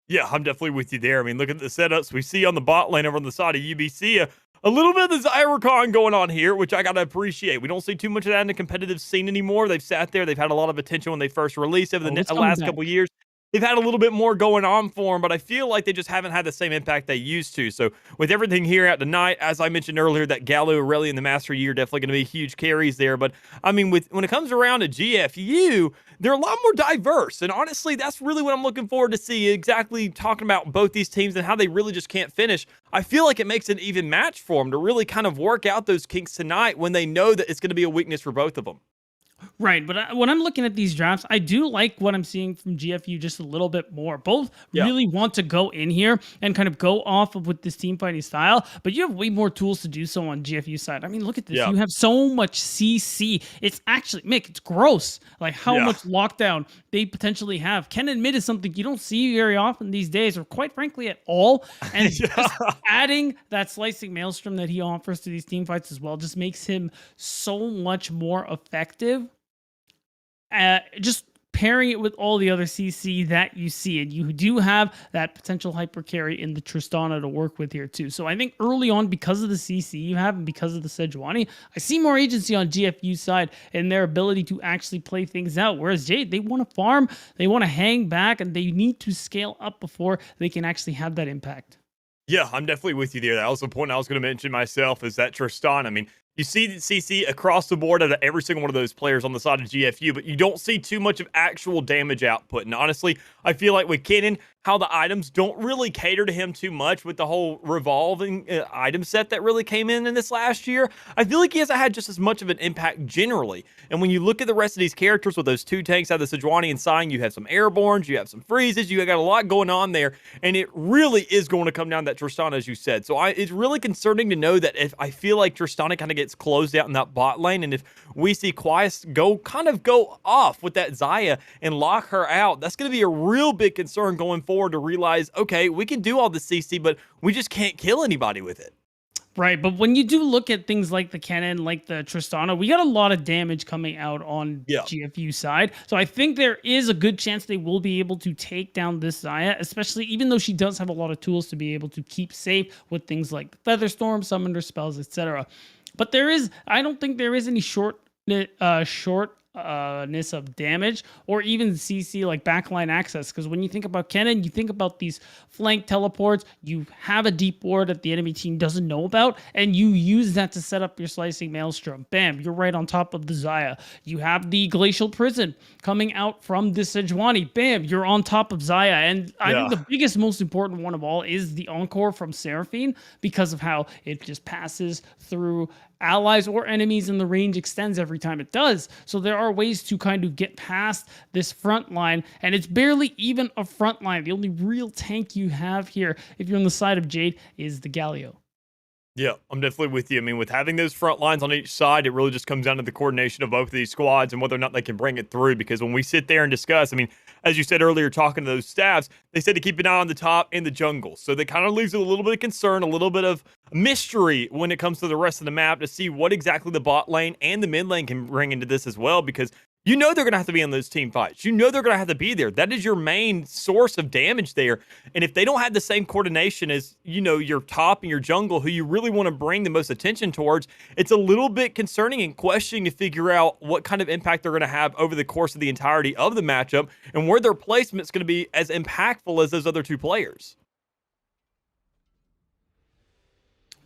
Yeah, I'm definitely with you there. I mean, look at the setups we see on the bot lane over on the side of UBC. A little bit of the Zyricon going on here, which I got to appreciate. We don't see too much of that in the competitive scene anymore. They've sat there. They've had a lot of attention when they first released over the last couple years. They've had a little bit more going on for them, but I feel like they just haven't had the same impact they used to. So with everything here out tonight, as I mentioned earlier, that Gallo, Aurelia, and the Master Yi are definitely going to be huge carries there. But I mean, when it comes around to GFU, they're a lot more diverse. And honestly, that's really what I'm looking forward to see, exactly talking about both these teams and how they really just can't finish. I feel like it makes an even match for them to really kind of work out those kinks tonight when they know that it's going to be a weakness for both of them. Right, but when I'm looking at these drafts, I do like what I'm seeing from GFU just a little bit more. Both really want to go in here and kind of go off of with this team fighting style, but you have way more tools to do so on GFU side. I mean, look at this. You have so much CC. It's actually, Mick, it's gross, like how much lockdown they potentially have. Can admit is something you don't see very often these days, or quite frankly at all. And just adding that slicing maelstrom that he offers to these team fights as well just makes him so much more effective. Just pairing it with all the other CC that you see, and you do have that potential hyper carry in the Tristana to work with here too. So I think early on, because of the CC you have and because of the Sejuani, I see more agency on GFU side and their ability to actually play things out. Whereas Jade, they want to farm, they want to hang back, and they need to scale up before they can actually have that impact. Yeah, I'm definitely with you there. That was the point I was going to mention myself, is that Tristana. I mean, you see the CC across the board out of every single one of those players on the side of GFU, but you don't see too much of actual damage output. And honestly, I feel like with Kennen, how the items don't really cater to him too much with the whole revolving item set that really came in this last year. I feel like he hasn't had just as much of an impact generally. And when you look at the rest of these characters with those two tanks out of the Sejuani and Sign, you have some airborns, you have some freezes, you got a lot going on there, and it really is going to come down to that Tristana, as you said. So it's really concerning to know that if I feel like Tristana kind of gets closed out in that bot lane, and if we see Quas go off with that Xayah and lock her out, that's going to be a real big concern going forward, to realize, okay, we can do all the CC, but we just can't kill anybody with it. Right, but when you do look at things like the Cannon, like the Tristana, we got a lot of damage coming out on Yeah. GFU side. So I think there is a good chance they will be able to take down this Xayah, especially even though she does have a lot of tools to be able to keep safe with things like the Featherstorm, Summoner spells, etc. But I don't think there is any shortness of damage or even CC like backline access, because when you think about Kennen, you think about these flank teleports, you have a deep ward that the enemy team doesn't know about, and you use that to set up your slicing maelstrom. Bam, you're right on top of the Xayah. You have the glacial prison coming out from the Sejuani. Bam, you're on top of Xayah. And I think the biggest, most important one of all is the Encore from Seraphine, because of how it just passes through allies or enemies and the range extends every time it does. So there are ways to kind of get past this front line, and it's barely even a front line. The only real tank you have here, if you're on the side of Jade, is the Galio. Yeah, I'm definitely with you. I mean, with having those front lines on each side, it really just comes down to the coordination of both of these squads and whether or not they can bring it through. Because when we sit there and discuss, I mean, as you said earlier, talking to those staffs, they said to keep an eye on the top and the jungle. So that kind of leaves it a little bit of concern, a little bit of mystery when it comes to the rest of the map to see what exactly the bot lane and the mid lane can bring into this as well. Because you know they're going to have to be in those team fights. You know they're going to have to be there. That is your main source of damage there. And if they don't have the same coordination as, you know, your top and your jungle, who you really want to bring the most attention towards, it's a little bit concerning and questioning to figure out what kind of impact they're going to have over the course of the entirety of the matchup and where their placement's going to be as impactful as those other two players.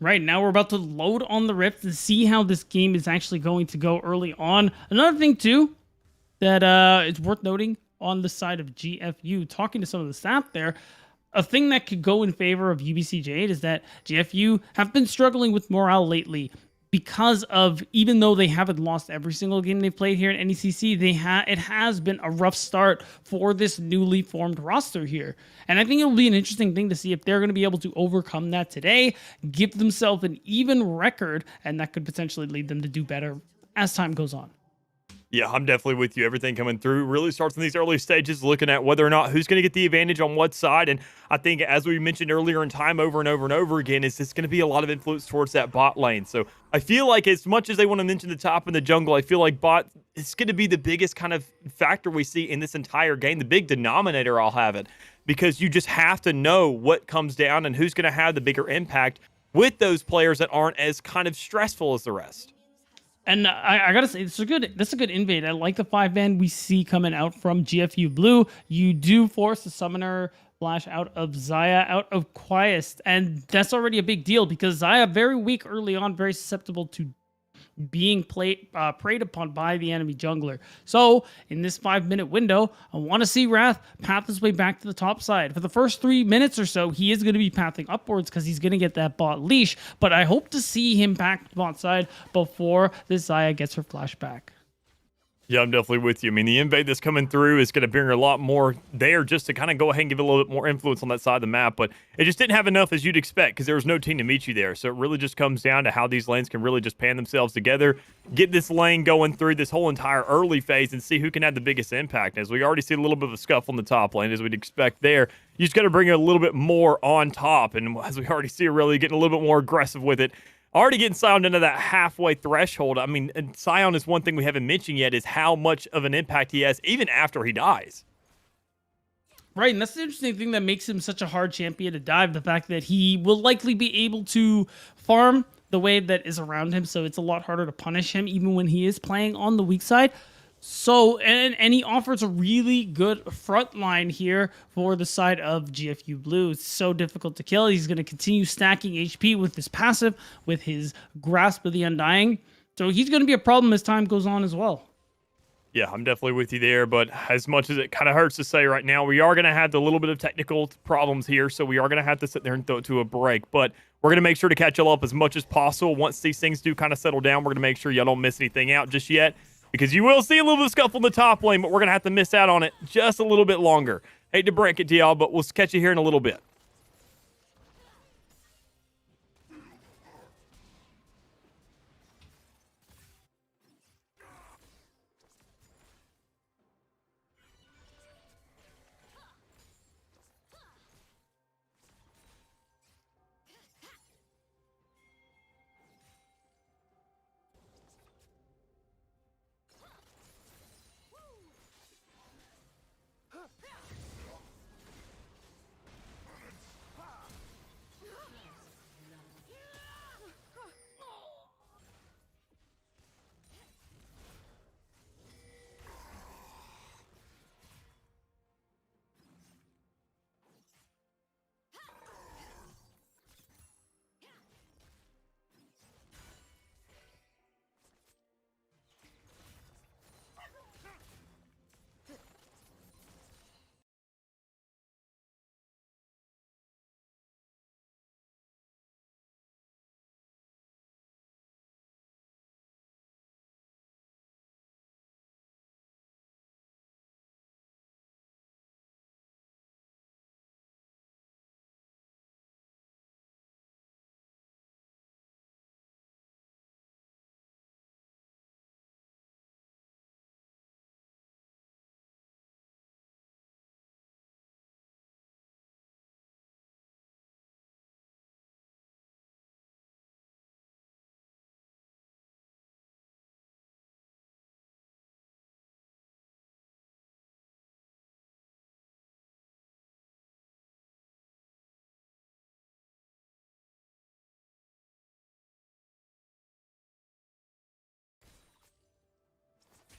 Right, now we're about to load on the Rift and see how this game is actually going to go early on. Another thing, too, that is worth noting on the side of GFU, talking to some of the staff there, a thing that could go in favor of UBC Jade is that GFU have been struggling with morale lately because of, even though they haven't lost every single game they've played here at NECC, it has been a rough start for this newly formed roster here. And I think it'll be an interesting thing to see if they're going to be able to overcome that today, give themselves an even record, and that could potentially lead them to do better as time goes on. Yeah, I'm definitely with you. Everything coming through really starts in these early stages, looking at whether or not who's going to get the advantage on what side. And I think, as we mentioned earlier in time, over and over and over again, is this going to be a lot of influence towards that bot lane. So I feel like, as much as they want to mention the top and the jungle, I feel like bot is going to be the biggest kind of factor we see in this entire game, the big denominator, I'll have it, because you just have to know what comes down and who's going to have the bigger impact with those players that aren't as kind of stressful as the rest. And I gotta say, this is a good invade. I like the 5-man we see coming out from GFU Blue. You do force the Summoner Flash out of Xayah, out of Quiest, and that's already a big deal because Xayah, very weak early on, very susceptible to being preyed upon by the enemy jungler. So in this 5-minute window, I want to see Wrath path his way back to the top side. For the first 3 minutes or so, he is going to be pathing upwards because he's going to get that bot leash, but I hope to see him back to bot side before this Xayah gets her flashback. Yeah, I'm definitely with you. I mean, the invade that's coming through is going to bring a lot more there just to kind of go ahead and give it a little bit more influence on that side of the map. But it just didn't have enough, as you'd expect, because there was no team to meet you there. So it really just comes down to how these lanes can really just pan themselves together, get this lane going through this whole entire early phase and see who can have the biggest impact. As we already see a little bit of a scuffle in the top lane, as we'd expect there, you just got to bring it a little bit more on top. And as we already see, really getting a little bit more aggressive with it. Already getting Sion into that halfway threshold. I mean, and Sion is one thing we haven't mentioned yet, is how much of an impact he has even after he dies. Right, and that's the interesting thing that makes him such a hard champion to dive, the fact that he will likely be able to farm the way that is around him, so it's a lot harder to punish him even when he is playing on the weak side. So, and he offers a really good front line here for the side of GFU Blue. It's so difficult to kill. He's going to continue stacking HP with his passive, with his Grasp of the Undying. So he's going to be a problem as time goes on as well. Yeah, I'm definitely with you there, but as much as it kind of hurts to say right now, we are going to have the little bit of technical problems here, so we are going to have to sit there and throw it to a break, but we're going to make sure to catch y'all up as much as possible. Once these things do kind of settle down, we're going to make sure y'all don't miss anything out just yet, because you will see a little bit of scuffle in the top lane, but we're going to have to miss out on it just a little bit longer. Hate to break it to y'all, but we'll catch you here in a little bit.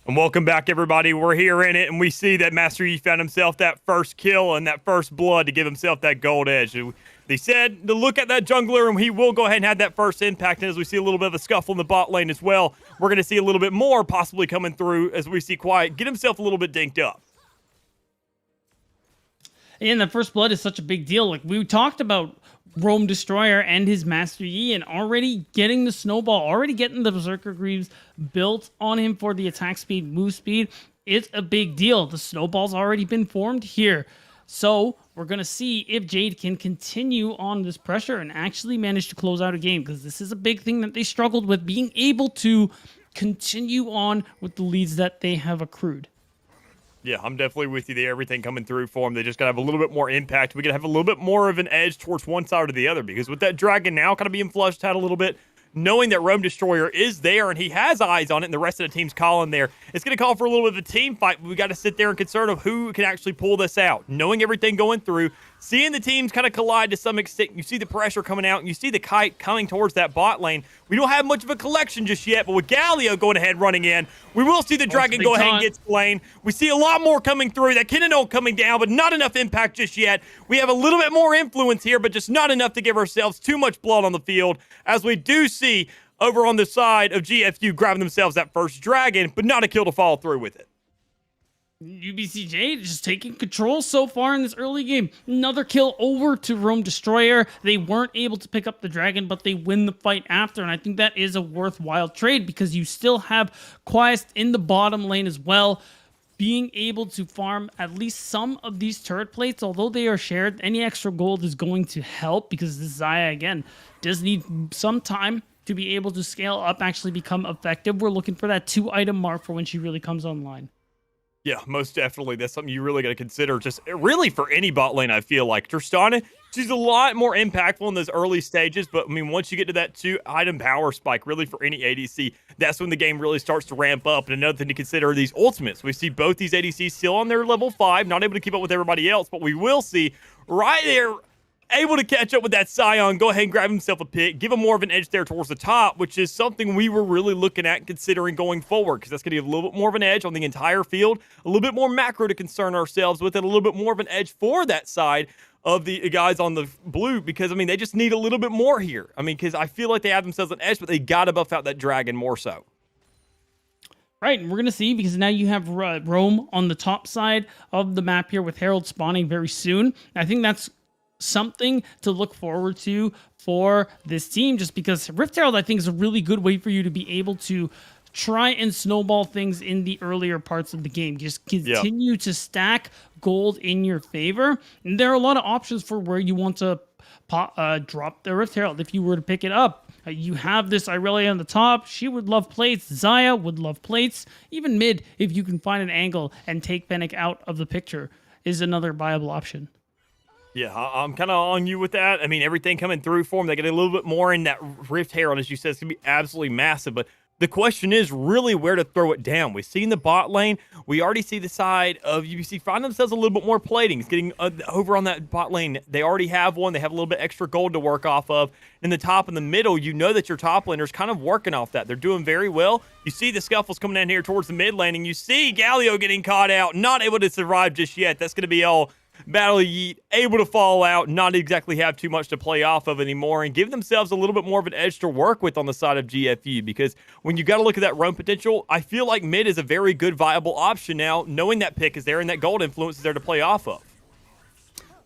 And welcome back, everybody. We're here in it, and we see that Master Yi found himself that first kill and that first blood to give himself that gold edge. They said to look at that jungler, and he will go ahead and have that first impact. And as we see a little bit of a scuffle in the bot lane as well, we're going to see a little bit more possibly coming through as we see Quiet get himself a little bit dinked up. And the first blood is such a big deal. Like we talked about Rome Destroyer and his Master Yi, and already getting the snowball, already getting the Berserker Greaves built on him for the attack speed, move speed. It's a big deal. The snowball's already been formed here. So we're going to see if Jade can continue on this pressure and actually manage to close out a game, because this is a big thing that they struggled with, being able to continue on with the leads that they have accrued. Yeah, I'm definitely with you there. Everything coming through for them. They just got to have a little bit more impact. We got to have a little bit more of an edge towards one side or the other, because with that dragon now kind of being flushed out a little bit, knowing that Rome Destroyer is there and he has eyes on it and the rest of the team's calling there, it's going to call for a little bit of a team fight. We got to sit there and concern of who can actually pull this out. Knowing everything going through, seeing the teams kind of collide to some extent, you see the pressure coming out and you see the kite coming towards that bot lane. We don't have much of a collection just yet, but with Galio going ahead running in, we will see the dragon go ahead and get slain. We see a lot more coming through. That Kinano coming down, but not enough impact just yet. We have a little bit more influence here, but just not enough to give ourselves too much blood on the field, as we do see over on the side of GFU grabbing themselves that first dragon, but not a kill to follow through with it. UBCJ just taking control so far in this early game. Another kill over to Rome Destroyer. They weren't able to pick up the dragon, but they win the fight after, and I think that is a worthwhile trade, because you still have Quiest in the bottom lane as well. Being able to farm at least some of these turret plates, although they are shared, any extra gold is going to help, because this Xayah, again, does need some time to be able to scale up, actually become effective. We're looking for that 2-item mark for when she really comes online. Yeah, most definitely. That's something you really got to consider. Just really for any bot lane, I feel like. Tristana, she's a lot more impactful in those early stages, but I mean, once you get to that 2-item power spike, really for any ADC, that's when the game really starts to ramp up. And another thing to consider are these ultimates. We see both these ADCs still on their level 5, not able to keep up with everybody else, but we will see right there, able to catch up with that Scion, go ahead and grab himself a pick, give him more of an edge there towards the top, which is something we were really looking at and considering going forward, because that's going to give a little bit more of an edge on the entire field, a little bit more macro to concern ourselves with, and a little bit more of an edge for that side of the guys on the blue, because, I mean, they just need a little bit more here. I mean, because I feel like they have themselves an edge, but they got to buff out that dragon more so. Right, and we're going to see, because now you have Rome on the top side of the map here with Herald spawning very soon. I think that's something to look forward to for this team, just because Rift Herald, I think, is a really good way for you to be able to try and snowball things in the earlier parts of the game. Just continue to stack gold in your favor. And there are a lot of options for where you want to drop the Rift Herald if you were to pick it up. You have this Irelia on the top. She would love plates. Xayah would love plates. Even mid, if you can find an angle and take Fennec out of the picture, is another viable option. Yeah, I'm kind of on you with that. I mean, everything coming through for them, they get a little bit more in that Rift Herald, as you said, it's going to be absolutely massive. But the question is really where to throw it down. We've seen the bot lane. We already see the side of UBC find themselves a little bit more platings, getting over on that bot lane. They already have one. They have a little bit extra gold to work off of. In the top and the middle, you know that your top laner's kind of working off that. They're doing very well. You see the scuffles coming in here towards the mid lane, and you see Galio getting caught out, not able to survive just yet. That's going to be all Battle Yeet, able to fall out, not exactly have too much to play off of anymore, and give themselves a little bit more of an edge to work with on the side of GFU, because when you got to look at that roam potential, I feel like mid is a very good viable option now, knowing that pick is there and that gold influence is there to play off of.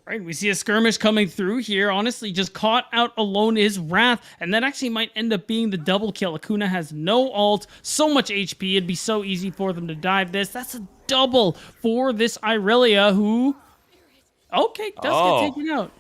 Right, we see a skirmish coming through here. Honestly, just caught out alone is Wrath, and that actually might end up being the double kill. Akuna has no ult, so much HP, it'd be so easy for them to dive this. That's a double for this Irelia, who... okay, does get taken out.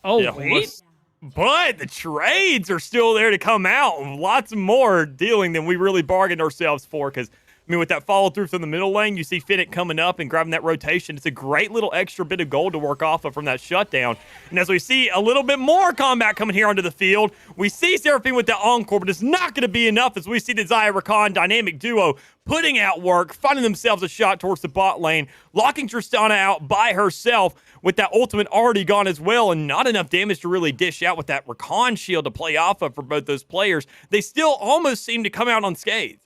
Oh, yeah, wait. But the trades are still there to come out. Lots more dealing than we really bargained ourselves for, because, I mean, with that follow through from the middle lane, you see Fennec coming up and grabbing that rotation. It's a great little extra bit of gold to work off of from that shutdown. And as we see a little bit more combat coming here onto the field, we see Seraphine with the Encore, but it's not going to be enough as we see the Xayah Rakan dynamic duo putting out work, finding themselves a shot towards the bot lane, locking Tristana out by herself with that ultimate already gone as well, and not enough damage to really dish out with that Rakan shield to play off of for both those players. They still almost seem to come out unscathed.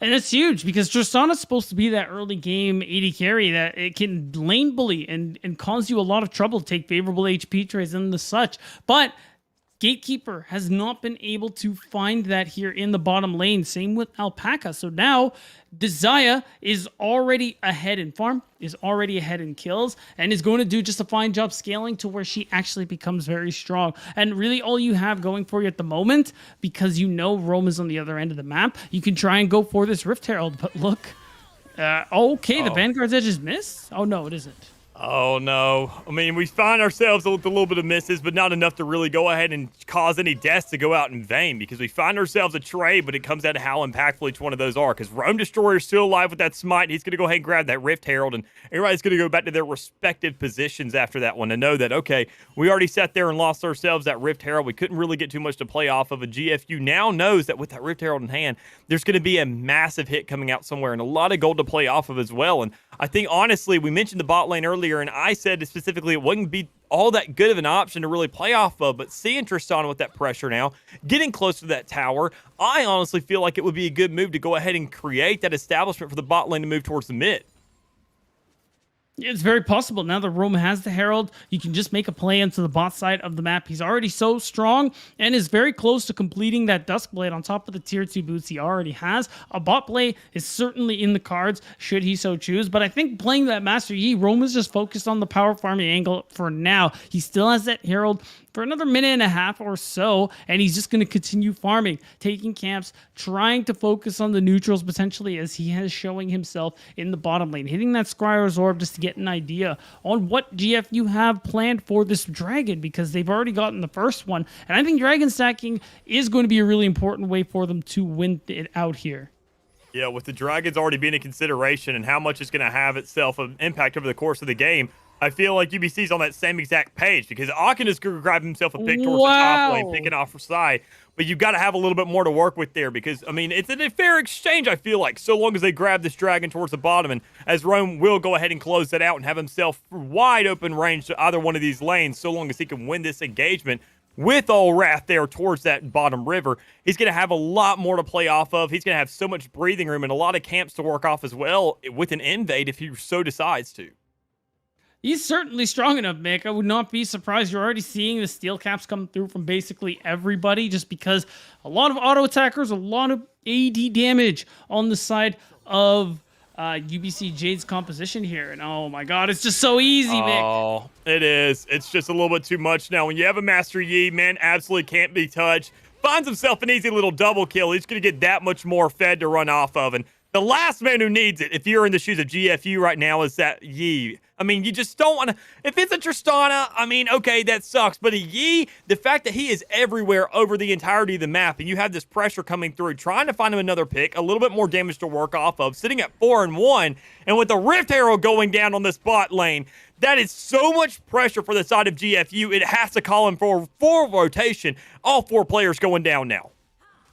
And it's huge because Tristana's supposed to be that early game AD carry that it can lane bully and cause you a lot of trouble, take favorable HP trades and the such. But Gatekeeper has not been able to find that here in the bottom lane. Same with Alpaca. So now Desire is already ahead in farm, is already ahead in kills, and is going to do just a fine job scaling to where she actually becomes very strong. And really all you have going for you at the moment, because you know Rome is on the other end of the map, you can try and go for this Rift Herald. But look, okay, the Vanguard's edge is missed? Oh no, it isn't. Oh, no. I mean, we find ourselves with a little bit of misses, but not enough to really go ahead and cause any deaths to go out in vain, because we find ourselves a trade, but it comes down to how impactful each one of those are, because Rome Destroyer is still alive with that smite. He's going to go ahead and grab that Rift Herald, and everybody's going to go back to their respective positions after that one to know that, okay, we already sat there and lost ourselves that Rift Herald. We couldn't really get too much to play off of. A GFU now knows that with that Rift Herald in hand, there's going to be a massive hit coming out somewhere and a lot of gold to play off of as well. And I think, honestly, we mentioned the bot lane earlier, and I said specifically it wouldn't be all that good of an option to really play off of, but seeing Tristana with that pressure now, getting close to that tower, I honestly feel like it would be a good move to go ahead and create that establishment for the bot lane to move towards the mid. It's very possible. Now that Rome has the Herald, you can just make a play into the bot side of the map. He's already so strong and is very close to completing that Duskblade on top of the tier 2 boots he already has. A bot play is certainly in the cards, should he so choose. But I think playing that Master Yi, Rome is just focused on the power farming angle for now. He still has that Herald for another minute and a half or so, and he's just going to continue farming, taking camps, trying to focus on the neutrals potentially, as he has showing himself in the bottom lane, hitting that Scryer's Orb just to get an idea on what GFU have planned for this Dragon, because they've already gotten the first one, and I think Dragon stacking is going to be a really important way for them to win it out here. Yeah, with the Dragons already being a consideration and how much it's going to have itself an impact over the course of the game, I feel like UBC's on that same exact page, because Akin is going to grab himself a pick towards the top lane, picking off for side. But you've got to have a little bit more to work with there, because, I mean, it's a fair exchange, I feel like, so long as they grab this Dragon towards the bottom. And as Rome will go ahead and close that out and have himself wide open range to either one of these lanes, so long as he can win this engagement with All Wrath there towards that bottom river, he's going to have a lot more to play off of. He's going to have so much breathing room and a lot of camps to work off as well with an invade if he so decides to. He's certainly strong enough, Mick. I would not be surprised. You're already seeing the steel caps come through from basically everybody, just because a lot of auto attackers, a lot of AD damage on the side of UBC Jade's composition here. And oh my god, it's just so easy, Mick. Oh, it is. It's just a little bit too much now. When you have a Master Yi, man, absolutely can't be touched. Finds himself an easy little double kill. He's going to get that much more fed to run off of. And the last man who needs it, if you're in the shoes of GFU right now, is that Yi. I mean, you just don't want to... If it's a Tristana, I mean, okay, that sucks. But a Yi, the fact that he is everywhere over the entirety of the map, and you have this pressure coming through, trying to find him another pick, a little bit more damage to work off of, sitting at 4-1, and with the Rift Arrow going down on this bot lane, that is so much pressure for the side of GFU, it has to call him for full rotation. All 4 players going down now.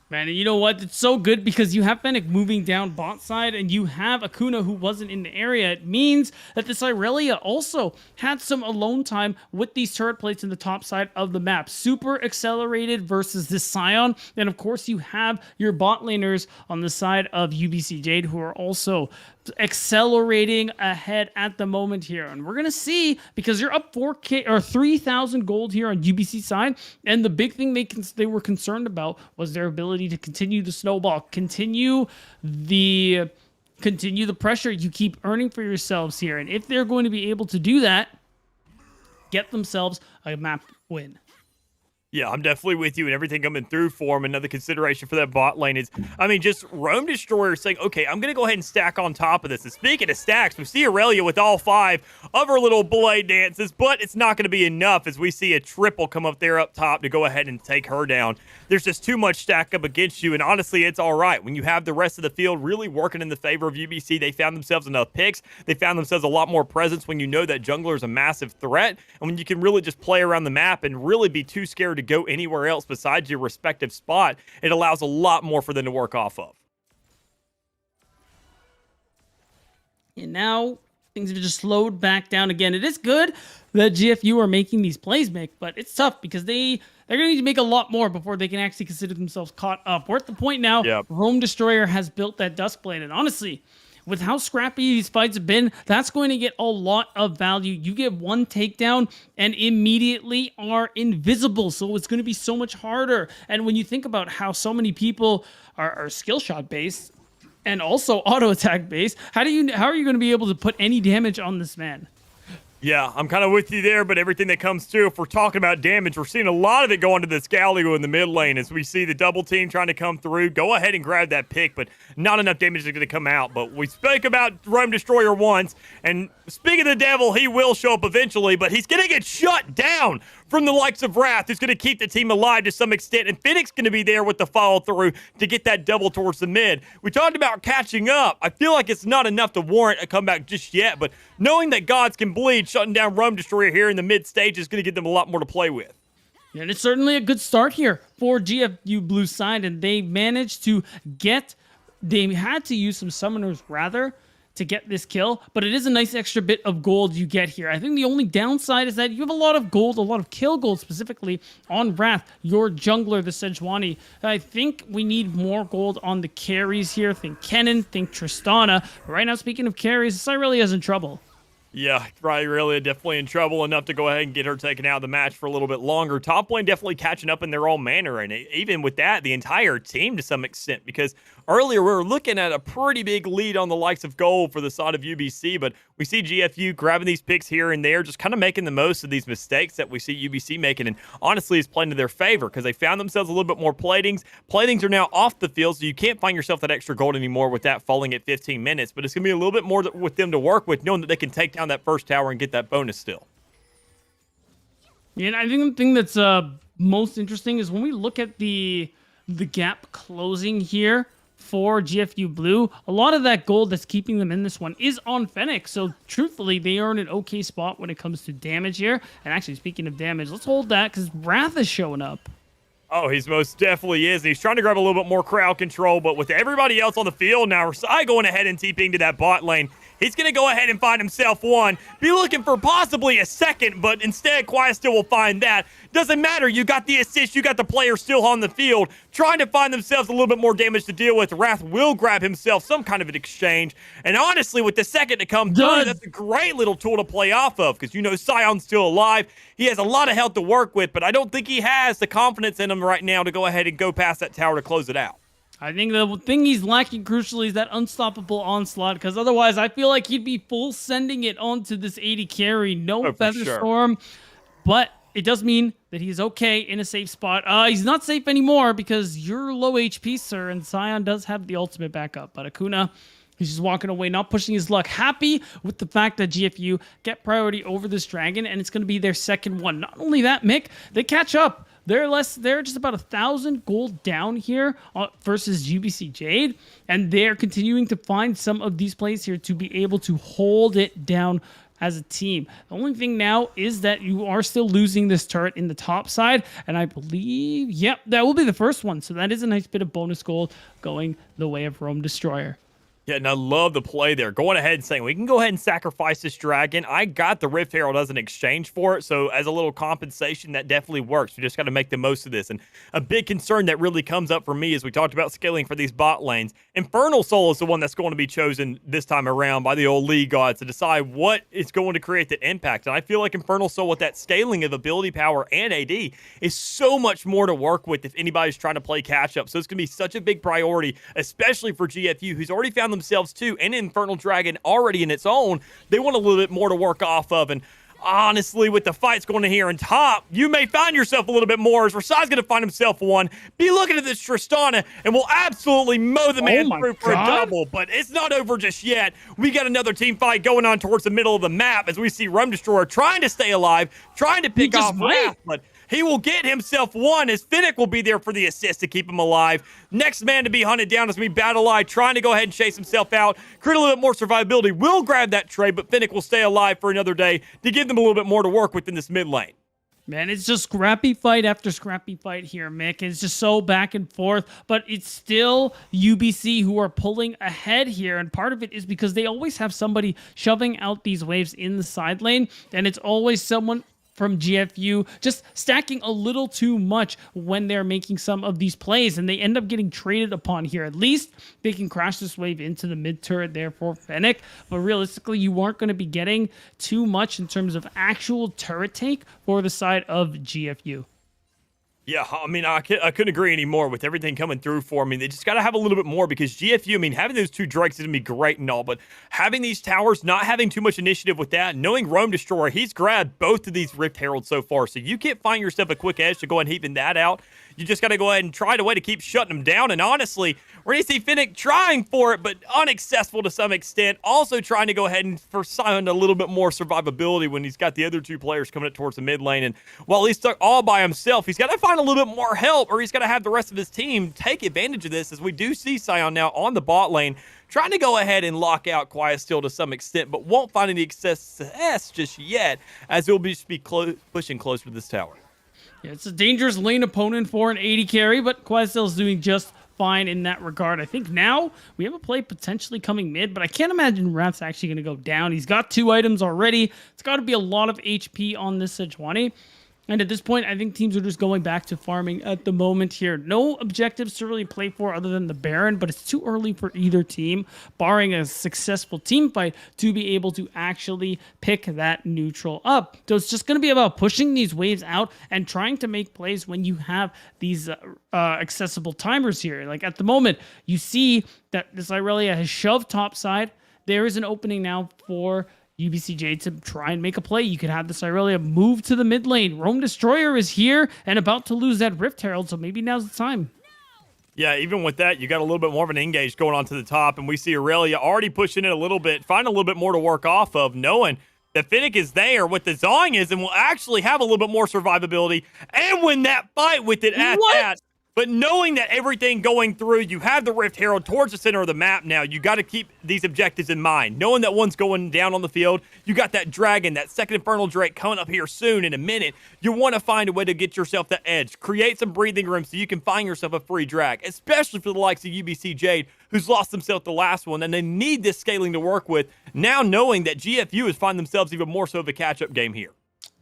Man, and you know what? It's so good because you have Fennec moving down bot side and you have Akuna who wasn't in the area. It means that this Irelia also had some alone time with these turret plates in the top side of the map. Super accelerated versus this Scion. And of course you have your bot laners on the side of UBC Jade who are also accelerating ahead at the moment here, and we're gonna see, because you're up 4K or 3,000 gold here on UBC side, and the big thing they were concerned about was their ability to continue the snowball, continue the pressure you keep earning for yourselves here, and if they're going to be able to do that, get themselves a map win. Yeah, I'm definitely with you and everything coming through for him. Another consideration for that bot lane is, I mean, just Rome Destroyer saying, okay, I'm going to go ahead and stack on top of this. And speaking of stacks, we see Aurelia with all 5 of her little blade dances, but it's not going to be enough as we see a triple come up there up top to go ahead and take her down. There's just too much stack up against you, and honestly, it's all right. When you have the rest of the field really working in the favor of UBC, they found themselves enough picks. They found themselves a lot more presence when you know that jungler is a massive threat, and when you can really just play around the map and really be too scared to go anywhere else besides your respective spot, it allows a lot more for them to work off of. And now things have just slowed back down again. It is good that GFU are making these plays, Mick, but it's tough because they They're going to need to make a lot more before they can actually consider themselves caught up. We're at the point now, Yep. Rome Destroyer has built that Duskblade, and honestly, with how scrappy these fights have been, that's going to get a lot of value. You get one takedown and immediately are invisible, so it's going to be so much harder. And when you think about how so many people are skill shot based and also auto attack based, how are you going to be able to put any damage on this man? Yeah, I'm kind of with you there, but everything that comes through, if we're talking about damage, we're seeing a lot of it go into this Galio in the mid lane as we see the double team trying to come through. Go ahead and grab that pick, but not enough damage is going to come out. But we spoke about Rome Destroyer once, and speaking of the devil, he will show up eventually, but he's going to get shut down from the likes of Wrath, who's going to keep the team alive to some extent, and Phoenix going to be there with the follow-through to get that double towards the mid. We talked about catching up. I feel like it's not enough to warrant a comeback just yet, but knowing that gods can bleed, shutting down Rome Destroyer here in the mid stage is going to give them a lot more to play with. And it's certainly a good start here for GFU Blue side, and they managed to get, they had to use some summoners rather to get this kill, but it is a nice extra bit of gold you get here. I think the only downside is that you have a lot of gold, a lot of kill gold specifically on Wrath, your jungler, the Sejuani. I think we need more gold on the carries here. Think Kennen, think Tristana. But right now, speaking of carries, Cyrelia's in trouble. Yeah, Aurelia definitely in trouble enough to go ahead and get her taken out of the match for a little bit longer. Top lane definitely catching up in their own manner, and even with that, the entire team to some extent, because earlier we were looking at a pretty big lead on the likes of Gold for the side of UBC, but we see GFU grabbing these picks here and there, just kind of making the most of these mistakes that we see UBC making, and honestly, it's playing to their favor because they found themselves a little bit more platings. Platings are now off the field, so you can't find yourself that extra gold anymore with that falling at 15 minutes, but it's going to be a little bit more with them to work with, knowing that they can take down that first tower and get that bonus still. Yeah, and I think the thing that's most interesting is when we look at the gap closing here for GFU Blue, a lot of that gold that's keeping them in this one is on Fennec. So truthfully, they are in an okay spot when it comes to damage here. And actually, speaking of damage, let's hold that because Wrath is showing up. Oh, he's most definitely is. He's trying to grab a little bit more crowd control, but with everybody else on the field now, Rasai going ahead and TPing to that bot lane. He's going to go ahead and find himself one. Be looking for possibly a second, but instead, Quiet still will find that. Doesn't matter. You got the assist. You got the player still on the field, trying to find themselves a little bit more damage to deal with. Wrath will grab himself some kind of an exchange. And honestly, with the second to come through, that's a great little tool to play off of because, you know, Sion's still alive. He has a lot of health to work with, but I don't think he has the confidence in him right now to go ahead and go past that tower to close it out. I think the thing he's lacking crucially is that unstoppable onslaught, because otherwise I feel like he'd be full sending it onto this 80 carry. No Feather Storm, but it does mean that he's okay in a safe spot. He's not safe anymore because you're low HP, sir, and Sion does have the ultimate backup. But Akuna, he's just walking away, not pushing his luck. Happy with the fact that GFU get priority over this dragon, and it's going to be their second one. Not only that, Mick, they catch up. They're just about 1,000 gold down here versus UBC Jade, and they're continuing to find some of these plays here to be able to hold it down as a team. The only thing now is that you are still losing this turret in the top side, and I believe, yep, that will be the first one. So that is a nice bit of bonus gold going the way of Rome Destroyer. Yeah, and I love the play there. Going ahead and saying, we can go ahead and sacrifice this dragon. I got the Rift Herald as an exchange for it, so as a little compensation, that definitely works. We just got to make the most of this. And a big concern that really comes up for me as we talked about scaling for these bot lanes. Infernal Soul is the one that's going to be chosen this time around by the old League gods to decide what is going to create the impact. And I feel like Infernal Soul with that scaling of ability power and AD is so much more to work with if anybody's trying to play catch-up. So it's going to be such a big priority, especially for GFU, who's already found themselves too an Infernal Dragon already in its own. They want a little bit more to work off of, and honestly, with the fights going in here in top, you may find yourself a little bit more as Rasai's going to find himself one. Be looking at this Tristana, and we'll absolutely mow the man through for a double, but it's not over just yet. We got another team fight going on towards the middle of the map as we see Rome Destroyer trying to stay alive, trying to pick off Wrath, but he will get himself one as Fennec will be there for the assist to keep him alive. Next man to be hunted down is going to be Battle Eye trying to go ahead and chase himself out. Create a little bit more survivability. Will grab that trade, but Fennec will stay alive for another day to give them a little bit more to work with in this mid lane. Man, it's just scrappy fight after scrappy fight here, Mick. It's just so back and forth, but it's still UBC who are pulling ahead here, and part of it is because they always have somebody shoving out these waves in the side lane, and it's always someone from GFU, just stacking a little too much when they're making some of these plays, and they end up getting traded upon here. At least they can crash this wave into the mid turret there for Fennec, but realistically, you aren't going to be getting too much in terms of actual turret take for the side of GFU. Yeah, I mean, I couldn't agree anymore with everything coming through for me. They just got to have a little bit more because GFU, I mean, having those 2 drakes is going to be great and all, but having these towers, not having too much initiative with that, knowing Rome Destroyer, he's grabbed both of these Rift Heralds so far, so you can't find yourself a quick edge to go ahead and heaping that out. You just got to go ahead and try a way to keep shutting them down, and honestly, we're going to see Fennec trying for it, but unsuccessful to some extent. Also trying to go ahead and for Sion a little bit more survivability when he's got the other 2 players coming up towards the mid lane. And while he's stuck all by himself, he's got to find a little bit more help, or he's got to have the rest of his team take advantage of this, as we do see Sion now on the bot lane trying to go ahead and lock out Quiet Steel to some extent, but won't find any success just yet, as he'll just be pushing closer to this tower. Yeah, it's a dangerous lane opponent for an 80 carry, but Quastel's doing just fine in that regard. I think now we have a play potentially coming mid, but I can't imagine Wrath's actually going to go down. He's got 2 items already. It's got to be a lot of HP on this Sejuani. And at this point, I think teams are just going back to farming at the moment here. No objectives to really play for other than the Baron, but it's too early for either team, barring a successful team fight, to be able to actually pick that neutral up. So it's just going to be about pushing these waves out and trying to make plays when you have these accessible timers here. Like at the moment, you see that this Irelia has shoved topside. There is an opening now for UBCJ to try and make a play. You could have this Irelia move to the mid lane. Rome Destroyer is here and about to lose that Rift Herald, so maybe now's the time. Yeah, even with that, you got a little bit more of an engage going on to the top, and we see Aurelia already pushing it a little bit, find a little bit more to work off of, knowing that Fennec is there, what the Zong is, and will actually have a little bit more survivability and win that fight with it at that. But knowing that everything going through, you have the Rift Herald towards the center of the map now, you got to keep these objectives in mind. Knowing that one's going down on the field, you got that Dragon, that second Infernal Drake coming up here soon in a minute. You want to find a way to get yourself that edge. Create some breathing room so you can find yourself a free drag, especially for the likes of UBC Jade, who's lost themselves the last one, and they need this scaling to work with. Now knowing that GFU has found themselves even more so of a catch-up game here.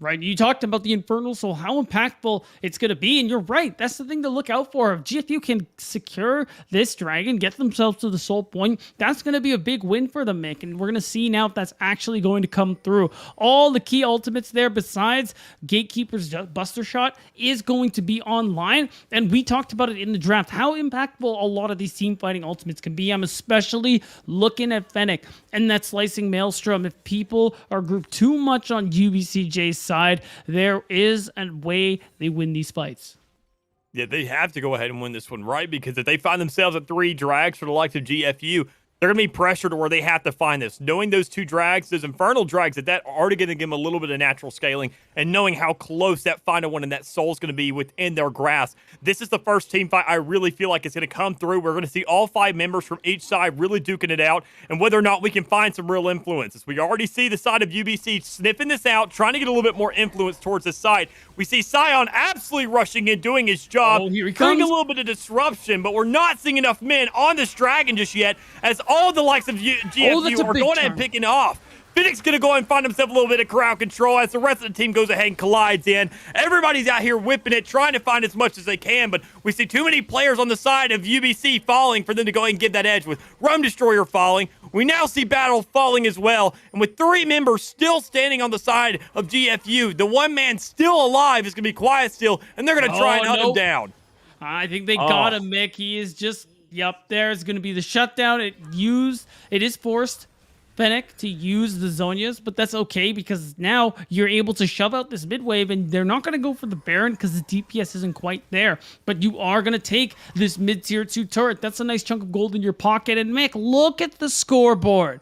Right, you talked about the Infernal, so how impactful it's going to be, and you're right, that's the thing to look out for. If GFU can secure this Dragon, get themselves to the Soul Point, that's going to be a big win for them, Mick, and we're going to see now if that's actually going to come through. All the key ultimates there, besides Gatekeeper's Buster Shot, is going to be online, and we talked about it in the draft, how impactful a lot of these team fighting ultimates can be. I'm especially looking at Fennec and that Slicing Maelstrom. If people are grouped too much on UBCJ's side, there is a way they win these fights. Yeah, they have to go ahead and win this one, right? Because if they find themselves at 3 drags for the likes of GFU, they're going to be pressured to where they have to find this. Knowing those 2 drags, those Infernal drags, that are already going to give them a little bit of natural scaling, and knowing how close that final one and that soul is going to be within their grasp. This is the first team fight I really feel like it's going to come through. We're going to see all 5 members from each side really duking it out, and whether or not we can find some real influences. We already see the side of UBC sniffing this out, trying to get a little bit more influence towards this side. We see Sion absolutely rushing in, doing his job, here he bringing a comes. little bit of disruption, but we're not seeing enough men on this Dragon just yet, as all the likes of GFU that's a are big going ahead turn. and picking off. Phoenix going to go and find himself a little bit of crowd control as the rest of the team goes ahead and collides in. Everybody's out here whipping it, trying to find as much as they can, but we see too many players on the side of UBC falling for them to go ahead and get that edge. With Rome Destroyer falling, we now see Battle falling as well, and with 3 members still standing on the side of GFU, the one man still alive is going to be Quiet Still, and they're going to try and hunt him down. I think they got him, Mick. He is just, there's going to be the shutdown. It is forced Fennec to use the Zonias, but that's okay because now you're able to shove out this mid wave, and they're not going to go for the Baron because the DPS isn't quite there. But you are going to take this mid tier 2 turret. That's a nice chunk of gold in your pocket. And Mick, look at the scoreboard.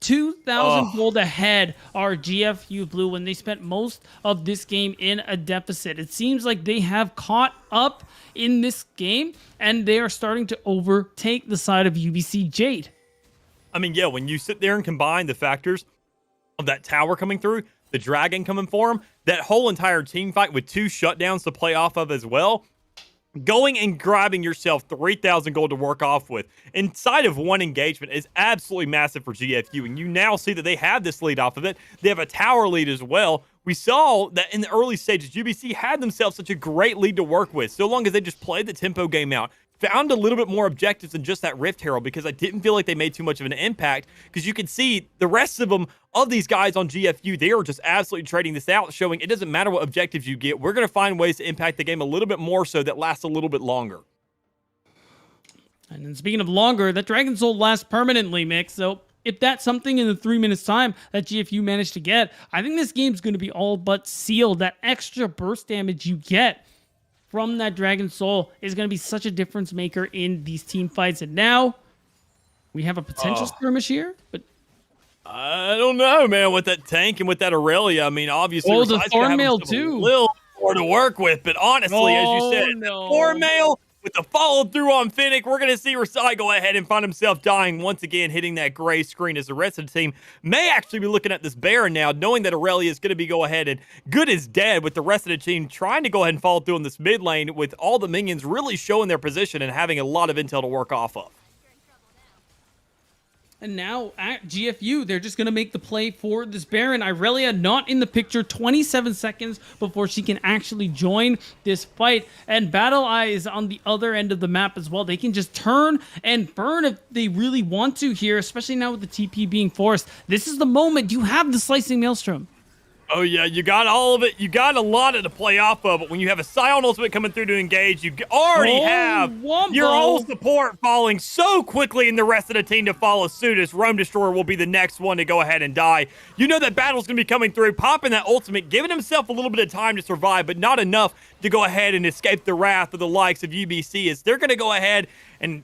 2,000 gold ahead are GFU Blue when they spent most of this game in a deficit. It seems like they have caught up in this game, and they are starting to overtake the side of UBC Jade. I mean, yeah, when you sit there and combine the factors of that tower coming through, the Dragon coming for him, that whole entire team fight with 2 shutdowns to play off of as well, going and grabbing yourself 3,000 gold to work off with inside of one engagement is absolutely massive for GFU. And you now see that they have this lead off of it. They have a tower lead as well. We saw that in the early stages, UBC had themselves such a great lead to work with, so long as they just played the tempo game out. Found a little bit more objectives than just that Rift Herald, because I didn't feel like they made too much of an impact, because you can see the rest of them, of these guys on GFU, they are just absolutely trading this out, showing it doesn't matter what objectives you get. We're going to find ways to impact the game a little bit more so that lasts a little bit longer. And then speaking of longer, that Dragon Soul lasts permanently, Mick. So if that's something in the 3 minutes time that GFU managed to get, I think this game's going to be all but sealed. That extra burst damage you get from that Dragon Soul is going to be such a difference maker in these team fights. And now we have a potential skirmish here, but I don't know, man, with that tank and with that Aurelia. I mean, obviously, the Rasai's gonna have Thornmail himself too. a little more to work with, but honestly, as you said, no. Thornmail with the follow through on Fennec, we're going to see Rasai go ahead and find himself dying once again, hitting that gray screen, as the rest of the team may actually be looking at this Baron now, knowing that Aurelia is going to be go ahead and good as dead, with the rest of the team trying to go ahead and follow through in this mid lane, with all the minions really showing their position and having a lot of intel to work off of. And now at GFU, they're just going to make the play for this Baron. Irelia not in the picture, 27 seconds before she can actually join this fight. And Battle Eye is on the other end of the map as well. They can just turn and burn if they really want to here, especially now with the TP being forced. This is the moment. You have the Slicing Maelstrom. Oh, yeah, you got all of it. You got a lot of to play off of, but when you have a Scion Ultimate coming through to engage, you already have Wombo. your whole support falling so quickly, and the rest of the team to follow suit, as Rome Destroyer will be the next one to go ahead and die. You know that battle's going to be coming through, popping that ultimate, giving himself a little bit of time to survive, but not enough to go ahead and escape the wrath of the likes of UBC, as they're going to go ahead and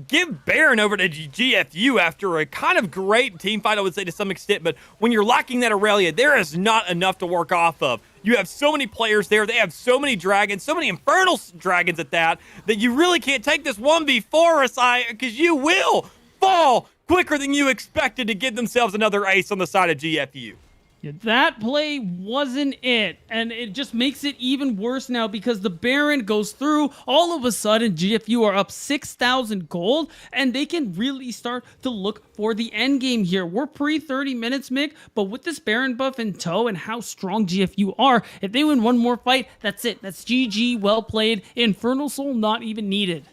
give Baron over to GFU after a kind of great team fight, I would say, to some extent. But when you're lacking that Aurelia, there is not enough to work off of. You have so many players there. They have so many dragons, so many infernal dragons at that you really can't take this 1v4, Rasai, because you will fall quicker than you expected to give themselves another ace on the side of GFU. Yeah, that play wasn't it, and it just makes it even worse now because the Baron goes through. All of a sudden, GFU are up 6,000 gold, and they can really start to look for the end game here. We're pre-30 minutes, Mick, but with this Baron buff in tow and how strong GFU are, if they win one more fight, that's it. That's GG, well played. Infernal Soul not even needed.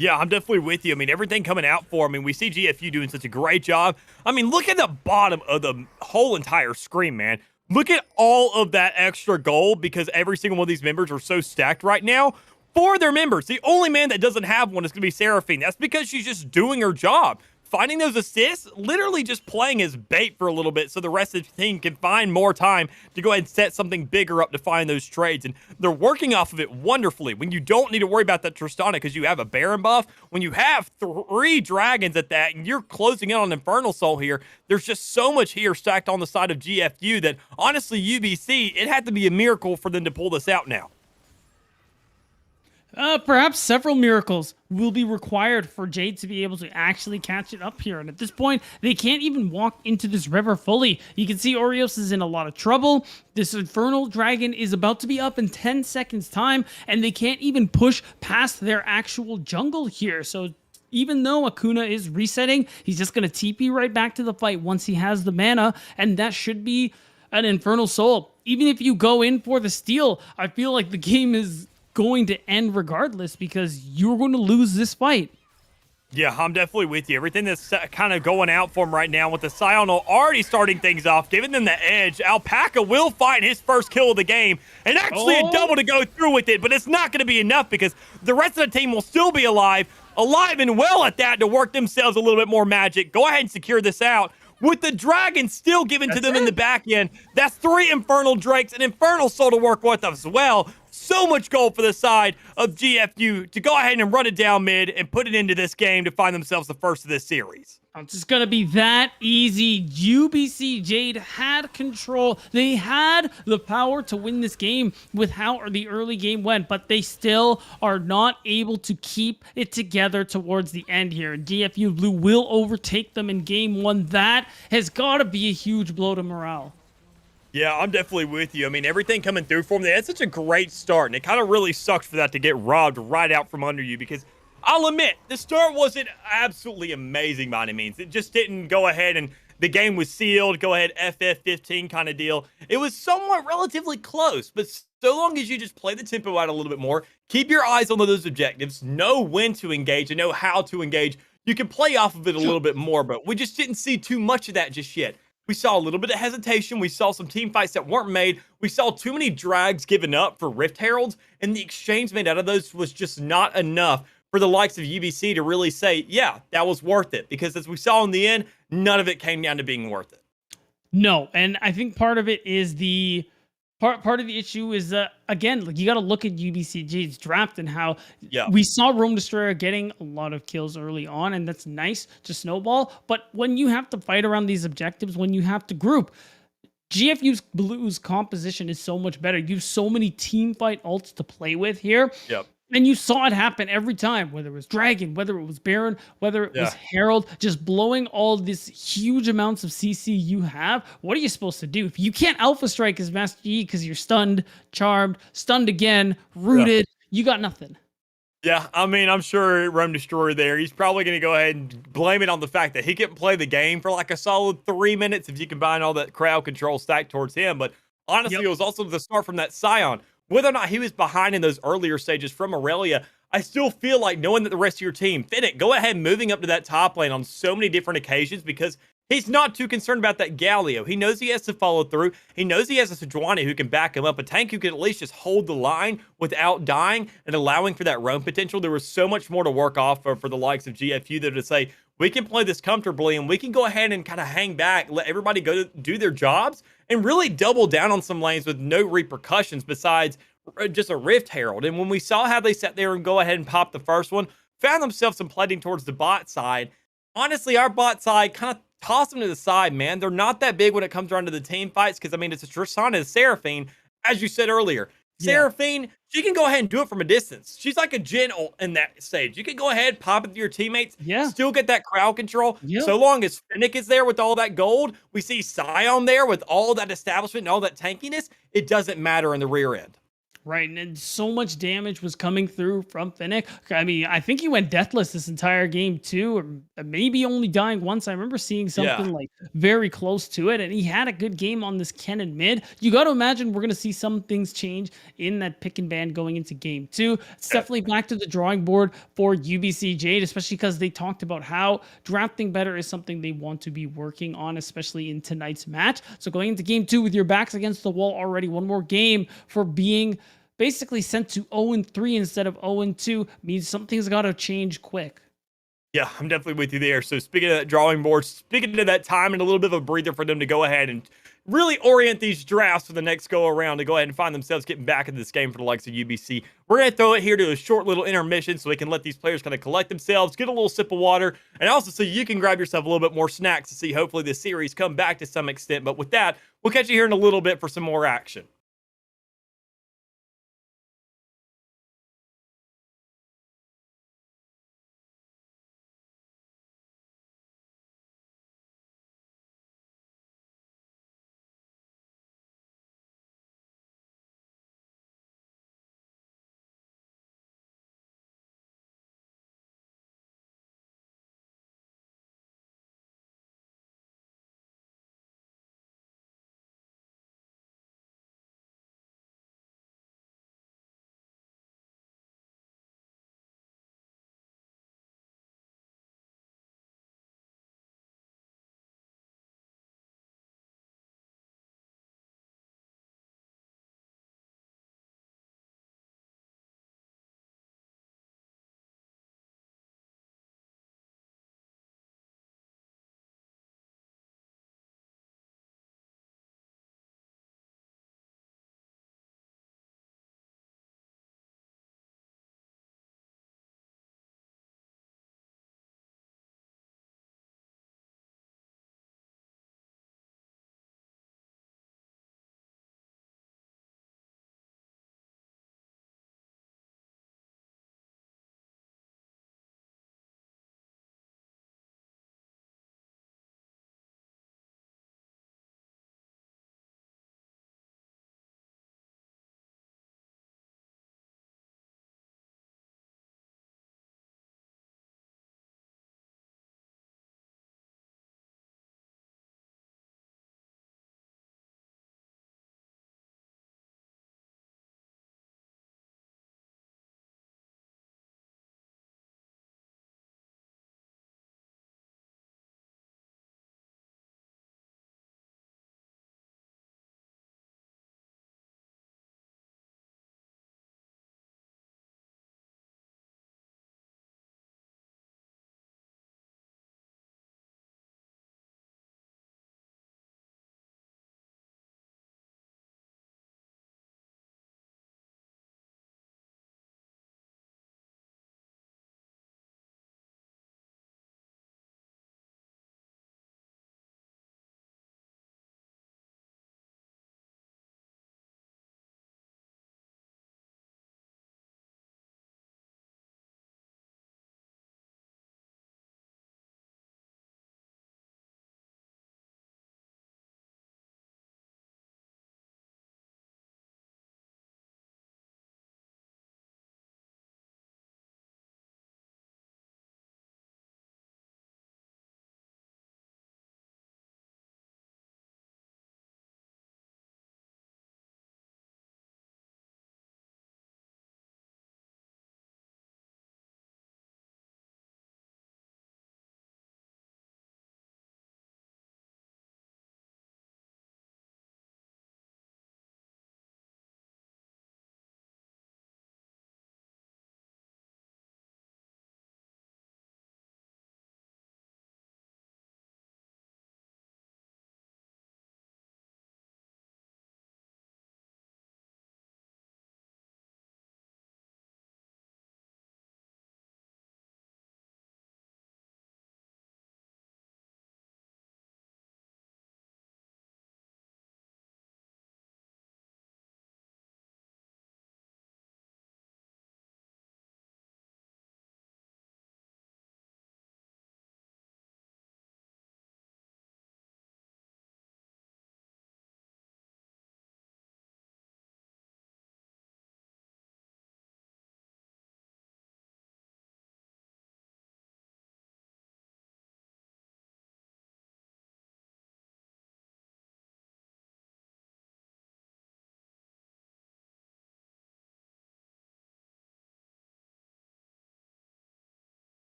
Yeah, I'm definitely with you. I mean, everything coming out for them. I mean, we see GFU doing such a great job. I mean, look at the bottom of the whole entire screen, man. Look at all of that extra gold, because every single one of these members are so stacked right now for their members. The only man that doesn't have one is going to be Seraphine. That's because she's just doing her job. Finding those assists, literally just playing as bait for a little bit so the rest of the team can find more time to go ahead and set something bigger up to find those trades. And they're working off of it wonderfully when you don't need to worry about that Tristana because you have a Baron buff. When you have 3 dragons at that and you're closing in on Infernal Soul here, there's just so much here stacked on the side of GFU that honestly, UBC, it had to be a miracle for them to pull this out now. Perhaps several miracles will be required for Jade to be able to actually catch it up here. And at this point, they can't even walk into this river fully. You can see Orios is in a lot of trouble. This Infernal Dragon is about to be up in 10 seconds time, and they can't even push past their actual jungle here. So even though Akuna is resetting, he's just going to TP right back to the fight once he has the mana, and that should be an Infernal Soul. Even if you go in for the steal, I feel like the game is going to end regardless because you're going to lose this fight. Yeah, I'm definitely with you. Everything that's kind of going out for him right now with the Scion already starting things off, giving them the edge. Alpaca will find his first kill of the game and actually a double to go through with it, but it's not going to be enough because the rest of the team will still be alive and well at that to work themselves a little bit more magic. Go ahead and secure this out. With the dragon still given to them in the back end, that's 3 Infernal Drakes and Infernal Soul to work with as well. So much gold for the side of GFU to go ahead and run it down mid and put it into this game to find themselves the first of this series. It's just going to be that easy. UBC Jade had control. They had the power to win this game with how the early game went, but they still are not able to keep it together towards the end here. DFU Blue will overtake them in game 1. That has got to be a huge blow to morale. Yeah, I'm definitely with you. I mean, everything coming through for them, they had such a great start, and it kind of really sucked for that to get robbed right out from under you because I'll admit, the start wasn't absolutely amazing by any means. It just didn't go ahead and the game was sealed, go ahead, FF15 kind of deal. It was somewhat relatively close, but so long as you just play the tempo out a little bit more, keep your eyes on those objectives, know when to engage and know how to engage, you can play off of it a little bit more, but we just didn't see too much of that just yet. We saw a little bit of hesitation. We saw some team fights that weren't made. We saw too many drags given up for Rift Heralds, and the exchange made out of those was just not enough for the likes of UBC to really say, yeah, that was worth it. Because as we saw in the end, none of it came down to being worth it. No, and I think part of it is the part of the issue is again, like you got to look at UBCG's draft and how Yeah. we saw Rome Destroyer getting a lot of kills early on, and that's nice to snowball. But when you have to fight around these objectives, when you have to group, GFU's Blue's composition is so much better. You have so many team fight ults to play with here. Yep. And you saw it happen every time, whether it was Dragon, whether it was Baron, whether it was Herald, just blowing all this huge amounts of CC you have. What are you supposed to do? If you can't Alpha Strike as Master Yi because you're stunned, charmed, stunned again, rooted, you got nothing. Yeah, I mean, I'm sure Rome Destroyer there, he's probably going to go ahead and blame it on the fact that he couldn't play the game for like a solid 3 minutes if you combine all that crowd control stacked towards him. But honestly, it was also the start from that Scion. Whether or not he was behind in those earlier stages from Aurelia, I still feel like knowing that the rest of your team, Fennec, go ahead moving up to that top lane on so many different occasions because he's not too concerned about that Galio. He knows he has to follow through. He knows he has a Sejuani who can back him up, a tank who can at least just hold the line without dying and allowing for that roam potential. There was so much more to work off for the likes of GFU there to say, we can play this comfortably and we can go ahead and kind of hang back, let everybody go do their jobs and really double down on some lanes with no repercussions besides just a Rift Herald. And when we saw how they sat there and go ahead and pop the first one, found themselves implanting towards the bot side. Honestly, our bot side kind of tossed them to the side, man. They're not that big when it comes around to the team fights because, I mean, it's a Tristana and Seraphine, as you said earlier. Seraphine, she can go ahead and do it from a distance. She's like a Jhin ult in that stage. You can go ahead, pop it to your teammates, still get that crowd control. So long as Fennec is there with all that gold, we see Scion there with all that establishment and all that tankiness, it doesn't matter in the rear end. Right, and so much damage was coming through from Fennec. I mean, I think he went deathless this entire game too, or maybe only dying once. I remember seeing something like very close to it, and he had a good game on this Kennen mid. You got to imagine we're going to see some things change in that pick and ban going into game 2. It's definitely back to the drawing board for UBC Jade, especially because they talked about how drafting better is something they want to be working on, especially in tonight's match. So going into game 2 with your backs against the wall already, one more game for being basically sent to 0-3 instead of 0-2 means something's got to change quick. Yeah, I'm definitely with you there. So speaking of that drawing board, speaking of that time and a little bit of a breather for them to go ahead and really orient these drafts for the next go around to go ahead and find themselves getting back into this game for the likes of UBC. We're going to throw it here to a short little intermission so we can let these players kind of collect themselves, get a little sip of water, and also so you can grab yourself a little bit more snacks to see hopefully this series come back to some extent. But with that, we'll catch you here in a little bit for some more action.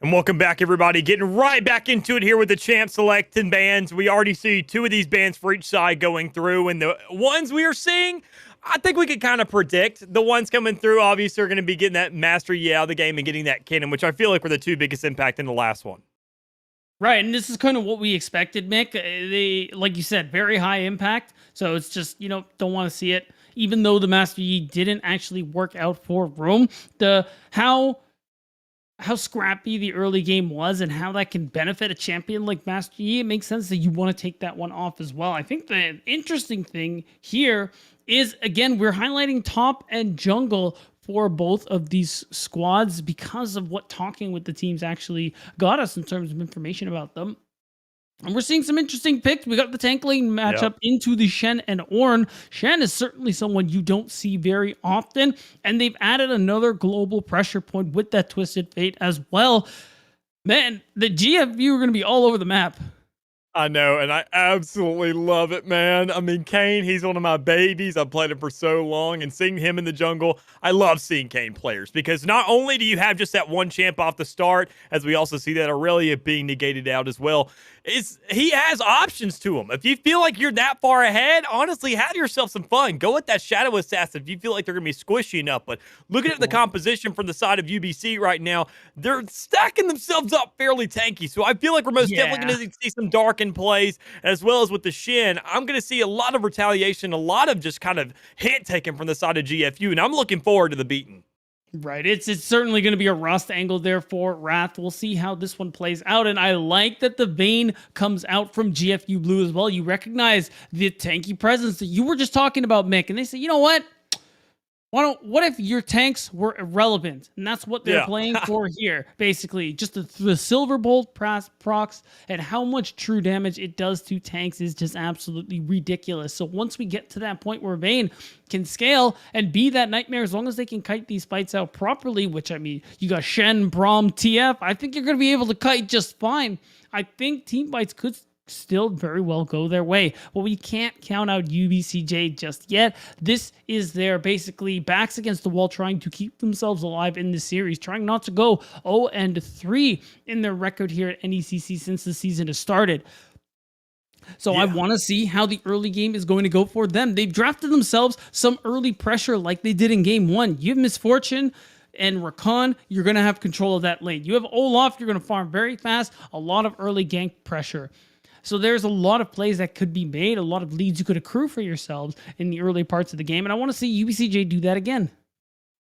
And welcome back, everybody. Getting right back into it here with the champ selecting bands. We already see 2 of these bands for each side going through, and the ones we are seeing, I think we could kind of predict. The ones coming through, obviously, are going to be getting that mastery out of the game and getting that cannon, which I feel like were the 2 biggest impact in the last one. Right, and this is kind of what we expected, Mick. They, like you said, very high impact. So it's just, don't want to see it. Even though the Master Yi didn't actually work out for Rome, how scrappy the early game was and how that can benefit a champion like Master Yi, it makes sense that you want to take that one off as well. I think the interesting thing here is, again, we're highlighting top and jungle for both of these squads because of what talking with the teams actually got us in terms of information about them. And we're seeing some interesting picks. We got the tank lane matchup into the Shen and Ornn. Shen is certainly someone you don't see very often, and they've added another global pressure point with that Twisted Fate as well. Man, the GFU are going to be all over the map. I know, and I absolutely love it, man. I mean, Kane, he's one of my babies. I've played him for so long, and seeing him in the jungle, I love seeing Kane players because not only do you have just that one champ off the start, as we also see that Aurelia being negated out as well, he has options to him. If you feel like you're that far ahead, honestly, have yourself some fun. Go with that Shadow Assassin if you feel like they're going to be squishy enough. But looking at the composition from the side of UBC right now, they're stacking themselves up fairly tanky. So I feel like we're most definitely going to see some darkened plays, as well as with the Shin. I'm going to see a lot of retaliation, a lot of just kind of hit taken from the side of GFU, and I'm looking forward to the beating. Right, it's certainly going to be a Rust angle there for Wrath. We'll see how this one plays out, and I like that the Vayne comes out from GFU Blue as well. You recognize the tanky presence that you were just talking about, Mick, and they say, you know what? What if your tanks were irrelevant? And that's what they're playing for here, basically. Just the Silver Bolt procs and how much true damage it does to tanks is just absolutely ridiculous. So once we get to that point where Vayne can scale and be that nightmare, as long as they can kite these fights out properly, which, I mean, you got Shen, Braum, TF, I think you're going to be able to kite just fine. I think team fights could still very well go their way. But we can't count out UBCJ just yet. This is their basically backs against the wall trying to keep themselves alive in this series, trying not to go 0-3 in their record here at NECC since the season has started. So I want to see how the early game is going to go for them. They've drafted themselves some early pressure like they did in game 1. You have Misfortune and Rakan, you're going to have control of that lane. You have Olaf, you're going to farm very fast, a lot of early gank pressure. So there's a lot of plays that could be made, a lot of leads you could accrue for yourselves in the early parts of the game, and I want to see UBCJ do that again.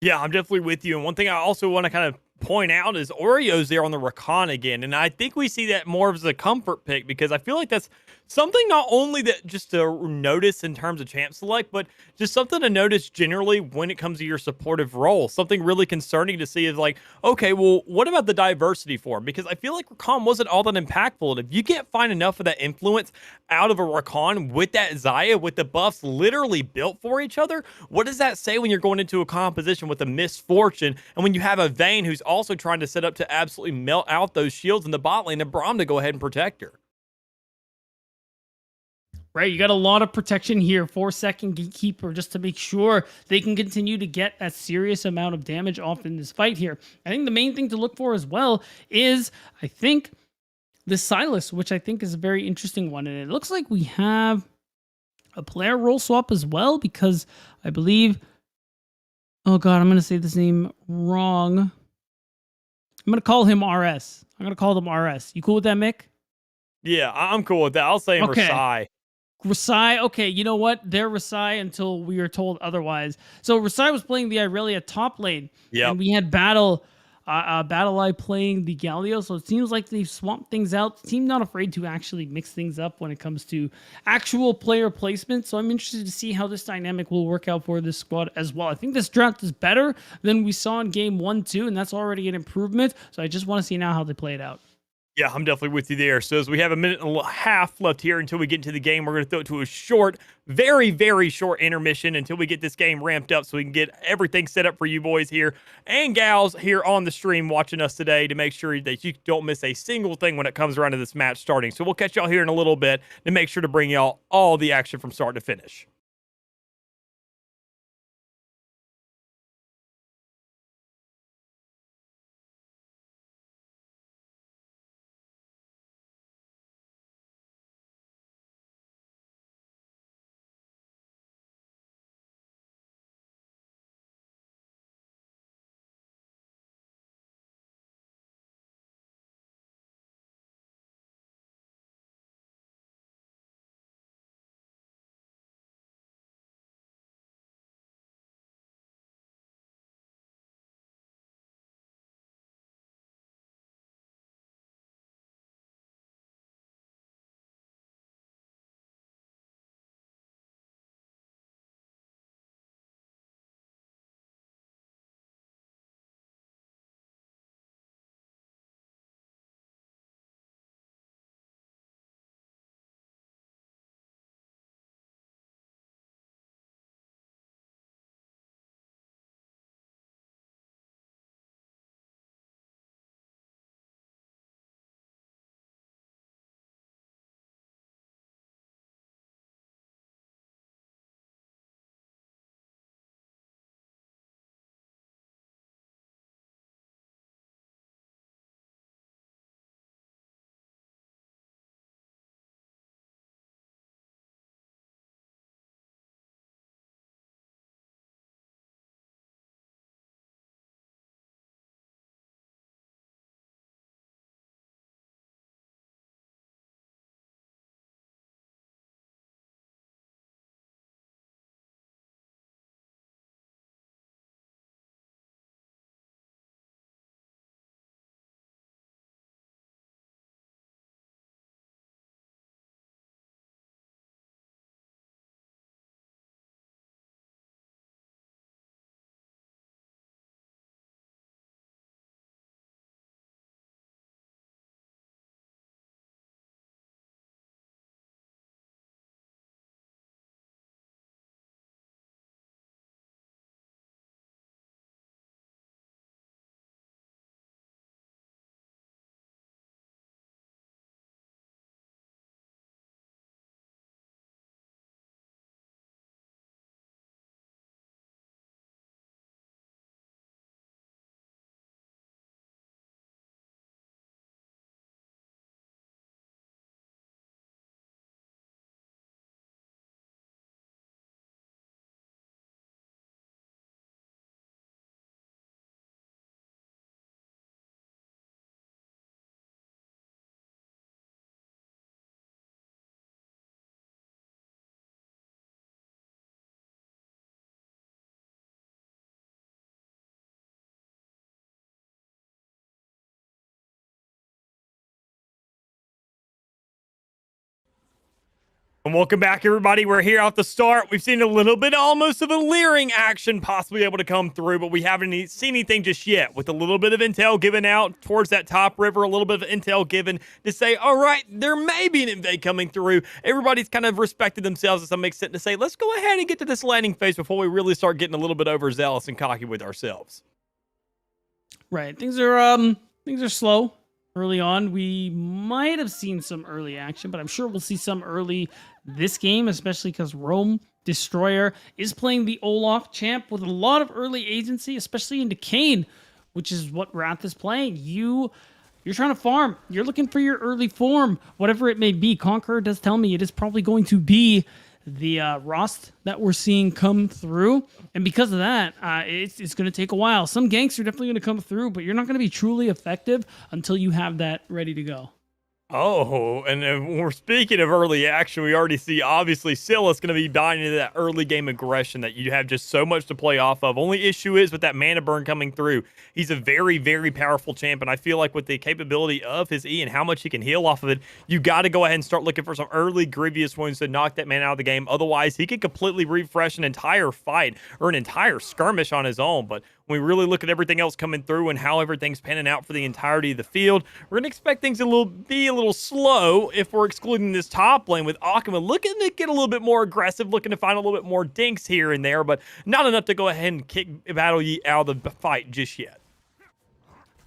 Yeah, I'm definitely with you. And one thing I also want to kind of point out is Oreo's there on the Rakan again, and I think we see that more as a comfort pick because I feel like that's something not only that just to notice in terms of champ select, but just something to notice generally when it comes to your supportive role. Something really concerning to see is like, okay, well, what about the diversity for him? Because I feel like Rakan wasn't all that impactful, and if you can't find enough of that influence out of a Rakan with that Xayah, with the buffs literally built for each other, what does that say when you're going into a composition with a Misfortune, and when you have a Vayne who's also trying to set up to absolutely melt out those shields in the bot lane and Braum to go ahead and protect her? Right, you got a lot of protection here for second Gatekeeper just to make sure they can continue to get a serious amount of damage off in this fight here. I think the main thing to look for as well is, I think, the Silas, which I think is a very interesting one. And it looks like we have a player role swap as well because I believe, oh God, I'm going to say this name wrong. I'm going to call him RS. I'm going to call them RS. You cool with that, Mick? Yeah, I'm cool with that. I'll say him Rasai. Rasai, okay, you know what? They're Rasai until we are told otherwise. So Rasai was playing the Irelia top lane, and we had Battle Eye playing the Galio, so it seems like they've swamped things out. The team not afraid to actually mix things up when it comes to actual player placement, so I'm interested to see how this dynamic will work out for this squad as well. I think this draft is better than we saw in game 1-2, and that's already an improvement, so I just want to see now how they play it out. Yeah, I'm definitely with you there. So as we have a minute and a half left here until we get into the game, we're going to throw it to a short, very, very short intermission until we get this game ramped up so we can get everything set up for you boys here and gals here on the stream watching us today to make sure that you don't miss a single thing when it comes around to this match starting. So we'll catch y'all here in a little bit to make sure to bring y'all all the action from start to finish. And welcome back, everybody. We're here off the start. We've seen a little bit almost of a leering action possibly able to come through, but we haven't seen anything just yet. With a little bit of intel given out towards that top river, a little bit of intel given to say, all right, there may be an invade coming through. Everybody's kind of respected themselves to some extent to say, let's go ahead and get to this landing phase before we really start getting a little bit overzealous and cocky with ourselves. Right. Things are slow early on. We might have seen some early action, but I'm sure we'll see some early this game, especially because Rome Destroyer is playing the Olaf champ with a lot of early agency, especially into Kane, which is what Wrath is playing. You're trying to farm. You're looking for your early form, whatever it may be. Conqueror does tell me it is probably going to be the Rost that we're seeing come through. And because of that, it's going to take a while. Some ganks are definitely going to come through, but you're not going to be truly effective until you have that ready to go. Oh, and when we're speaking of early action, we already see, obviously, Silas going to be buying into that early game aggression that you have just so much to play off of. Only issue is with that mana burn coming through. He's a very, very powerful champ, and I feel like with the capability of his E and how much he can heal off of it, you got to go ahead and start looking for some early grievous wounds to knock that man out of the game. Otherwise, he could completely refresh an entire fight or an entire skirmish on his own. But when we really look at everything else coming through and how everything's panning out for the entirety of the field, we're going to expect things to be a little slow if we're excluding this top lane with Akuma looking to get a little bit more aggressive, looking to find a little bit more dinks here and there, but not enough to go ahead and kick Battle Yeet out of the fight just yet.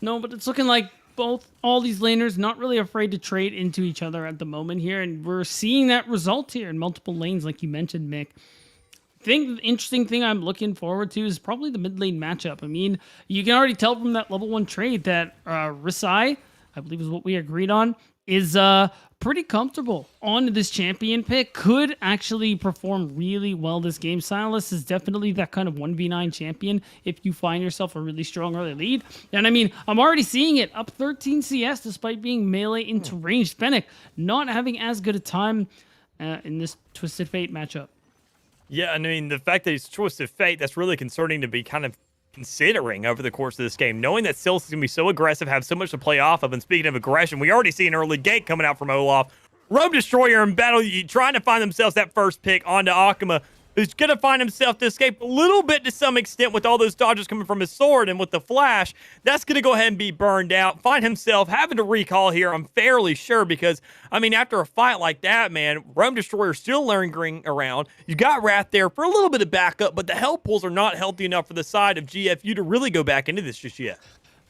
No, but it's looking like all these laners not really afraid to trade into each other at the moment here, and we're seeing that result here in multiple lanes, like you mentioned, Mick. I think the interesting thing I'm looking forward to is probably the mid lane matchup. I mean, you can already tell from that level 1 trade that Risai, I believe is what we agreed on, is pretty comfortable on this champion pick. Could actually perform really well this game. Silas is definitely that kind of 1v9 champion if you find yourself a really strong early lead. And I mean, I'm already seeing it. Up 13 CS despite being melee into ranged. Fennec not having as good a time in this Twisted Fate matchup. Yeah, and I mean, the fact that he's Twisted Fate, that's really concerning to be kind of considering over the course of this game. Knowing that Silas is going to be so aggressive, have so much to play off of, and speaking of aggression, we already see an early gank coming out from Olaf. Rome Destroyer and Battle trying to find themselves that first pick onto Akuma, who's going to find himself to escape a little bit to some extent with all those dodges coming from his sword, and with the flash, that's going to go ahead and be burned out. Find himself having to recall here, I'm fairly sure, because, I mean, after a fight like that, man, Rome Destroyer still lingering around. You got Wrath there for a little bit of backup, but the health pools are not healthy enough for the side of GFU to really go back into this just yet.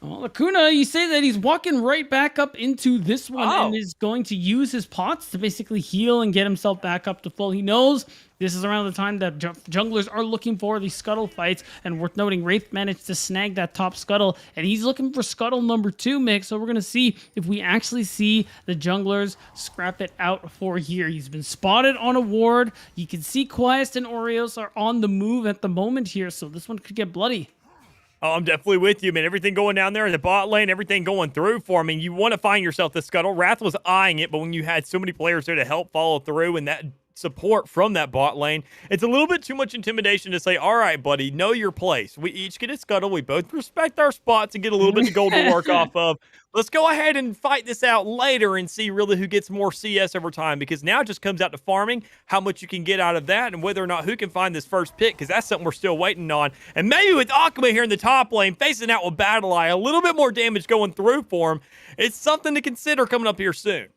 Well, Acuna, you say that he's walking right back up into this one and is going to use his pots to basically heal and get himself back up to full. He knows this is around the time that junglers are looking for these scuttle fights, and worth noting, Wraith managed to snag that top scuttle, and he's looking for scuttle number 2, Mick, so we're going to see if we actually see the junglers scrap it out for here. He's been spotted on a ward. You can see Quiest and Oreos are on the move at the moment here, so this one could get bloody. Oh, I'm definitely with you, man. Everything going down there in the bot lane, everything going through for me. You want to find yourself the scuttle. Wrath was eyeing it, but when you had so many players there to help follow through and that support from that bot lane, it's a little bit too much intimidation to say, all right, buddy, know your place. We each get a scuttle. We both respect our spots and get a little bit of gold to work off of. Let's go ahead and fight this out later and see really who gets more CS over time, because now it just comes out to farming, how much you can get out of that, and whether or not who can find this first pick, because that's something we're still waiting on. And maybe with Akuma here in the top lane, facing out with Battle Eye, a little bit more damage going through for him, it's something to consider coming up here soon.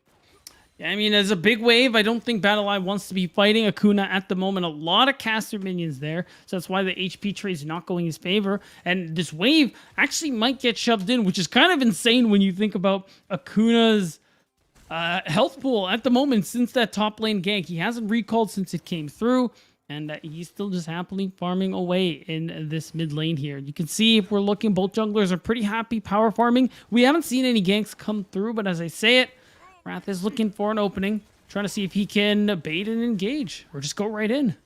Yeah, I mean, as a big wave, I don't think Battle Eye wants to be fighting Acuna at the moment. A lot of caster minions there, so that's why the HP trade is not going his favor. And this wave actually might get shoved in, which is kind of insane when you think about Acuna's health pool at the moment since that top lane gank. He hasn't recalled since it came through, and he's still just happily farming away in this mid lane here. You can see if we're looking, both junglers are pretty happy power farming. We haven't seen any ganks come through, but as I say it, Wrath is looking for an opening, trying to see if he can bait and engage, or just go right in.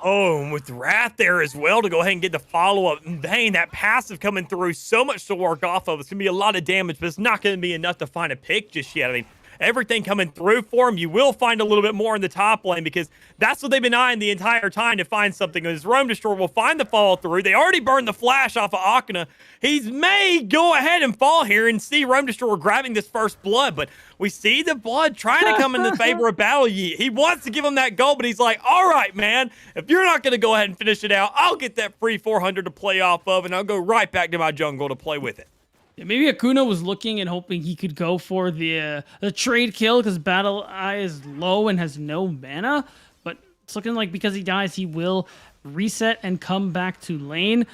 Oh, and with Wrath there as well to go ahead and get the follow-up. Dang, that passive coming through, so much to work off of. It's going to be a lot of damage, but it's not going to be enough to find a pick just yet. I mean, everything coming through for him. You will find a little bit more in the top lane because that's what they've been eyeing the entire time to find something. His Roam Destroyer will find the follow through. They already burned the flash off of Akana. He may go ahead and fall here and see Roam Destroyer grabbing this first blood, but we see the blood trying to come in the favor of Battle Yeet. He wants to give him that goal, but he's like, all right, man, if you're not going to go ahead and finish it out, I'll get that free 400 to play off of, and I'll go right back to my jungle to play with it. Yeah, maybe Akuna was looking and hoping he could go for the trade kill because Battle Eye is low and has no mana, but it's looking like because he dies, he will reset and come back to lane.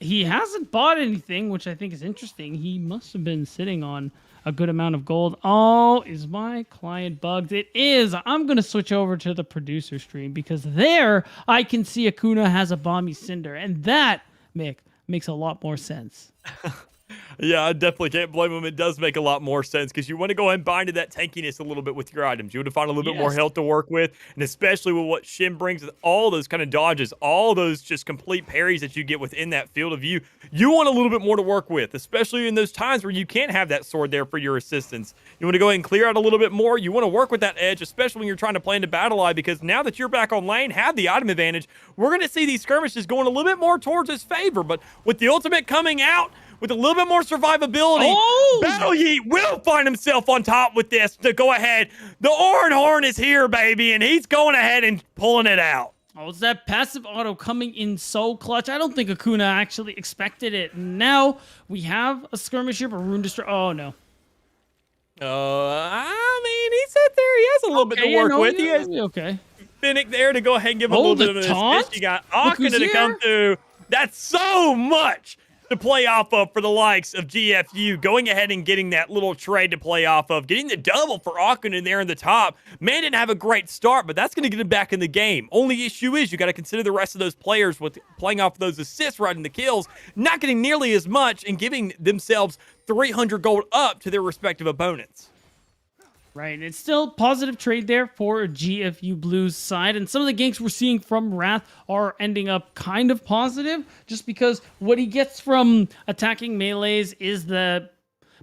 He hasn't bought anything, which I think is interesting. He must have been sitting on a good amount of gold. Oh, is my client bugged? It is. I'm going to switch over to the producer stream because there I can see Akuna has a Bomby Cinder, and that, Mick, makes a lot more sense. Yeah, I definitely can't blame him. It does make a lot more sense because you want to go ahead and bind to that tankiness a little bit with your items. You want to find a little bit more health to work with, and especially with what Shin brings, with all those kind of dodges, all those just complete parries that you get within that field of view. You want a little bit more to work with, especially in those times where you can't have that sword there for your assistance. You want to go ahead and clear out a little bit more. You want to work with that edge, especially when you're trying to play into Battle Eye, because now that you're back on lane, have the item advantage, we're going to see these skirmishes going a little bit more towards his favor. But with the ultimate coming out, with a little bit more survivability, Battle Yeet will find himself on top with this to go ahead. The Oran Horn is here, baby, and he's going ahead and pulling it out. Oh, it's that passive auto coming in so clutch. I don't think Akuna actually expected it. Now we have a skirmish here, but Rune Destroyer. Oh, no. I mean, he sat there. He has a little bit to work with. He has Finnick there to go ahead and give him a little bit of an assist. You got Akana to come through. That's so much to play off of for the likes of GFU, going ahead and getting that little trade to play off of, getting the double for Akana there in the top. Man didn't have a great start, but that's going to get him back in the game. Only issue is you got to consider the rest of those players with playing off those assists right in the kills, not getting nearly as much and giving themselves 300 gold up to their respective opponents. Right, it's still positive trade there for GFU Blue's side, and some of the ganks we're seeing from Wrath are ending up kind of positive, just because what he gets from attacking melees is the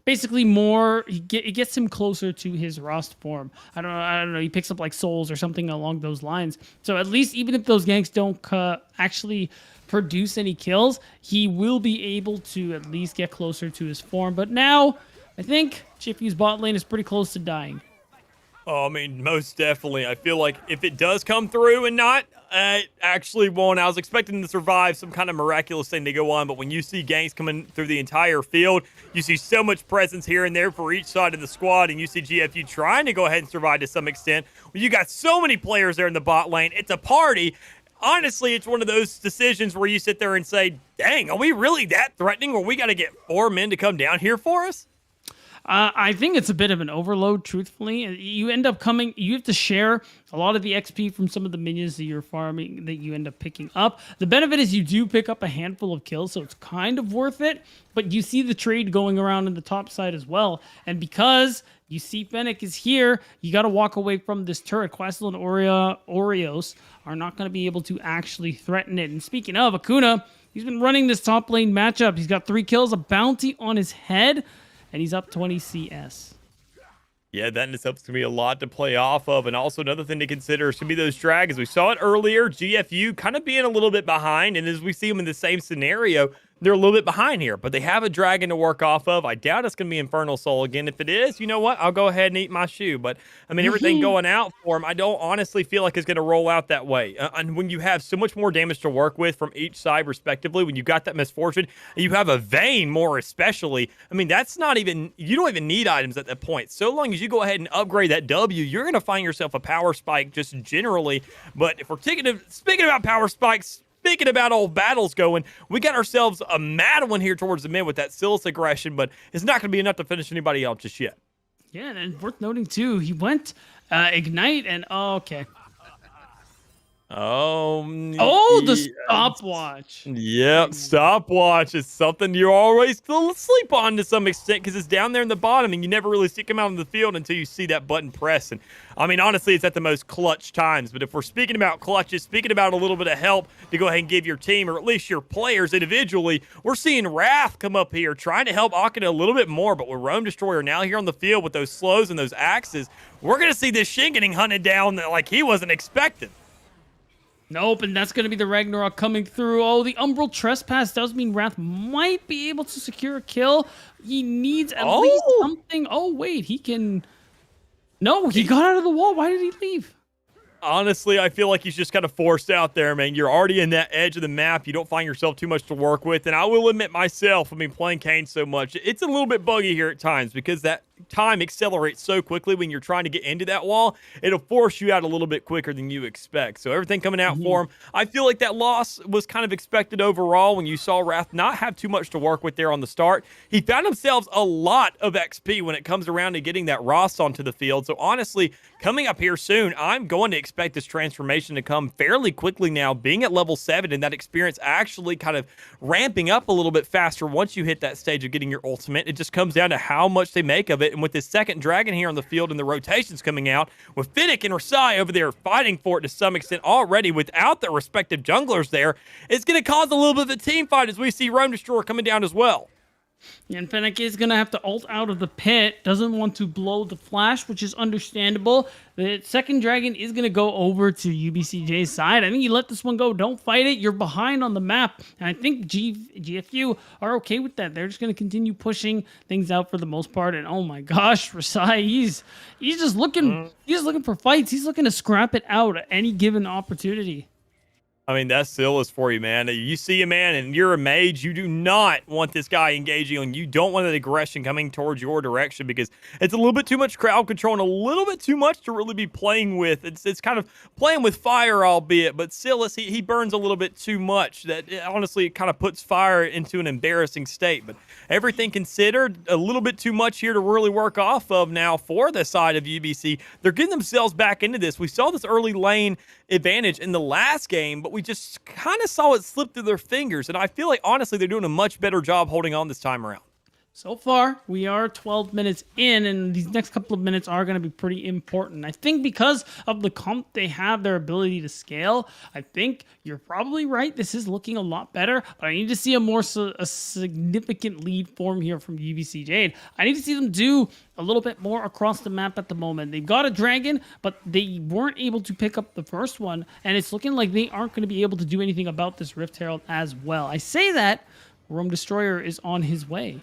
basically more it gets him closer to his Rust form. I don't know. He picks up like souls or something along those lines. So at least even if those ganks don't actually produce any kills, he will be able to at least get closer to his form. But now I think GFU's bot lane is pretty close to dying. Oh, I mean, most definitely. I feel like if it does come through and not, actually won't. I was expecting to survive some kind of miraculous thing to go on, but when you see ganks coming through the entire field, you see so much presence here and there for each side of the squad, and you see GFU trying to go ahead and survive to some extent. Well, you got so many players there in the bot lane. It's a party. Honestly, it's one of those decisions where you sit there and say, dang, are we really that threatening where we got to get 4 men to come down here for us? I think it's a bit of an overload, truthfully. You end up you have to share a lot of the XP from some of the minions that you're farming that you end up picking up. The benefit is you do pick up a handful of kills, so it's kind of worth it, but you see the trade going around in the top side as well. And because you see Fennec is here, you got to walk away from this turret. Quasil and Oreos are not going to be able to actually threaten it. And speaking of Akuna, he's been running this top lane matchup. He's got 3 kills, a bounty on his head, and he's up 20 CS. Yeah, that in itself is going to be a lot to play off of. And also another thing to consider is going to be those dragons. We saw it earlier, GFU kind of being a little bit behind. And as we see them in the same scenario, they're a little bit behind here. But they have a dragon to work off of. I doubt it's going to be Infernal Soul again. If it is, you know what? I'll go ahead and eat my shoe. But, I mean, everything going out for him, I don't honestly feel like it's going to roll out that way. And when you have so much more damage to work with from each side, respectively, when you've got that misfortune, and you have a Vayne more especially, I mean, that's not even, you don't even need items at that point. So long as you go ahead and upgrade that W, you're going to find yourself a power spike just generally. But if we're speaking about power spikes, speaking about old battles going, we got ourselves a mad one here towards the mid with that Silas aggression, but it's not going to be enough to finish anybody else just yet. Yeah, and worth noting too, he went Ignite and okay. Oh, Oh, the yeah. stopwatch. Yep, stopwatch is something you always sleep on to some extent because it's down there in the bottom and you never really see it come out in the field until you see that button press. And I mean, honestly, it's at the most clutch times. But if we're speaking about clutches, speaking about a little bit of help to go ahead and give your team or at least your players individually, we're seeing Wrath come up here trying to help Akina a little bit more. But with Rome Destroyer now here on the field with those slows and those axes, we're going to see this Shin getting hunted down like he wasn't expecting. Nope, and that's going to be the Ragnarok coming through. Oh, the Umbral Trespass does mean Wrath might be able to secure a kill. He needs at least something. Oh, wait, he can... No, he got out of the wall. Why did he leave? Honestly, I feel like he's just kind of forced out there, man. You're already in that edge of the map. You don't find yourself too much to work with. And I will admit myself, I mean, playing Kane so much, it's a little bit buggy here at times because that time accelerates so quickly when you're trying to get into that wall. It'll force you out a little bit quicker than you expect. So everything coming out for him, I feel like that loss was kind of expected overall when you saw Wrath not have too much to work with there on the start. He found himself a lot of XP when it comes around to getting that Ross onto the field. So honestly, coming up here soon, I'm going to expect this transformation to come fairly quickly now, being at level 7 and that experience actually kind of ramping up a little bit faster once you hit that stage of getting your ultimate. It just comes down to how much they make of it. And with this second dragon here on the field and the rotations coming out, with Finnick and Rasai over there fighting for it to some extent already without their respective junglers there, it's going to cause a little bit of a team fight as we see Rome Destroyer coming down as well. And Fennec is going to have to ult out of the pit. Doesn't want to blow the flash, which is understandable. The second dragon is going to go over to UBCJ's side. I think you let this one go. Don't fight it. You're behind on the map. And I think GFU are okay with that. They're just going to continue pushing things out for the most part. And oh my gosh, Rasai, he's just looking for fights. He's looking to scrap it out at any given opportunity. I mean, that's Silas for you, man. You see a man and you're a mage. You do not want this guy engaging on you. Don't want that aggression coming towards your direction because it's a little bit too much crowd control and a little bit too much to really be playing with. It's kind of playing with fire, albeit, but Silas, he burns a little bit too much. That honestly kind of puts fire into an embarrassing state. But everything considered, a little bit too much here to really work off of now for the side of UBC. They're getting themselves back into this. We saw this early lane advantage in the last game, but we just kind of saw it slip through their fingers. And I feel like, honestly, they're doing a much better job holding on this time around. So far, we are 12 minutes in, and these next couple of minutes are going to be pretty important. I think because of the comp they have, their ability to scale, I think you're probably right. This is looking a lot better, but I need to see a significant lead form here from UBC Jade. I need to see them do a little bit more across the map at the moment. They've got a dragon, but they weren't able to pick up the first one, and it's looking like they aren't going to be able to do anything about this Rift Herald as well. I say that Rome Destroyer is on his way.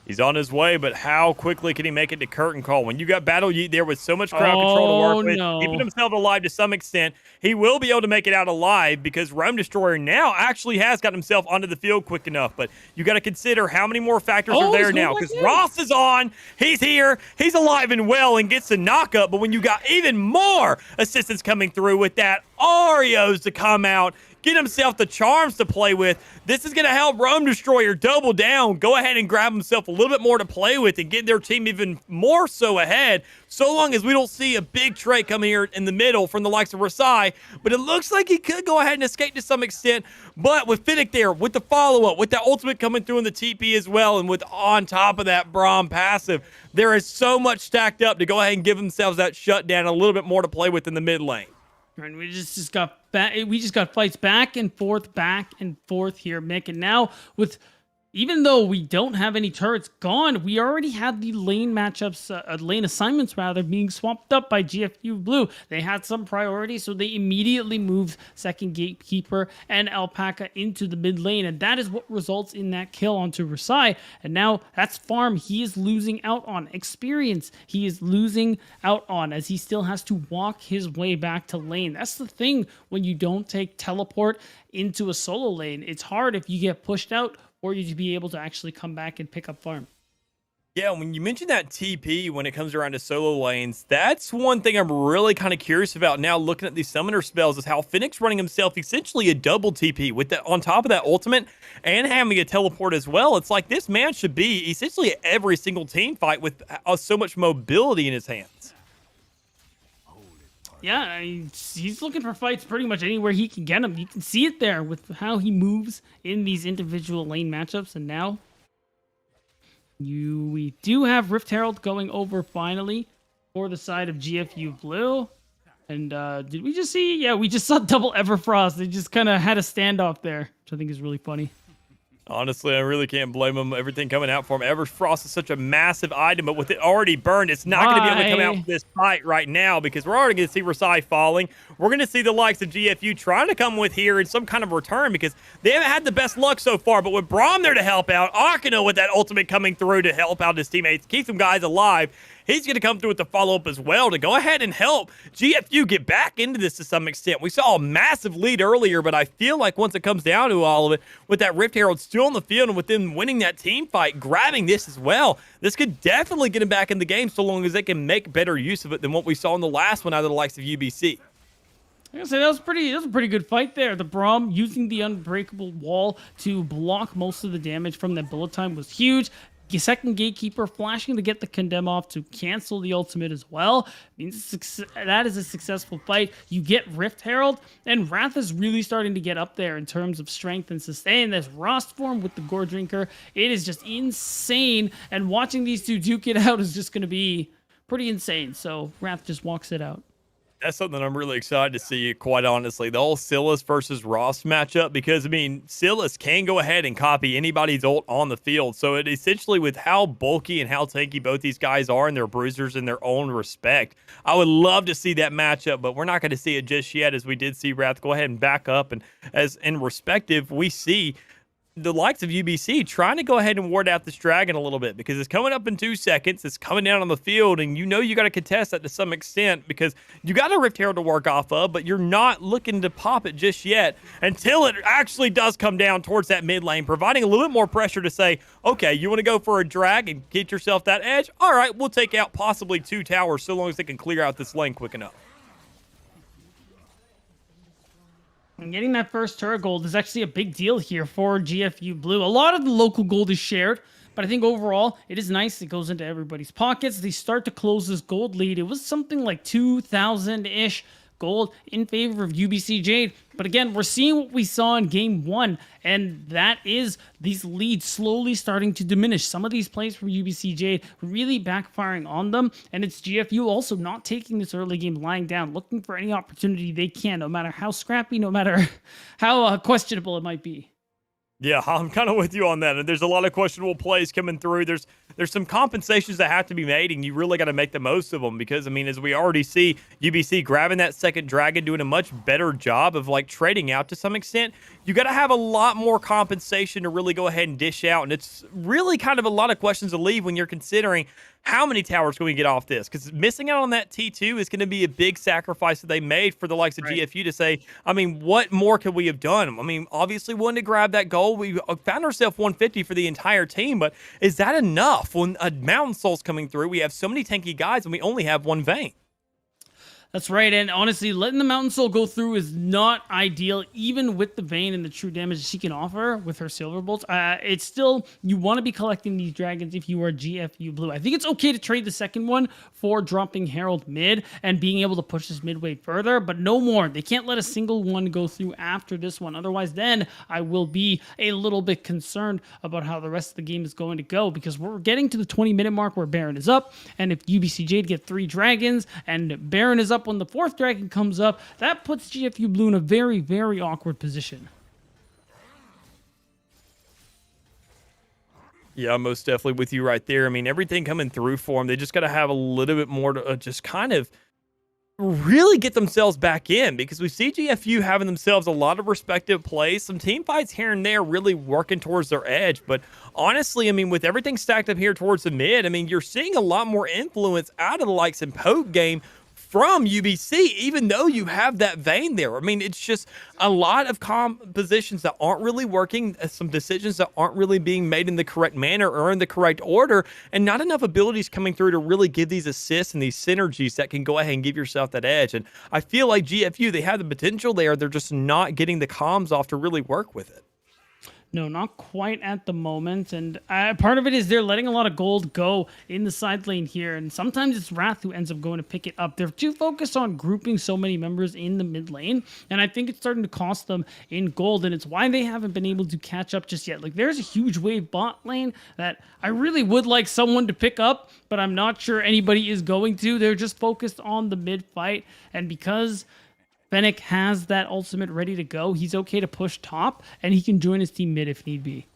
He's on his way, but how quickly can he make it to curtain call? When you got Battle Yeet there with so much crowd control to work with, keeping himself alive to some extent, he will be able to make it out alive because Rome Destroyer now actually has got himself onto the field quick enough. But you got to consider how many more factors are there now because Ross is on, he's here, he's alive and well and gets the knockup. But when you got even more assistance coming through with that, Arios to come out, get himself the charms to play with. This is going to help Rome Destroyer double down, go ahead and grab himself a little bit more to play with and get their team even more so ahead, so long as we don't see a big trade come here in the middle from the likes of Rasai. But it looks like he could go ahead and escape to some extent. But with Finnick there, with the follow-up, with that ultimate coming through in the TP as well, and with on top of that Braum passive, there is so much stacked up to go ahead and give themselves that shutdown, a little bit more to play with in the mid lane. And we just got fights back and forth here, Mick. And now with, even though we don't have any turrets gone, we already have the lane matchups, lane assignments rather, being swapped up by GFU Blue. They had some priority, so they immediately moved second gatekeeper and Alpaca into the mid lane, and that is what results in that kill onto Rasai. And now that's farm he is losing out on. Experience he is losing out on as he still has to walk his way back to lane. That's the thing when you don't take teleport into a solo lane. It's hard if you get pushed out or you to be able to actually come back and pick up farm. Yeah, when you mention that TP when it comes around to solo lanes, that's one thing I'm really kind of curious about now looking at these summoner spells is how Finnick's running himself essentially a double TP with that on top of that ultimate and having a teleport as well. It's like this man should be essentially every single team fight with so much mobility in his hands. Yeah, he's looking for fights pretty much anywhere he can get them. You can see it there with how he moves in these individual lane matchups. And now we do have Rift Herald going over finally for the side of GFU Blue. And did we just see? Yeah, we just saw double Everfrost. They just kind of had a standoff there, which I think is really funny. Honestly, I really can't blame him. Everything coming out for him. Everfrost is such a massive item, but with it already burned, it's not going to be able to come out for this fight right now because we're already going to see Rasai falling. We're going to see the likes of GFU trying to come with here in some kind of return because they haven't had the best luck so far. But with Braum there to help out, Akino with that ultimate coming through to help out his teammates, keep some guys alive. He's going to come through with the follow-up as well to go ahead and help GFU get back into this to some extent. We saw a massive lead earlier, but I feel like once it comes down to all of it, with that Rift Herald still on the field and with them winning that team fight, grabbing this as well, this could definitely get him back in the game so long as they can make better use of it than what we saw in the last one out of the likes of UBC. I gotta say, that was a pretty good fight there. The Braum using the unbreakable wall to block most of the damage from that bullet time was huge. Second Gatekeeper flashing to get the condemn off to cancel the ultimate as well. Means that is a successful fight. You get Rift Herald, and Wrath is really starting to get up there in terms of strength and sustain. This Rost form with the Gore Drinker, it is just insane. And watching these two duke it out is just going to be pretty insane. So Wrath just walks it out. That's something I'm really excited to see, quite honestly. The whole Silas versus Ross matchup, because, I mean, Silas can go ahead and copy anybody's ult on the field. So it essentially, with how bulky and how tanky both these guys are and their bruisers in their own respect, I would love to see that matchup, but we're not going to see it just yet, as we did see Wrath go ahead and back up. And as in respective, we see the likes of UBC trying to go ahead and ward out this dragon a little bit because it's coming up in 2 seconds. It's coming down on the field, and you know you got to contest that to some extent because you got a Rift Herald to work off of, but you're not looking to pop it just yet until it actually does come down towards that mid lane, providing a little bit more pressure to say, okay, you want to go for a drag and get yourself that edge? All right, we'll take out possibly 2 towers so long as they can clear out this lane quick enough. And getting that first turret gold is actually a big deal here for GFU Blue. A lot of the local gold is shared, but I think overall it is nice. It goes into everybody's pockets. They start to close this gold lead. It was something like 2,000-ish gold in favor of UBC Jade. But again, we're seeing what we saw in game 1, and that is these leads slowly starting to diminish. Some of these plays from UBC Jade really backfiring on them, and it's GFU also not taking this early game lying down, looking for any opportunity they can, no matter how scrappy, no matter how questionable it might be. Yeah, I'm kind of with you on that. And there's a lot of questionable plays coming through. There's some compensations that have to be made, and you really got to make the most of them because, I mean, as we already see, UBC grabbing that second dragon, doing a much better job of, like, trading out to some extent. You got to have a lot more compensation to really go ahead and dish out, and it's really kind of a lot of questions to leave when you're considering how many towers can we get off this? Because missing out on that T2 is going to be a big sacrifice that they made for the likes of GFU to say, I mean, what more could we have done? I mean, obviously wanting to grab that goal. We found ourselves 150 for the entire team, but is that enough? When a Mountain Soul's coming through, we have so many tanky guys and we only have one vein. That's right, and honestly, letting the Mountain Soul go through is not ideal, even with the Vayne and the true damage she can offer with her Silver Bolts. It's still, you want to be collecting these dragons if you are GFU Blue. I think it's okay to trade the second one for dropping Herald mid and being able to push this mid wave further, but no more. They can't let a single one go through after this one. Otherwise, then I will be a little bit concerned about how the rest of the game is going to go, because we're getting to the 20-minute mark where Baron is up, and if UBC Jade get 3 dragons and Baron is up when the 4th dragon comes up, that puts GFU Blue in a very, very awkward position. Yeah, I'm most definitely with you right there. I mean, everything coming through for them, they just got to have a little bit more to just kind of really get themselves back in, because we see GFU having themselves a lot of respective plays, some team fights here and there really working towards their edge. But honestly, I mean, with everything stacked up here towards the mid, I mean, you're seeing a lot more influence out of the likes in Poke game from UBC, even though you have that Vayne there. I mean, it's just a lot of compositions that aren't really working, some decisions that aren't really being made in the correct manner or in the correct order, and not enough abilities coming through to really give these assists and these synergies that can go ahead and give yourself that edge. And I feel like GFU, they have the potential there. They're just not getting the comms off to really work with it. No, not quite at the moment. And part of it is they're letting a lot of gold go in the side lane here. And sometimes it's Wrath who ends up going to pick it up. They're too focused on grouping so many members in the mid lane. And I think it's starting to cost them in gold. And it's why they haven't been able to catch up just yet. Like, there's a huge wave bot lane that I really would like someone to pick up, but I'm not sure anybody is going to. They're just focused on the mid fight. And because Fennec has that ultimate ready to go, he's okay to push top, and he can join his team mid if need be.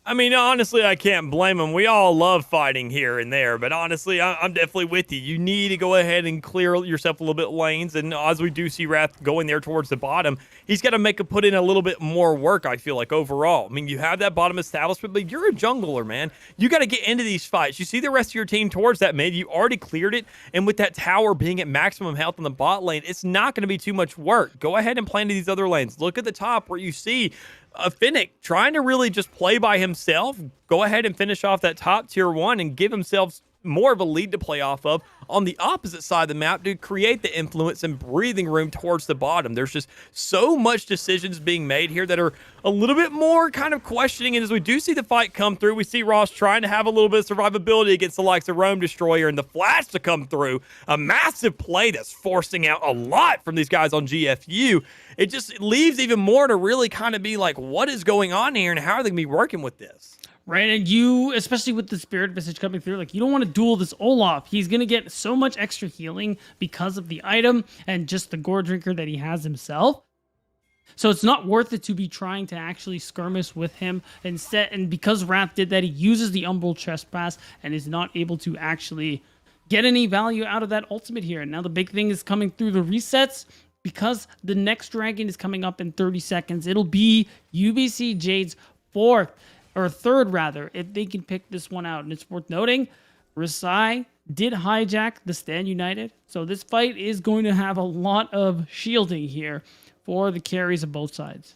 I mean, honestly, I can't blame them. We all love fighting here and there, but honestly, I'm definitely with you. You need to go ahead and clear yourself a little bit lanes, and as we do see Wrath going there towards the bottom, he's got to put in a little bit more work, I feel like, overall. I mean, you have that bottom establishment, but you're a jungler, man. You got to get into these fights. You see the rest of your team towards that mid. You already cleared it, and with that tower being at maximum health in the bot lane, it's not going to be too much work. Go ahead and play into these other lanes. Look at the top where you see Fennec trying to really just play by himself. Go ahead and finish off that top tier 1 and give himself more of a lead to play off of on the opposite side of the map to create the influence and breathing room towards the bottom. There's just so much decisions being made here that are a little bit more kind of questioning. And as we do see the fight come through, we see Ross trying to have a little bit of survivability against the likes of Rome Destroyer and the flash to come through. A massive play that's forcing out a lot from these guys on GFU. It just leaves even more to really kind of be like, what is going on here and how are they going to be working with this? Right, and you, especially with the Spirit Visage coming through, like, you don't want to duel this Olaf. He's going to get so much extra healing because of the item and just the Gore Drinker that he has himself. So it's not worth it to be trying to actually skirmish with him instead. And because Wrath did that, he uses the Umbral Trespass and is not able to actually get any value out of that ultimate here. And now the big thing is coming through the resets. Because the next dragon is coming up in 30 seconds, it'll be UBC Jade's third rather, if they can pick this one out. And it's worth noting, Rasai did hijack the Stand United, so this fight is going to have a lot of shielding here for the carries of both sides.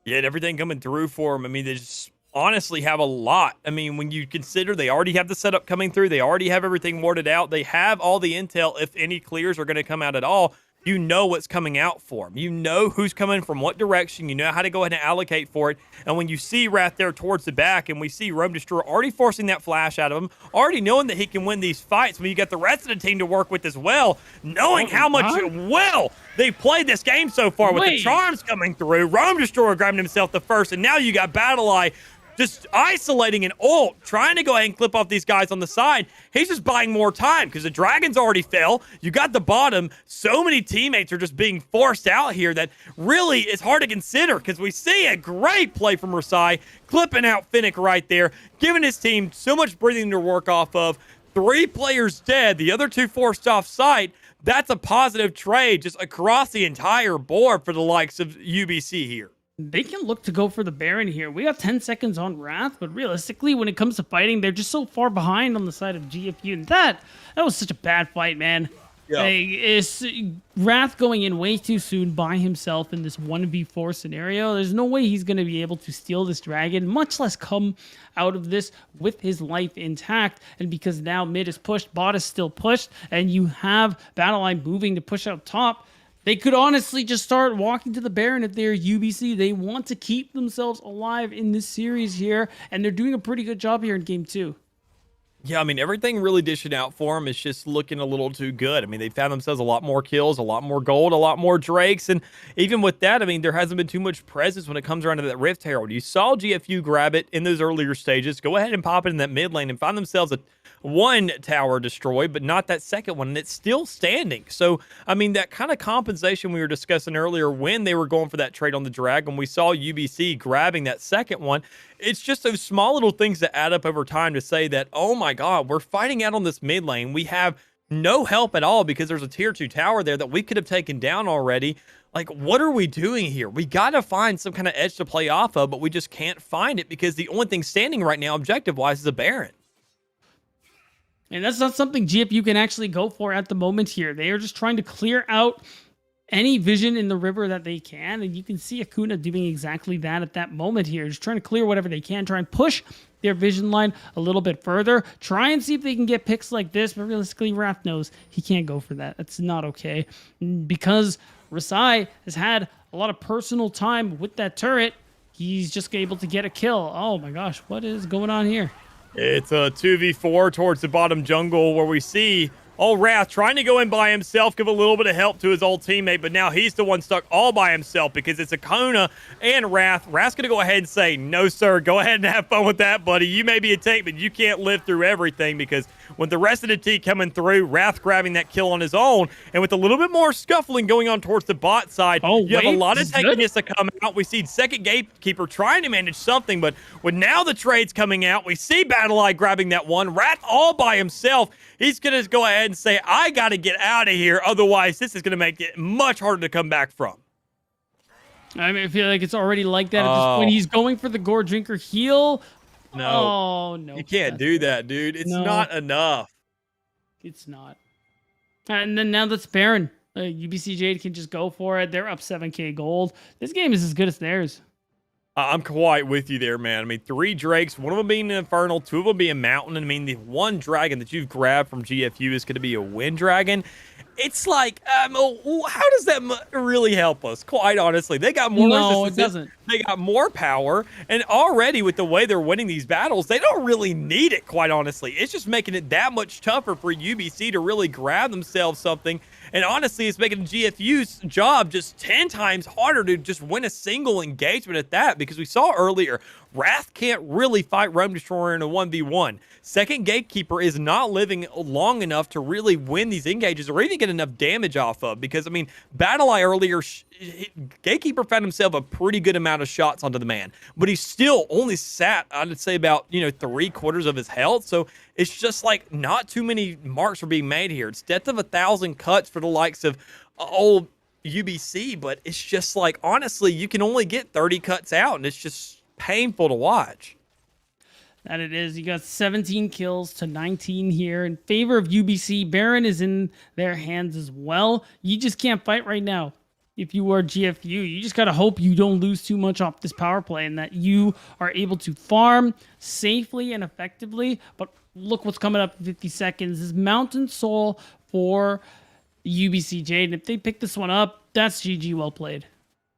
Yeah, and everything coming through for them. I mean, they just honestly have a lot. I mean, when you consider they already have the setup coming through, they already have everything warded out, they have all the intel if any clears are going to come out at all. You know what's coming out for them. You know who's coming from what direction. You know how to go ahead and allocate for it. And when you see Wrath there towards the back and we see Rome Destroyer already forcing that flash out of him, already knowing that he can win these fights, when you got the rest of the team to work with as well, knowing how much well they've played this game so far with the charms coming through, Rome Destroyer grabbing himself the first, and now you got Battle Eye just isolating an ult, trying to go ahead and clip off these guys on the side. He's just buying more time because the dragons already fell. You got the bottom. So many teammates are just being forced out here that really is hard to consider because we see a great play from Rasai, clipping out Fennec right there, giving his team so much breathing to work off of. 3 players dead, the other 2 forced off site. That's a positive trade just across the entire board for the likes of UBC here. They can look to go for the Baron here. We got 10 seconds on Wrath, but realistically, when it comes to fighting, they're just so far behind on the side of GFU. And that was such a bad fight, man. Yeah. It's Wrath going in way too soon by himself in this 1v4 scenario. There's no way he's going to be able to steal this dragon, much less come out of this with his life intact. And because now mid is pushed, bot is still pushed, and you have Battle Line moving to push out top, they could honestly just start walking to the Baron if they're UBC. They want to keep themselves alive in this series here, and they're doing a pretty good job here in Game 2. Yeah, I mean, everything really dishing out for them is just looking a little too good. I mean, they found themselves a lot more kills, a lot more gold, a lot more Drakes, and even with that, I mean, there hasn't been too much presence when it comes around to that Rift Herald. You saw GFU grab it in those earlier stages, go ahead and pop it in that mid lane and find themselves one tower destroyed, but not that second one, and it's still standing. So, I mean, that kind of compensation we were discussing earlier when they were going for that trade on the Dragon, we saw UBC grabbing that second one. It's just those small little things that add up over time to say that, oh my God, we're fighting out on this mid lane. We have no help at all because there's a tier 2 tower there that we could have taken down already. Like, what are we doing here? We got to find some kind of edge to play off of, but we just can't find it because the only thing standing right now, objective-wise, is a Baron. And that's not something GFU can actually go for at the moment here. They are just trying to clear out any vision in the river that they can. And you can see Akuna doing exactly that at that moment here. Just trying to clear whatever they can. Try and push their vision line a little bit further. Try and see if they can get picks like this. But realistically, Wrath knows he can't go for that. That's not okay. Because Rasai has had a lot of personal time with that turret. he's just able to get a kill. Oh my gosh, what is going on here? It's a 2v4 towards the bottom jungle where we see Wrath trying to go in by himself, give a little bit of help to his old teammate, but now he's the one stuck all by himself because it's Akona and Wrath. Wrath's going to go ahead and say, no, sir, go ahead and have fun with that, buddy. You may be a tank, but you can't live through everything because with the rest of the team coming through, Wrath grabbing that kill on his own, and with a little bit more scuffling going on towards the bot side, you have a lot of tankiness to come out. We see second gatekeeper trying to manage something, but with now the trades coming out, we see BattleEye grabbing that one. Wrath all by himself. He's going to go ahead and say, I got to get out of here. Otherwise, this is going to make it much harder to come back from. I mean, I feel like it's already like that at this point. He's going for the Gore Drinker heal. No. Oh, no. You can't do that, dude. It's not enough. It's not. And then now that's Baron. UBC Jade can just go for it. They're up 7k gold. This game is as good as theirs. I'm quite with you there, man. I mean, 3 Drakes, one of them being an Infernal, 2 of them being Mountain. I mean, the one dragon that you've grabbed from GFU is going to be a Wind Dragon. It's like, how does that really help us? Quite honestly, they got more resistance. It doesn't. They got more power, and already with the way they're winning these battles, they don't really need it, quite honestly. It's just making it that much tougher for UBC to really grab themselves something. And honestly, it's making GFU's job just 10 times harder to just win a single engagement at that, because we saw earlier, Wrath can't really fight Realm Destroyer in a 1v1. Second Gatekeeper is not living long enough to really win these engages or even get enough damage off of, because, I mean, BattleEye earlier, Gatekeeper found himself a pretty good amount of shots onto the man, but he still only sat, I'd say, about, 3/4 of his health, so it's just like not too many marks are being made here. It's death of 1,000 cuts for the likes of old UBC, but it's just like, honestly, you can only get 30 cuts out, and it's just painful to watch. That it is. You got 17 kills to 19 here in favor of UBC. Baron is in their hands as well. You just can't fight right now. If you are GFU, you just got to hope you don't lose too much off this power play and that you are able to farm safely and effectively. But look what's coming up in 50 seconds. This Mountain Soul for UBC Jade. And if they pick this one up, that's GG, well played.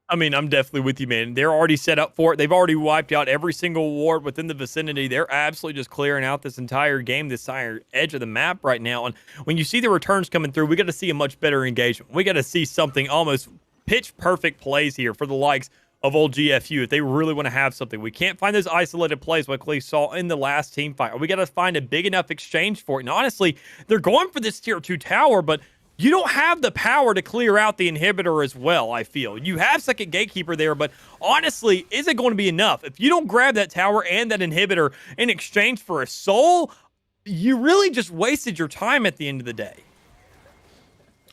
I mean, I'm definitely with you, man. They're already set up for it. They've already wiped out every single ward within the vicinity. They're absolutely just clearing out this entire game, this entire edge of the map right now. And when you see the returns coming through, we got to see a much better engagement. We got to see something almost pitch-perfect plays here for the likes of old GFU if they really want to have something. We can't find those isolated plays like we saw in the last team fight. We got to find a big enough exchange for it. And honestly, they're going for this tier 2 tower, but you don't have the power to clear out the inhibitor as well, I feel. You have second gatekeeper there, but honestly, is it going to be enough? If you don't grab that tower and that inhibitor in exchange for a soul, you really just wasted your time at the end of the day.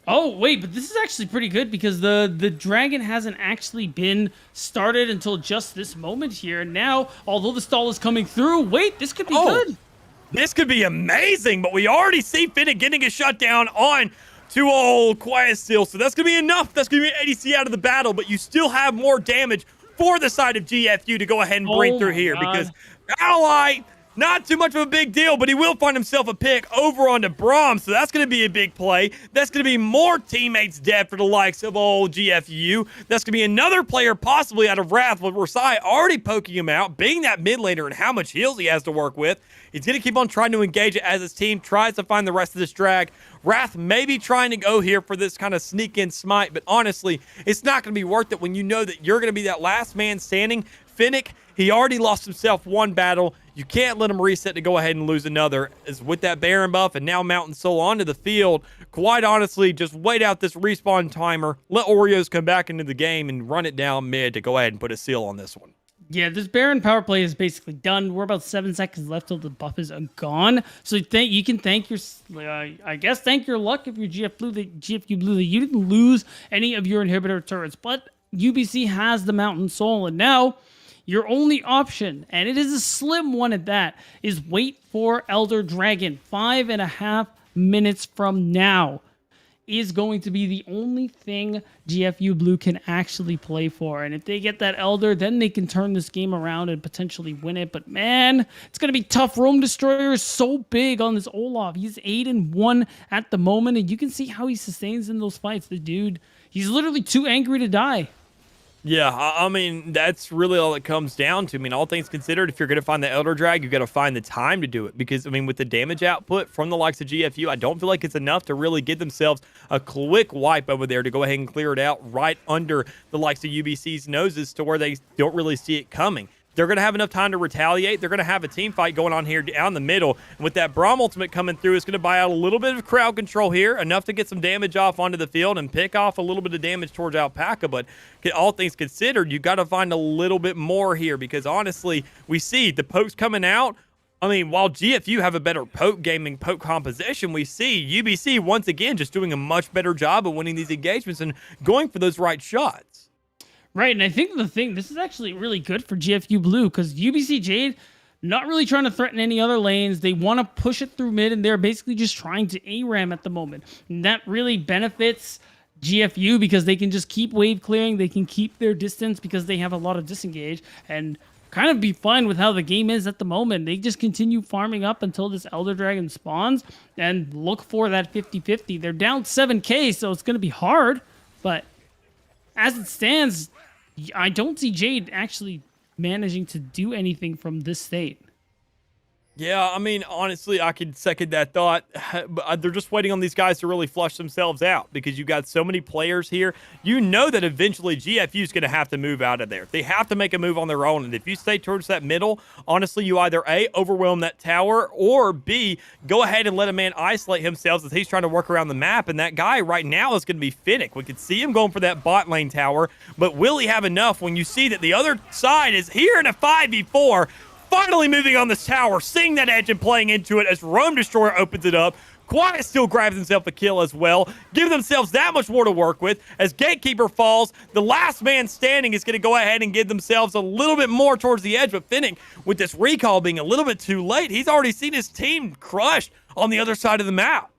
Oh, wait, but this is actually pretty good because the dragon hasn't actually been started until just this moment here. Now, although the stall is coming through, wait, this could be good. This could be amazing, but we already see Finnick getting a shutdown on to old Quiet Steel, so that's going to be enough. That's going to be an ADC out of the battle, but you still have more damage for the side of GFU to go ahead and bring through here because BattleEye, not too much of a big deal, but he will find himself a pick over onto Braum, so that's going to be a big play. That's going to be more teammates dead for the likes of old GFU. That's going to be another player possibly out of Wrath with Rasai already poking him out, being that mid laner and how much heals he has to work with. He's going to keep on trying to engage it as his team tries to find the rest of this drag. Wrath may be trying to go here for this kind of sneak-in smite, but honestly, it's not going to be worth it when you know that you're going to be that last man standing. Finnick, he already lost himself one battle. You can't let him reset to go ahead and lose another. As with that Baron buff and now Mountain Soul onto the field, quite honestly, just wait out this respawn timer. Let Oreos come back into the game and run it down mid to go ahead and put a seal on this one. Yeah, this Baron power play is basically done. We're about 7 seconds left till the buff is gone. So you can thank your, I guess, thank your luck if you're GFU Blue that you didn't lose any of your inhibitor turrets. But UBC has the Mountain Soul, and now your only option, and it is a slim one at that, is wait for Elder Dragon. 5.5 minutes from now is going to be the only thing GFU Blue can actually play for. And if they get that Elder, then they can turn this game around and potentially win it. But man, it's going to be tough. Realm Destroyer is so big on this Olaf. He's 8-1 at the moment, and you can see how he sustains in those fights. The dude, he's literally too angry to die. Yeah, I mean, that's really all it comes down to. I mean, all things considered, if you're going to find the Elder Drag, you got to find the time to do it. Because, I mean, with the damage output from the likes of GFU, I don't feel like it's enough to really give themselves a quick wipe over there to go ahead and clear it out right under the likes of UBC's noses to where they don't really see it coming. They're going to have enough time to retaliate. They're going to have a team fight going on here down the middle. And with that Braum ultimate coming through, it's going to buy out a little bit of crowd control here, enough to get some damage off onto the field and pick off a little bit of damage towards Alpaca. But all things considered, you got to find a little bit more here because honestly, we see the pokes coming out. I mean, while GFU have a better poke composition, we see UBC once again just doing a much better job of winning these engagements and going for those right shots. Right, and I think this is actually really good for GFU Blue because UBC Jade not really trying to threaten any other lanes. They want to push it through mid, and they're basically just trying to ARAM at the moment. And that really benefits GFU because they can just keep wave clearing. They can keep their distance because they have a lot of disengage and kind of be fine with how the game is at the moment. They just continue farming up until this Elder Dragon spawns and look for that 50-50. They're down 7k, so it's going to be hard, but as it stands, I don't see Jade actually managing to do anything from this state. Yeah, I mean, honestly, I could second that thought. But they're just waiting on these guys to really flush themselves out because you got so many players here. You know that eventually GFU is going to have to move out of there. They have to make a move on their own. And if you stay towards that middle, honestly, you either A, overwhelm that tower, or B, go ahead and let a man isolate himself as he's trying to work around the map. And that guy right now is going to be Finnick. We could see him going for that bot lane tower, but will he have enough when you see that the other side is here in a 5v4? Finally moving on this tower, seeing that edge and playing into it as Rome Destroyer opens it up. Quiet still grabs himself a kill as well, give themselves that much more to work with. As Gatekeeper falls, the last man standing is going to go ahead and give themselves a little bit more towards the edge, but Finnick, with this recall being a little bit too late, he's already seen his team crushed on the other side of the map.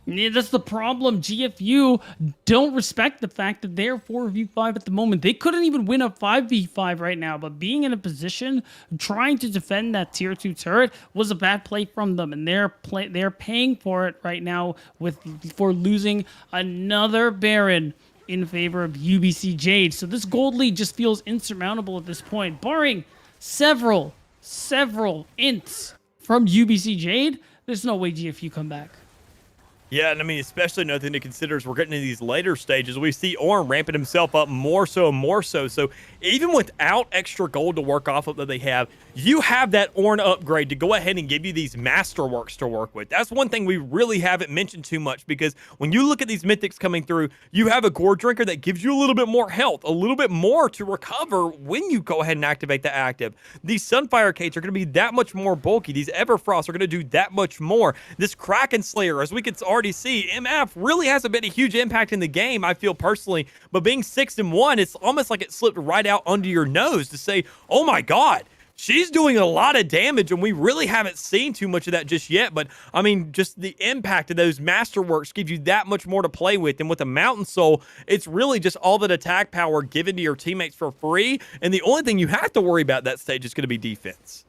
Yeah, that's the problem. GFU don't respect the fact that they're 4v5 at the moment. They couldn't even win a 5v5 right now, but being in a position trying to defend that tier 2 turret was a bad play from them, and they're paying for it right now for losing another Baron in favor of UBC Jade. So this gold lead just feels insurmountable at this point, barring several ints from UBC Jade. There's no way GFU come back. Yeah, and I mean, especially nothing to consider as we're getting into these later stages. We see Orn ramping himself up more so. So even without extra gold to work off of that they have, you have that Orn upgrade to go ahead and give you these masterworks to work with. That's one thing we really haven't mentioned too much because when you look at these mythics coming through, you have a Gore Drinker that gives you a little bit more health, a little bit more to recover when you go ahead and activate the active. These Sunfire Cates are going to be that much more bulky. These Everfrost are going to do that much more. This Kraken Slayer, as we could already see, MF really hasn't been a huge impact in the game, I feel personally, but being 6-1, it's almost like it slipped right out under your nose to say, oh my god, she's doing a lot of damage, and we really haven't seen too much of that just yet. But I mean, just the impact of those masterworks gives you that much more to play with. And with the Mountain Soul, it's really just all that attack power given to your teammates for free. And the only thing you have to worry about that stage is going to be defense.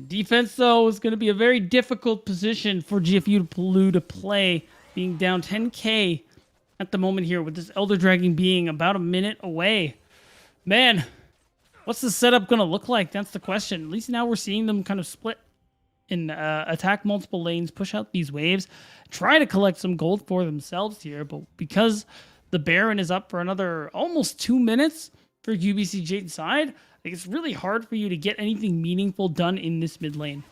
Defense, though, is going to be a very difficult position for GFU Blue to play, being down 10k at the moment here, with this Elder Dragon being about a minute away. Man, what's the setup going to look like? That's the question. At least now we're seeing them kind of split and attack multiple lanes, push out these waves, try to collect some gold for themselves here. But because the Baron is up for another almost 2 minutes for UBC Jade's side, it's really hard for you to get anything meaningful done in this mid lane.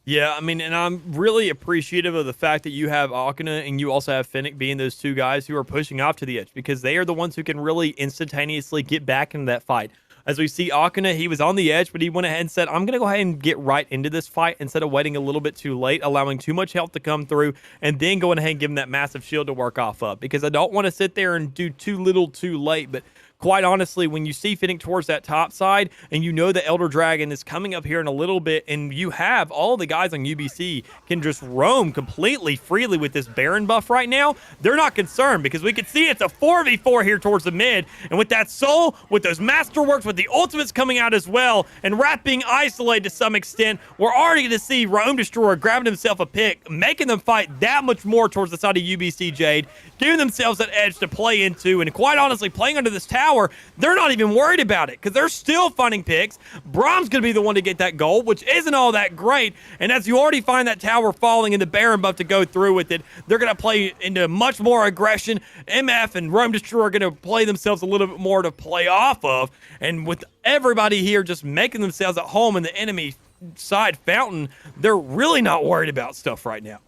Yeah, I mean, and I'm really appreciative of the fact that you have Akana and you also have Finnick being those two guys who are pushing off to the edge because they are the ones who can really instantaneously get back into that fight. As we see Akana, he was on the edge, but he went ahead and said, I'm going to go ahead and get right into this fight instead of waiting a little bit too late, allowing too much health to come through, and then going ahead and giving that massive shield to work off of because I don't want to sit there and do too little too late, but quite honestly, when you see fitting towards that top side and you know the Elder Dragon is coming up here in a little bit, and you have all the guys on UBC can just roam completely freely with this Baron buff right now, they're not concerned because we can see it's a 4v4 here towards the mid. And with that soul, with those masterworks, with the ultimates coming out as well, and Wrath being isolated to some extent, we're already going to see Rome Destroyer grabbing himself a pick, making them fight that much more towards the side of UBC Jade, giving themselves that edge to play into. And quite honestly, playing under this tower, they're not even worried about it because they're still finding picks. Brahm's going to be the one to get that gold, which isn't all that great. And as you already find that tower falling and the Baron buff to go through with it, they're going to play into much more aggression. MF and Rome Destroyer are going to play themselves a little bit more to play off of. And with everybody here just making themselves at home in the enemy side fountain, they're really not worried about stuff right now.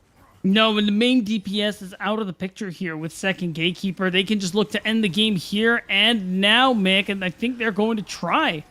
No, and the main DPS is out of the picture here with second Gatekeeper. They can just look to end the game here and now, Mick, and I think they're going to try.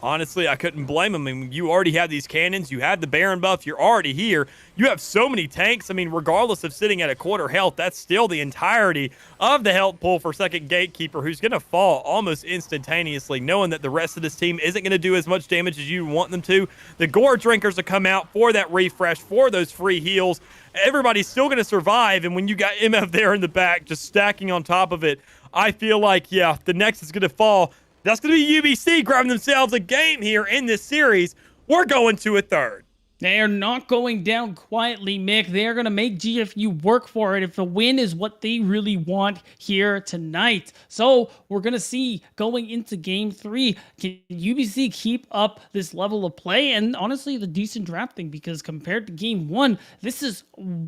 Honestly, I couldn't blame them. I mean, you already have these cannons. You have the Baron buff. You're already here. You have so many tanks. I mean, regardless of sitting at a quarter health, that's still the entirety of the health pool for second Gatekeeper, who's going to fall almost instantaneously, knowing that the rest of this team isn't going to do as much damage as you want them to. The Gore Drinkers will come out for that refresh, for those free heals. Everybody's still going to survive, and when you got MF there in the back just stacking on top of it, I feel like, yeah, the next is going to fall. That's going to be UBC grabbing themselves a game here in this series. We're going to a third. They are not going down quietly, Mick. They are going to make GFU work for it if the win is what they really want here tonight. So we're going to see going into game 3, can UBC keep up this level of play and honestly the decent drafting, because compared to game 1, this is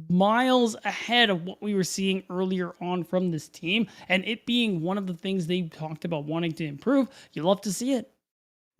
miles ahead of what we were seeing earlier on from this team, and it being one of the things they talked about wanting to improve. You love to see it.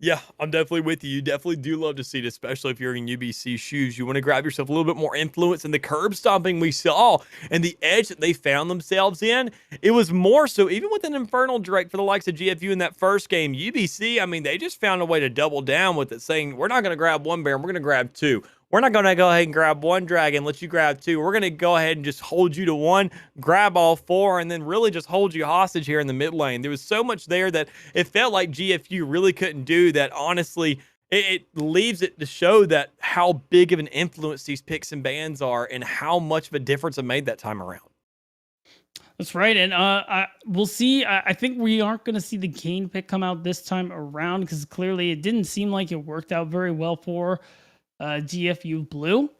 Yeah, I'm definitely with you. You definitely do love to see it, especially if you're in UBC shoes. You want to grab yourself a little bit more influence, and the curb stomping we saw and the edge that they found themselves in, it was more so even with an Infernal Drake for the likes of GFU in that first game. UBC, I mean, they just found a way to double down with it, saying, we're not going to grab one Baron, we're going to grab 2. We're not going to go ahead and grab one dragon, let you grab 2. We're going to go ahead and just hold you to 1, grab all 4, and then really just hold you hostage here in the mid lane. There was so much there that it felt like GFU really couldn't do that. Honestly, it leaves it to show that how big of an influence these picks and bans are and how much of a difference it made that time around. That's right, and we'll see. I think we aren't going to see the Kane pick come out this time around because clearly it didn't seem like it worked out very well for GFU Blue.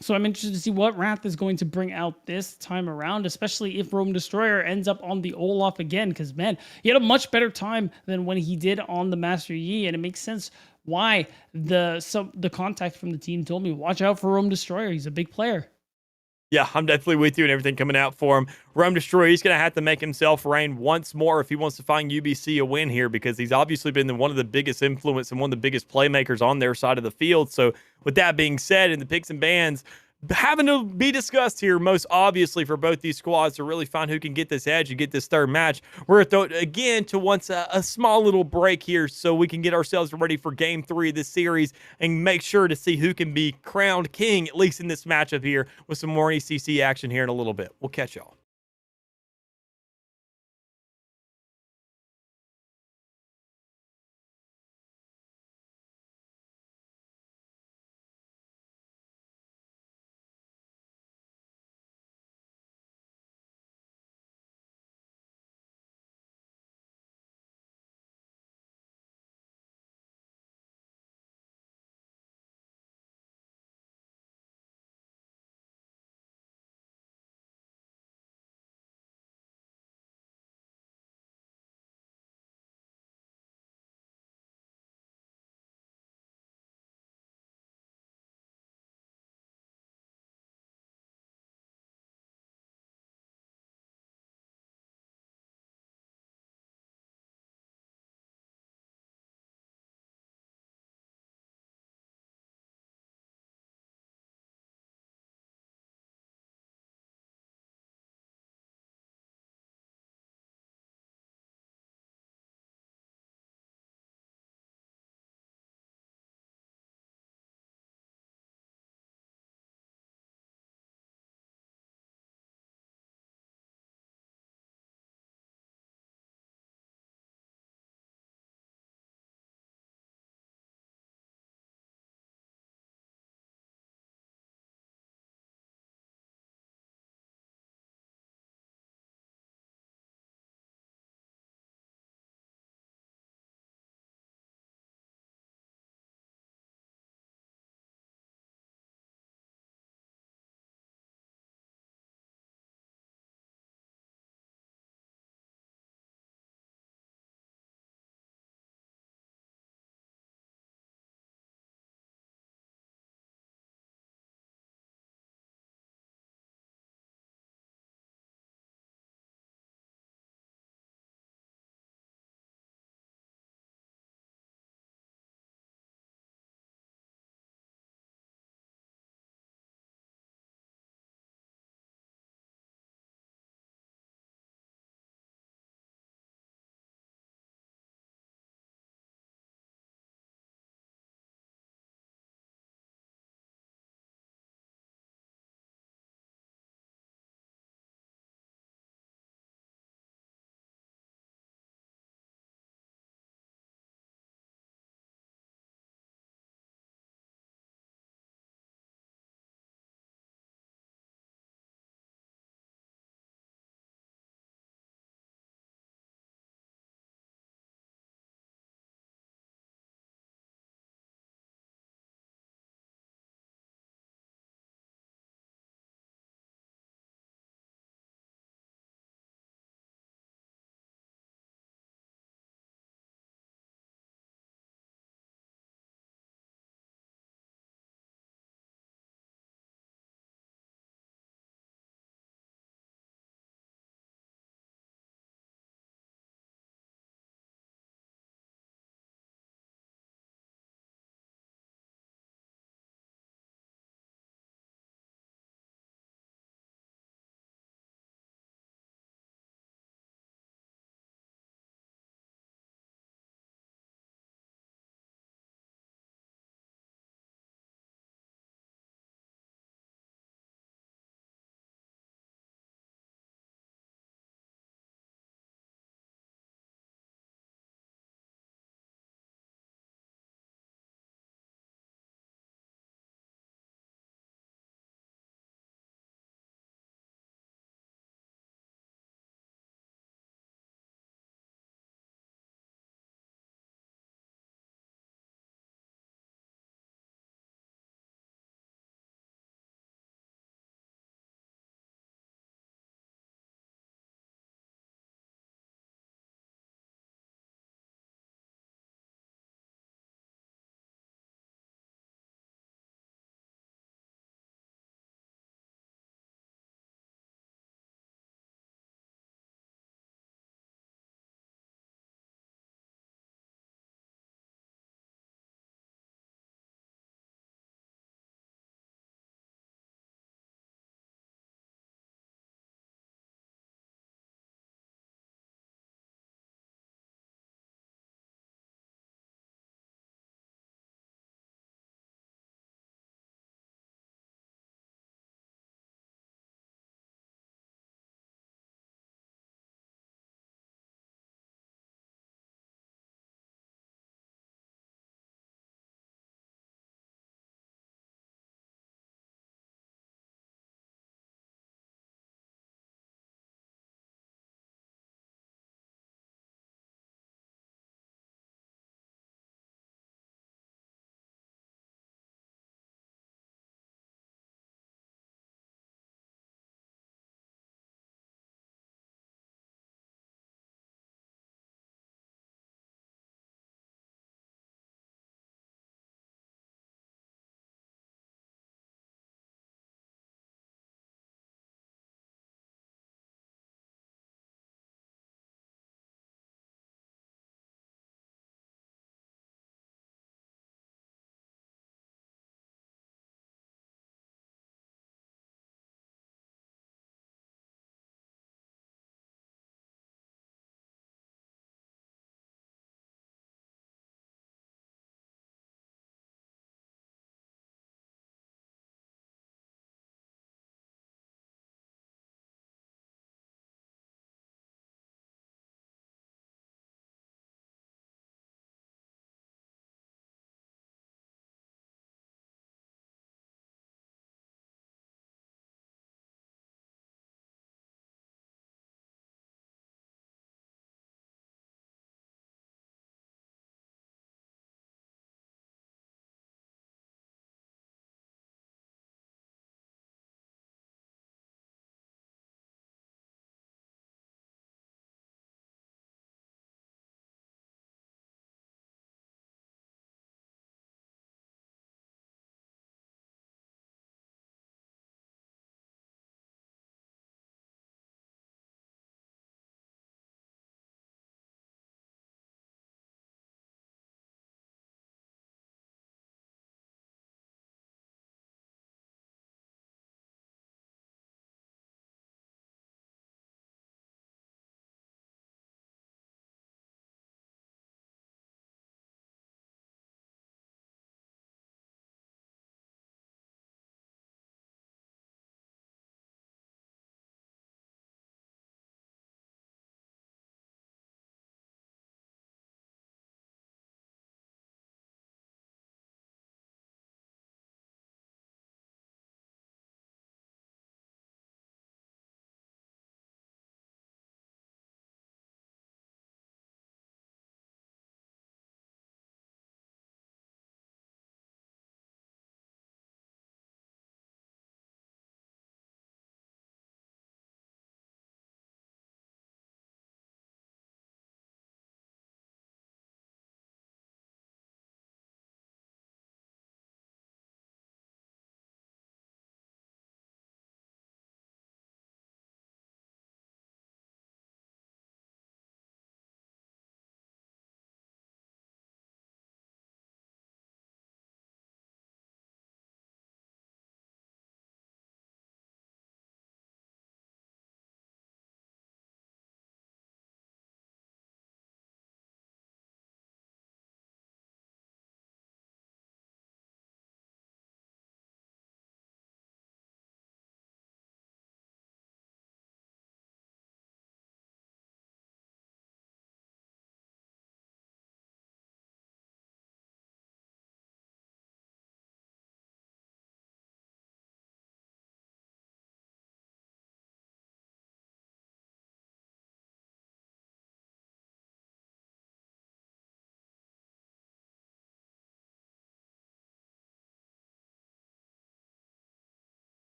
So I'm interested to see what Wrath is going to bring out this time around, especially if Rome Destroyer ends up on the Olaf again, because, man, he had a much better time than when he did on the Master Yi, and it makes sense why the contact from the team told me, watch out for Rome Destroyer. He's a big player. Yeah, I'm definitely with you and everything coming out for him. Rome Destroyer, he's going to have to make himself rain once more if he wants to find UBC a win here, because he's obviously been one of the biggest influence and one of the biggest playmakers on their side of the field. So with that being said, in the picks and bans, having to be discussed here most obviously for both these squads to really find who can get this edge and get this third match. We're going to throw it again to once a small little break here so we can get ourselves ready for game 3 of this series and make sure to see who can be crowned king, at least in this matchup here, with some more NECC action here in a little bit. We'll catch y'all.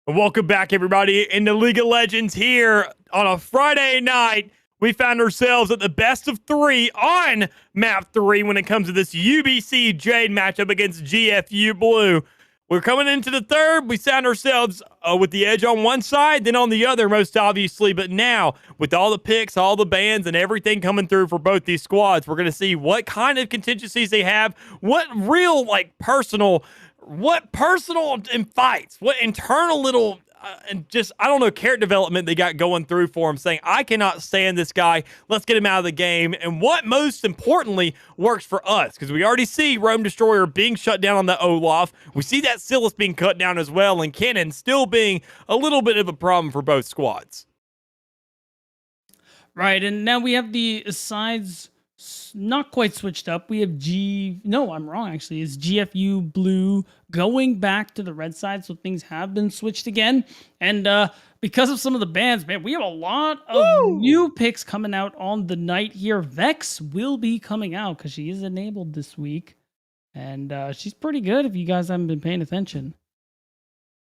Welcome back, everybody, in the League of Legends here on a Friday night. We found ourselves at the best of 3 on map 3 when it comes to this UBC Jade matchup against GFU Blue. We're coming into the third. We found ourselves with the edge on one side, then on the other, most obviously. But now, with all the picks, all the bans, and everything coming through for both these squads, we're going to see what kind of contingencies they have, what real, personal and fights, what internal little and just, I don't know, character development they got going through for him, saying, I cannot stand this guy. Let's get him out of the game. And what most importantly works for us, because we already see Rome Destroyer being shut down on the Olaf. We see that Silas being cut down as well, and Cannon still being a little bit of a problem for both squads. Right, and now we have the sides not quite switched up. We have no, I'm wrong actually. It's GFU Blue going back to the red side, so things have been switched again. And because of some of the bans, man, we have a lot of new picks coming out on the night here. Vex will be coming out because she is enabled this week, and she's pretty good if you guys haven't been paying attention.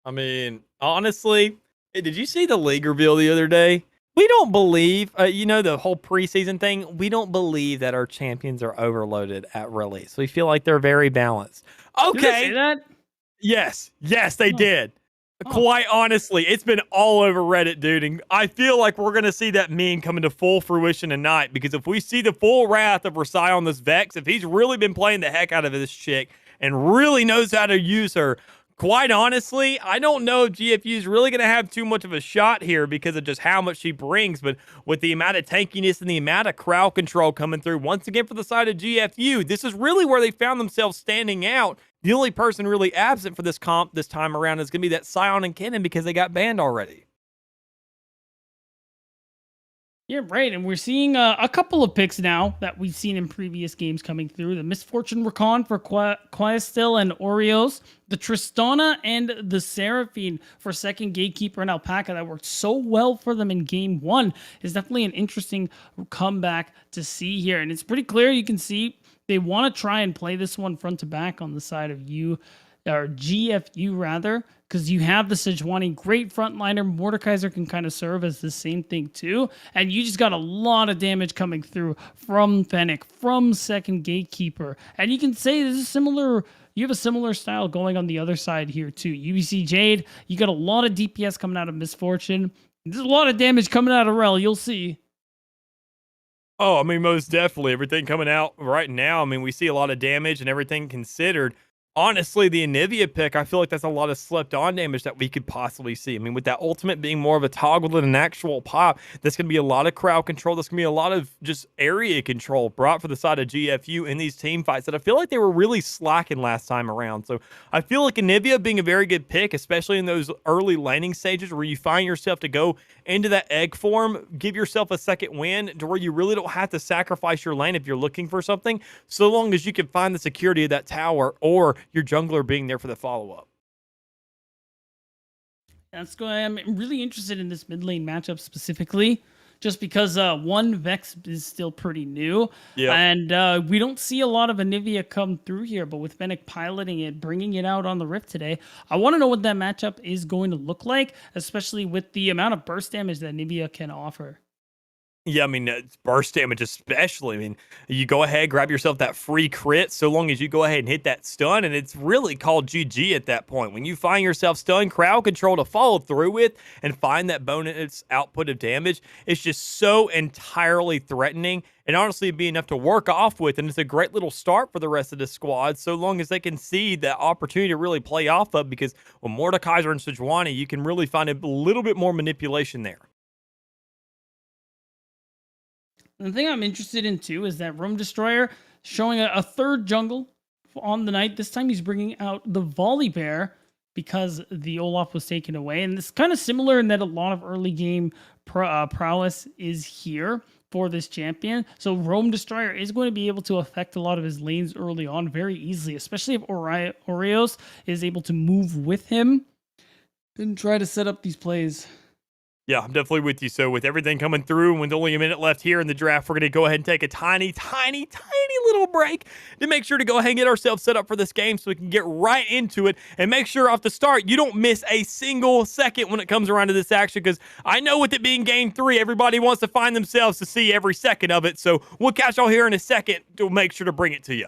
I mean, honestly, did you see the league reveal the other day? We don't believe, the whole preseason thing, we don't believe that our champions are overloaded at release. We feel like they're very balanced. Okay. Did they say that? Yes, they did. Quite honestly, it's been all over Reddit, dude. And I feel like we're going to see that meme coming to full fruition tonight, because if we see the full wrath of Versailles on this Vex, if he's really been playing the heck out of this chick and really knows how to use her, quite honestly, I don't know if GFU is really going to have too much of a shot here because of just how much she brings. But with the amount of tankiness and the amount of crowd control coming through, once again for the side of GFU, this is really where they found themselves standing out. The only person really absent for this comp this time around is going to be that Scion and Cannon because they got banned already. Yeah, right. And we're seeing a couple of picks now that we've seen in previous games coming through. The Misfortune Recon for Quiestil and Oreos. The Tristana and the Seraphine for second Gatekeeper and Alpaca that worked so well for them in game 1 is definitely an interesting comeback to see here. And it's pretty clear, you can see they want to try and play this one front to back on the side of GFU rather, because you have the Sejuani, great frontliner. Mordekaiser can kind of serve as the same thing too. And you just got a lot of damage coming through from Fennec, from second Gatekeeper. And you can say this is similar. You have a similar style going on the other side here too. UBC Jade, you got a lot of DPS coming out of Misfortune. There's a lot of damage coming out of Rel. You'll see. Oh, I mean, most definitely. Everything coming out right now, I mean, we see a lot of damage and everything considered. Honestly, the Anivia pick, I feel like that's a lot of slept-on damage that we could possibly see. I mean, with that ultimate being more of a toggle than an actual pop, there's going to be a lot of crowd control. There's going to be a lot of just area control brought for the side of GFU in these team fights that I feel like they were really slacking last time around. So I feel like Anivia being a very good pick, especially in those early laning stages where you find yourself to go into that egg form, give yourself a second win to where you really don't have to sacrifice your lane if you're looking for something, so long as you can find the security of that tower or your jungler being there for the follow-up. That's good. I'm really interested in this mid lane matchup specifically, just because one Vex is still pretty new, and we don't see a lot of Anivia come through here. But with Fennec piloting it, bringing it out on the Rift today, I want to know what that matchup is going to look like, especially with the amount of burst damage that Anivia can offer. Yeah, I mean, burst damage especially. I mean, you go ahead, grab yourself that free crit, so long as you go ahead and hit that stun, and it's really called GG at that point. When you find yourself stunned, crowd control to follow through with and find that bonus output of damage, it's just so entirely threatening, and honestly it'd be enough to work off with, and it's a great little start for the rest of the squad, so long as they can see that opportunity to really play off of, because with Mordekaiser and Sejuani, you can really find a little bit more manipulation there. The thing I'm interested in too is that Rome Destroyer showing a third jungle on the night. This time he's bringing out the Volley Bear because the Olaf was taken away. And it's kind of similar in that a lot of early game prowess is here for this champion. So Rome Destroyer is going to be able to affect a lot of his lanes early on very easily, especially if Oreos is able to move with him and try to set up these plays. Yeah, I'm definitely with you. So with everything coming through and with only a minute left here in the draft, we're going to go ahead and take a tiny little break to make sure to go ahead and get ourselves set up for this game so we can get right into it and make sure off the start you don't miss a single second when it comes around to this action, because I know with it being game 3, everybody wants to find themselves to see every second of it. So we'll catch y'all here in a second to make sure to bring it to you.